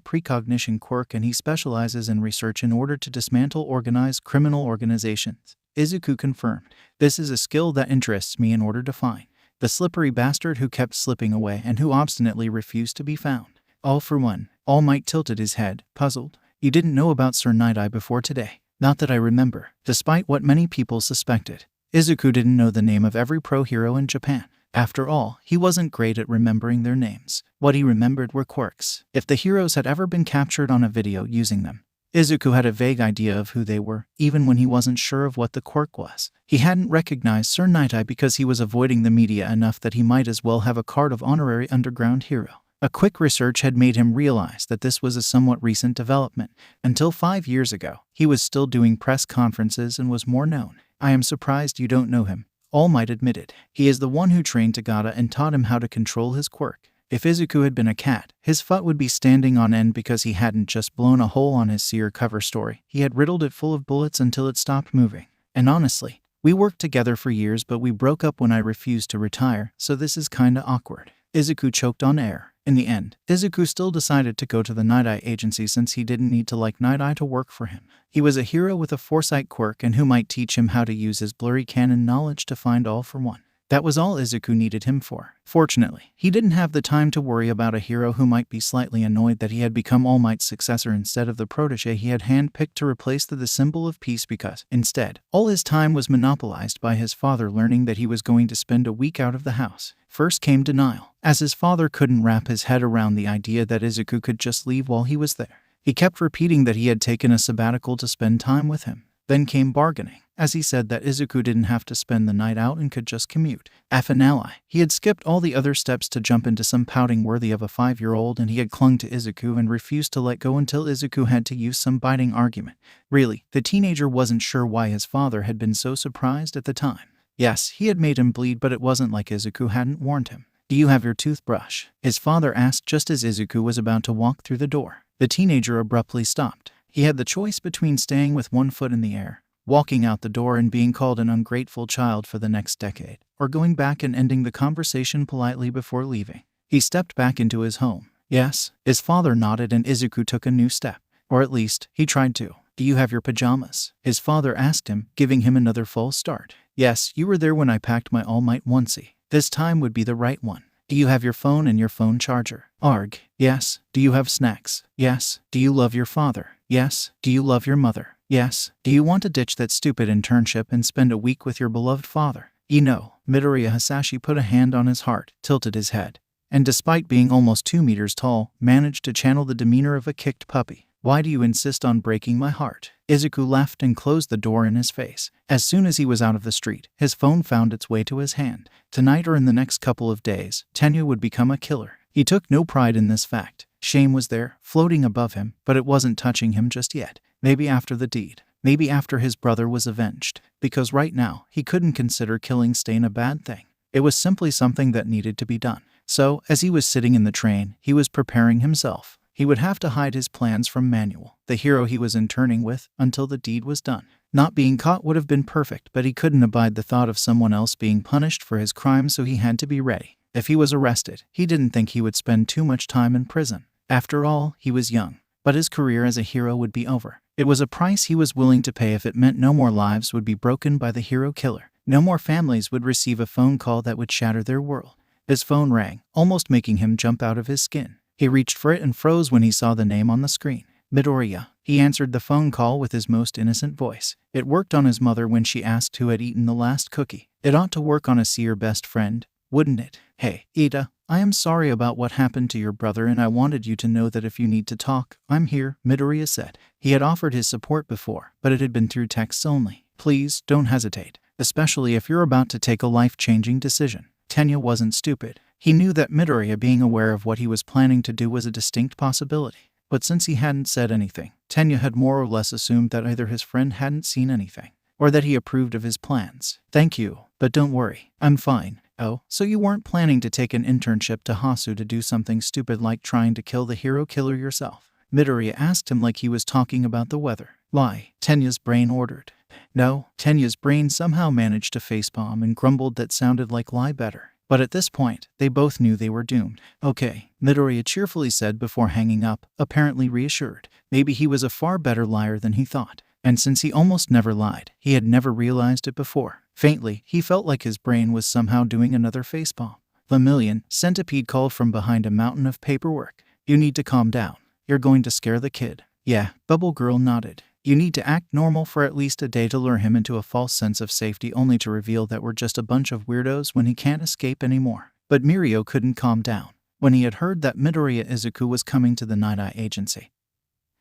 precognition quirk and he specializes in research in order to dismantle organized criminal organizations. Izuku confirmed. This is a skill that interests me in order to find the slippery bastard who kept slipping away and who obstinately refused to be found. All for one. All Might tilted his head, puzzled. You didn't know about Sir Night Eye before today. Not that I remember. Despite what many people suspected, Izuku didn't know the name of every pro hero in Japan. After all, he wasn't great at remembering their names. What he remembered were quirks. If the heroes had ever been captured on a video using them, Izuku had a vague idea of who they were, even when he wasn't sure of what the quirk was. He hadn't recognized Sir Night Eye because he was avoiding the media enough that he might as well have a card of honorary underground hero. A quick research had made him realize that this was a somewhat recent development. Until 5 years ago, he was still doing press conferences and was more known. I am surprised you don't know him, All Might admitted. He is the one who trained Tagata and taught him how to control his quirk. If Izuku had been a cat, his foot would be standing on end because he hadn't just blown a hole on his Seer cover story. He had riddled it full of bullets until it stopped moving. And honestly, we worked together for years, but we broke up when I refused to retire, so this is kinda awkward. Izuku choked on air. In the end, Izuku still decided to go to the Night Eye agency since he didn't need to like Night Eye to work for him. He was a hero with a foresight quirk and who might teach him how to use his blurry canon knowledge to find All for One. That was all Izuku needed him for. Fortunately, he didn't have the time to worry about a hero who might be slightly annoyed that he had become All Might's successor instead of the protege he had handpicked to replace the symbol of peace because, instead, all his time was monopolized by his father learning that he was going to spend a week out of the house. First came denial, as his father couldn't wrap his head around the idea that Izuku could just leave while he was there. He kept repeating that he had taken a sabbatical to spend time with him. Then came bargaining, as he said that Izuku didn't have to spend the night out and could just commute. As an ally, he had skipped all the other steps to jump into some pouting worthy of a 5-year-old, and he had clung to Izuku and refused to let go until Izuku had to use some biting argument. Really, the teenager wasn't sure why his father had been so surprised at the time. Yes, he had made him bleed, but it wasn't like Izuku hadn't warned him. Do you have your toothbrush? His father asked just as Izuku was about to walk through the door. The teenager abruptly stopped. He had the choice between staying with one foot in the air, walking out the door and being called an ungrateful child for the next decade, or going back and ending the conversation politely before leaving. He stepped back into his home. Yes, his father nodded and Izuku took a new step. Or at least, he tried to. Do you have your pajamas? His father asked him, giving him another false start. Yes, you were there when I packed my All Might onesie. This time would be the right one. Do you have your phone and your phone charger? Arg. Yes. Do you have snacks? Yes. Do you love your father? Yes. Do you love your mother? Yes. Do you want to ditch that stupid internship and spend a week with your beloved father? You know, Midoriya Hisashi put a hand on his heart, tilted his head, and despite being almost 2 meters tall, managed to channel the demeanor of a kicked puppy. Why do you insist on breaking my heart? Izuku laughed and closed the door in his face. As soon as he was out of the street, his phone found its way to his hand. Tonight or in the next couple of days, Tenya would become a killer. He took no pride in this fact. Shame was there, floating above him, but it wasn't touching him just yet. Maybe after the deed. Maybe after his brother was avenged. Because right now, he couldn't consider killing Stain a bad thing. It was simply something that needed to be done. So, as he was sitting in the train, he was preparing himself. He would have to hide his plans from Manuel, the hero he was interning with, until the deed was done. Not being caught would have been perfect, but he couldn't abide the thought of someone else being punished for his crime, so he had to be ready. If he was arrested, he didn't think he would spend too much time in prison. After all, he was young. But his career as a hero would be over. It was a price he was willing to pay if it meant no more lives would be broken by the hero killer. No more families would receive a phone call that would shatter their world. His phone rang, almost making him jump out of his skin. He reached for it and froze when he saw the name on the screen. Midoriya. He answered the phone call with his most innocent voice. It worked on his mother when she asked who had eaten the last cookie. It ought to work on a seer best friend, wouldn't it? Hey, Ida, I am sorry about what happened to your brother and I wanted you to know that if you need to talk, I'm here, Midoriya said. He had offered his support before, but it had been through texts only. Please, don't hesitate, especially if you're about to take a life-changing decision. Tenya wasn't stupid. He knew that Midoriya being aware of what he was planning to do was a distinct possibility. But since he hadn't said anything, Tenya had more or less assumed that either his friend hadn't seen anything, or that he approved of his plans. Thank you, but don't worry, I'm fine. Oh, so you weren't planning to take an internship to Hasu to do something stupid like trying to kill the hero killer yourself? Midoriya asked him like he was talking about the weather. Lie, Tenya's brain ordered. No, Tenya's brain somehow managed to facepalm and grumbled that sounded like lie better. But at this point, they both knew they were doomed. Okay, Midoriya cheerfully said before hanging up, apparently reassured. Maybe he was a far better liar than he thought. And since he almost never lied, he had never realized it before. Faintly, he felt like his brain was somehow doing another facepalm. Lemillion, Centipede called from behind a mountain of paperwork. You need to calm down. You're going to scare the kid. Yeah, Bubble Girl nodded. You need to act normal for at least a day to lure him into a false sense of safety only to reveal that we're just a bunch of weirdos when he can't escape anymore. But Mirio couldn't calm down. When he had heard that Midoriya Izuku was coming to the Night Eye Agency,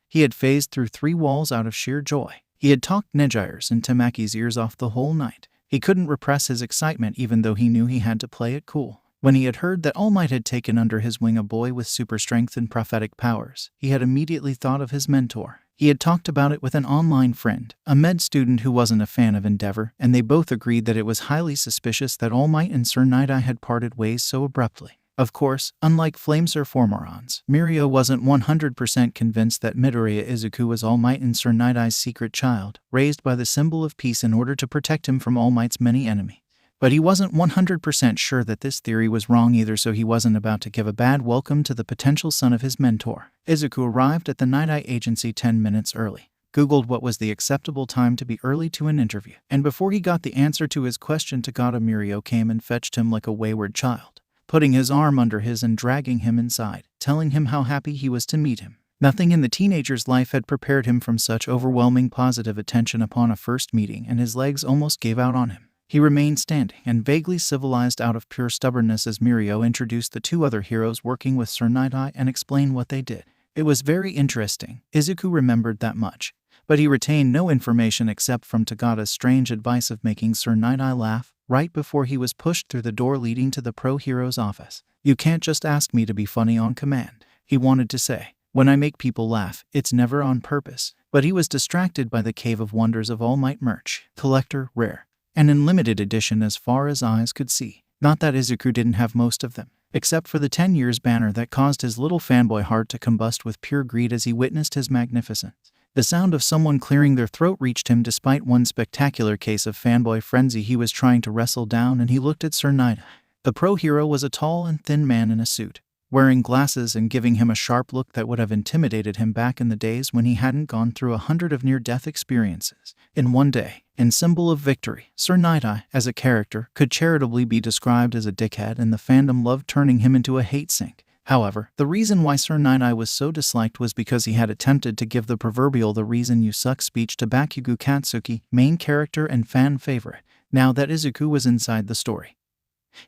he had phased through 3 walls out of sheer joy. He had talked Nejire's and Tamaki's ears off the whole night. He couldn't repress his excitement even though he knew he had to play it cool. When he had heard that All Might had taken under his wing a boy with super strength and prophetic powers, he had immediately thought of his mentor. He had talked about it with an online friend, a med student who wasn't a fan of Endeavor, and they both agreed that it was highly suspicious that All Might and Sir Night Eye had parted ways so abruptly. Of course, unlike Flamesir Formorons, Mirio wasn't 100% convinced that Midoriya Izuku was All Might and Sir Night Eye's secret child, raised by the symbol of peace in order to protect him from All Might's many enemies. But he wasn't 100% sure that this theory was wrong either, so he wasn't about to give a bad welcome to the potential son of his mentor. Izuku arrived at the Night Eye Agency 10 minutes early, Googled what was the acceptable time to be early to an interview, and before he got the answer to his question, Takada Mirio came and fetched him like a wayward child, putting his arm under his and dragging him inside, telling him how happy he was to meet him. Nothing in the teenager's life had prepared him from such overwhelming positive attention upon a first meeting, and his legs almost gave out on him. He remained standing and vaguely civilized out of pure stubbornness as Mirio introduced the 2 other heroes working with Sir Night Eye and explained what they did. It was very interesting. Izuku remembered that much, but he retained no information except from Tagada's strange advice of making Sir Night Eye laugh right before he was pushed through the door leading to the pro hero's office. You can't just ask me to be funny on command, he wanted to say. When I make people laugh, it's never on purpose. But he was distracted by the Cave of Wonders of All Might merch, collector, rare, and in limited edition as far as eyes could see. Not that Izuku didn't have most of them, except for the 10 years banner that caused his little fanboy heart to combust with pure greed as he witnessed his magnificence. The sound of someone clearing their throat reached him despite one spectacular case of fanboy frenzy he was trying to wrestle down, and he looked at Sir Night Eye. The pro hero was a tall and thin man in a suit, wearing glasses and giving him a sharp look that would have intimidated him back in the days when he hadn't gone through 100 of near-death experiences in one day. In symbol of victory, Sir Night Eye, as a character, could charitably be described as a dickhead, and the fandom loved turning him into a hate sink. However, the reason why Sir Night Eye was so disliked was because he had attempted to give the proverbial "the reason you suck" speech to Bakugo Katsuki, main character and fan favorite. Now that Izuku was inside the story,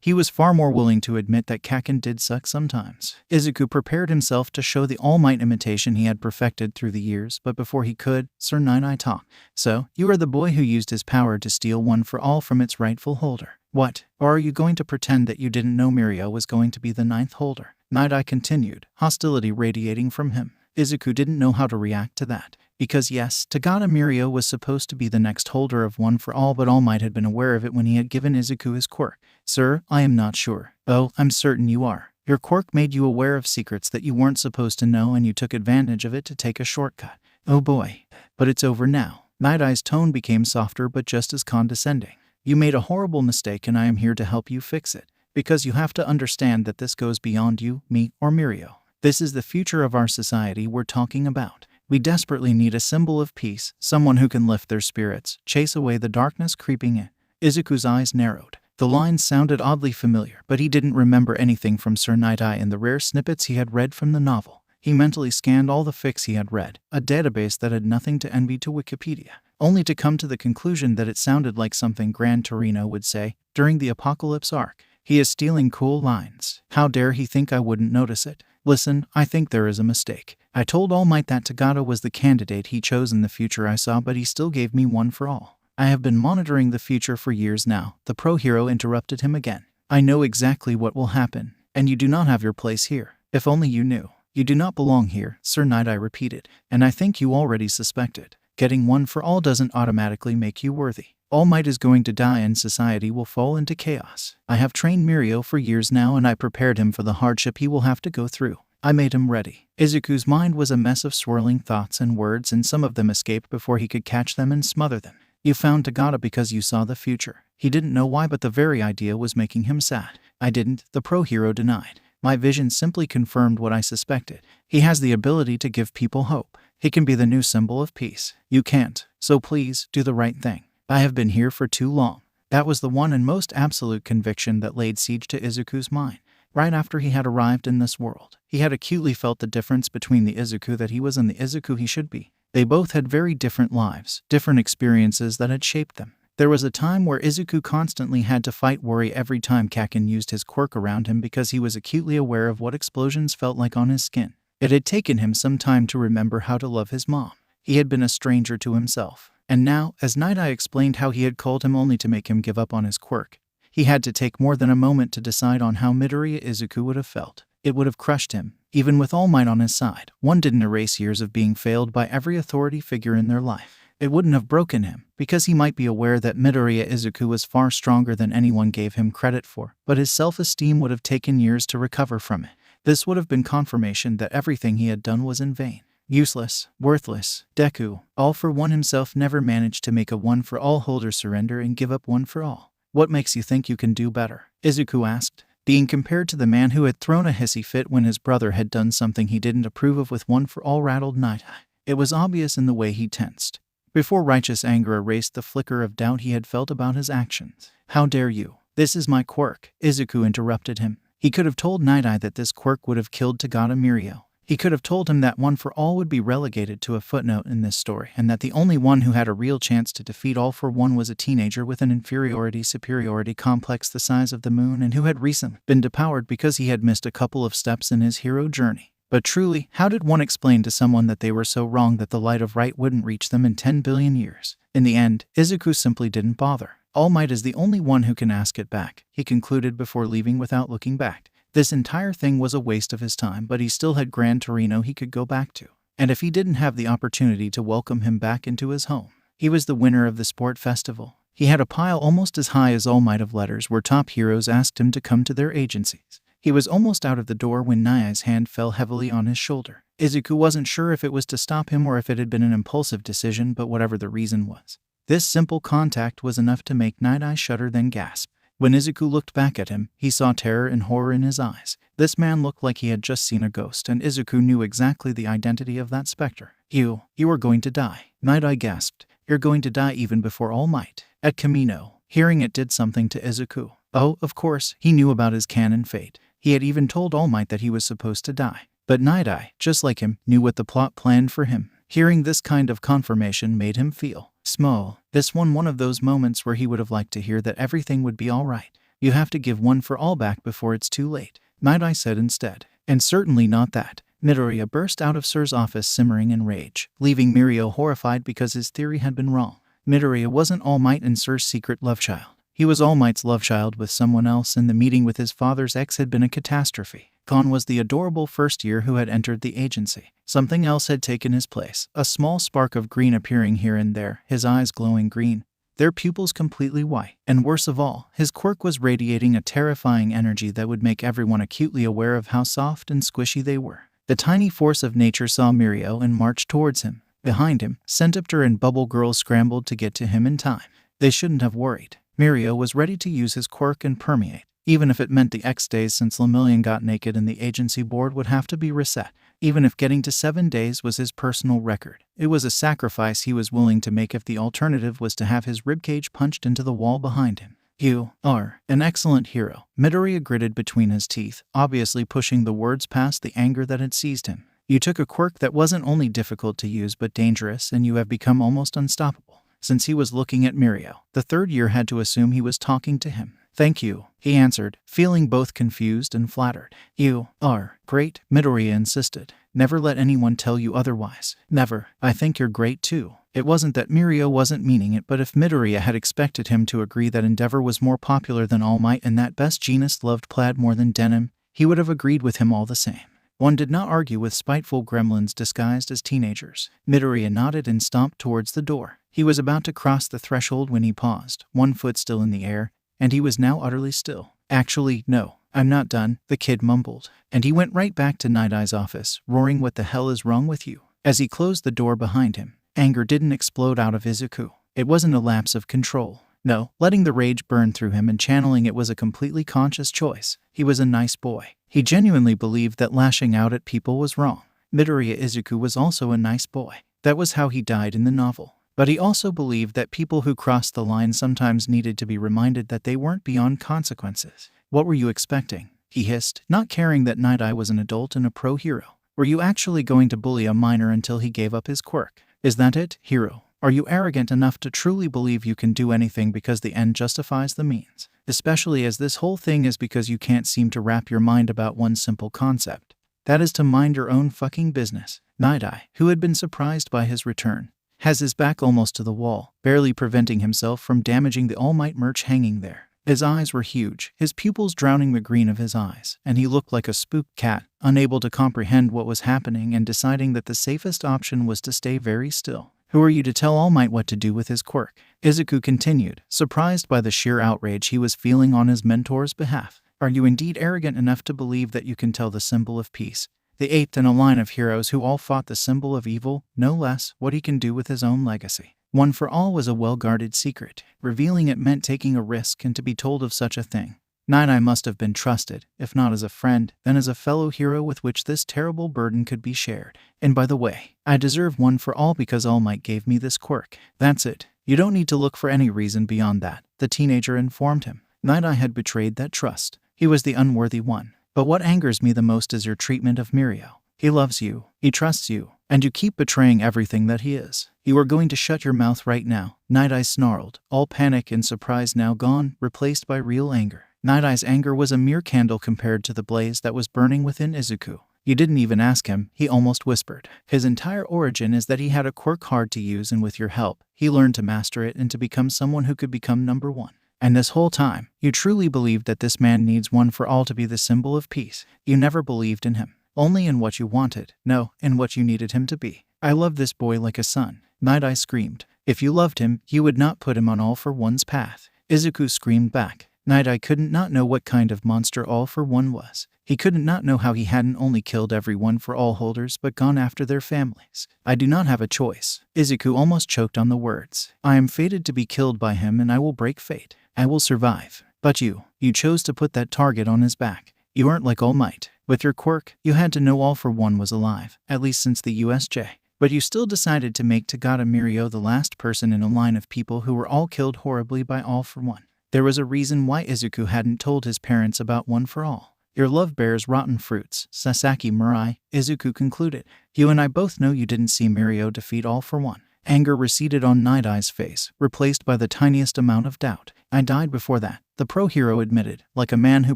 he was far more willing to admit that Kaken did suck sometimes. Izuku prepared himself to show the All Might imitation he had perfected through the years, but before he could, Sir Night Eye talked. So, you are the boy who used his power to steal One for All from its rightful holder. What? Or are you going to pretend that you didn't know Mirio was going to be the 9th holder? Night Eye continued, hostility radiating from him. Izuku didn't know how to react to that. Because yes, Tagada Mirio was supposed to be the next holder of One for All, but All Might had been aware of it when he had given Izuku his quirk. Sir, I am not sure. Oh, I'm certain you are. Your quirk made you aware of secrets that you weren't supposed to know, and you took advantage of it to take a shortcut. Oh boy. But it's over now. Night Eye's tone became softer but just as condescending. You made a horrible mistake and I am here to help you fix it. because you have to understand that this goes beyond you, me, or Mirio. This is the future of our society we're talking about. We desperately need a symbol of peace, someone who can lift their spirits, chase away the darkness creeping in. Izuku's eyes narrowed. The lines sounded oddly familiar, but he didn't remember anything from Sir Night-Eye in the rare snippets he had read from the novel. He mentally scanned all the fics he had read, a database that had nothing to envy to Wikipedia, only to come to the conclusion that it sounded like something Gran Torino would say during the Apocalypse arc. He is stealing cool lines. How dare he think I wouldn't notice it? Listen, I think there is a mistake. I told All Might that Tagata was the candidate he chose in the future I saw, but he still gave me one for all. I have been monitoring the future for years now. The pro-hero interrupted him again. I know exactly what will happen, and you do not have your place here. If only you knew. You do not belong here, Sir Night-Eye repeated, and I think you already suspected. Getting one for all doesn't automatically make you worthy. All Might is going to die and society will fall into chaos. I have trained Mirio for years now, and I prepared him for the hardship he will have to go through. I made him ready. Izuku's mind was a mess of swirling thoughts and words, and some of them escaped before he could catch them and smother them. You found Tagata because you saw the future. He didn't know why, but the very idea was making him sad. I didn't, the pro-hero denied. My vision simply confirmed what I suspected. He has the ability to give people hope. He can be the new symbol of peace. You can't, so please, do the right thing. I have been here for too long. That was the one and most absolute conviction that laid siege to Izuku's mind. Right after he had arrived in this world, he had acutely felt the difference between the Izuku that he was and the Izuku he should be. They both had very different lives, different experiences that had shaped them. There was a time where Izuku constantly had to fight worry every time Kaken used his quirk around him because he was acutely aware of what explosions felt like on his skin. It had taken him some time to remember how to love his mom. He had been a stranger to himself. And now, as Night-Eye explained how he had called him only to make him give up on his quirk, he had to take more than a moment to decide on how Midoriya Izuku would have felt. It would have crushed him, even with All Might on his side. One didn't erase years of being failed by every authority figure in their life. It wouldn't have broken him, because he might be aware that Midoriya Izuku was far stronger than anyone gave him credit for, but his self-esteem would have taken years to recover from it. This would have been confirmation that everything he had done was in vain. Useless, worthless. Deku, All For One himself, never managed to make a one-for-all holder surrender and give up one for all. What makes you think you can do better? Izuku asked, being compared to the man who had thrown a hissy fit when his brother had done something he didn't approve of with one-for-all rattled Night-Eye. It was obvious in the way he tensed, before righteous anger erased the flicker of doubt he had felt about his actions. How dare you? This is my quirk, Izuku interrupted him. He could have told Night-Eye that this quirk would have killed Tagata Mirio. He could have told him that one for all would be relegated to a footnote in this story, and that the only one who had a real chance to defeat All For One was a teenager with an inferiority-superiority complex the size of the moon and who had recently been depowered because he had missed a couple of steps in his hero journey. But truly, how did one explain to someone that they were so wrong that the light of right wouldn't reach them in 10 billion years? In the end, Izuku simply didn't bother. All Might is the only one who can ask it back, he concluded before leaving without looking back. This entire thing was a waste of his time, but he still had Gran Torino he could go back to. And if he didn't have the opportunity to welcome him back into his home, he was the winner of the sport festival. He had a pile almost as high as All Might of letters where top heroes asked him to come to their agencies. He was almost out of the door when Nai's hand fell heavily on his shoulder. Izuku wasn't sure if it was to stop him or if it had been an impulsive decision, but whatever the reason was, this simple contact was enough to make Night-Eye shudder then gasp. When Izuku looked back at him, he saw terror and horror in his eyes. This man looked like he had just seen a ghost, and Izuku knew exactly the identity of that specter. You are going to die. Night-Eye gasped. You're going to die even before All Might. At Kamino, hearing it did something to Izuku. Oh, of course, he knew about his canon fate. He had even told All Might that he was supposed to die. But Night-Eye, just like him, knew what the plot planned for him. Hearing this kind of confirmation made him feel small. This one of those moments where he would have liked to hear that everything would be all right. You have to give one for all back before it's too late, Night-Eye said instead. And certainly not that. Midoriya burst out of Sir's office simmering in rage, leaving Mirio horrified because his theory had been wrong. Midoriya wasn't All Might and Sir's secret love child. He was All Might's love child with someone else, and the meeting with his father's ex had been a catastrophe. Gone was the adorable first year who had entered the agency. Something else had taken his place, a small spark of green appearing here and there, his eyes glowing green, their pupils completely white. And worse of all, his quirk was radiating a terrifying energy that would make everyone acutely aware of how soft and squishy they were. The tiny force of nature saw Mirio and marched towards him. Behind him, Centipter and Bubble Girl scrambled to get to him in time. They shouldn't have worried. Mirio was ready to use his quirk and permeate even if it meant the X days since Lemillion got naked and the agency board would have to be reset. Even if getting to 7 days was his personal record, it was a sacrifice he was willing to make if the alternative was to have his ribcage punched into the wall behind him. You are an excellent hero, Midoriya gritted between his teeth, obviously pushing the words past the anger that had seized him. You took a quirk that wasn't only difficult to use but dangerous, and you have become almost unstoppable. Since he was looking at Mirio, the third year had to assume he was talking to him. Thank you, he answered, feeling both confused and flattered. You are great, Midoriya insisted. Never let anyone tell you otherwise. Never. I think you're great too. It wasn't that Mirio wasn't meaning it, but if Midoriya had expected him to agree that Endeavor was more popular than All Might and that Best Jeanist loved plaid more than denim, he would have agreed with him all the same. One did not argue with spiteful gremlins disguised as teenagers. Midoriya nodded and stomped towards the door. He was about to cross the threshold when he paused, one foot still in the air, and he was now utterly still. Actually, no, I'm not done, the kid mumbled, and he went right back to Night Eye's office, roaring, "What the hell is wrong with you?" As he closed the door behind him, anger didn't explode out of Izuku. It wasn't a lapse of control. No, letting the rage burn through him and channeling it was a completely conscious choice. He was a nice boy. He genuinely believed that lashing out at people was wrong. Midoriya Izuku was also a nice boy. That was how he died in the novel. But he also believed that people who crossed the line sometimes needed to be reminded that they weren't beyond consequences. What were you expecting? He hissed, not caring that Night Eye was an adult and a pro hero. Were you actually going to bully a minor until he gave up his quirk? Is that it, hero? Are you arrogant enough to truly believe you can do anything because the end justifies the means? Especially as this whole thing is because you can't seem to wrap your mind about one simple concept. That is to mind your own fucking business. Night Eye, who had been surprised by his return, has his back almost to the wall, barely preventing himself from damaging the All Might merch hanging there. His eyes were huge, his pupils drowning the green of his eyes, and he looked like a spooked cat, unable to comprehend what was happening and deciding that the safest option was to stay very still. Who are you to tell All Might what to do with his quirk? Izuku continued, surprised by the sheer outrage he was feeling on his mentor's behalf. Are you indeed arrogant enough to believe that you can tell the symbol of peace, the eighth in a line of heroes who all fought the symbol of evil, no less, what he can do with his own legacy? One for All was a well-guarded secret. Revealing it meant taking a risk, and to be told of such a thing. Night Eye must have been trusted, if not as a friend, then as a fellow hero with which this terrible burden could be shared. And by the way, I deserve one for All because All Might gave me this quirk. That's it. You don't need to look for any reason beyond that, the teenager informed him. Night Eye had betrayed that trust. He was the unworthy one. But what angers me the most is your treatment of Mirio. He loves you, he trusts you, and you keep betraying everything that he is. You are going to shut your mouth right now, Night Eye snarled, all panic and surprise now gone, replaced by real anger. Night Eye's anger was a mere candle compared to the blaze that was burning within Izuku. You didn't even ask him, he almost whispered. His entire origin is that he had a quirk hard to use, and with your help, he learned to master it and to become someone who could become number one. And this whole time, you truly believed that this man needs one for all to be the symbol of peace. You never believed in him. Only in what you wanted. No, in what you needed him to be. I love this boy like a son, Night Eye screamed. If you loved him, you would not put him on All for One's path. Izuku screamed back. Night Eye couldn't not know what kind of monster All for One was. He couldn't not know how he hadn't only killed every One for All holders but gone after their families. I do not have a choice. Izuku almost choked on the words. I am fated to be killed by him, and I will break fate. I will survive. But you chose to put that target on his back. You aren't like All Might. With your quirk, you had to know All for One was alive, at least since the USJ. But you still decided to make Tagata Mirio the last person in a line of people who were all killed horribly by All for One. There was a reason why Izuku hadn't told his parents about One for All. Your love bears rotten fruits, Sasaki Murai, Izuku concluded. You and I both know you didn't see Mirio defeat All for One. Anger receded on Night Eye's face, replaced by the tiniest amount of doubt. I died before that, the pro-hero admitted, like a man who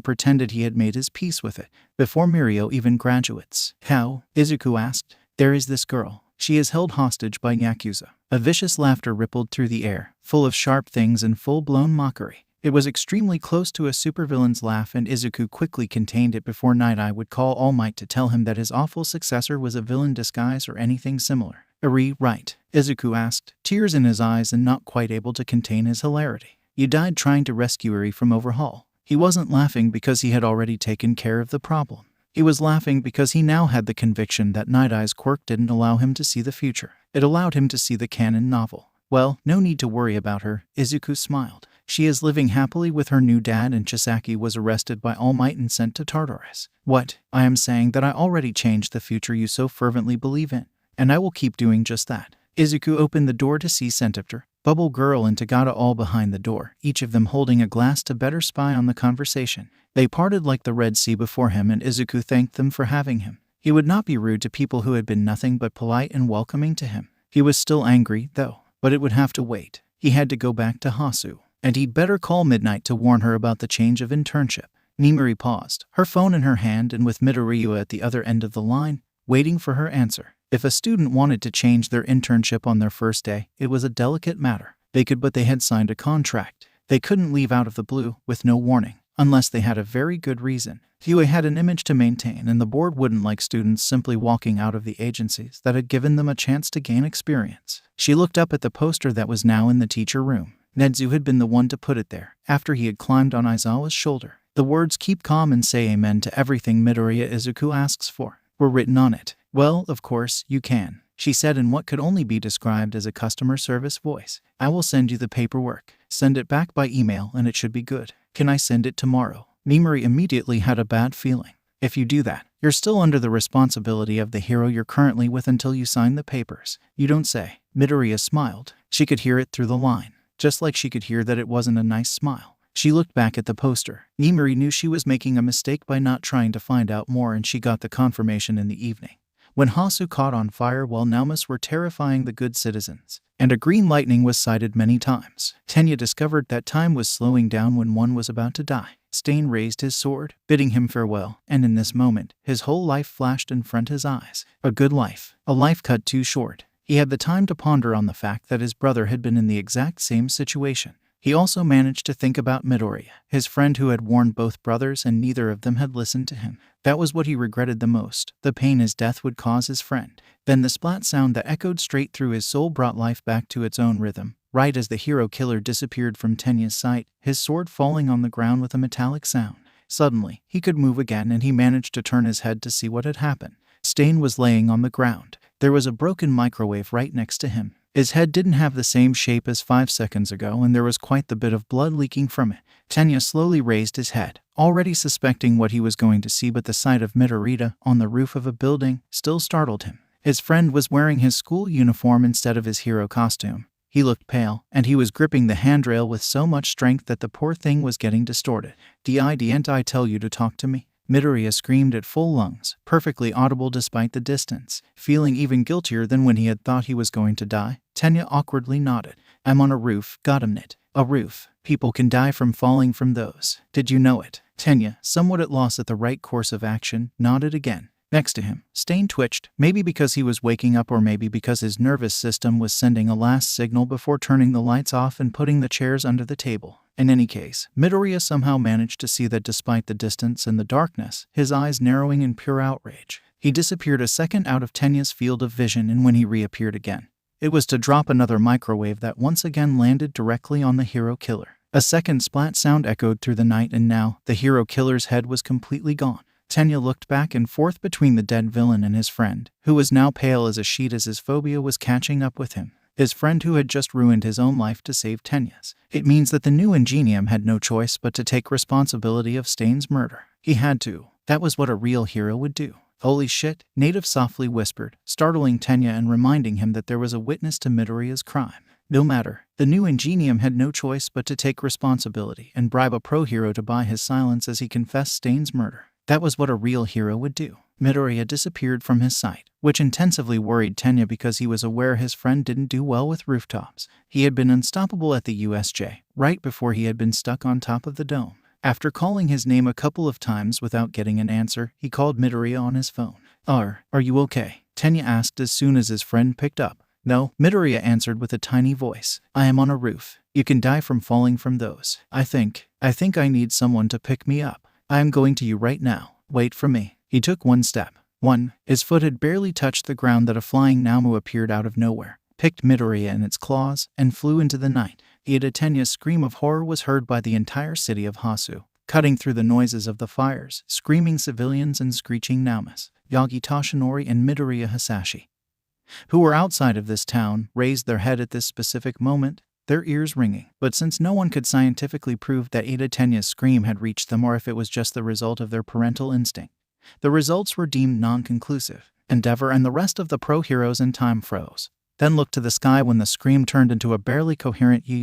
pretended he had made his peace with it, before Mirio even graduates. How? Izuku asked. There is this girl. She is held hostage by Yakuza. A vicious laughter rippled through the air, full of sharp things and full-blown mockery. It was extremely close to a supervillain's laugh, and Izuku quickly contained it before Night Eye would call All Might to tell him that his awful successor was a villain disguise or anything similar. Right? Izuku asked, tears in his eyes and not quite able to contain his hilarity. You died trying to rescue Eri from Overhaul. He wasn't laughing because he had already taken care of the problem. He was laughing because he now had the conviction that Night Eye's quirk didn't allow him to see the future. It allowed him to see the canon novel. Well, no need to worry about her, Izuku smiled. She is living happily with her new dad, and Chisaki was arrested by All Might and sent to Tartarus. What? I am saying that I already changed the future you so fervently believe in, and I will keep doing just that. Izuku opened the door to see Centipter, Bubble Girl, and Tagata all behind the door, each of them holding a glass to better spy on the conversation. They parted like the Red Sea before him, and Izuku thanked them for having him. He would not be rude to people who had been nothing but polite and welcoming to him. He was still angry, though, but it would have to wait. He had to go back to Hasu, and he'd better call Midnight to warn her about the change of internship. Nimari paused, her phone in her hand and with Midoriya at the other end of the line, waiting for her answer. If a student wanted to change their internship on their first day, it was a delicate matter. They could, but they had signed a contract. They couldn't leave out of the blue, with no warning, unless they had a very good reason. Huey had an image to maintain, and the board wouldn't like students simply walking out of the agencies that had given them a chance to gain experience. She looked up at the poster that was now in the teacher room. Nedzu had been the one to put it there, after he had climbed on Aizawa's shoulder. The words "keep calm and say amen to everything Midoriya Izuku asks for" were written on it. Well, of course, you can, she said in what could only be described as a customer service voice. I will send you the paperwork. Send it back by email and it should be good. Can I send it tomorrow? Nimari immediately had a bad feeling. If you do that, you're still under the responsibility of the hero you're currently with until you sign the papers. You don't say. Midoriya smiled. She could hear it through the line, just like she could hear that it wasn't a nice smile. She looked back at the poster. Nimari knew she was making a mistake by not trying to find out more, and she got the confirmation in the evening, when Hasu caught on fire while Naumus were terrifying the good citizens, and a green lightning was sighted many times. Tenya discovered that time was slowing down when one was about to die. Stain raised his sword, bidding him farewell, and in this moment, his whole life flashed in front his eyes. A good life. A life cut too short. He had the time to ponder on the fact that his brother had been in the exact same situation. He also managed to think about Midoriya, his friend who had warned both brothers, and neither of them had listened to him. That was what he regretted the most, the pain his death would cause his friend. Then the splat sound that echoed straight through his soul brought life back to its own rhythm, right as the hero killer disappeared from Tenya's sight, his sword falling on the ground with a metallic sound. Suddenly, he could move again, and he managed to turn his head to see what had happened. Stain was laying on the ground. There was a broken microwave right next to him. His head didn't have the same shape as 5 seconds ago, and there was quite the bit of blood leaking from it. Tenya slowly raised his head, already suspecting what he was going to see, but the sight of Midoriya on the roof of a building still startled him. His friend was wearing his school uniform instead of his hero costume. He looked pale, and he was gripping the handrail with so much strength that the poor thing was getting distorted. Didn't I tell you to talk to me? Midoriya screamed at full lungs, perfectly audible despite the distance. Feeling even guiltier than when he had thought he was going to die, Tenya awkwardly nodded. I'm on a roof, goddamn it. A roof. People can die from falling from those. Did you know it? Tenya, somewhat at loss at the right course of action, nodded again. Next to him, Stain twitched, maybe because he was waking up or maybe because his nervous system was sending a last signal before turning the lights off and putting the chairs under the table. In any case, Midoriya somehow managed to see that despite the distance and the darkness, his eyes narrowing in pure outrage. He disappeared a second out of Tenya's field of vision, and when he reappeared again, it was to drop another microwave that once again landed directly on the hero killer. A second splat sound echoed through the night, and now, the hero killer's head was completely gone. Tenya looked back and forth between the dead villain and his friend, who was now pale as a sheet as his phobia was catching up with him. His friend who had just ruined his own life to save Tenya's. It means that the new Ingenium had no choice but to take responsibility of Stain's murder. He had to. That was what a real hero would do. Holy shit, Native softly whispered, startling Tenya and reminding him that there was a witness to Midoriya's crime. No matter, the new Ingenium had no choice but to take responsibility and bribe a pro-hero to buy his silence as he confessed Stain's murder. That was what a real hero would do. Midoriya disappeared from his sight, which intensively worried Tenya because he was aware his friend didn't do well with rooftops. He had been unstoppable at the USJ, right before he had been stuck on top of the dome. After calling his name a couple of times without getting an answer, he called Midoriya on his phone. Are you okay? Tenya asked as soon as his friend picked up. No, Midoriya answered with a tiny voice. I am on a roof. You can die from falling from those. I think I need someone to pick me up. I am going to you right now. Wait for me. He took one step. His foot had barely touched the ground that a flying Namu appeared out of nowhere, picked Midoriya in its claws, and flew into the night. Tenya's scream of horror was heard by the entire city of Hasu, cutting through the noises of the fires, screaming civilians and screeching Naumus. Yagi Toshinori and Midoriya Hasashi, who were outside of this town, raised their head at this specific moment. their ears ringing. But since no one could scientifically prove that Ada Tenya's scream had reached them or if it was just the result of their parental instinct, the results were deemed non-conclusive. Endeavor and the rest of the pro-heroes in time froze, then looked to the sky when the scream turned into a barely coherent yup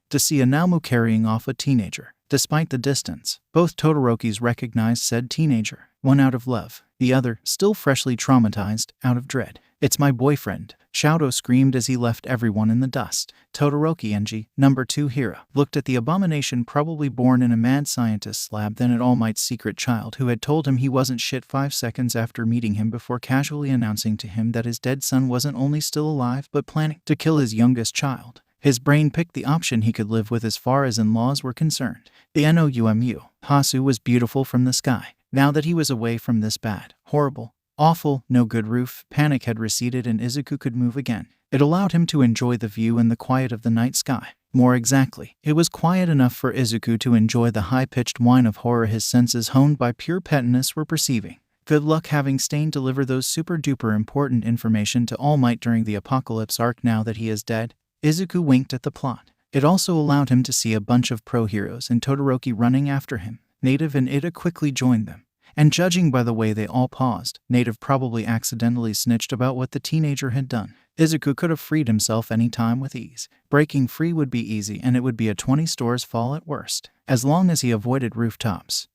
to see a Namu carrying off a teenager. Despite the distance, both Todorokis recognized said teenager, one out of love, the other, still freshly traumatized, out of dread. "It's my boyfriend," Shouto screamed as he left everyone in the dust. Todoroki Enji, number 2 hero, looked at the abomination probably born in a mad scientist's lab, then at All Might's secret child who had told him he wasn't shit 5 seconds after meeting him before casually announcing to him that his dead son wasn't only still alive but planning to kill his youngest child. His brain picked the option he could live with as far as in-laws were concerned. The NOUMU, Hasu was beautiful from the sky. Now that he was away from this bad, horrible, awful, no good roof, panic had receded and Izuku could move again. It allowed him to enjoy the view and the quiet of the night sky. More exactly, it was quiet enough for Izuku to enjoy the high-pitched whine of horror his senses honed by pure pettiness were perceiving. Good luck having Stain deliver those super-duper important information to All Might during the Apocalypse arc now that he is dead. Izuku winked at the plot. It also allowed him to see a bunch of pro-heroes and Todoroki running after him. Native and Ida quickly joined them. And judging by the way they all paused, Native probably accidentally snitched about what the teenager had done. Izuku could have freed himself any time with ease. Breaking free would be easy and it would be a 20 stores fall at worst. As long as he avoided rooftops,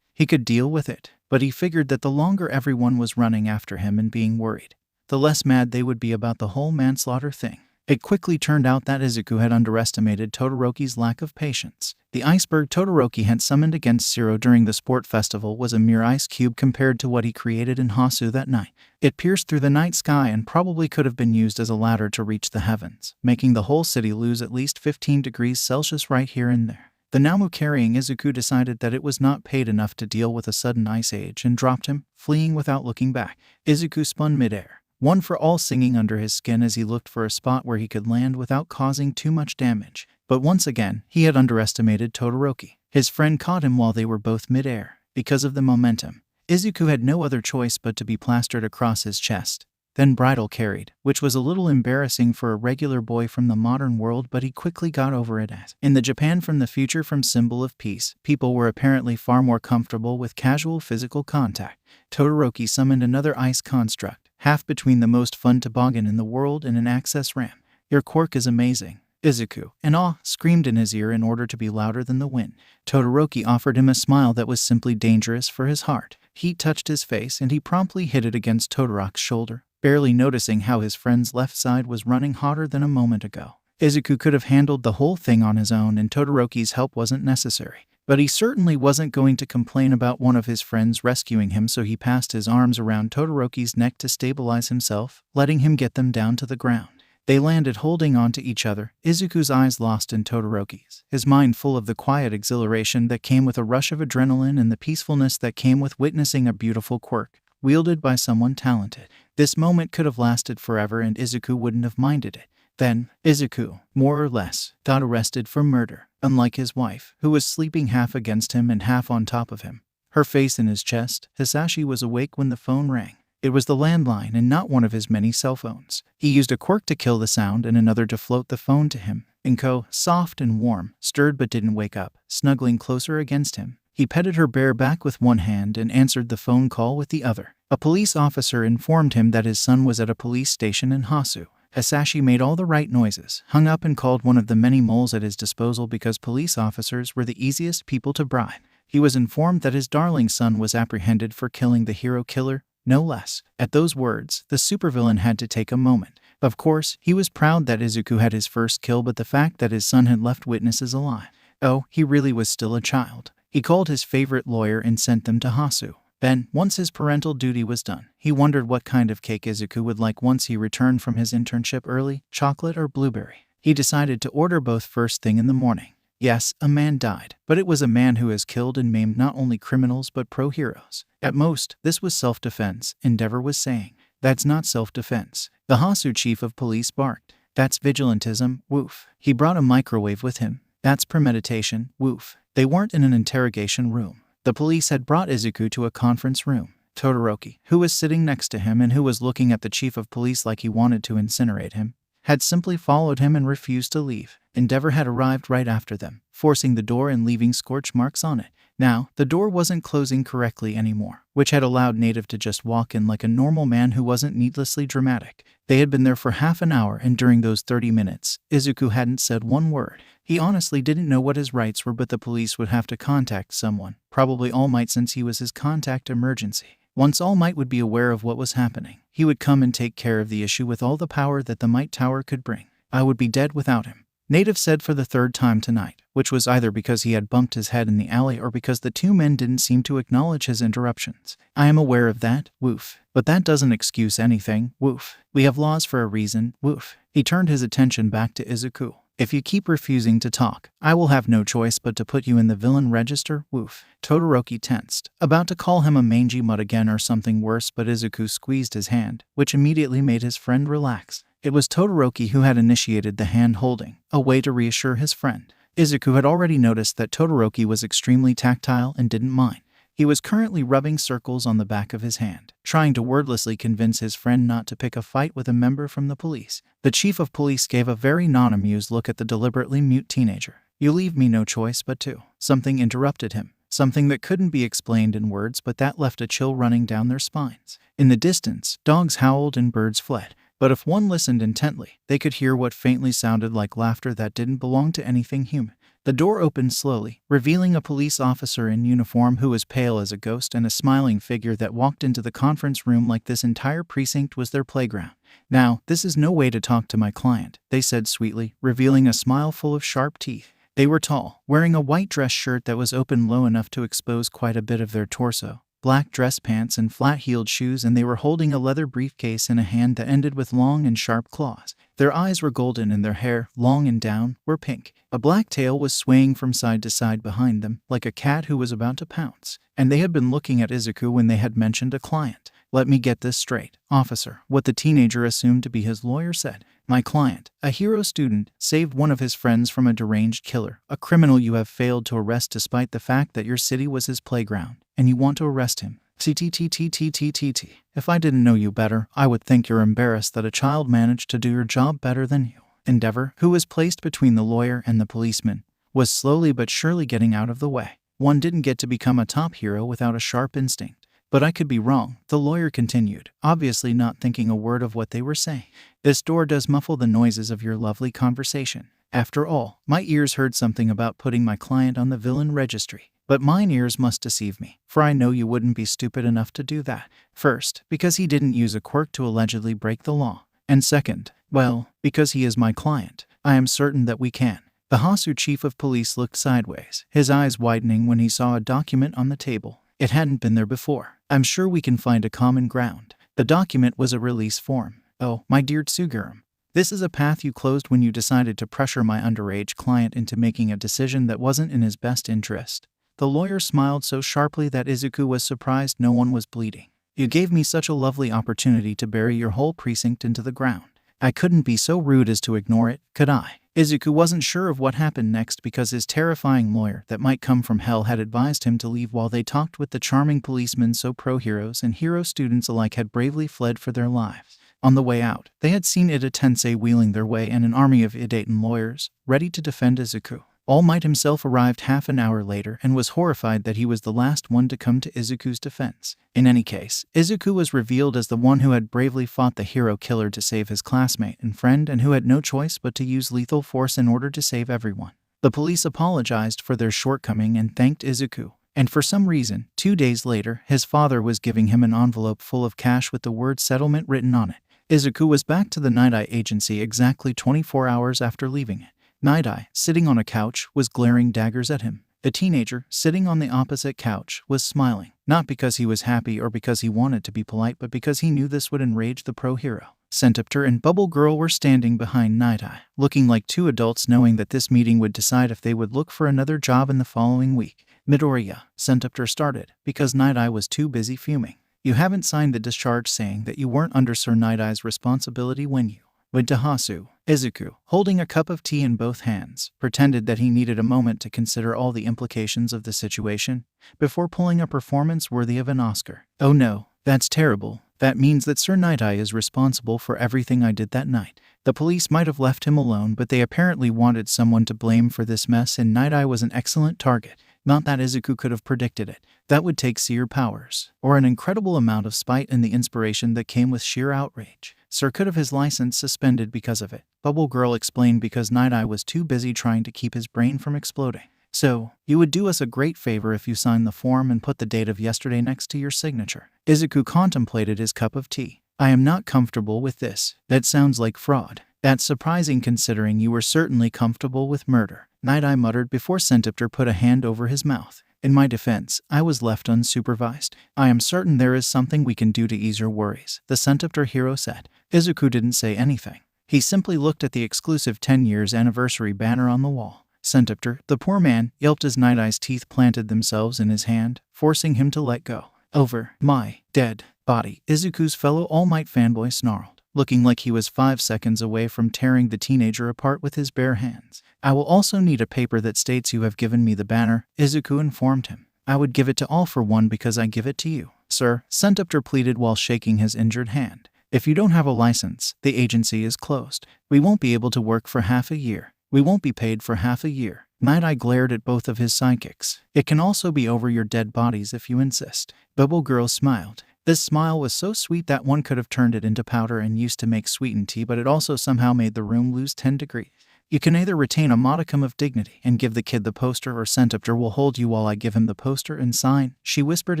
he could deal with it. But he figured that the longer everyone was running after him and being worried, the less mad they would be about the whole manslaughter thing. It quickly turned out that Izuku had underestimated Todoroki's lack of patience. The iceberg Todoroki had summoned against Zero during the sport festival was a mere ice cube compared to what he created in Hasu that night. It pierced through the night sky and probably could have been used as a ladder to reach the heavens, making the whole city lose at least 15 degrees Celsius right here and there. The Namu carrying Izuku decided that it was not paid enough to deal with a sudden ice age and dropped him, fleeing without looking back. Izuku spun midair, one for all singing under his skin as he looked for a spot where he could land without causing too much damage. But once again, he had underestimated Todoroki. His friend caught him while they were both midair. Because of the momentum, Izuku had no other choice but to be plastered across his chest, then bridle carried, which was a little embarrassing for a regular boy from the modern world, but he quickly got over it as. In the Japan from the future from Symbol of Peace, people were apparently far more comfortable with casual physical contact. Todoroki summoned another ice construct, half between the most fun toboggan in the world and an access ramp. "Your quirk is amazing," Izuku, in awe, screamed in his ear in order to be louder than the wind. Todoroki offered him a smile that was simply dangerous for his heart. Heat touched his face and he promptly hit it against Todoroki's shoulder, barely noticing how his friend's left side was running hotter than a moment ago. Izuku could have handled the whole thing on his own and Todoroki's help wasn't necessary. But he certainly wasn't going to complain about one of his friends rescuing him, so he passed his arms around Todoroki's neck to stabilize himself, letting him get them down to the ground. They landed holding on to each other, Izuku's eyes lost in Todoroki's, his mind full of the quiet exhilaration that came with a rush of adrenaline and the peacefulness that came with witnessing a beautiful quirk, wielded by someone talented. This moment could have lasted forever and Izuku wouldn't have minded it. Then, Izuku, more or less, got arrested for murder, unlike his wife, who was sleeping half against him and half on top of him, her face in his chest. Hisashi was awake when the phone rang. It was the landline and not one of his many cell phones. He used a quirk to kill the sound and another to float the phone to him. Inko, soft and warm, stirred but didn't wake up, snuggling closer against him. He petted her bare back with one hand and answered the phone call with the other. A police officer informed him that his son was at a police station in Hasu. Hisashi made all the right noises, hung up and called one of the many moles at his disposal because police officers were the easiest people to bribe. He was informed that his darling son was apprehended for killing the hero killer, no less. At those words, the supervillain had to take a moment. Of course, he was proud that Izuku had his first kill, but the fact that his son had left witnesses alive. Oh, he really was still a child. He called his favorite lawyer and sent them to Hasu. Then, once his parental duty was done, he wondered what kind of cake Izuku would like once he returned from his internship early, chocolate or blueberry. He decided to order both first thing in the morning. Yes, a man died, but it was a man who has killed and maimed not only criminals but pro-heroes. At most, this was self-defense, Endeavor was saying. That's not self-defense. The Hasu chief of police barked. That's vigilantism, woof. He brought a microwave with him. That's premeditation, woof. They weren't in an interrogation room. The police had brought Izuku to a conference room. Todoroki, who was sitting next to him and who was looking at the chief of police like he wanted to incinerate him, had simply followed him and refused to leave. Endeavor had arrived right after them, forcing the door and leaving scorch marks on it. Now, the door wasn't closing correctly anymore, which had allowed Native to just walk in like a normal man who wasn't needlessly dramatic. They had been there for half an hour, and during those 30 minutes, Izuku hadn't said one word. He honestly didn't know what his rights were, but the police would have to contact someone, probably All Might, since he was his contact emergency. Once All Might would be aware of what was happening, he would come and take care of the issue with all the power that the Might Tower could bring. I would be dead without him, Native said for the third time tonight, which was either because he had bumped his head in the alley or because the two men didn't seem to acknowledge his interruptions. I am aware of that, woof. But that doesn't excuse anything, woof. We have laws for a reason, woof. He turned his attention back to Izuku. If you keep refusing to talk, I will have no choice but to put you in the villain register, woof. Todoroki tensed, about to call him a mangy mutt again or something worse, but Izuku squeezed his hand, which immediately made his friend relax. It was Todoroki who had initiated the hand-holding, a way to reassure his friend. Izuku had already noticed that Todoroki was extremely tactile and didn't mind. He was currently rubbing circles on the back of his hand, trying to wordlessly convince his friend not to pick a fight with a member from the police. The chief of police gave a very non-amused look at the deliberately mute teenager. You leave me no choice but to. Something interrupted him. Something that couldn't be explained in words, but that left a chill running down their spines. In the distance, dogs howled and birds fled. But if one listened intently, they could hear what faintly sounded like laughter that didn't belong to anything human. The door opened slowly, revealing a police officer in uniform who was pale as a ghost and a smiling figure that walked into the conference room like this entire precinct was their playground. Now, this is no way to talk to my client, they said sweetly, revealing a smile full of sharp teeth. They were tall, wearing a white dress shirt that was open low enough to expose quite a bit of their torso, black dress pants and flat-heeled shoes, and they were holding a leather briefcase in a hand that ended with long and sharp claws. Their eyes were golden and their hair, long and down, were pink. A black tail was swaying from side to side behind them, like a cat who was about to pounce. And they had been looking at Izuku when they had mentioned a client. Let me get this straight, officer, what the teenager assumed to be his lawyer said. My client, a hero student, saved one of his friends from a deranged killer, a criminal you have failed to arrest despite the fact that your city was his playground, and you want to arrest him. TTTTTTTT. If I didn't know you better, I would think you're embarrassed that a child managed to do your job better than you. Endeavor, who was placed between the lawyer and the policeman, was slowly but surely getting out of the way. One didn't get to become a top hero without a sharp instinct. But I could be wrong, the lawyer continued, obviously not thinking a word of what they were saying. This door does muffle the noises of your lovely conversation. After all, my ears heard something about putting my client on the villain registry. But mine ears must deceive me, for I know you wouldn't be stupid enough to do that. First, because he didn't use a quirk to allegedly break the law. And second, well, because he is my client. I am certain that we can. The Hasu chief of police looked sideways, his eyes widening when he saw a document on the table. It hadn't been there before. I'm sure we can find a common ground. The document was a release form. Oh, my dear Tsugurum. This is a path you closed when you decided to pressure my underage client into making a decision that wasn't in his best interest. The lawyer smiled so sharply that Izuku was surprised no one was bleeding. You gave me such a lovely opportunity to bury your whole precinct into the ground. I couldn't be so rude as to ignore it, could I? Izuku wasn't sure of what happened next because his terrifying lawyer that might come from hell had advised him to leave while they talked with the charming policemen, so pro-heroes and hero students alike had bravely fled for their lives. On the way out, they had seen Ida Tensei wheeling their way and an army of Idaten lawyers, ready to defend Izuku. All Might himself arrived half an hour later and was horrified that he was the last one to come to Izuku's defense. In any case, Izuku was revealed as the one who had bravely fought the hero killer to save his classmate and friend and who had no choice but to use lethal force in order to save everyone. The police apologized for their shortcoming and thanked Izuku. And for some reason, 2 days later, his father was giving him an envelope full of cash with the word settlement written on it. Izuku was back to the Night Eye agency exactly 24 hours after leaving it. Night Eye, sitting on a couch, was glaring daggers at him. The teenager, sitting on the opposite couch, was smiling, not because he was happy or because he wanted to be polite, but because he knew this would enrage the pro-hero. Centipter and Bubble Girl were standing behind Night Eye, looking like two adults knowing that this meeting would decide if they would look for another job in the following week. Midoriya, Centipter started, because Night Eye was too busy fuming. You haven't signed the discharge saying that you weren't under Sir Night Eye's responsibility when you went to Hasu. Izuku, holding a cup of tea in both hands, pretended that he needed a moment to consider all the implications of the situation before pulling a performance worthy of an Oscar. Oh no, that's terrible. That means that Sir Night-Eye is responsible for everything I did that night. The police might have left him alone, but they apparently wanted someone to blame for this mess, and Night-Eye was an excellent target. Not that Izuku could have predicted it. That would take seer powers, or an incredible amount of spite and the inspiration that came with sheer outrage. Sir could have his license suspended because of it. Bubble Girl explained because Night-Eye was too busy trying to keep his brain from exploding. So, you would do us a great favor if you signed the form and put the date of yesterday next to your signature. Izuku contemplated his cup of tea. I am not comfortable with this. That sounds like fraud. That's surprising considering you were certainly comfortable with murder. Night-Eye muttered before Centipter put a hand over his mouth. In my defense, I was left unsupervised. I am certain there is something we can do to ease your worries, the Centipter hero said. Izuku didn't say anything. He simply looked at the exclusive 10 years anniversary banner on the wall. Centipter, the poor man, yelped as Night-Eye's teeth planted themselves in his hand, forcing him to let go. Over my dead body, Izuku's fellow All Might fanboy snarled, looking like he was 5 seconds away from tearing the teenager apart with his bare hands. I will also need a paper that states you have given me the banner, Izuku informed him. I would give it to all for one because I give it to you. Sir, Centipter pleaded while shaking his injured hand. If you don't have a license, the agency is closed. We won't be able to work for half a year. We won't be paid for half a year. Night-Eye glared at both of his sidekicks. It can also be over your dead bodies if you insist. Bubble Girl smiled. This smile was so sweet that one could have turned it into powder and used to make sweetened tea, but it also somehow made the room lose 10 degrees. You can either retain a modicum of dignity and give the kid the poster, or Centipter will hold you while I give him the poster and sign, she whispered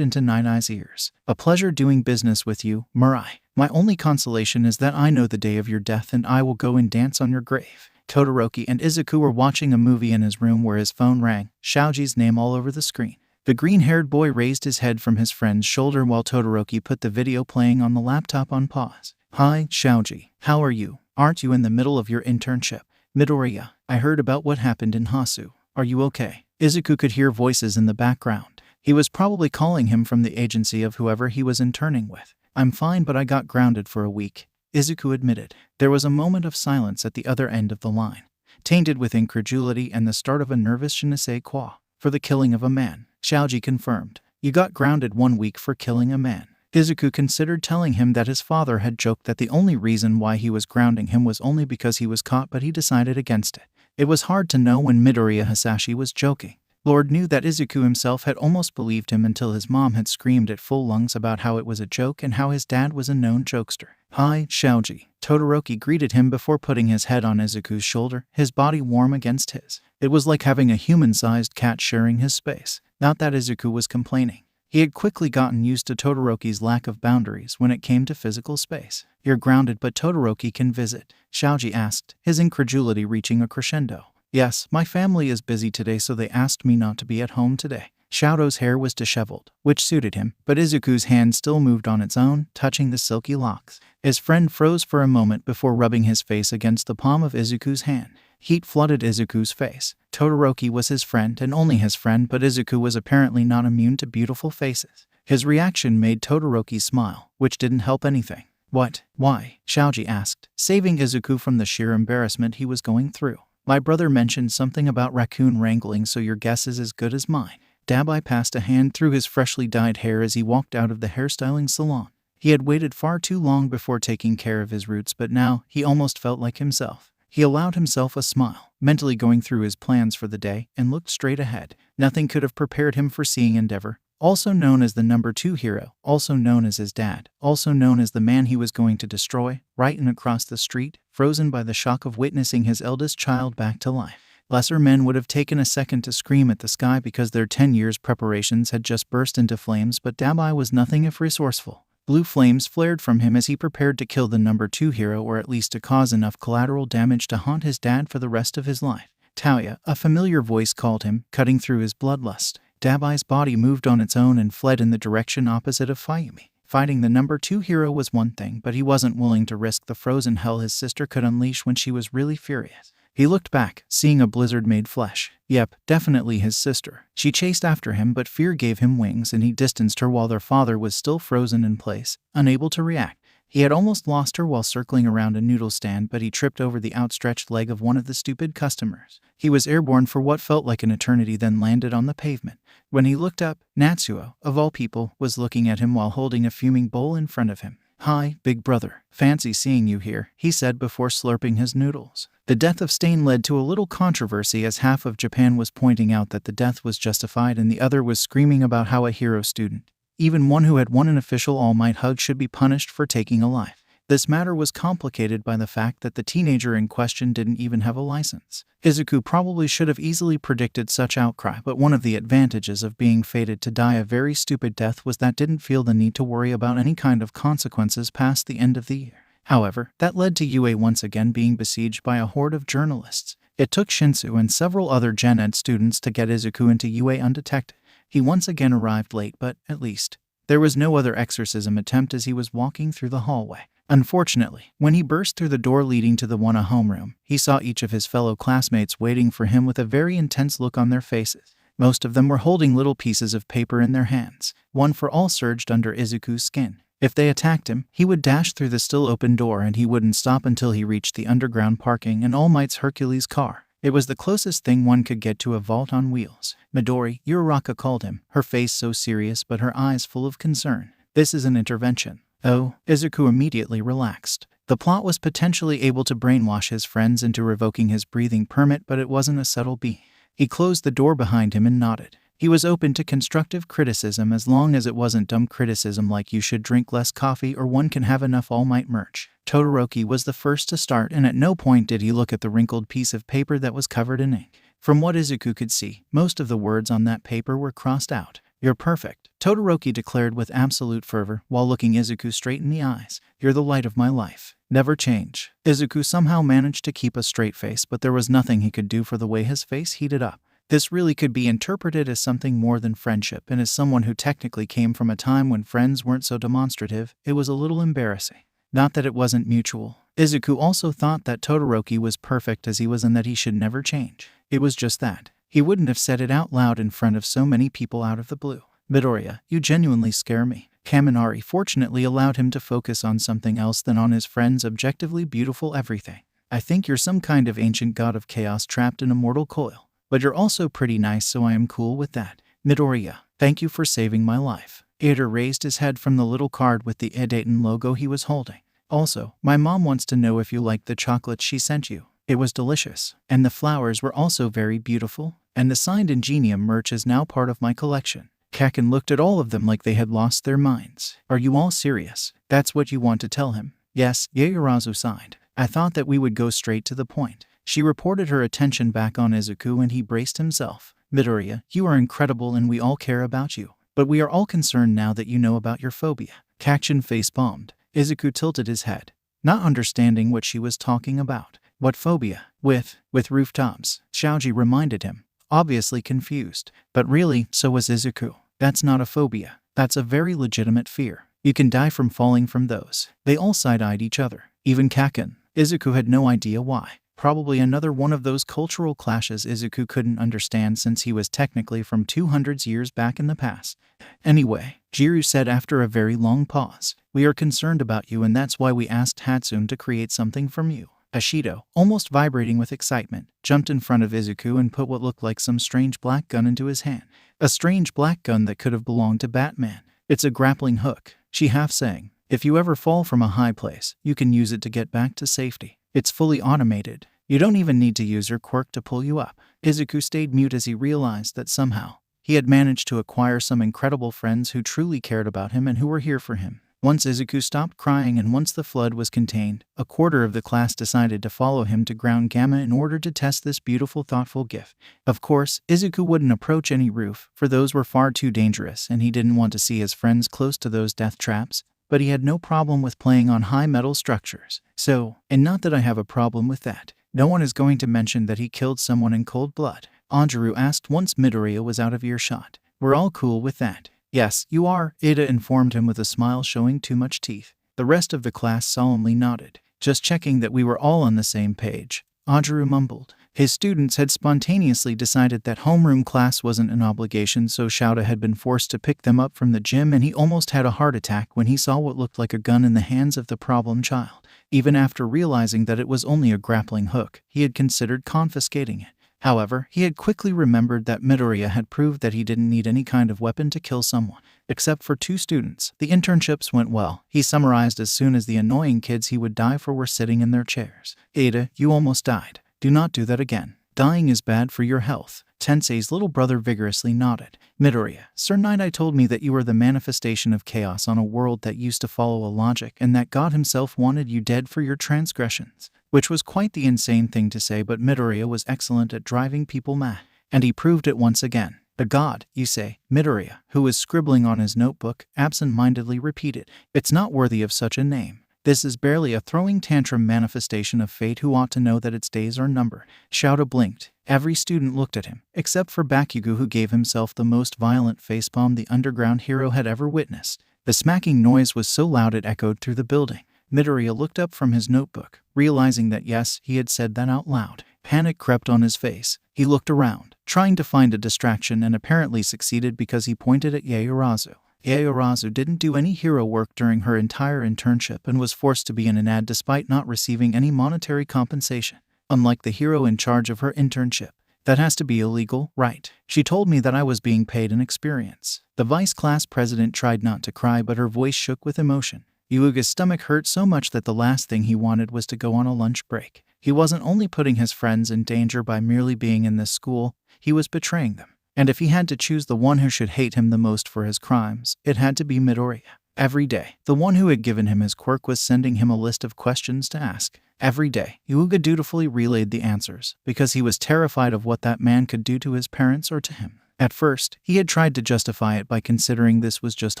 into Night-Eye's ears. A pleasure doing business with you, Mirai. My only consolation is that I know the day of your death and I will go and dance on your grave. Todoroki and Izuku were watching a movie in his room where his phone rang, Shoji's name all over the screen. The green-haired boy raised his head from his friend's shoulder while Todoroki put the video playing on the laptop on pause. Hi, Shoji. How are you? Aren't you in the middle of your internship? Midoriya, I heard about what happened in Hasu. Are you okay? Izuku could hear voices in the background. He was probably calling him from the agency of whoever he was interning with. I'm fine, but I got grounded for a week, Izuku admitted. There was a moment of silence at the other end of the line, tainted with incredulity and the start of a nervous je ne sais quoi. For the killing of a man, Shoji confirmed. You got grounded 1 week for killing a man. Izuku considered telling him that his father had joked that the only reason why he was grounding him was only because he was caught, but he decided against it. It was hard to know when Midoriya Hisashi was joking. Lord knew that Izuku himself had almost believed him until his mom had screamed at full lungs about how it was a joke and how his dad was a known jokester. Hi, Shoji. Todoroki greeted him before putting his head on Izuku's shoulder, his body warm against his. It was like having a human-sized cat sharing his space. Not that Izuku was complaining. He had quickly gotten used to Todoroki's lack of boundaries when it came to physical space. You're grounded, but Todoroki can visit? Shoji asked, his incredulity reaching a crescendo. Yes, my family is busy today, so they asked me not to be at home today. Shoto's hair was disheveled, which suited him, but Izuku's hand still moved on its own, touching the silky locks. His friend froze for a moment before rubbing his face against the palm of Izuku's hand. Heat flooded Izuku's face. Todoroki was his friend and only his friend, but Izuku was apparently not immune to beautiful faces. His reaction made Todoroki smile, which didn't help anything. What? Why? Shoji asked, saving Izuku from the sheer embarrassment he was going through. My brother mentioned something about raccoon wrangling, so your guess is as good as mine. Dabai passed a hand through his freshly dyed hair as he walked out of the hairstyling salon. He had waited far too long before taking care of his roots, but now he almost felt like himself. He allowed himself a smile, mentally going through his plans for the day, and looked straight ahead. Nothing could have prepared him for seeing Endeavor, also known as the number 2 hero, also known as his dad, also known as the man he was going to destroy, right and across the street, frozen by the shock of witnessing his eldest child back to life. Lesser men would have taken a second to scream at the sky because their 10 years preparations had just burst into flames, but Dabai was nothing if resourceful. Blue flames flared from him as he prepared to kill the number 2 hero, or at least to cause enough collateral damage to haunt his dad for the rest of his life. Taoya, a familiar voice called him, cutting through his bloodlust. Dabai's body moved on its own and fled in the direction opposite of Fayumi. Fighting the number 2 hero was one thing, but he wasn't willing to risk the frozen hell his sister could unleash when she was really furious. He looked back, seeing a blizzard-made flesh. Yep, definitely his sister. She chased after him, but fear gave him wings and he distanced her while their father was still frozen in place, unable to react. He had almost lost her while circling around a noodle stand, but he tripped over the outstretched leg of one of the stupid customers. He was airborne for what felt like an eternity, then landed on the pavement. When he looked up, Natsuo, of all people, was looking at him while holding a fuming bowl in front of him. "Hi, big brother. Fancy seeing you here," he said before slurping his noodles. The death of Stain led to a little controversy as half of Japan was pointing out that the death was justified and the other was screaming about how a hero student, even one who had won an official All Might hug, should be punished for taking a life. This matter was complicated by the fact that the teenager in question didn't even have a license. Izuku probably should have easily predicted such outcry, but one of the advantages of being fated to die a very stupid death was that didn't feel the need to worry about any kind of consequences past the end of the year. However, that led to UA once again being besieged by a horde of journalists. It took Shinsu and several other Gen Ed students to get Izuku into UA undetected. He once again arrived late, but, at least, there was no other exorcism attempt as he was walking through the hallway. Unfortunately, when he burst through the door leading to the Wana homeroom, he saw each of his fellow classmates waiting for him with a very intense look on their faces. Most of them were holding little pieces of paper in their hands. One for all surged under Izuku's skin. If they attacked him, he would dash through the still open door and he wouldn't stop until he reached the underground parking and All Might's Hercules car. It was the closest thing one could get to a vault on wheels. "Midori," Uraraka called him, her face so serious but her eyes full of concern. "This is an intervention." Oh, Izuku immediately relaxed. The plot was potentially able to brainwash his friends into revoking his breathing permit, but it wasn't a subtle bee. He closed the door behind him and nodded. He was open to constructive criticism as long as it wasn't dumb criticism like "you should drink less coffee" or "one can have enough All Might merch." Todoroki was the first to start, and at no point did he look at the wrinkled piece of paper that was covered in ink. From what Izuku could see, most of the words on that paper were crossed out. "You're perfect," Todoroki declared with absolute fervor while looking Izuku straight in the eyes. "You're the light of my life. Never change." Izuku somehow managed to keep a straight face, but there was nothing he could do for the way his face heated up. This really could be interpreted as something more than friendship, and as someone who technically came from a time when friends weren't so demonstrative, it was a little embarrassing. Not that it wasn't mutual. Izuku also thought that Todoroki was perfect as he was and that he should never change. It was just that. He wouldn't have said it out loud in front of so many people out of the blue. "Midoriya, you genuinely scare me." Kaminari fortunately allowed him to focus on something else than on his friend's objectively beautiful everything. "I think you're some kind of ancient god of chaos trapped in a mortal coil. But you're also pretty nice, so I am cool with that." "Midoriya, thank you for saving my life." Ida raised his head from the little card with the Edaten logo he was holding. "Also, my mom wants to know if you liked the chocolate she sent you. It was delicious. And the flowers were also very beautiful. And the signed Ingenium merch is now part of my collection." Kaken looked at all of them like they had lost their minds. "Are you all serious? That's what you want to tell him?" "Yes," Yaoyorozu sighed. "I thought that we would go straight to the point." She reported her attention back on Izuku and he braced himself. "Midoriya, you are incredible and we all care about you. But we are all concerned now that you know about your phobia." Kaken face-palmed. Izuku tilted his head, not understanding what she was talking about. "What phobia?" With rooftops," Xiaoji reminded him, obviously confused. But really, so was Izuku. "That's not a phobia. That's a very legitimate fear. You can die from falling from those." They all side-eyed each other. Even Kaken. Izuku had no idea why. Probably another one of those cultural clashes Izuku couldn't understand since he was technically from 200 years back in the past. "Anyway," Jiru said after a very long pause, "we are concerned about you and that's why we asked Hatsune to create something from you." Ashido, almost vibrating with excitement, jumped in front of Izuku and put what looked like some strange black gun into his hand. A strange black gun that could have belonged to Batman. "It's a grappling hook," she half sang. "If you ever fall from a high place, you can use it to get back to safety. It's fully automated. You don't even need to use your quirk to pull you up." Izuku stayed mute as he realized that somehow he had managed to acquire some incredible friends who truly cared about him and who were here for him. Once Izuku stopped crying and once the flood was contained, a quarter of the class decided to follow him to Ground Gamma in order to test this beautiful, thoughtful gift. Of course, Izuku wouldn't approach any roof, for those were far too dangerous and he didn't want to see his friends close to those death traps. But he had no problem with playing on high metal structures. So, and not that I have a problem with that, no one is going to mention that he killed someone in cold blood. Anjuru asked once Midoriya was out of earshot. "We're all cool with that." "Yes, you are," Ida informed him with a smile showing too much teeth. The rest of the class solemnly nodded. "Just checking that we were all on the same page," Anjuru mumbled. His students had spontaneously decided that homeroom class wasn't an obligation, so Shouta had been forced to pick them up from the gym and he almost had a heart attack when he saw what looked like a gun in the hands of the problem child. Even after realizing that it was only a grappling hook, he had considered confiscating it. However, he had quickly remembered that Midoriya had proved that he didn't need any kind of weapon to kill someone. Except for 2 students. The internships went well. He summarized as soon as the annoying kids he would die for were sitting in their chairs. Ada, you almost died. Do not do that again. Dying is bad for your health. Tensei's little brother vigorously nodded. Midoriya, Sir Night told me that you were the manifestation of chaos on a world that used to follow a logic and that God himself wanted you dead for your transgressions. Which was quite the insane thing to say, but Midoriya was excellent at driving people mad. And he proved it once again. A god, you say? Midoriya, who was scribbling on his notebook, absent-mindedly repeated. It's not worthy of such a name. This is barely a throwing tantrum manifestation of fate who ought to know that its days are numbered. Shouta blinked. Every student looked at him, except for Bakugo, who gave himself the most violent facepalm the underground hero had ever witnessed. The smacking noise was so loud it echoed through the building. Midoriya looked up from his notebook, realizing that yes, he had said that out loud. Panic crept on his face. He looked around, trying to find a distraction, and apparently succeeded because he pointed at Yaoyorozu. Yaoyorozu didn't do any hero work during her entire internship and was forced to be in an ad despite not receiving any monetary compensation. Unlike the hero in charge of her internship. That has to be illegal, right? She told me that I was being paid in experience. The vice class president tried not to cry, but her voice shook with emotion. Yuuga's stomach hurt so much that the last thing he wanted was to go on a lunch break. He wasn't only putting his friends in danger by merely being in this school, he was betraying them. And if he had to choose the one who should hate him the most for his crimes, it had to be Midoriya. Every day, the one who had given him his quirk was sending him a list of questions to ask. Every day, Yuuga dutifully relayed the answers, because he was terrified of what that man could do to his parents or to him. At first, he had tried to justify it by considering this was just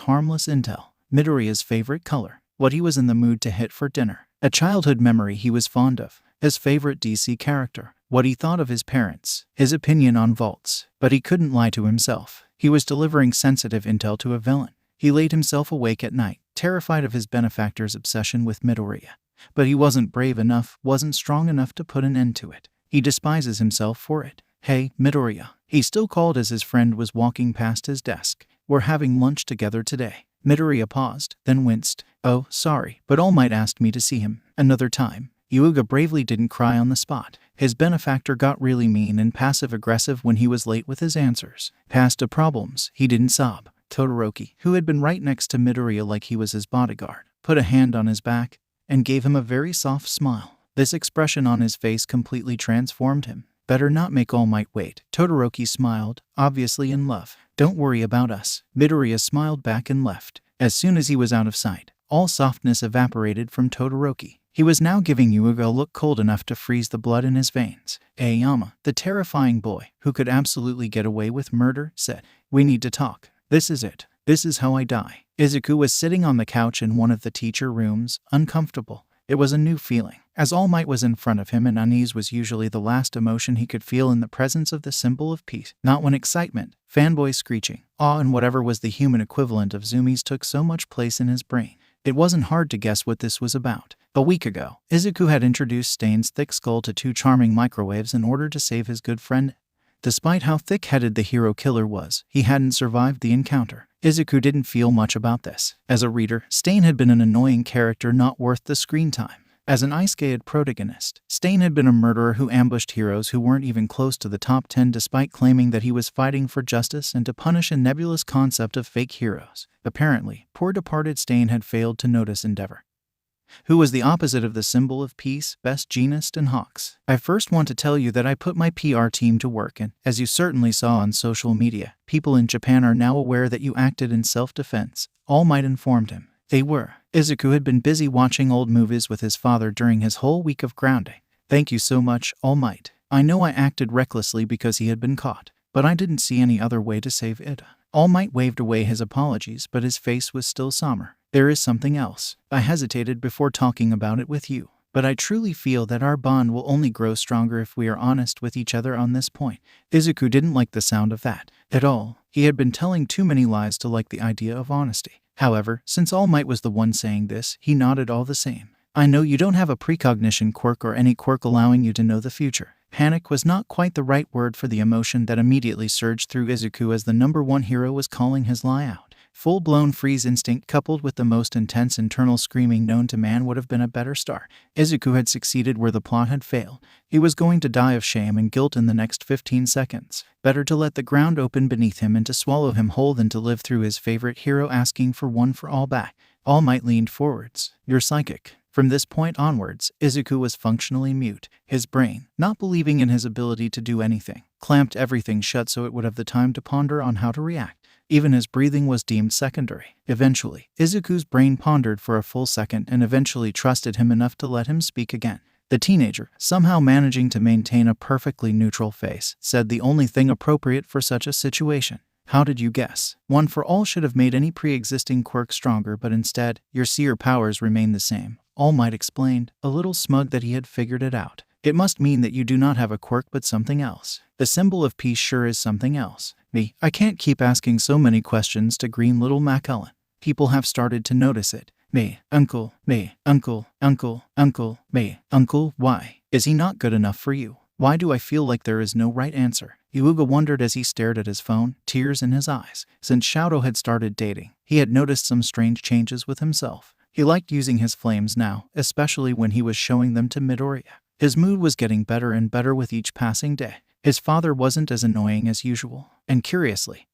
harmless intel. Midoriya's favorite color, what he was in the mood to hit for dinner, a childhood memory he was fond of, his favorite DC character, what he thought of his parents, his opinion on vaults. But he couldn't lie to himself. He was delivering sensitive intel to a villain. He laid himself awake at night, terrified of his benefactor's obsession with Midoriya. But he wasn't brave enough, wasn't strong enough to put an end to it. He despises himself for it. Hey, Midoriya. He still called as his friend was walking past his desk. We're having lunch together today. Midoriya paused, then winced. Oh, sorry, but All Might asked me to see him another time. Yuuga bravely didn't cry on the spot. His benefactor got really mean and passive-aggressive when he was late with his answers. Past problems, he didn't sob. Todoroki, who had been right next to Midoriya like he was his bodyguard, put a hand on his back and gave him a very soft smile. This expression on his face completely transformed him. Better not make All Might wait. Todoroki smiled, obviously in love. Don't worry about us. Midoriya smiled back and left. As soon as he was out of sight, all softness evaporated from Todoroki. He was now giving Yuuga a look cold enough to freeze the blood in his veins. Aoyama, the terrifying boy, who could absolutely get away with murder, said, "We need to talk. This is it. This is how I die." Izuku was sitting on the couch in one of the teacher rooms, uncomfortable. It was a new feeling, as All Might was in front of him and unease was usually the last emotion he could feel in the presence of the symbol of peace. Not when excitement, fanboy screeching, awe and whatever was the human equivalent of zoomies took so much place in his brain. It wasn't hard to guess what this was about. A week ago, Izuku had introduced Stain's thick skull to 2 charming microwaves in order to save his good friend. Despite how thick-headed the hero killer was, he hadn't survived the encounter. Izuku didn't feel much about this. As a reader, Stain had been an annoying character not worth the screen time. As an Isekai protagonist, Stain had been a murderer who ambushed heroes who weren't even close to the top 10 despite claiming that he was fighting for justice and to punish a nebulous concept of fake heroes. Apparently, poor departed Stain had failed to notice Endeavor, who was the opposite of the symbol of peace, best genist and hawks. I first want to tell you that I put my PR team to work and, as you certainly saw on social media, people in Japan are now aware that you acted in self-defense. All Might informed him. They were. Izuku had been busy watching old movies with his father during his whole week of grounding. Thank you so much, All Might. I know I acted recklessly because he had been caught, but I didn't see any other way to save Ida. All Might waved away his apologies, but his face was still somber. There is something else. I hesitated before talking about it with you, but I truly feel that our bond will only grow stronger if we are honest with each other on this point. Izuku didn't like the sound of that at all. He had been telling too many lies to like the idea of honesty. However, since All Might was the one saying this, he nodded all the same. I know you don't have a precognition quirk or any quirk allowing you to know the future. Panic was not quite the right word for the emotion that immediately surged through Izuku as the #1 hero was calling his lie out. Full-blown freeze instinct coupled with the most intense internal screaming known to man would have been a better start. Izuku had succeeded where the plot had failed. He was going to die of shame and guilt in the next 15 seconds. Better to let the ground open beneath him and to swallow him whole than to live through his favorite hero asking for one for all back. All Might leaned forwards. You're psychic. From this point onwards, Izuku was functionally mute. His brain, not believing in his ability to do anything, clamped everything shut so it would have the time to ponder on how to react. Even his breathing was deemed secondary. Eventually, Izuku's brain pondered for a full second and eventually trusted him enough to let him speak again. The teenager, somehow managing to maintain a perfectly neutral face, said the only thing appropriate for such a situation. How did you guess? One for all should have made any pre-existing quirk stronger, but instead, your seer powers remain the same. All Might explained, a little smug that he had figured it out. It must mean that you do not have a quirk but something else. The symbol of peace sure is something else. I can't keep asking so many questions to green little Macallan. People have started to notice it. Uncle, why? Is he not good enough for you? Why do I feel like there is no right answer? Hyuga wondered as he stared at his phone, tears in his eyes. Since Shadow had started dating, he had noticed some strange changes with himself. He liked using his flames now, especially when he was showing them to Midoriya. His mood was getting better and better with each passing day. His father wasn't as annoying as usual, and curiously,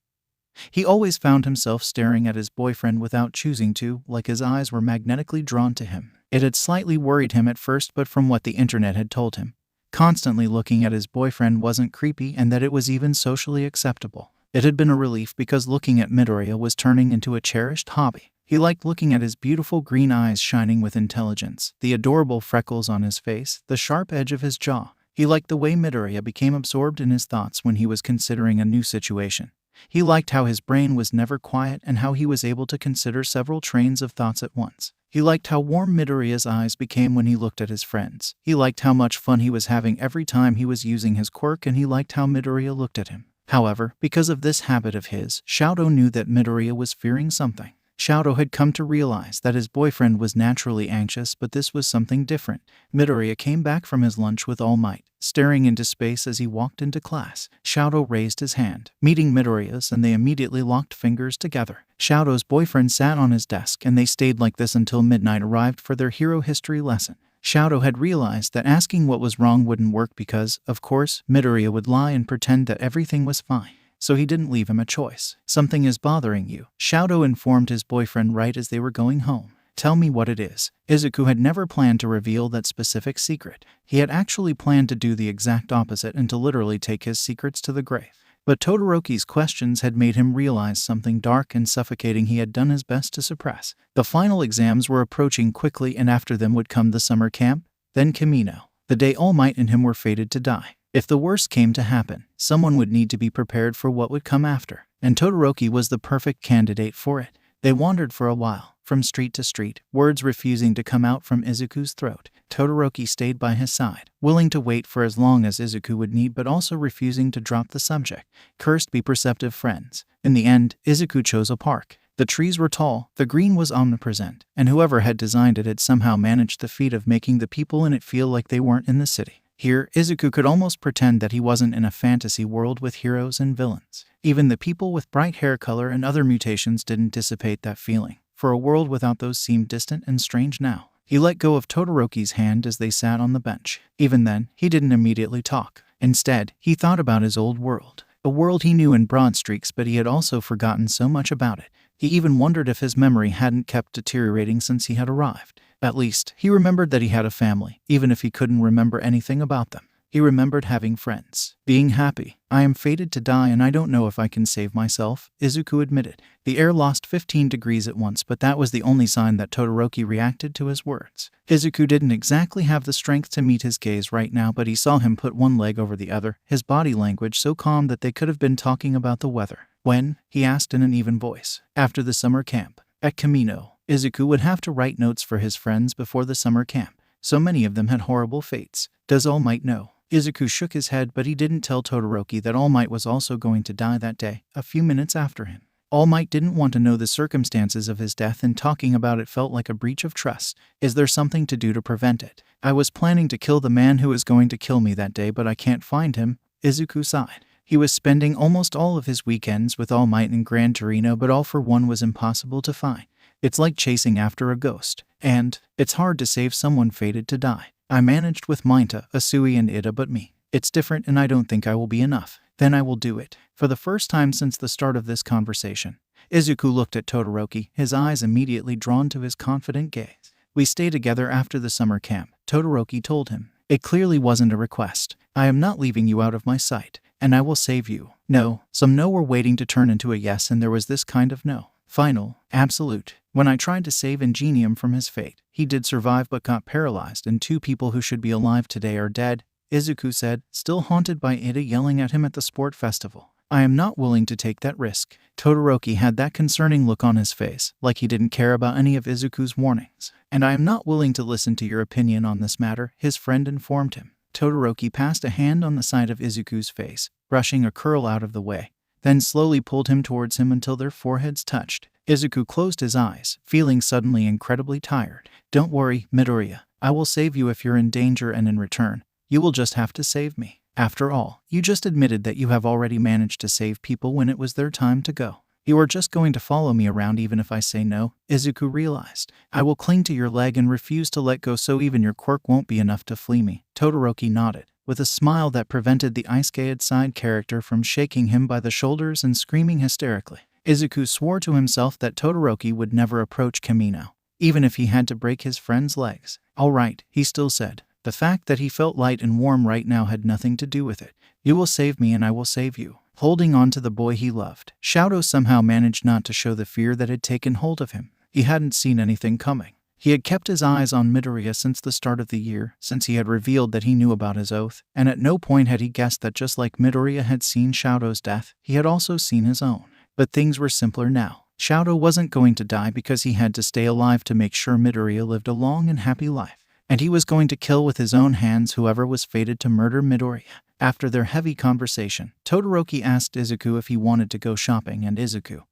he always found himself staring at his boyfriend without choosing to, like his eyes were magnetically drawn to him. It had slightly worried him at first, but from what the internet had told him, constantly looking at his boyfriend wasn't creepy and that it was even socially acceptable. It had been a relief because looking at Midoriya was turning into a cherished hobby. He liked looking at his beautiful green eyes shining with intelligence, the adorable freckles on his face, the sharp edge of his jaw. He liked the way Midoriya became absorbed in his thoughts when he was considering a new situation. He liked how his brain was never quiet and how he was able to consider several trains of thoughts at once. He liked how warm Midoriya's eyes became when he looked at his friends. He liked how much fun he was having every time he was using his quirk, and he liked how Midoriya looked at him. However, because of this habit of his, Shadow knew that Midoriya was fearing something. Shadow had come to realize that his boyfriend was naturally anxious, but this was something different. Midoriya came back from his lunch with All Might, staring into space as he walked into class. Shadow raised his hand, meeting Midoriya's, and they immediately locked fingers together. Shadow's boyfriend sat on his desk, and they stayed like this until midnight arrived for their hero history lesson. Shadow had realized that asking what was wrong wouldn't work because, of course, Midoriya would lie and pretend that everything was fine. So he didn't leave him a choice. Something is bothering you, Shadow informed his boyfriend right as they were going home. Tell me what it is. Izuku had never planned to reveal that specific secret. He had actually planned to do the exact opposite and to literally take his secrets to the grave. But Todoroki's questions had made him realize something dark and suffocating he had done his best to suppress. The final exams were approaching quickly, and after them would come the summer camp, then Kamino, the day All Might and him were fated to die. If the worst came to happen, someone would need to be prepared for what would come after, and Todoroki was the perfect candidate for it. They wandered for a while, from street to street, words refusing to come out from Izuku's throat. Todoroki stayed by his side, willing to wait for as long as Izuku would need but also refusing to drop the subject. Cursed be perceptive friends. In the end, Izuku chose a park. The trees were tall, the green was omnipresent, and whoever had designed it had somehow managed the feat of making the people in it feel like they weren't in the city. Here, Izuku could almost pretend that he wasn't in a fantasy world with heroes and villains. Even the people with bright hair color and other mutations didn't dissipate that feeling, for a world without those seemed distant and strange now. He let go of Todoroki's hand as they sat on the bench. Even then, he didn't immediately talk. Instead, he thought about his old world. A world he knew in broad streaks, but he had also forgotten so much about it. He even wondered if his memory hadn't kept deteriorating since he had arrived. At least, he remembered that he had a family, even if he couldn't remember anything about them. He remembered having friends, being happy. I am fated to die and I don't know if I can save myself, Izuku admitted. The air lost 15 degrees at once, but that was the only sign that Todoroki reacted to his words. Izuku didn't exactly have the strength to meet his gaze right now, but he saw him put one leg over the other, his body language so calm that they could have been talking about the weather. When? He asked in an even voice. After the summer camp. At Kamino, Izuku would have to write notes for his friends before the summer camp. So many of them had horrible fates. Does All Might know? Izuku shook his head, but he didn't tell Todoroki that All Might was also going to die that day, a few minutes after him. All Might didn't want to know the circumstances of his death, and talking about it felt like a breach of trust. Is there something to do to prevent it? I was planning to kill the man who was going to kill me that day, but I can't find him, Izuku sighed. He was spending almost all of his weekends with All Might in Gran Torino, but all for one was impossible to find. It's like chasing after a ghost. And it's hard to save someone fated to die. I managed with Mainta, Asui and Ida, but me. It's different and I don't think I will be enough. Then I will do it. For the first time since the start of this conversation, Izuku looked at Todoroki, his eyes immediately drawn to his confident gaze. We stay together after the summer camp, Todoroki told him. It clearly wasn't a request. I am not leaving you out of my sight, and I will save you. No, some no were waiting to turn into a yes, and there was this kind of no. Final, absolute. When I tried to save Ingenium from his fate, he did survive but got paralyzed, and 2 people who should be alive today are dead, Izuku said, still haunted by Ida yelling at him at the sport festival. I am not willing to take that risk. Todoroki had that concerning look on his face, like he didn't care about any of Izuku's warnings. And I am not willing to listen to your opinion on this matter, his friend informed him. Todoroki passed a hand on the side of Izuku's face, brushing a curl out of the way, then slowly pulled him towards him until their foreheads touched. Izuku closed his eyes, feeling suddenly incredibly tired. Don't worry, Midoriya. I will save you if you're in danger, and in return, you will just have to save me. After all, you just admitted that you have already managed to save people when it was their time to go. You are just going to follow me around even if I say no, Izuku realized. I will cling to your leg and refuse to let go, so even your quirk won't be enough to flee me. Todoroki nodded, with a smile that prevented the Isekai side character from shaking him by the shoulders and screaming hysterically. Izuku swore to himself that Todoroki would never approach Kamino, even if he had to break his friend's legs. All right, he still said. The fact that he felt light and warm right now had nothing to do with it. You will save me and I will save you. Holding on to the boy he loved, Shadow somehow managed not to show the fear that had taken hold of him. He hadn't seen anything coming. He had kept his eyes on Midoriya since the start of the year, since he had revealed that he knew about his oath, and at no point had he guessed that just like Midoriya had seen Shadow's death, he had also seen his own. But things were simpler now. Shadow wasn't going to die because he had to stay alive to make sure Midoriya lived a long and happy life. And he was going to kill with his own hands whoever was fated to murder Midoriya. After their heavy conversation, Todoroki asked Izuku if he wanted to go shopping, and Izuku,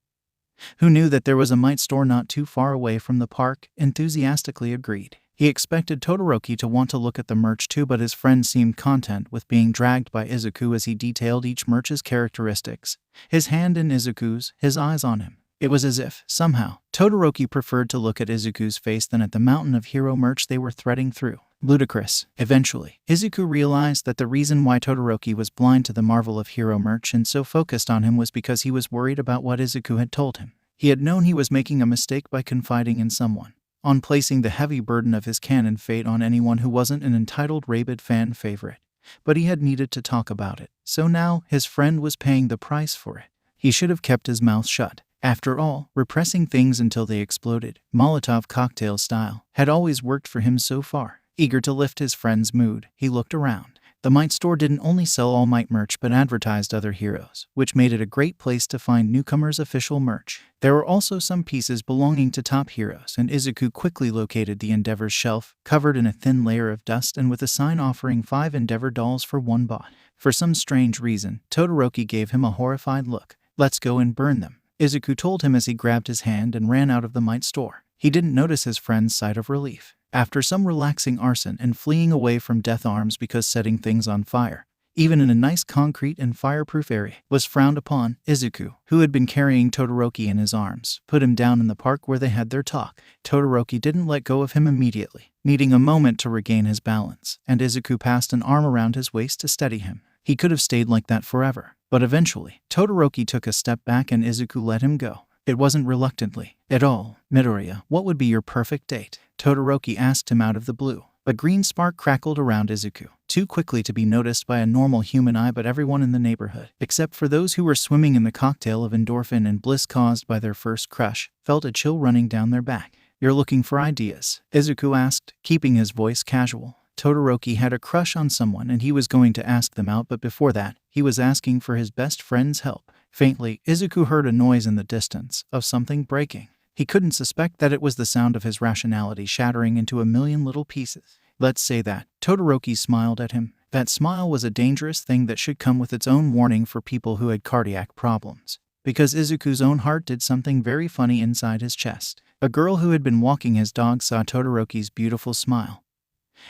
who knew that there was a Might store not too far away from the park, enthusiastically agreed. He expected Todoroki to want to look at the merch too, but his friend seemed content with being dragged by Izuku as he detailed each merch's characteristics. His hand in Izuku's, his eyes on him. It was as if, somehow, Todoroki preferred to look at Izuku's face than at the mountain of hero merch they were threading through. Ludicrous. Eventually, Izuku realized that the reason why Todoroki was blind to the marvel of hero merch and so focused on him was because he was worried about what Izuku had told him. He had known he was making a mistake by confiding in someone, on placing the heavy burden of his canon fate on anyone who wasn't an entitled rabid fan favorite. But he had needed to talk about it, so now his friend was paying the price for it. He should have kept his mouth shut. After all, repressing things until they exploded, Molotov cocktail style, had always worked for him so far. Eager to lift his friend's mood, he looked around. The Might store didn't only sell All Might merch but advertised other heroes, which made it a great place to find newcomers' official merch. There were also some pieces belonging to top heroes, and Izuku quickly located the Endeavor's shelf, covered in a thin layer of dust and with a sign offering 5 Endeavor dolls for 1 baht. For some strange reason, Todoroki gave him a horrified look. Let's go and burn them, Izuku told him as he grabbed his hand and ran out of the Might store. He didn't notice his friend's sigh of relief. After some relaxing arson and fleeing away from Death Arms because setting things on fire, even in a nice concrete and fireproof area, was frowned upon, Izuku, who had been carrying Todoroki in his arms, put him down in the park where they had their talk. Todoroki didn't let go of him immediately, needing a moment to regain his balance, and Izuku passed an arm around his waist to steady him. He could have stayed like that forever, but eventually, Todoroki took a step back and Izuku let him go. It wasn't reluctantly at all. Midoriya, what would be your perfect date? Todoroki asked him out of the blue. A green spark crackled around Izuku, too quickly to be noticed by a normal human eye, but everyone in the neighborhood, except for those who were swimming in the cocktail of endorphin and bliss caused by their first crush, felt a chill running down their back. You're looking for ideas? Izuku asked, keeping his voice casual. Todoroki had a crush on someone and he was going to ask them out, but before that, he was asking for his best friend's help. Faintly, Izuku heard a noise in the distance, of something breaking. He couldn't suspect that it was the sound of his rationality shattering into a million little pieces. Let's say that. Todoroki smiled at him. That smile was a dangerous thing that should come with its own warning for people who had cardiac problems. Because Izuku's own heart did something very funny inside his chest. A girl who had been walking his dog saw Todoroki's beautiful smile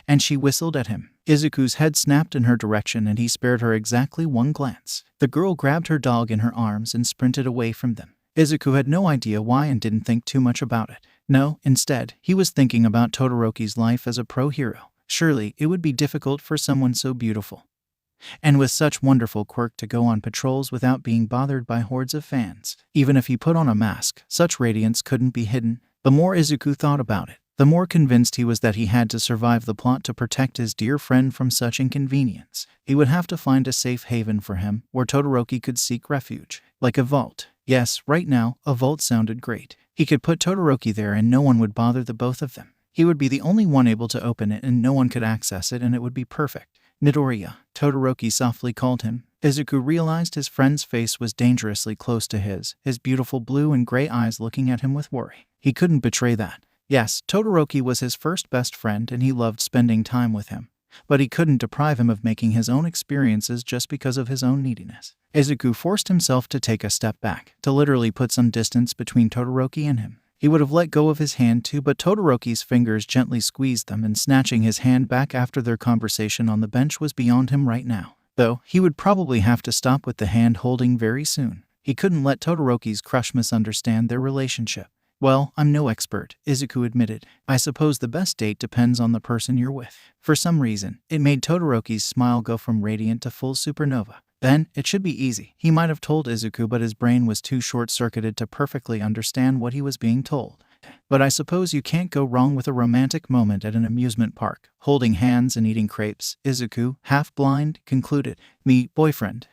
And she whistled at him. Izuku's head snapped in her direction and he spared her exactly one glance. The girl grabbed her dog in her arms and sprinted away from them. Izuku had no idea why and didn't think too much about it. No, instead, he was thinking about Todoroki's life as a pro hero. Surely, it would be difficult for someone so beautiful and with such wonderful quirk to go on patrols without being bothered by hordes of fans. Even if he put on a mask, such radiance couldn't be hidden. The more Izuku thought about it, the more convinced he was that he had to survive the plot to protect his dear friend from such inconvenience. He would have to find a safe haven for him, where Todoroki could seek refuge. Like a vault. Yes, right now, a vault sounded great. He could put Todoroki there and no one would bother the both of them. He would be the only one able to open it and no one could access it and it would be perfect. Midoriya, Todoroki softly called him. Izuku realized his friend's face was dangerously close to his beautiful blue and gray eyes looking at him with worry. He couldn't betray that. Yes, Todoroki was his first best friend and he loved spending time with him. But he couldn't deprive him of making his own experiences just because of his own neediness. Izuku forced himself to take a step back, to literally put some distance between Todoroki and him. He would have let go of his hand too, but Todoroki's fingers gently squeezed them and snatching his hand back after their conversation on the bench was beyond him right now. Though, he would probably have to stop with the hand holding very soon. He couldn't let Todoroki's crush misunderstand their relationship. Well, I'm no expert, Izuku admitted. I suppose the best date depends on the person you're with. For some reason, it made Todoroki's smile go from radiant to full supernova. Then, it should be easy. He might have told Izuku, but his brain was too short-circuited to perfectly understand what he was being told. But I suppose you can't go wrong with a romantic moment at an amusement park, holding hands and eating crepes, Izuku, half-blind, concluded. Me, boyfriend.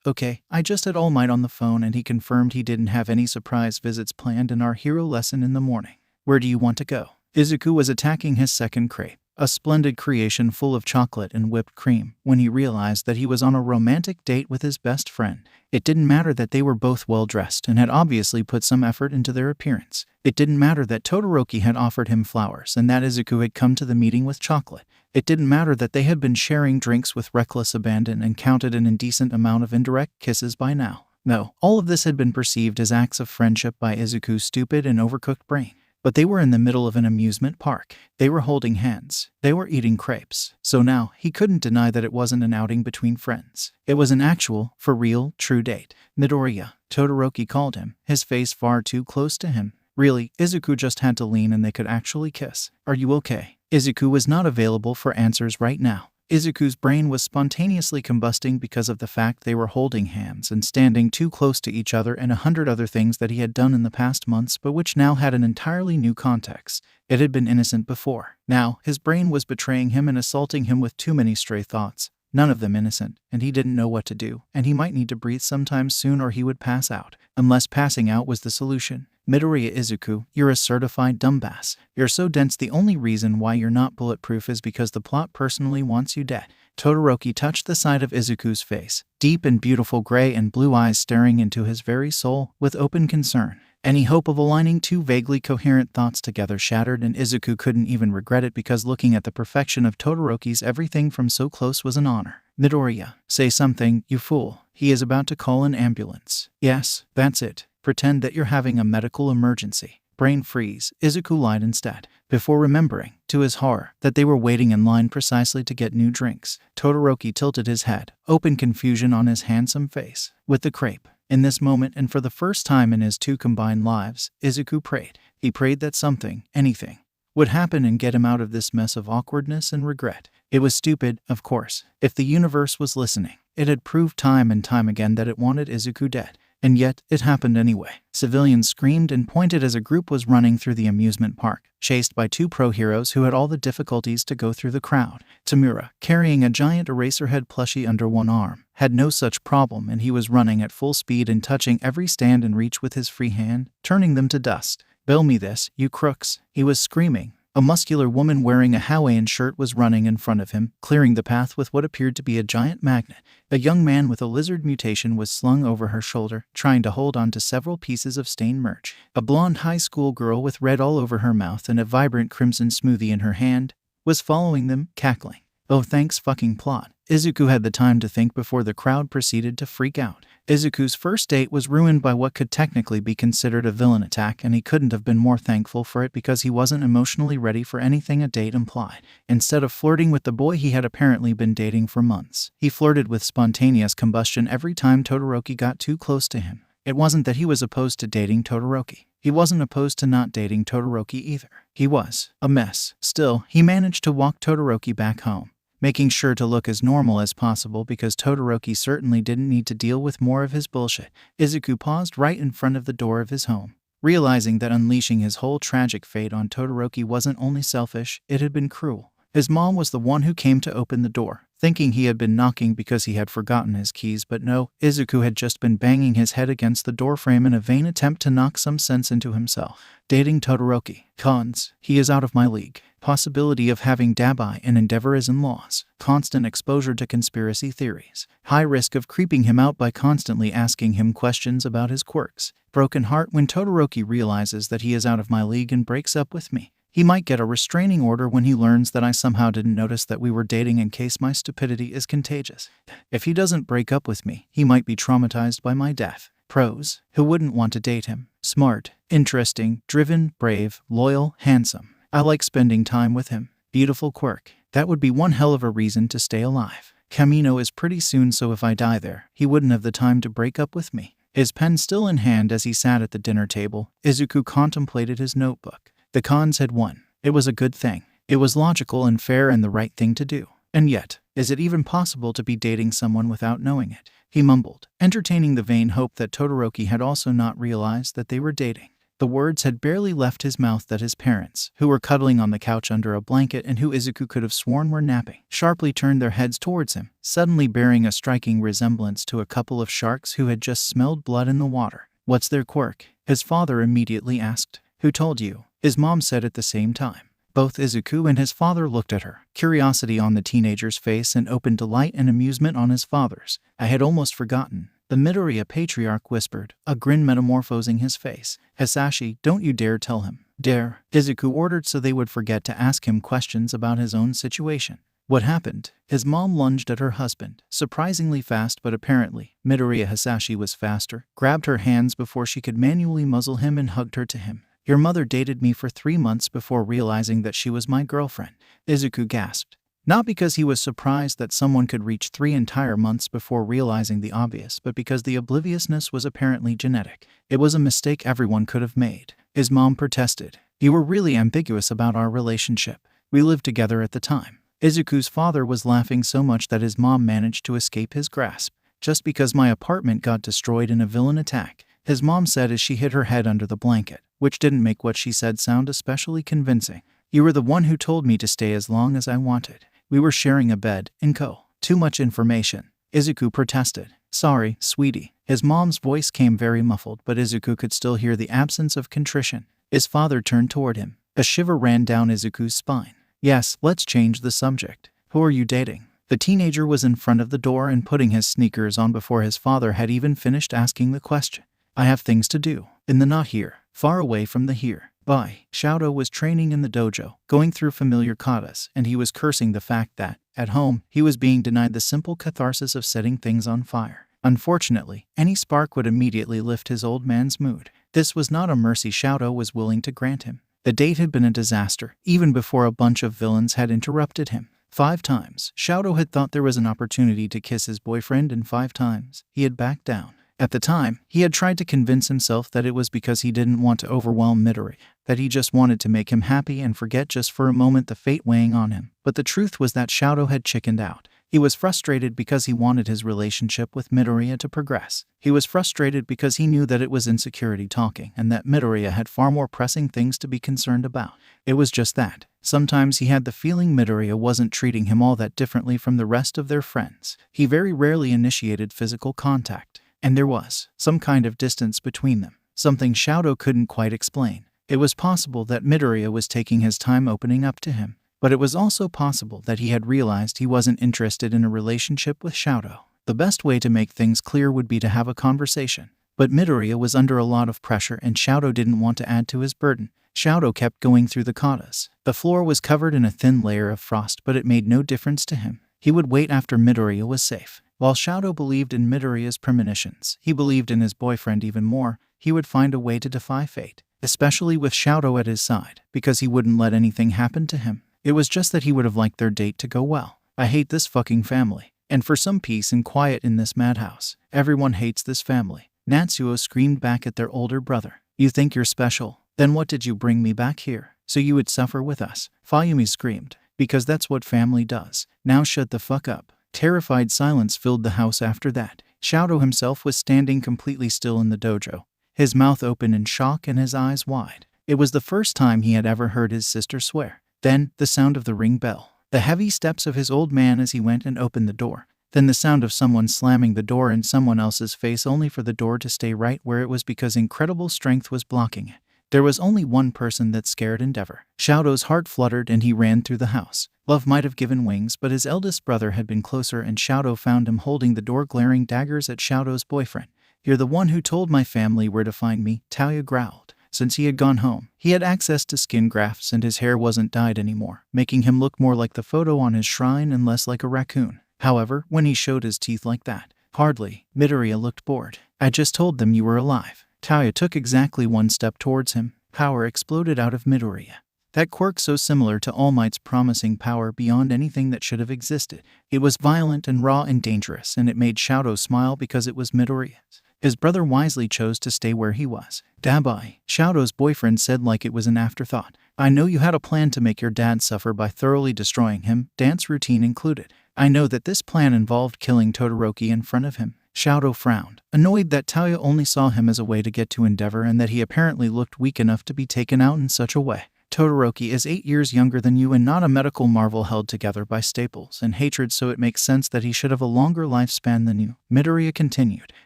Okay, I just had All Might on the phone and he confirmed he didn't have any surprise visits planned in our hero lesson in the morning. Where do you want to go? Izuku was attacking his second crepe, a splendid creation full of chocolate and whipped cream, when he realized that he was on a romantic date with his best friend. It didn't matter that they were both well-dressed and had obviously put some effort into their appearance. It didn't matter that Todoroki had offered him flowers and that Izuku had come to the meeting with chocolate. It didn't matter that they had been sharing drinks with reckless abandon and counted an indecent amount of indirect kisses by now. No, all of this had been perceived as acts of friendship by Izuku's stupid and overcooked brain. But they were in the middle of an amusement park. They were holding hands. They were eating crepes. So now, he couldn't deny that it wasn't an outing between friends. It was an actual, for real, true date. Midoriya, Todoroki called him, his face far too close to him. Really, Izuku just had to lean and they could actually kiss. Are you okay? Izuku was not available for answers right now. Izuku's brain was spontaneously combusting because of the fact they were holding hands and standing too close to each other and 100 other things that he had done in the past months but which now had an entirely new context. It had been innocent before. Now, his brain was betraying him and assaulting him with too many stray thoughts, none of them innocent, and he didn't know what to do, and he might need to breathe sometime soon or he would pass out. Unless passing out was the solution. Midoriya Izuku, you're a certified dumbass. You're so dense the only reason why you're not bulletproof is because the plot personally wants you dead. Todoroki touched the side of Izuku's face, deep and beautiful gray and blue eyes staring into his very soul, with open concern. Any hope of aligning two vaguely coherent thoughts together shattered and Izuku couldn't even regret it because looking at the perfection of Todoroki's everything from so close was an honor. Midoriya, say something, you fool. He is about to call an ambulance. Yes, that's it. Pretend that you're having a medical emergency. Brain freeze, Izuku lied instead, before remembering, to his horror, that they were waiting in line precisely to get new drinks. Todoroki tilted his head, open confusion on his handsome face. With the crepe. In this moment and for the first time in his two combined lives, Izuku prayed. He prayed that something, anything, would happen and get him out of this mess of awkwardness and regret. It was stupid, of course. If the universe was listening, it had proved time and time again that it wanted Izuku dead. And yet, it happened anyway. Civilians screamed and pointed as a group was running through the amusement park, chased by two pro-heroes who had all the difficulties to go through the crowd. Tamura, carrying a giant Eraserhead plushie under one arm, had no such problem and he was running at full speed and touching every stand and reach with his free hand, turning them to dust. Bill me this, you crooks, he was screaming. A muscular woman wearing a Hawaiian shirt was running in front of him, clearing the path with what appeared to be a giant magnet. A young man with a lizard mutation was slung over her shoulder, trying to hold on to several pieces of stained merch. A blonde high school girl with red all over her mouth and a vibrant crimson smoothie in her hand was following them, cackling. Oh, thanks fucking plot. Izuku had the time to think before the crowd proceeded to freak out. Izuku's first date was ruined by what could technically be considered a villain attack, and he couldn't have been more thankful for it because he wasn't emotionally ready for anything a date implied. Instead of flirting with the boy he had apparently been dating for months, he flirted with spontaneous combustion every time Todoroki got too close to him. It wasn't that he was opposed to dating Todoroki. He wasn't opposed to not dating Todoroki either. He was a mess. Still, he managed to walk Todoroki back home, making sure to look as normal as possible because Todoroki certainly didn't need to deal with more of his bullshit. Izuku paused right in front of the door of his home, realizing that unleashing his whole tragic fate on Todoroki wasn't only selfish, it had been cruel. His mom was the one who came to open the door, thinking he had been knocking because he had forgotten his keys, but no, Izuku had just been banging his head against the doorframe in a vain attempt to knock some sense into himself. Dating Todoroki. Cons: he is out of my league. Possibility of having Dabai and Endeavor as in-laws. Constant exposure to conspiracy theories. High risk of creeping him out by constantly asking him questions about his quirks. Broken heart when Todoroki realizes that he is out of my league and breaks up with me. He might get a restraining order when he learns that I somehow didn't notice that we were dating in case my stupidity is contagious. If he doesn't break up with me, he might be traumatized by my death. Pros: who wouldn't want to date him? Smart, interesting, driven, brave, loyal, handsome. I like spending time with him. Beautiful quirk. That would be one hell of a reason to stay alive. Camino is pretty soon, so if I die there, he wouldn't have the time to break up with me. His pen still in hand as he sat at the dinner table, Izuku contemplated his notebook. The cons had won. It was a good thing. It was logical and fair and the right thing to do. And yet, is it even possible to be dating someone without knowing it? He mumbled, entertaining the vain hope that Todoroki had also not realized that they were dating. The words had barely left his mouth that his parents, who were cuddling on the couch under a blanket and who Izuku could have sworn were napping, sharply turned their heads towards him, suddenly bearing a striking resemblance to a couple of sharks who had just smelled blood in the water. What's their quirk? His father immediately asked. Who told you? His mom said at the same time. Both Izuku and his father looked at her, curiosity on the teenager's face and open delight and amusement on his father's. I had almost forgotten. The Midoriya patriarch whispered, a grin metamorphosing his face. Hisashi, don't you dare tell him. Dare, Izuku ordered so they would forget to ask him questions about his own situation. What happened? His mom lunged at her husband, surprisingly fast, but apparently, Midoriya Hisashi was faster, grabbed her hands before she could manually muzzle him and hugged her to him. Your mother dated me for 3 months before realizing that she was my girlfriend. Izuku gasped. Not because he was surprised that someone could reach 3 entire months before realizing the obvious, but because the obliviousness was apparently genetic. It was a mistake everyone could have made. His mom protested. You were really ambiguous about our relationship. We lived together at the time. Izuku's father was laughing so much that his mom managed to escape his grasp. Just because my apartment got destroyed in a villain attack, his mom said as she hid her head under the blanket, which didn't make what she said sound especially convincing. You were the one who told me to stay as long as I wanted. We were sharing a bed, and Too much information. Izuku protested. Sorry, sweetie. His mom's voice came very muffled, but Izuku could still hear the absence of contrition. His father turned toward him. A shiver ran down Izuku's spine. Yes, let's change the subject. Who are you dating? The teenager was in front of the door and putting his sneakers on before his father had even finished asking the question. I have things to do. In the not here. Far away from the here. Bye. Shoto was training in the dojo, going through familiar katas, and he was cursing the fact that, at home, he was being denied the simple catharsis of setting things on fire. Unfortunately, any spark would immediately lift his old man's mood. This was not a mercy Shoto was willing to grant him. The date had been a disaster, even before a bunch of villains had interrupted him. 5 times, Shoto had thought there was an opportunity to kiss his boyfriend, and 5 times, he had backed down. At the time, he had tried to convince himself that it was because he didn't want to overwhelm Midori, that he just wanted to make him happy and forget just for a moment the fate weighing on him. But the truth was that Shoto had chickened out. He was frustrated because he wanted his relationship with Midoriya to progress. He was frustrated because he knew that it was insecurity talking and that Midoriya had far more pressing things to be concerned about. It was just that. Sometimes he had the feeling Midoriya wasn't treating him all that differently from the rest of their friends. He very rarely initiated physical contact. And there was some kind of distance between them, something Shoto couldn't quite explain. It was possible that Midoriya was taking his time opening up to him, but it was also possible that he had realized he wasn't interested in a relationship with Shoto. The best way to make things clear would be to have a conversation. But Midoriya was under a lot of pressure and Shoto didn't want to add to his burden. Shoto kept going through the katas. The floor was covered in a thin layer of frost, but it made no difference to him. He would wait after Midoriya was safe. While Shadow believed in Midoriya's premonitions, he believed in his boyfriend even more. He would find a way to defy fate, especially with Shadow at his side, because he wouldn't let anything happen to him. It was just that he would have liked their date to go well. I hate this fucking family. And for some peace and quiet in this madhouse. Everyone hates this family. Natsuo screamed back at their older brother. You think you're special? Then what did you bring me back here? So you would suffer with us? Fayumi screamed. Because that's what family does. Now shut the fuck up. Terrified silence filled the house after that. Shadow himself was standing completely still in the dojo, his mouth open in shock and his eyes wide. It was the first time he had ever heard his sister swear. Then, the sound of the ring bell. The heavy steps of his old man as he went and opened the door. Then the sound of someone slamming the door in someone else's face only for the door to stay right where it was because incredible strength was blocking it. There was only one person that scared Endeavor. Shadow's heart fluttered and he ran through the house. Love might have given wings, but his eldest brother had been closer and Shadow found him holding the door glaring daggers at Shadow's boyfriend. You're the one who told my family where to find me, Taoya growled. Since he had gone home, he had access to skin grafts and his hair wasn't dyed anymore, making him look more like the photo on his shrine and less like a raccoon. However, when he showed his teeth like that, hardly. Midoriya looked bored. I just told them you were alive. Taoya took exactly one step towards him. Power exploded out of Midoriya. That quirk so similar to All Might's promising power beyond anything that should have existed. It was violent and raw and dangerous, and it made Shadow smile because it was Midoriya's. His brother wisely chose to stay where he was. Dabai, Shadow's boyfriend said like it was an afterthought. I know you had a plan to make your dad suffer by thoroughly destroying him, dance routine included. I know that this plan involved killing Todoroki in front of him. Shadow frowned, annoyed that Taoya only saw him as a way to get to Endeavor and that he apparently looked weak enough to be taken out in such a way. Todoroki is 8 years younger than you and not a medical marvel held together by staples and hatred, so it makes sense that he should have a longer lifespan than you. Midoriya continued.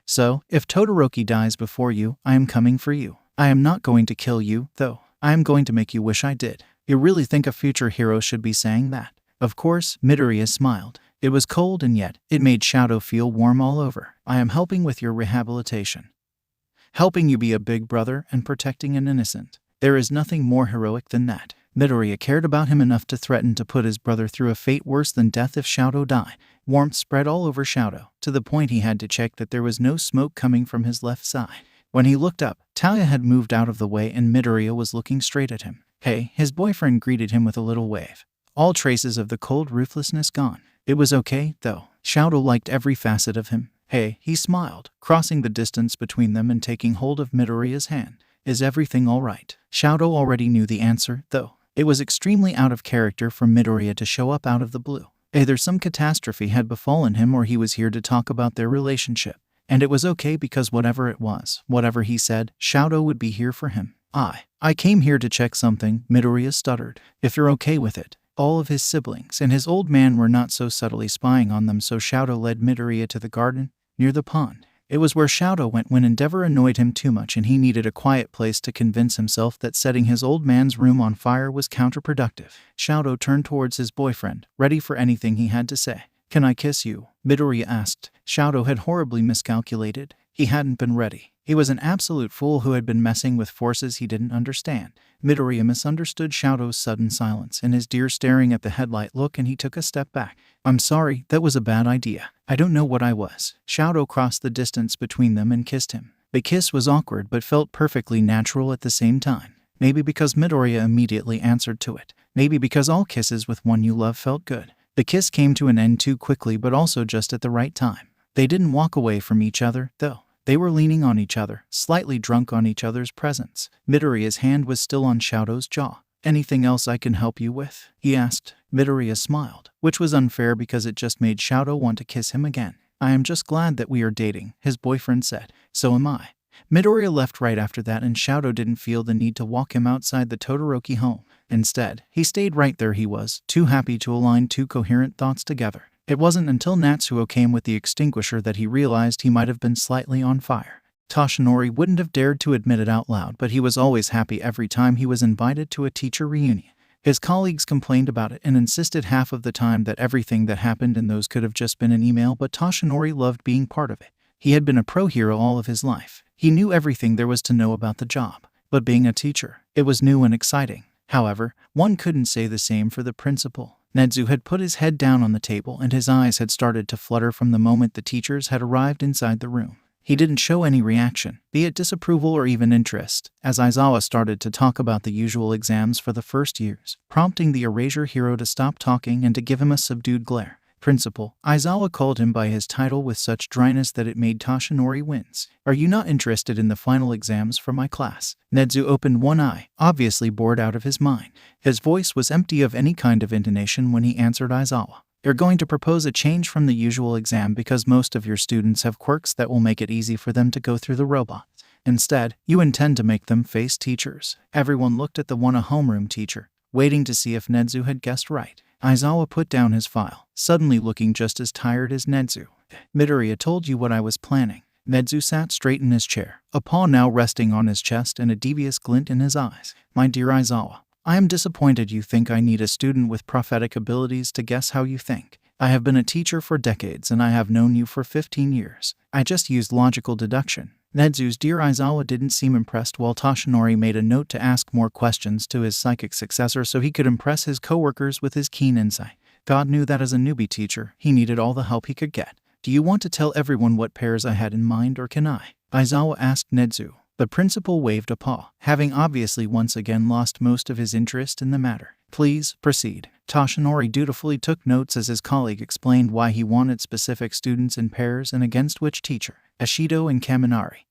So, if Todoroki dies before you, I am coming for you. I am not going to kill you, though. I am going to make you wish I did. You really think a future hero should be saying that? Of course, Midoriya smiled. It was cold and yet, it made Shadow feel warm all over. I am helping with your rehabilitation. Helping you be a big brother and protecting an innocent. There is nothing more heroic than that. Midoriya cared about him enough to threaten to put his brother through a fate worse than death if Shadow died. Warmth spread all over Shadow, to the point he had to check that there was no smoke coming from his left side. When he looked up, Taoya had moved out of the way and Midoriya was looking straight at him. Hey, his boyfriend greeted him with a little wave. All traces of the cold ruthlessness gone. It was okay, though. Shadow liked every facet of him. Hey, he smiled, crossing the distance between them and taking hold of Midoriya's hand. Is everything all right? Shadow already knew the answer, though. It was extremely out of character for Midoriya to show up out of the blue. Either some catastrophe had befallen him or he was here to talk about their relationship. And it was okay because whatever it was, whatever he said, Shadow would be here for him. I came here to check something, Midoriya stuttered. If you're okay with it. All of his siblings and his old man were not so subtly spying on them, so Shadow led Midoriya to the garden, near the pond. It was where Shadow went when Endeavor annoyed him too much and he needed a quiet place to convince himself that setting his old man's room on fire was counterproductive. Shadow turned towards his boyfriend, ready for anything he had to say. Can I kiss you? Midoriya asked. Shadow had horribly miscalculated. He hadn't been ready. He was an absolute fool who had been messing with forces he didn't understand. Midoriya misunderstood Shadow's sudden silence and his deer staring at the headlight look, and he took a step back. I'm sorry, that was a bad idea. I don't know what I was. Shadow crossed the distance between them and kissed him. The kiss was awkward but felt perfectly natural at the same time. Maybe because Midoriya immediately answered to it. Maybe because all kisses with one you love felt good. The kiss came to an end too quickly but also just at the right time. They didn't walk away from each other, though. They were leaning on each other, slightly drunk on each other's presence. Midoriya's hand was still on Shadow's jaw. Anything else I can help you with? He asked. Midoriya smiled, which was unfair because it just made Shadow want to kiss him again. I am just glad that we are dating, his boyfriend said. So am I. Midoriya left right after that and Shadow didn't feel the need to walk him outside the Todoroki home. Instead, he stayed right there he was, too happy to align two coherent thoughts together. It wasn't until Natsuo came with the extinguisher that he realized he might have been slightly on fire. Toshinori wouldn't have dared to admit it out loud, but he was always happy every time he was invited to a teacher reunion. His colleagues complained about it and insisted half of the time that everything that happened in those could have just been an email, but Toshinori loved being part of it. He had been a pro hero all of his life. He knew everything there was to know about the job. But being a teacher, it was new and exciting. However, one couldn't say the same for the principal. Nedzu had put his head down on the table and his eyes had started to flutter from the moment the teachers had arrived inside the room. He didn't show any reaction, be it disapproval or even interest, as Aizawa started to talk about the usual exams for the first years, prompting the erasure hero to stop talking and to give him a subdued glare. Principal, Aizawa called him by his title with such dryness that it made Toshinori wince. Are you not interested in the final exams for my class? Nedzu opened one eye, obviously bored out of his mind. His voice was empty of any kind of intonation when he answered Aizawa. You're going to propose a change from the usual exam because most of your students have quirks that will make it easy for them to go through the robots. Instead, you intend to make them face teachers. Everyone looked at the one homeroom teacher, waiting to see if Nedzu had guessed right. Aizawa put down his file, suddenly looking just as tired as Nedzu. Midoriya told you what I was planning. Nedzu sat straight in his chair, a paw now resting on his chest and a devious glint in his eyes. My dear Aizawa, I am disappointed you think I need a student with prophetic abilities to guess how you think. I have been a teacher for decades and I have known you for 15 years. I just used logical deduction. Nedzu's dear Aizawa didn't seem impressed while Toshinori made a note to ask more questions to his psychic successor so he could impress his coworkers with his keen insight. God knew that as a newbie teacher, he needed all the help he could get. Do you want to tell everyone what pairs I had in mind or can I? Aizawa asked Nedzu. The principal waved a paw, having obviously once again lost most of his interest in the matter. Please, proceed. Toshinori dutifully took notes as his colleague explained why he wanted specific students in pairs and against which teacher, Ashido and Kaminari,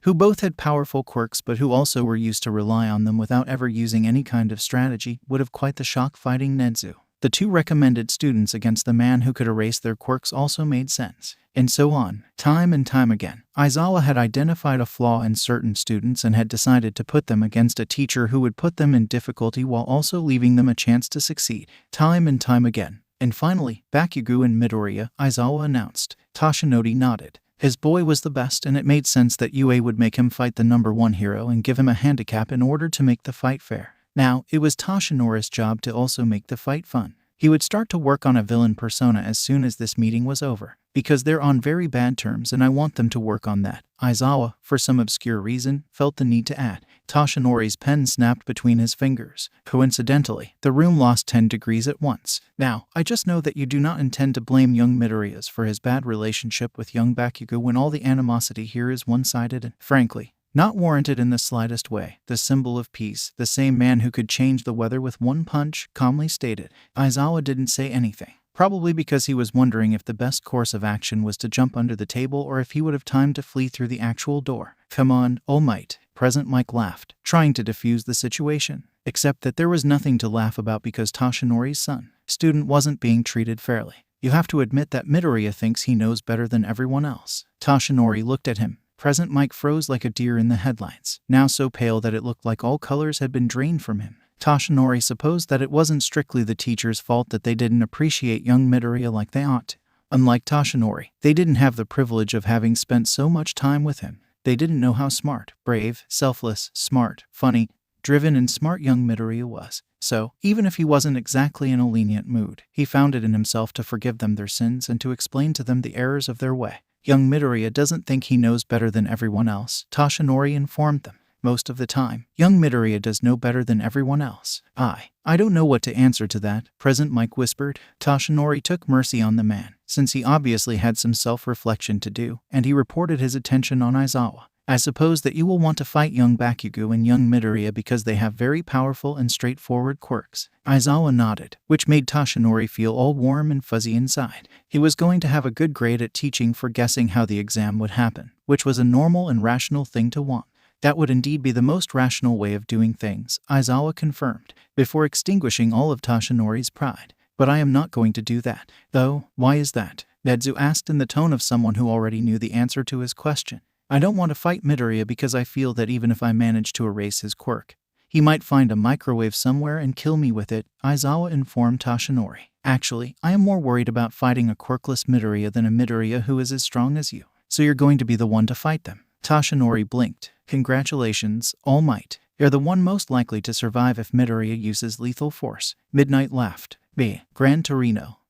who both had powerful quirks but who also were used to rely on them without ever using any kind of strategy, would have quite the shock fighting Nedzu. The two recommended students against the man who could erase their quirks also made sense. And so on, time and time again. Aizawa had identified a flaw in certain students and had decided to put them against a teacher who would put them in difficulty while also leaving them a chance to succeed. Time and time again. And finally, Bakugo and Midoriya, Aizawa announced. Toshinori nodded. His boy was the best and it made sense that UA would make him fight the number one hero and give him a handicap in order to make the fight fair. Now, it was Toshinori's job to also make the fight fun. He would start to work on a villain persona as soon as this meeting was over, because they're on very bad terms and I want them to work on that. Aizawa, for some obscure reason, felt the need to add. Toshinori's pen snapped between his fingers. Coincidentally, the room lost 10 degrees at once. Now, I just know that you do not intend to blame young Midoriya for his bad relationship with young Bakugo when all the animosity here is one-sided and, frankly, not warranted in the slightest way. The symbol of peace, the same man who could change the weather with one punch, calmly stated. Aizawa didn't say anything, probably because he was wondering if the best course of action was to jump under the table or if he would have time to flee through the actual door. Come on, All Might. Present Mike laughed, trying to defuse the situation. Except that there was nothing to laugh about because Toshinori's son, student, wasn't being treated fairly. You have to admit that Midoriya thinks he knows better than everyone else. Toshinori looked at him. Present Mike froze like a deer in the headlights, now so pale that it looked like all colors had been drained from him. Toshinori supposed that it wasn't strictly the teacher's fault that they didn't appreciate young Midoriya like they ought to. Unlike Toshinori, they didn't have the privilege of having spent so much time with him. They didn't know how smart, brave, selfless, smart, funny, driven and smart young Midoriya was. So, even if he wasn't exactly in a lenient mood, he found it in himself to forgive them their sins and to explain to them the errors of their way. Young Midoriya doesn't think he knows better than everyone else, Toshinori informed them. Most of the time, young Midoriya does know better than everyone else. I don't know what to answer to that, Present Mike whispered. Toshinori took mercy on the man, since he obviously had some self-reflection to do, and he reported his attention on Aizawa. I suppose that you will want to fight young Bakugo and young Midoriya because they have very powerful and straightforward quirks. Aizawa nodded, which made Toshinori feel all warm and fuzzy inside. He was going to have a good grade at teaching for guessing how the exam would happen, which was a normal and rational thing to want. That would indeed be the most rational way of doing things, Aizawa confirmed, before extinguishing all of Toshinori's pride. But I am not going to do that. Though, why is that? Nedzu asked in the tone of someone who already knew the answer to his question. I don't want to fight Midoriya because I feel that even if I manage to erase his quirk, he might find a microwave somewhere and kill me with it, Aizawa informed Toshinori. Actually, I am more worried about fighting a quirkless Midoriya than a Midoriya who is as strong as you. So you're going to be the one to fight them. Toshinori blinked. Congratulations, All Might. You're the one most likely to survive if Midoriya uses lethal force. Midnight laughed.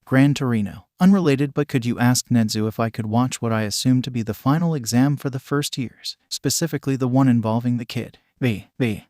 Gran Torino. Unrelated, but could you ask Nedzu if I could watch what I assume to be the final exam for the first years, specifically the one involving the kid?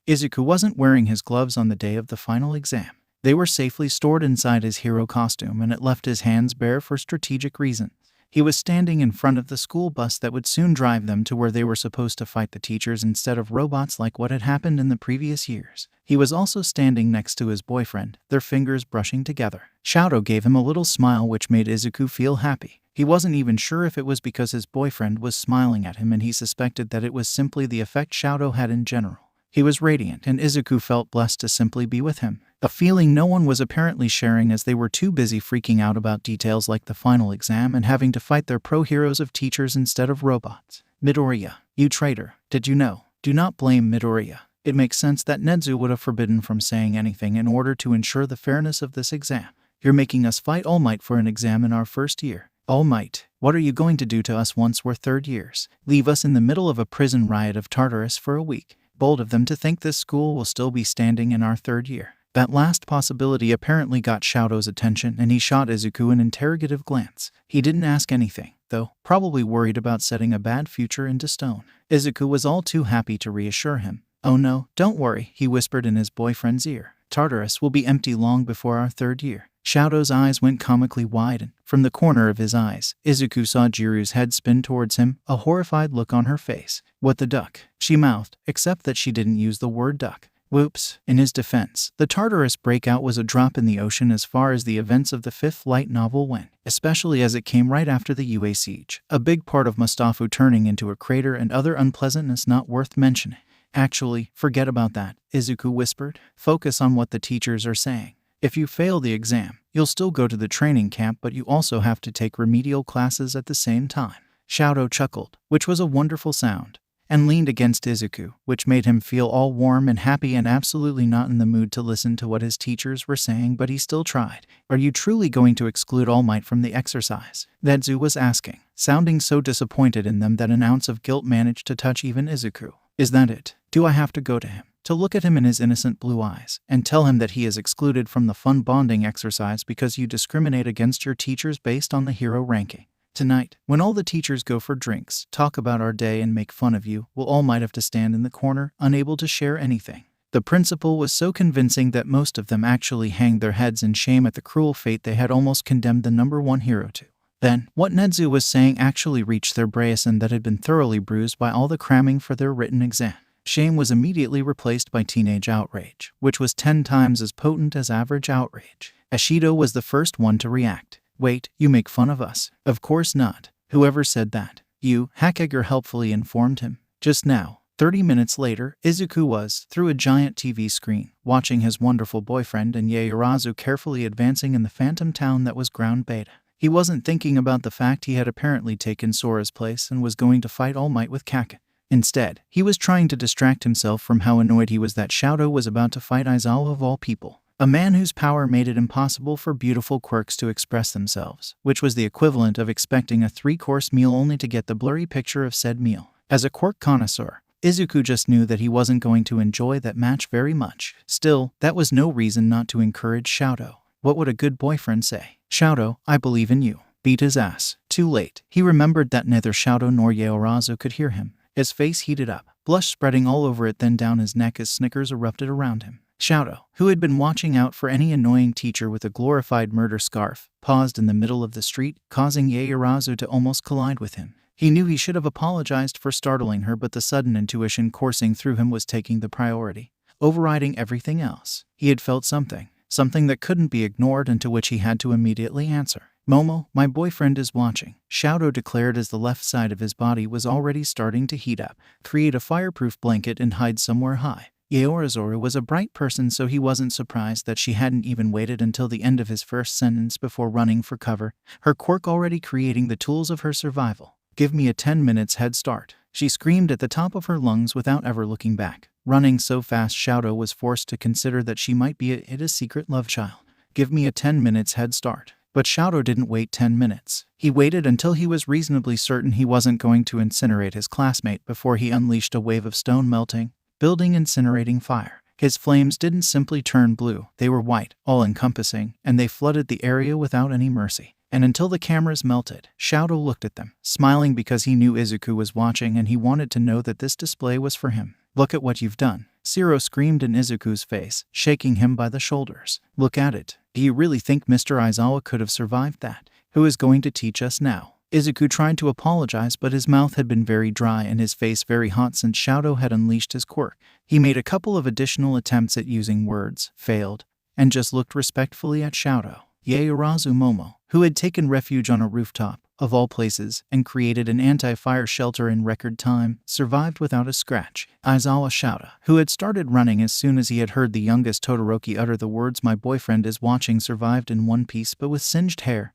Izuku wasn't wearing his gloves on the day of the final exam. They were safely stored inside his hero costume, and it left his hands bare for strategic reasons. He was standing in front of the school bus that would soon drive them to where they were supposed to fight the teachers instead of robots like what had happened in the previous years. He was also standing next to his boyfriend, their fingers brushing together. Shadow gave him a little smile which made Izuku feel happy. He wasn't even sure if it was because his boyfriend was smiling at him, and he suspected that it was simply the effect Shadow had in general. He was radiant, and Izuku felt blessed to simply be with him, a feeling no one was apparently sharing as they were too busy freaking out about details like the final exam and having to fight their pro-heroes of teachers instead of robots. Midoriya, you traitor, did you know? Do not blame Midoriya. It makes sense that Nezu would have forbidden from saying anything in order to ensure the fairness of this exam. You're making us fight All Might for an exam in our first year. All Might, what are you going to do to us once we're third years? Leave us in the middle of a prison riot of Tartarus for a week? Bold of them to think this school will still be standing in our third year. That last possibility apparently got Shadow's attention, and he shot Izuku an interrogative glance. He didn't ask anything, though, probably worried about setting a bad future into stone. Izuku was all too happy to reassure him. Oh no, don't worry, he whispered in his boyfriend's ear. Tartarus will be empty long before our third year. Shadow's eyes went comically wide, and from the corner of his eyes, Izuku saw Jiru's head spin towards him, a horrified look on her face. What the duck? She mouthed, except that she didn't use the word duck. Whoops. In his defense, the Tartarus breakout was a drop in the ocean as far as the events of the fifth light novel went, especially as it came right after the UA siege, a big part of Mustafu turning into a crater and other unpleasantness not worth mentioning. Actually, forget about that, Izuku whispered. Focus on what the teachers are saying. If you fail the exam, you'll still go to the training camp, but you also have to take remedial classes at the same time. Shadow chuckled, which was a wonderful sound, and leaned against Izuku, which made him feel all warm and happy and absolutely not in the mood to listen to what his teachers were saying, but he still tried. Are you truly going to exclude All Might from the exercise? Nezu was asking, sounding so disappointed in them that an ounce of guilt managed to touch even Izuku. Is that it? Do I have to go to him, to look at him in his innocent blue eyes, and tell him that he is excluded from the fun bonding exercise because you discriminate against your teachers based on the hero ranking? Tonight, when all the teachers go for drinks, talk about our day, and make fun of you, will All Might have to stand in the corner, unable to share anything? The principal was so convincing that most of them actually hanged their heads in shame at the cruel fate they had almost condemned the number one hero to. Then, what Nezu was saying actually reached their brain that had been thoroughly bruised by all the cramming for their written exam. Shame was immediately replaced by teenage outrage, which was 10 times as potent as average outrage. Ashido was the first one to react. Wait, you make fun of us? Of course not. Whoever said that? You, Hakegar helpfully informed him. Just now. 30 minutes later, Izuku was, through a giant TV screen, watching his wonderful boyfriend and Yaoyorozu carefully advancing in the phantom town that was ground beta. He wasn't thinking about the fact he had apparently taken Sora's place and was going to fight All Might with Kaken. Instead, he was trying to distract himself from how annoyed he was that Shadow was about to fight Aizawa of all people, a man whose power made it impossible for beautiful quirks to express themselves, which was the equivalent of expecting a 3-course meal only to get the blurry picture of said meal. As a quirk connoisseur, Izuku just knew that he wasn't going to enjoy that match very much. Still, that was no reason not to encourage Shadow. What would a good boyfriend say? Shadow, I believe in you. Beat his ass. Too late. He remembered that neither Shadow nor Yaoyorozu could hear him. His face heated up, blush spreading all over it, then down his neck as snickers erupted around him. Shadow, who had been watching out for any annoying teacher with a glorified murder scarf, paused in the middle of the street, causing Yaoyorozu to almost collide with him. He knew he should have apologized for startling her, but the sudden intuition coursing through him was taking the priority, overriding everything else. He had felt something that couldn't be ignored and to which he had to immediately answer. Momo, my boyfriend is watching, Shadow declared as the left side of his body was already starting to heat up. Create a fireproof blanket and hide somewhere high. Yaoyorozu was a bright person, so he wasn't surprised that she hadn't even waited until the end of his first sentence before running for cover, her quirk already creating the tools of her survival. Give me a 10 minutes head start, she screamed at the top of her lungs without ever looking back. Running so fast, Shadow was forced to consider that she might be a secret love child. Give me a 10 minutes head start. But Shadow didn't wait 10 minutes. He waited until he was reasonably certain he wasn't going to incinerate his classmate before he unleashed a wave of stone melting, building incinerating fire. His flames didn't simply turn blue, they were white, all-encompassing, and they flooded the area without any mercy. And until the cameras melted, Shadow looked at them, smiling because he knew Izuku was watching and he wanted to know that this display was for him. Look at what you've done. Zero screamed in Izuku's face, shaking him by the shoulders. Look at it. Do you really think Mr. Aizawa could have survived that? Who is going to teach us now? Izuku tried to apologize, but his mouth had been very dry and his face very hot since Shadow had unleashed his quirk. He made a couple of additional attempts at using words, failed, and just looked respectfully at Shadow. Yaoyorozu Momo, who had taken refuge on a rooftop, of all places, and created an anti-fire shelter in record time, survived without a scratch. Aizawa Shouta, who had started running as soon as he had heard the youngest Todoroki utter the words "my boyfriend is watching," survived in one piece but with singed hair,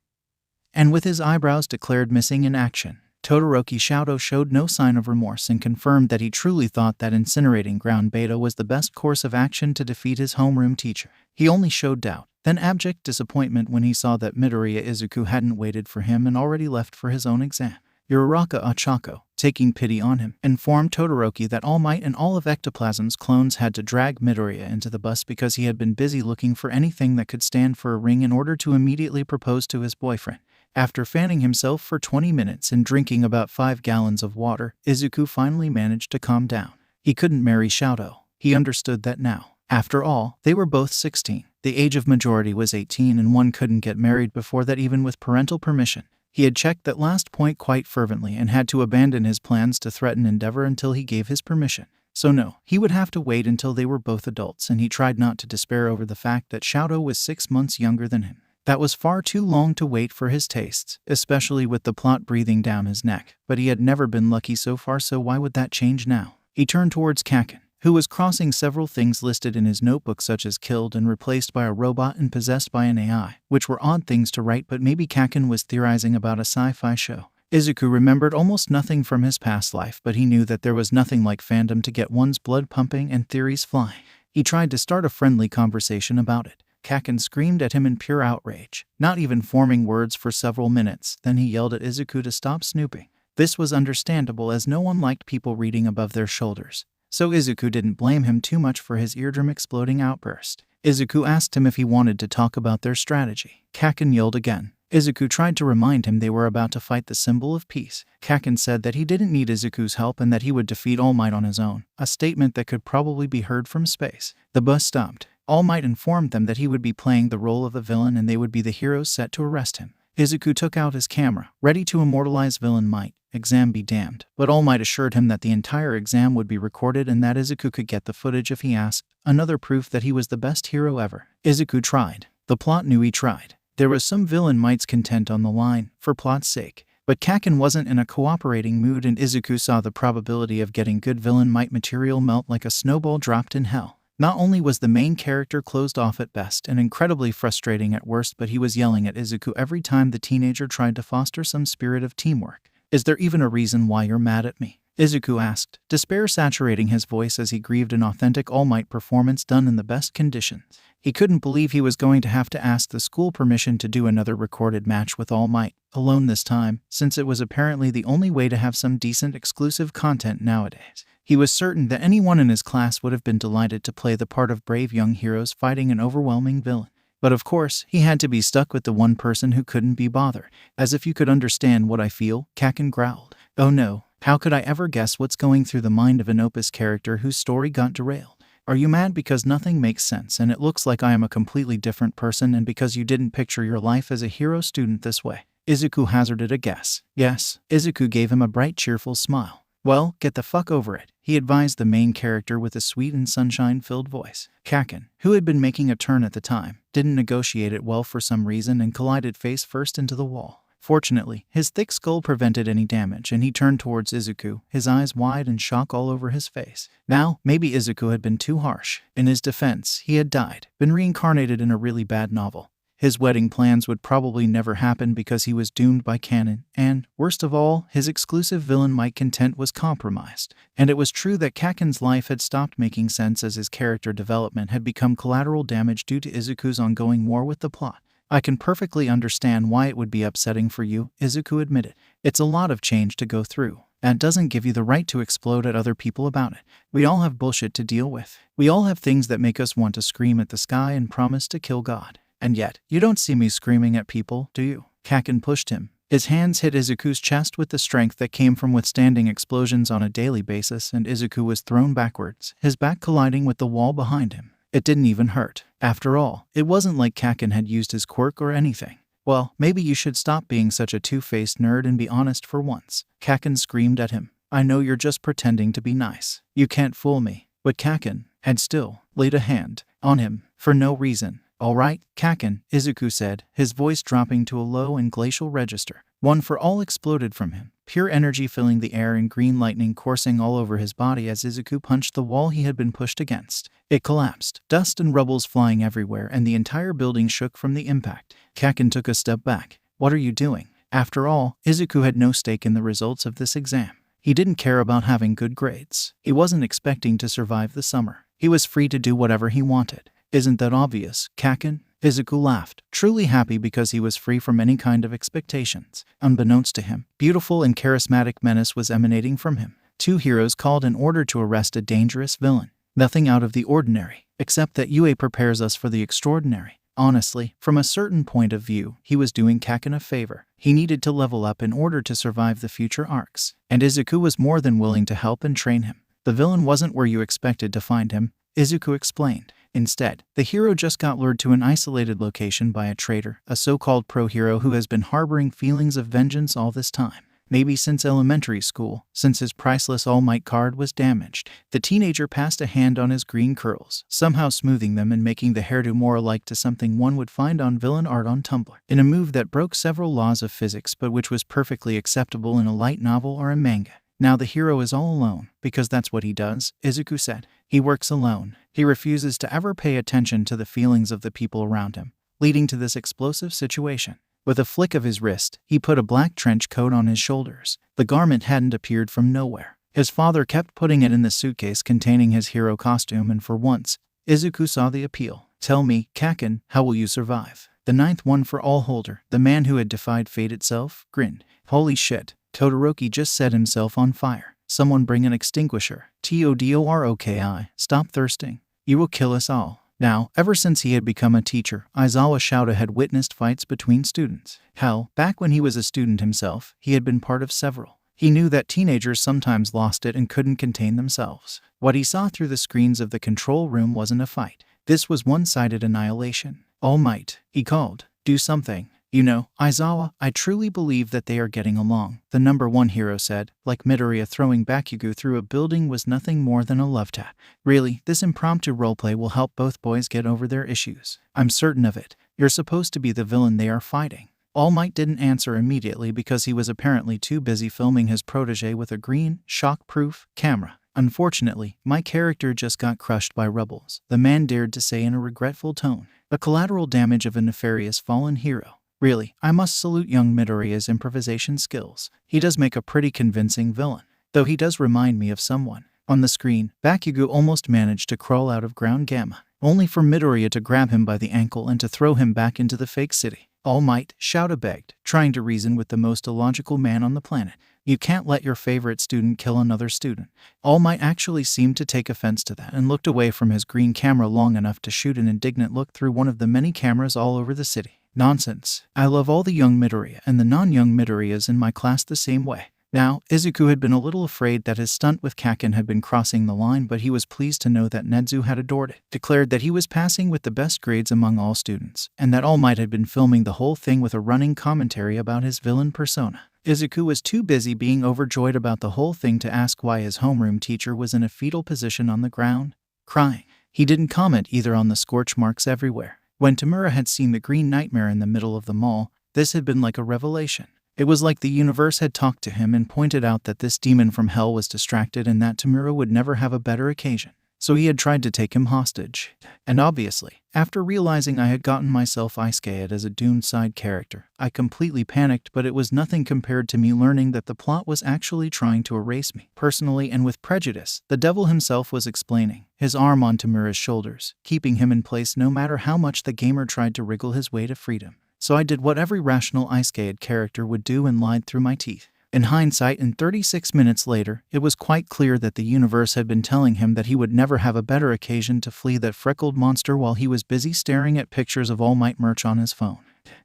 and with his eyebrows declared missing in action. Todoroki Shadow showed no sign of remorse and confirmed that he truly thought that incinerating ground beta was the best course of action to defeat his homeroom teacher. He only showed doubt, then abject disappointment when he saw that Midoriya Izuku hadn't waited for him and already left for his own exam. Uraraka Ochako, taking pity on him, informed Todoroki that All Might and all of Ectoplasm's clones had to drag Midoriya into the bus because he had been busy looking for anything that could stand for a ring in order to immediately propose to his boyfriend. After fanning himself for 20 minutes and drinking about 5 gallons of water, Izuku finally managed to calm down. He couldn't marry Shadow. He understood that now. After all, they were both 16. The age of majority was 18 and one couldn't get married before that even with parental permission. He had checked that last point quite fervently and had to abandon his plans to threaten Endeavor until he gave his permission. So no, he would have to wait until they were both adults, and he tried not to despair over the fact that Shadow was 6 months younger than him. That was far too long to wait for his tastes, especially with the plot breathing down his neck, but he had never been lucky so far, so why would that change now? He turned towards Kaken, who was crossing several things listed in his notebook such as killed and replaced by a robot and possessed by an AI, which were odd things to write, but maybe Kaken was theorizing about a sci-fi show. Izuku remembered almost nothing from his past life, but he knew that there was nothing like fandom to get one's blood pumping and theories flying. He tried to start a friendly conversation about it. Kaken screamed at him in pure outrage, not even forming words for several minutes. Then he yelled at Izuku to stop snooping. This was understandable as no one liked people reading above their shoulders, so Izuku didn't blame him too much for his eardrum-exploding outburst. Izuku asked him if he wanted to talk about their strategy. Kaken yelled again. Izuku tried to remind him they were about to fight the symbol of peace. Kaken said that he didn't need Izuku's help and that he would defeat All Might on his own, a statement that could probably be heard from space. The bus stopped. All Might informed them that he would be playing the role of the villain and they would be the heroes set to arrest him. Izuku took out his camera, ready to immortalize Villain Might. Exam be damned. But All Might assured him that the entire exam would be recorded and that Izuku could get the footage if he asked, another proof that he was the best hero ever. Izuku tried. The plot knew he tried. There was some Villain Might's content on the line, for plot's sake. But Kaken wasn't in a cooperating mood and Izuku saw the probability of getting good Villain Might material melt like a snowball dropped in hell. Not only was the main character closed off at best and incredibly frustrating at worst, but he was yelling at Izuku every time the teenager tried to foster some spirit of teamwork. Is there even a reason why you're mad at me? Izuku asked, despair saturating his voice as he grieved an authentic All Might performance done in the best conditions. He couldn't believe he was going to have to ask the school permission to do another recorded match with All Might, alone this time, since it was apparently the only way to have some decent exclusive content nowadays. He was certain that anyone in his class would have been delighted to play the part of brave young heroes fighting an overwhelming villain. But of course, he had to be stuck with the one person who couldn't be bothered. As if you could understand what I feel, Kaken growled. Oh no, how could I ever guess what's going through the mind of an Opus character whose story got derailed? Are you mad because nothing makes sense and it looks like I am a completely different person and because you didn't picture your life as a hero student this way? Izuku hazarded a guess. Yes, Izuku gave him a bright, cheerful smile. Well, get the fuck over it, he advised the main character with a sweet and sunshine-filled voice. Kaken, who had been making a turn at the time, didn't negotiate it well for some reason and collided face first into the wall. Fortunately, his thick skull prevented any damage and he turned towards Izuku, his eyes wide and shock all over his face. Now, maybe Izuku had been too harsh. In his defense, he had died, been reincarnated in a really bad novel. His wedding plans would probably never happen because he was doomed by canon, and, worst of all, his exclusive Villain Might content was compromised. And it was true that Kaken's life had stopped making sense as his character development had become collateral damage due to Izuku's ongoing war with the plot. I can perfectly understand why it would be upsetting for you, Izuku admitted. It's a lot of change to go through. That doesn't give you the right to explode at other people about it. We all have bullshit to deal with. We all have things that make us want to scream at the sky and promise to kill God. And yet, you don't see me screaming at people, do you? Kaken pushed him, His hands hit Izuku's chest with the strength that came from withstanding explosions on a daily basis, and Izuku was thrown backwards, his back colliding with the wall behind him. It didn't even hurt. After all, it wasn't like Kaken had used his quirk or anything. Well, maybe you should stop being such a two-faced nerd and be honest for once. Kaken screamed at him. I know you're just pretending to be nice. You can't fool me. But Kaken had still laid a hand on him for no reason. All right, Kaken, Izuku said, his voice dropping to a low and glacial register. One for all exploded from him, pure energy filling the air and green lightning coursing all over his body as Izuku punched the wall he had been pushed against. It collapsed, dust and rubbles flying everywhere, and the entire building shook from the impact. Kaken took a step back. What are you doing? After all, Izuku had no stake in the results of this exam. He didn't care about having good grades. He wasn't expecting to survive the summer. He was free to do whatever he wanted. Isn't that obvious, Kaken? Izuku laughed, truly happy because he was free from any kind of expectations. Unbeknownst to him, beautiful and charismatic menace was emanating from him. Two heroes called in order to arrest a dangerous villain. Nothing out of the ordinary, except that UA prepares us for the extraordinary. Honestly, from a certain point of view, he was doing Kaken a favor. He needed to level up in order to survive the future arcs, and Izuku was more than willing to help and train him. The villain wasn't where you expected to find him, Izuku explained. Instead, the hero just got lured to an isolated location by a traitor, a so-called pro-hero who has been harboring feelings of vengeance all this time. Maybe since elementary school, since his priceless All Might card was damaged. The teenager passed a hand on his green curls, somehow smoothing them and making the hairdo more alike to something one would find on villain art on Tumblr. In a move that broke several laws of physics but which was perfectly acceptable in a light novel or a manga. Now the hero is all alone, because that's what he does, Izuku said. He works alone. He refuses to ever pay attention to the feelings of the people around him, leading to this explosive situation. With a flick of his wrist, he put a black trench coat on his shoulders. The garment hadn't appeared from nowhere. His father kept putting it in the suitcase containing his hero costume, and for once, Izuku saw the appeal. Tell me, Kaken, how will you survive? The ninth one for all holder, the man who had defied fate itself, grinned. Holy shit, Todoroki just set himself on fire. Someone bring an extinguisher. Todoroki, stop thirsting. You will kill us all. Now, ever since he had become a teacher, Aizawa Shouta had witnessed fights between students. Hell, back when he was a student himself, he had been part of several. He knew that teenagers sometimes lost it and couldn't contain themselves. What he saw through the screens of the control room wasn't a fight. This was one-sided annihilation. All Might, he called. Do something. You know, Aizawa, I truly believe that they are getting along, the number one hero said. Like Midoriya throwing Bakugo through a building was nothing more than a love tap. Really, this impromptu roleplay will help both boys get over their issues. I'm certain of it. You're supposed to be the villain they are fighting. All Might didn't answer immediately because he was apparently too busy filming his protege with a green, shock-proof camera. Unfortunately, my character just got crushed by rebels, the man dared to say in a regretful tone. The collateral damage of a nefarious fallen hero. Really, I must salute young Midoriya's improvisation skills. He does make a pretty convincing villain, though he does remind me of someone. On the screen, Bakugo almost managed to crawl out of Ground Gamma, only for Midoriya to grab him by the ankle and to throw him back into the fake city. All Might, Shouta begged, trying to reason with the most illogical man on the planet. You can't let your favorite student kill another student. All Might actually seemed to take offense to that and looked away from his green camera long enough to shoot an indignant look through one of the many cameras all over the city. Nonsense. I love all the young Midoriya and the non-young Midoriyas in my class the same way. Now, Izuku had been a little afraid that his stunt with Kaken had been crossing the line, but he was pleased to know that Nezu had adored it, declared that he was passing with the best grades among all students, and that All Might had been filming the whole thing with a running commentary about his villain persona. Izuku was too busy being overjoyed about the whole thing to ask why his homeroom teacher was in a fetal position on the ground, crying. He didn't comment either on the scorch marks everywhere. When Tamura had seen the green nightmare in the middle of the mall, this had been like a revelation. It was like the universe had talked to him and pointed out that this demon from hell was distracted and that Tamura would never have a better occasion. So he had tried to take him hostage. And obviously, after realizing I had gotten myself ice-skated as a doomed side character, I completely panicked, but it was nothing compared to me learning that the plot was actually trying to erase me. Personally and with prejudice, the devil himself was explaining, his arm on Tamura's shoulders, keeping him in place no matter how much the gamer tried to wriggle his way to freedom. So I did what every rational ice-skated character would do and lied through my teeth. In hindsight, and 36 minutes later, it was quite clear that the universe had been telling him that he would never have a better occasion to flee that freckled monster while he was busy staring at pictures of All Might merch on his phone.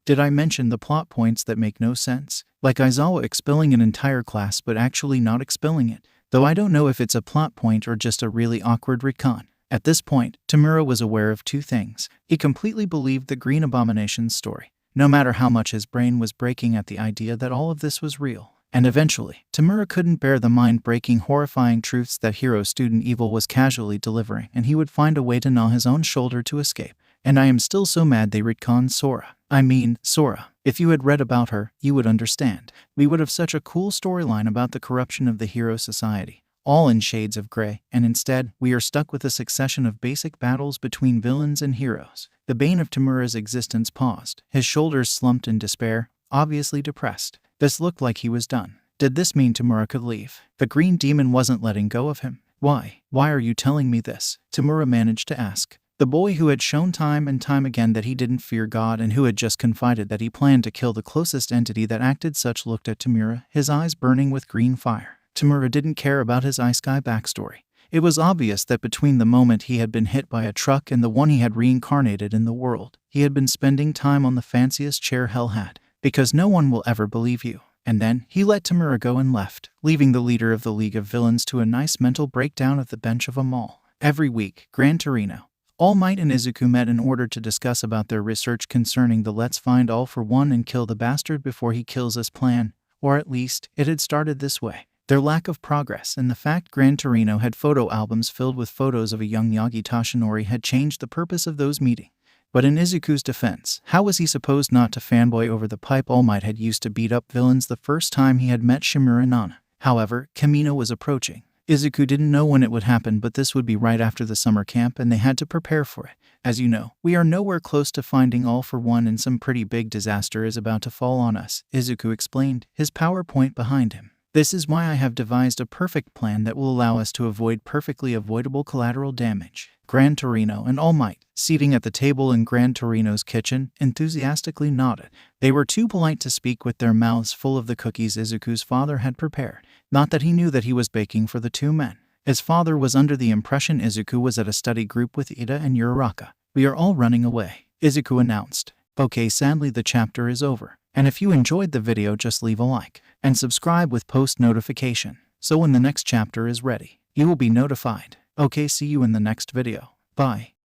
Did I mention the plot points that make no sense? Like Aizawa expelling an entire class but actually not expelling it. Though I don't know if it's a plot point or just a really awkward retcon. At this point, Tamura was aware of two things. He completely believed the Green Abomination's story, no matter how much his brain was breaking at the idea that all of this was real. And eventually, Tamura couldn't bear the mind-breaking, horrifying truths that hero student evil was casually delivering, and he would find a way to gnaw his own shoulder to escape. And I am still so mad they retconned Sora. I mean, Sora. If you had read about her, you would understand. We would have such a cool storyline about the corruption of the hero society, all in shades of gray, and instead, we are stuck with a succession of basic battles between villains and heroes. The bane of Tamura's existence paused. His shoulders slumped in despair, obviously depressed. This looked like he was done. Did this mean Tamura could leave? The green demon wasn't letting go of him. Why? Why are you telling me this? Tamura managed to ask. The boy who had shown time and time again that he didn't fear God and who had just confided that he planned to kill the closest entity that acted such looked at Tamura, his eyes burning with green fire. Tamura didn't care about his Isekai backstory. It was obvious that between the moment he had been hit by a truck and the one he had reincarnated in the world, he had been spending time on the fanciest chair hell had. Because no one will ever believe you. And then, he let Tamura go and left, leaving the leader of the League of Villains to a nice mental breakdown at the bench of a mall. Every week, Gran Torino, All Might and Izuku met in order to discuss about their research concerning the Let's Find All for One and Kill the Bastard Before He Kills Us plan, or at least, it had started this way. Their lack of progress and the fact Gran Torino had photo albums filled with photos of a young Yagi Toshinori had changed the purpose of those meetings. But in Izuku's defense, how was he supposed not to fanboy over the pipe All Might had used to beat up villains the first time he had met Shimura Nana? However, Kamino was approaching. Izuku didn't know when it would happen, but this would be right after the summer camp and they had to prepare for it. As you know, we are nowhere close to finding All for One and some pretty big disaster is about to fall on us, Izuku explained, his PowerPoint behind him. This is why I have devised a perfect plan that will allow us to avoid perfectly avoidable collateral damage. Gran Torino and All Might, seating at the table in Gran Torino's kitchen, enthusiastically nodded. They were too polite to speak with their mouths full of the cookies Izuku's father had prepared. Not that he knew that he was baking for the two men. His father was under the impression Izuku was at a study group with Ida and Uraraka. We are all running away, Izuku announced. Okay, sadly the chapter is over. And if you enjoyed the video, just leave a like and subscribe with post notification, so when the next chapter is ready, you will be notified. Okay, see you in the next video. Bye.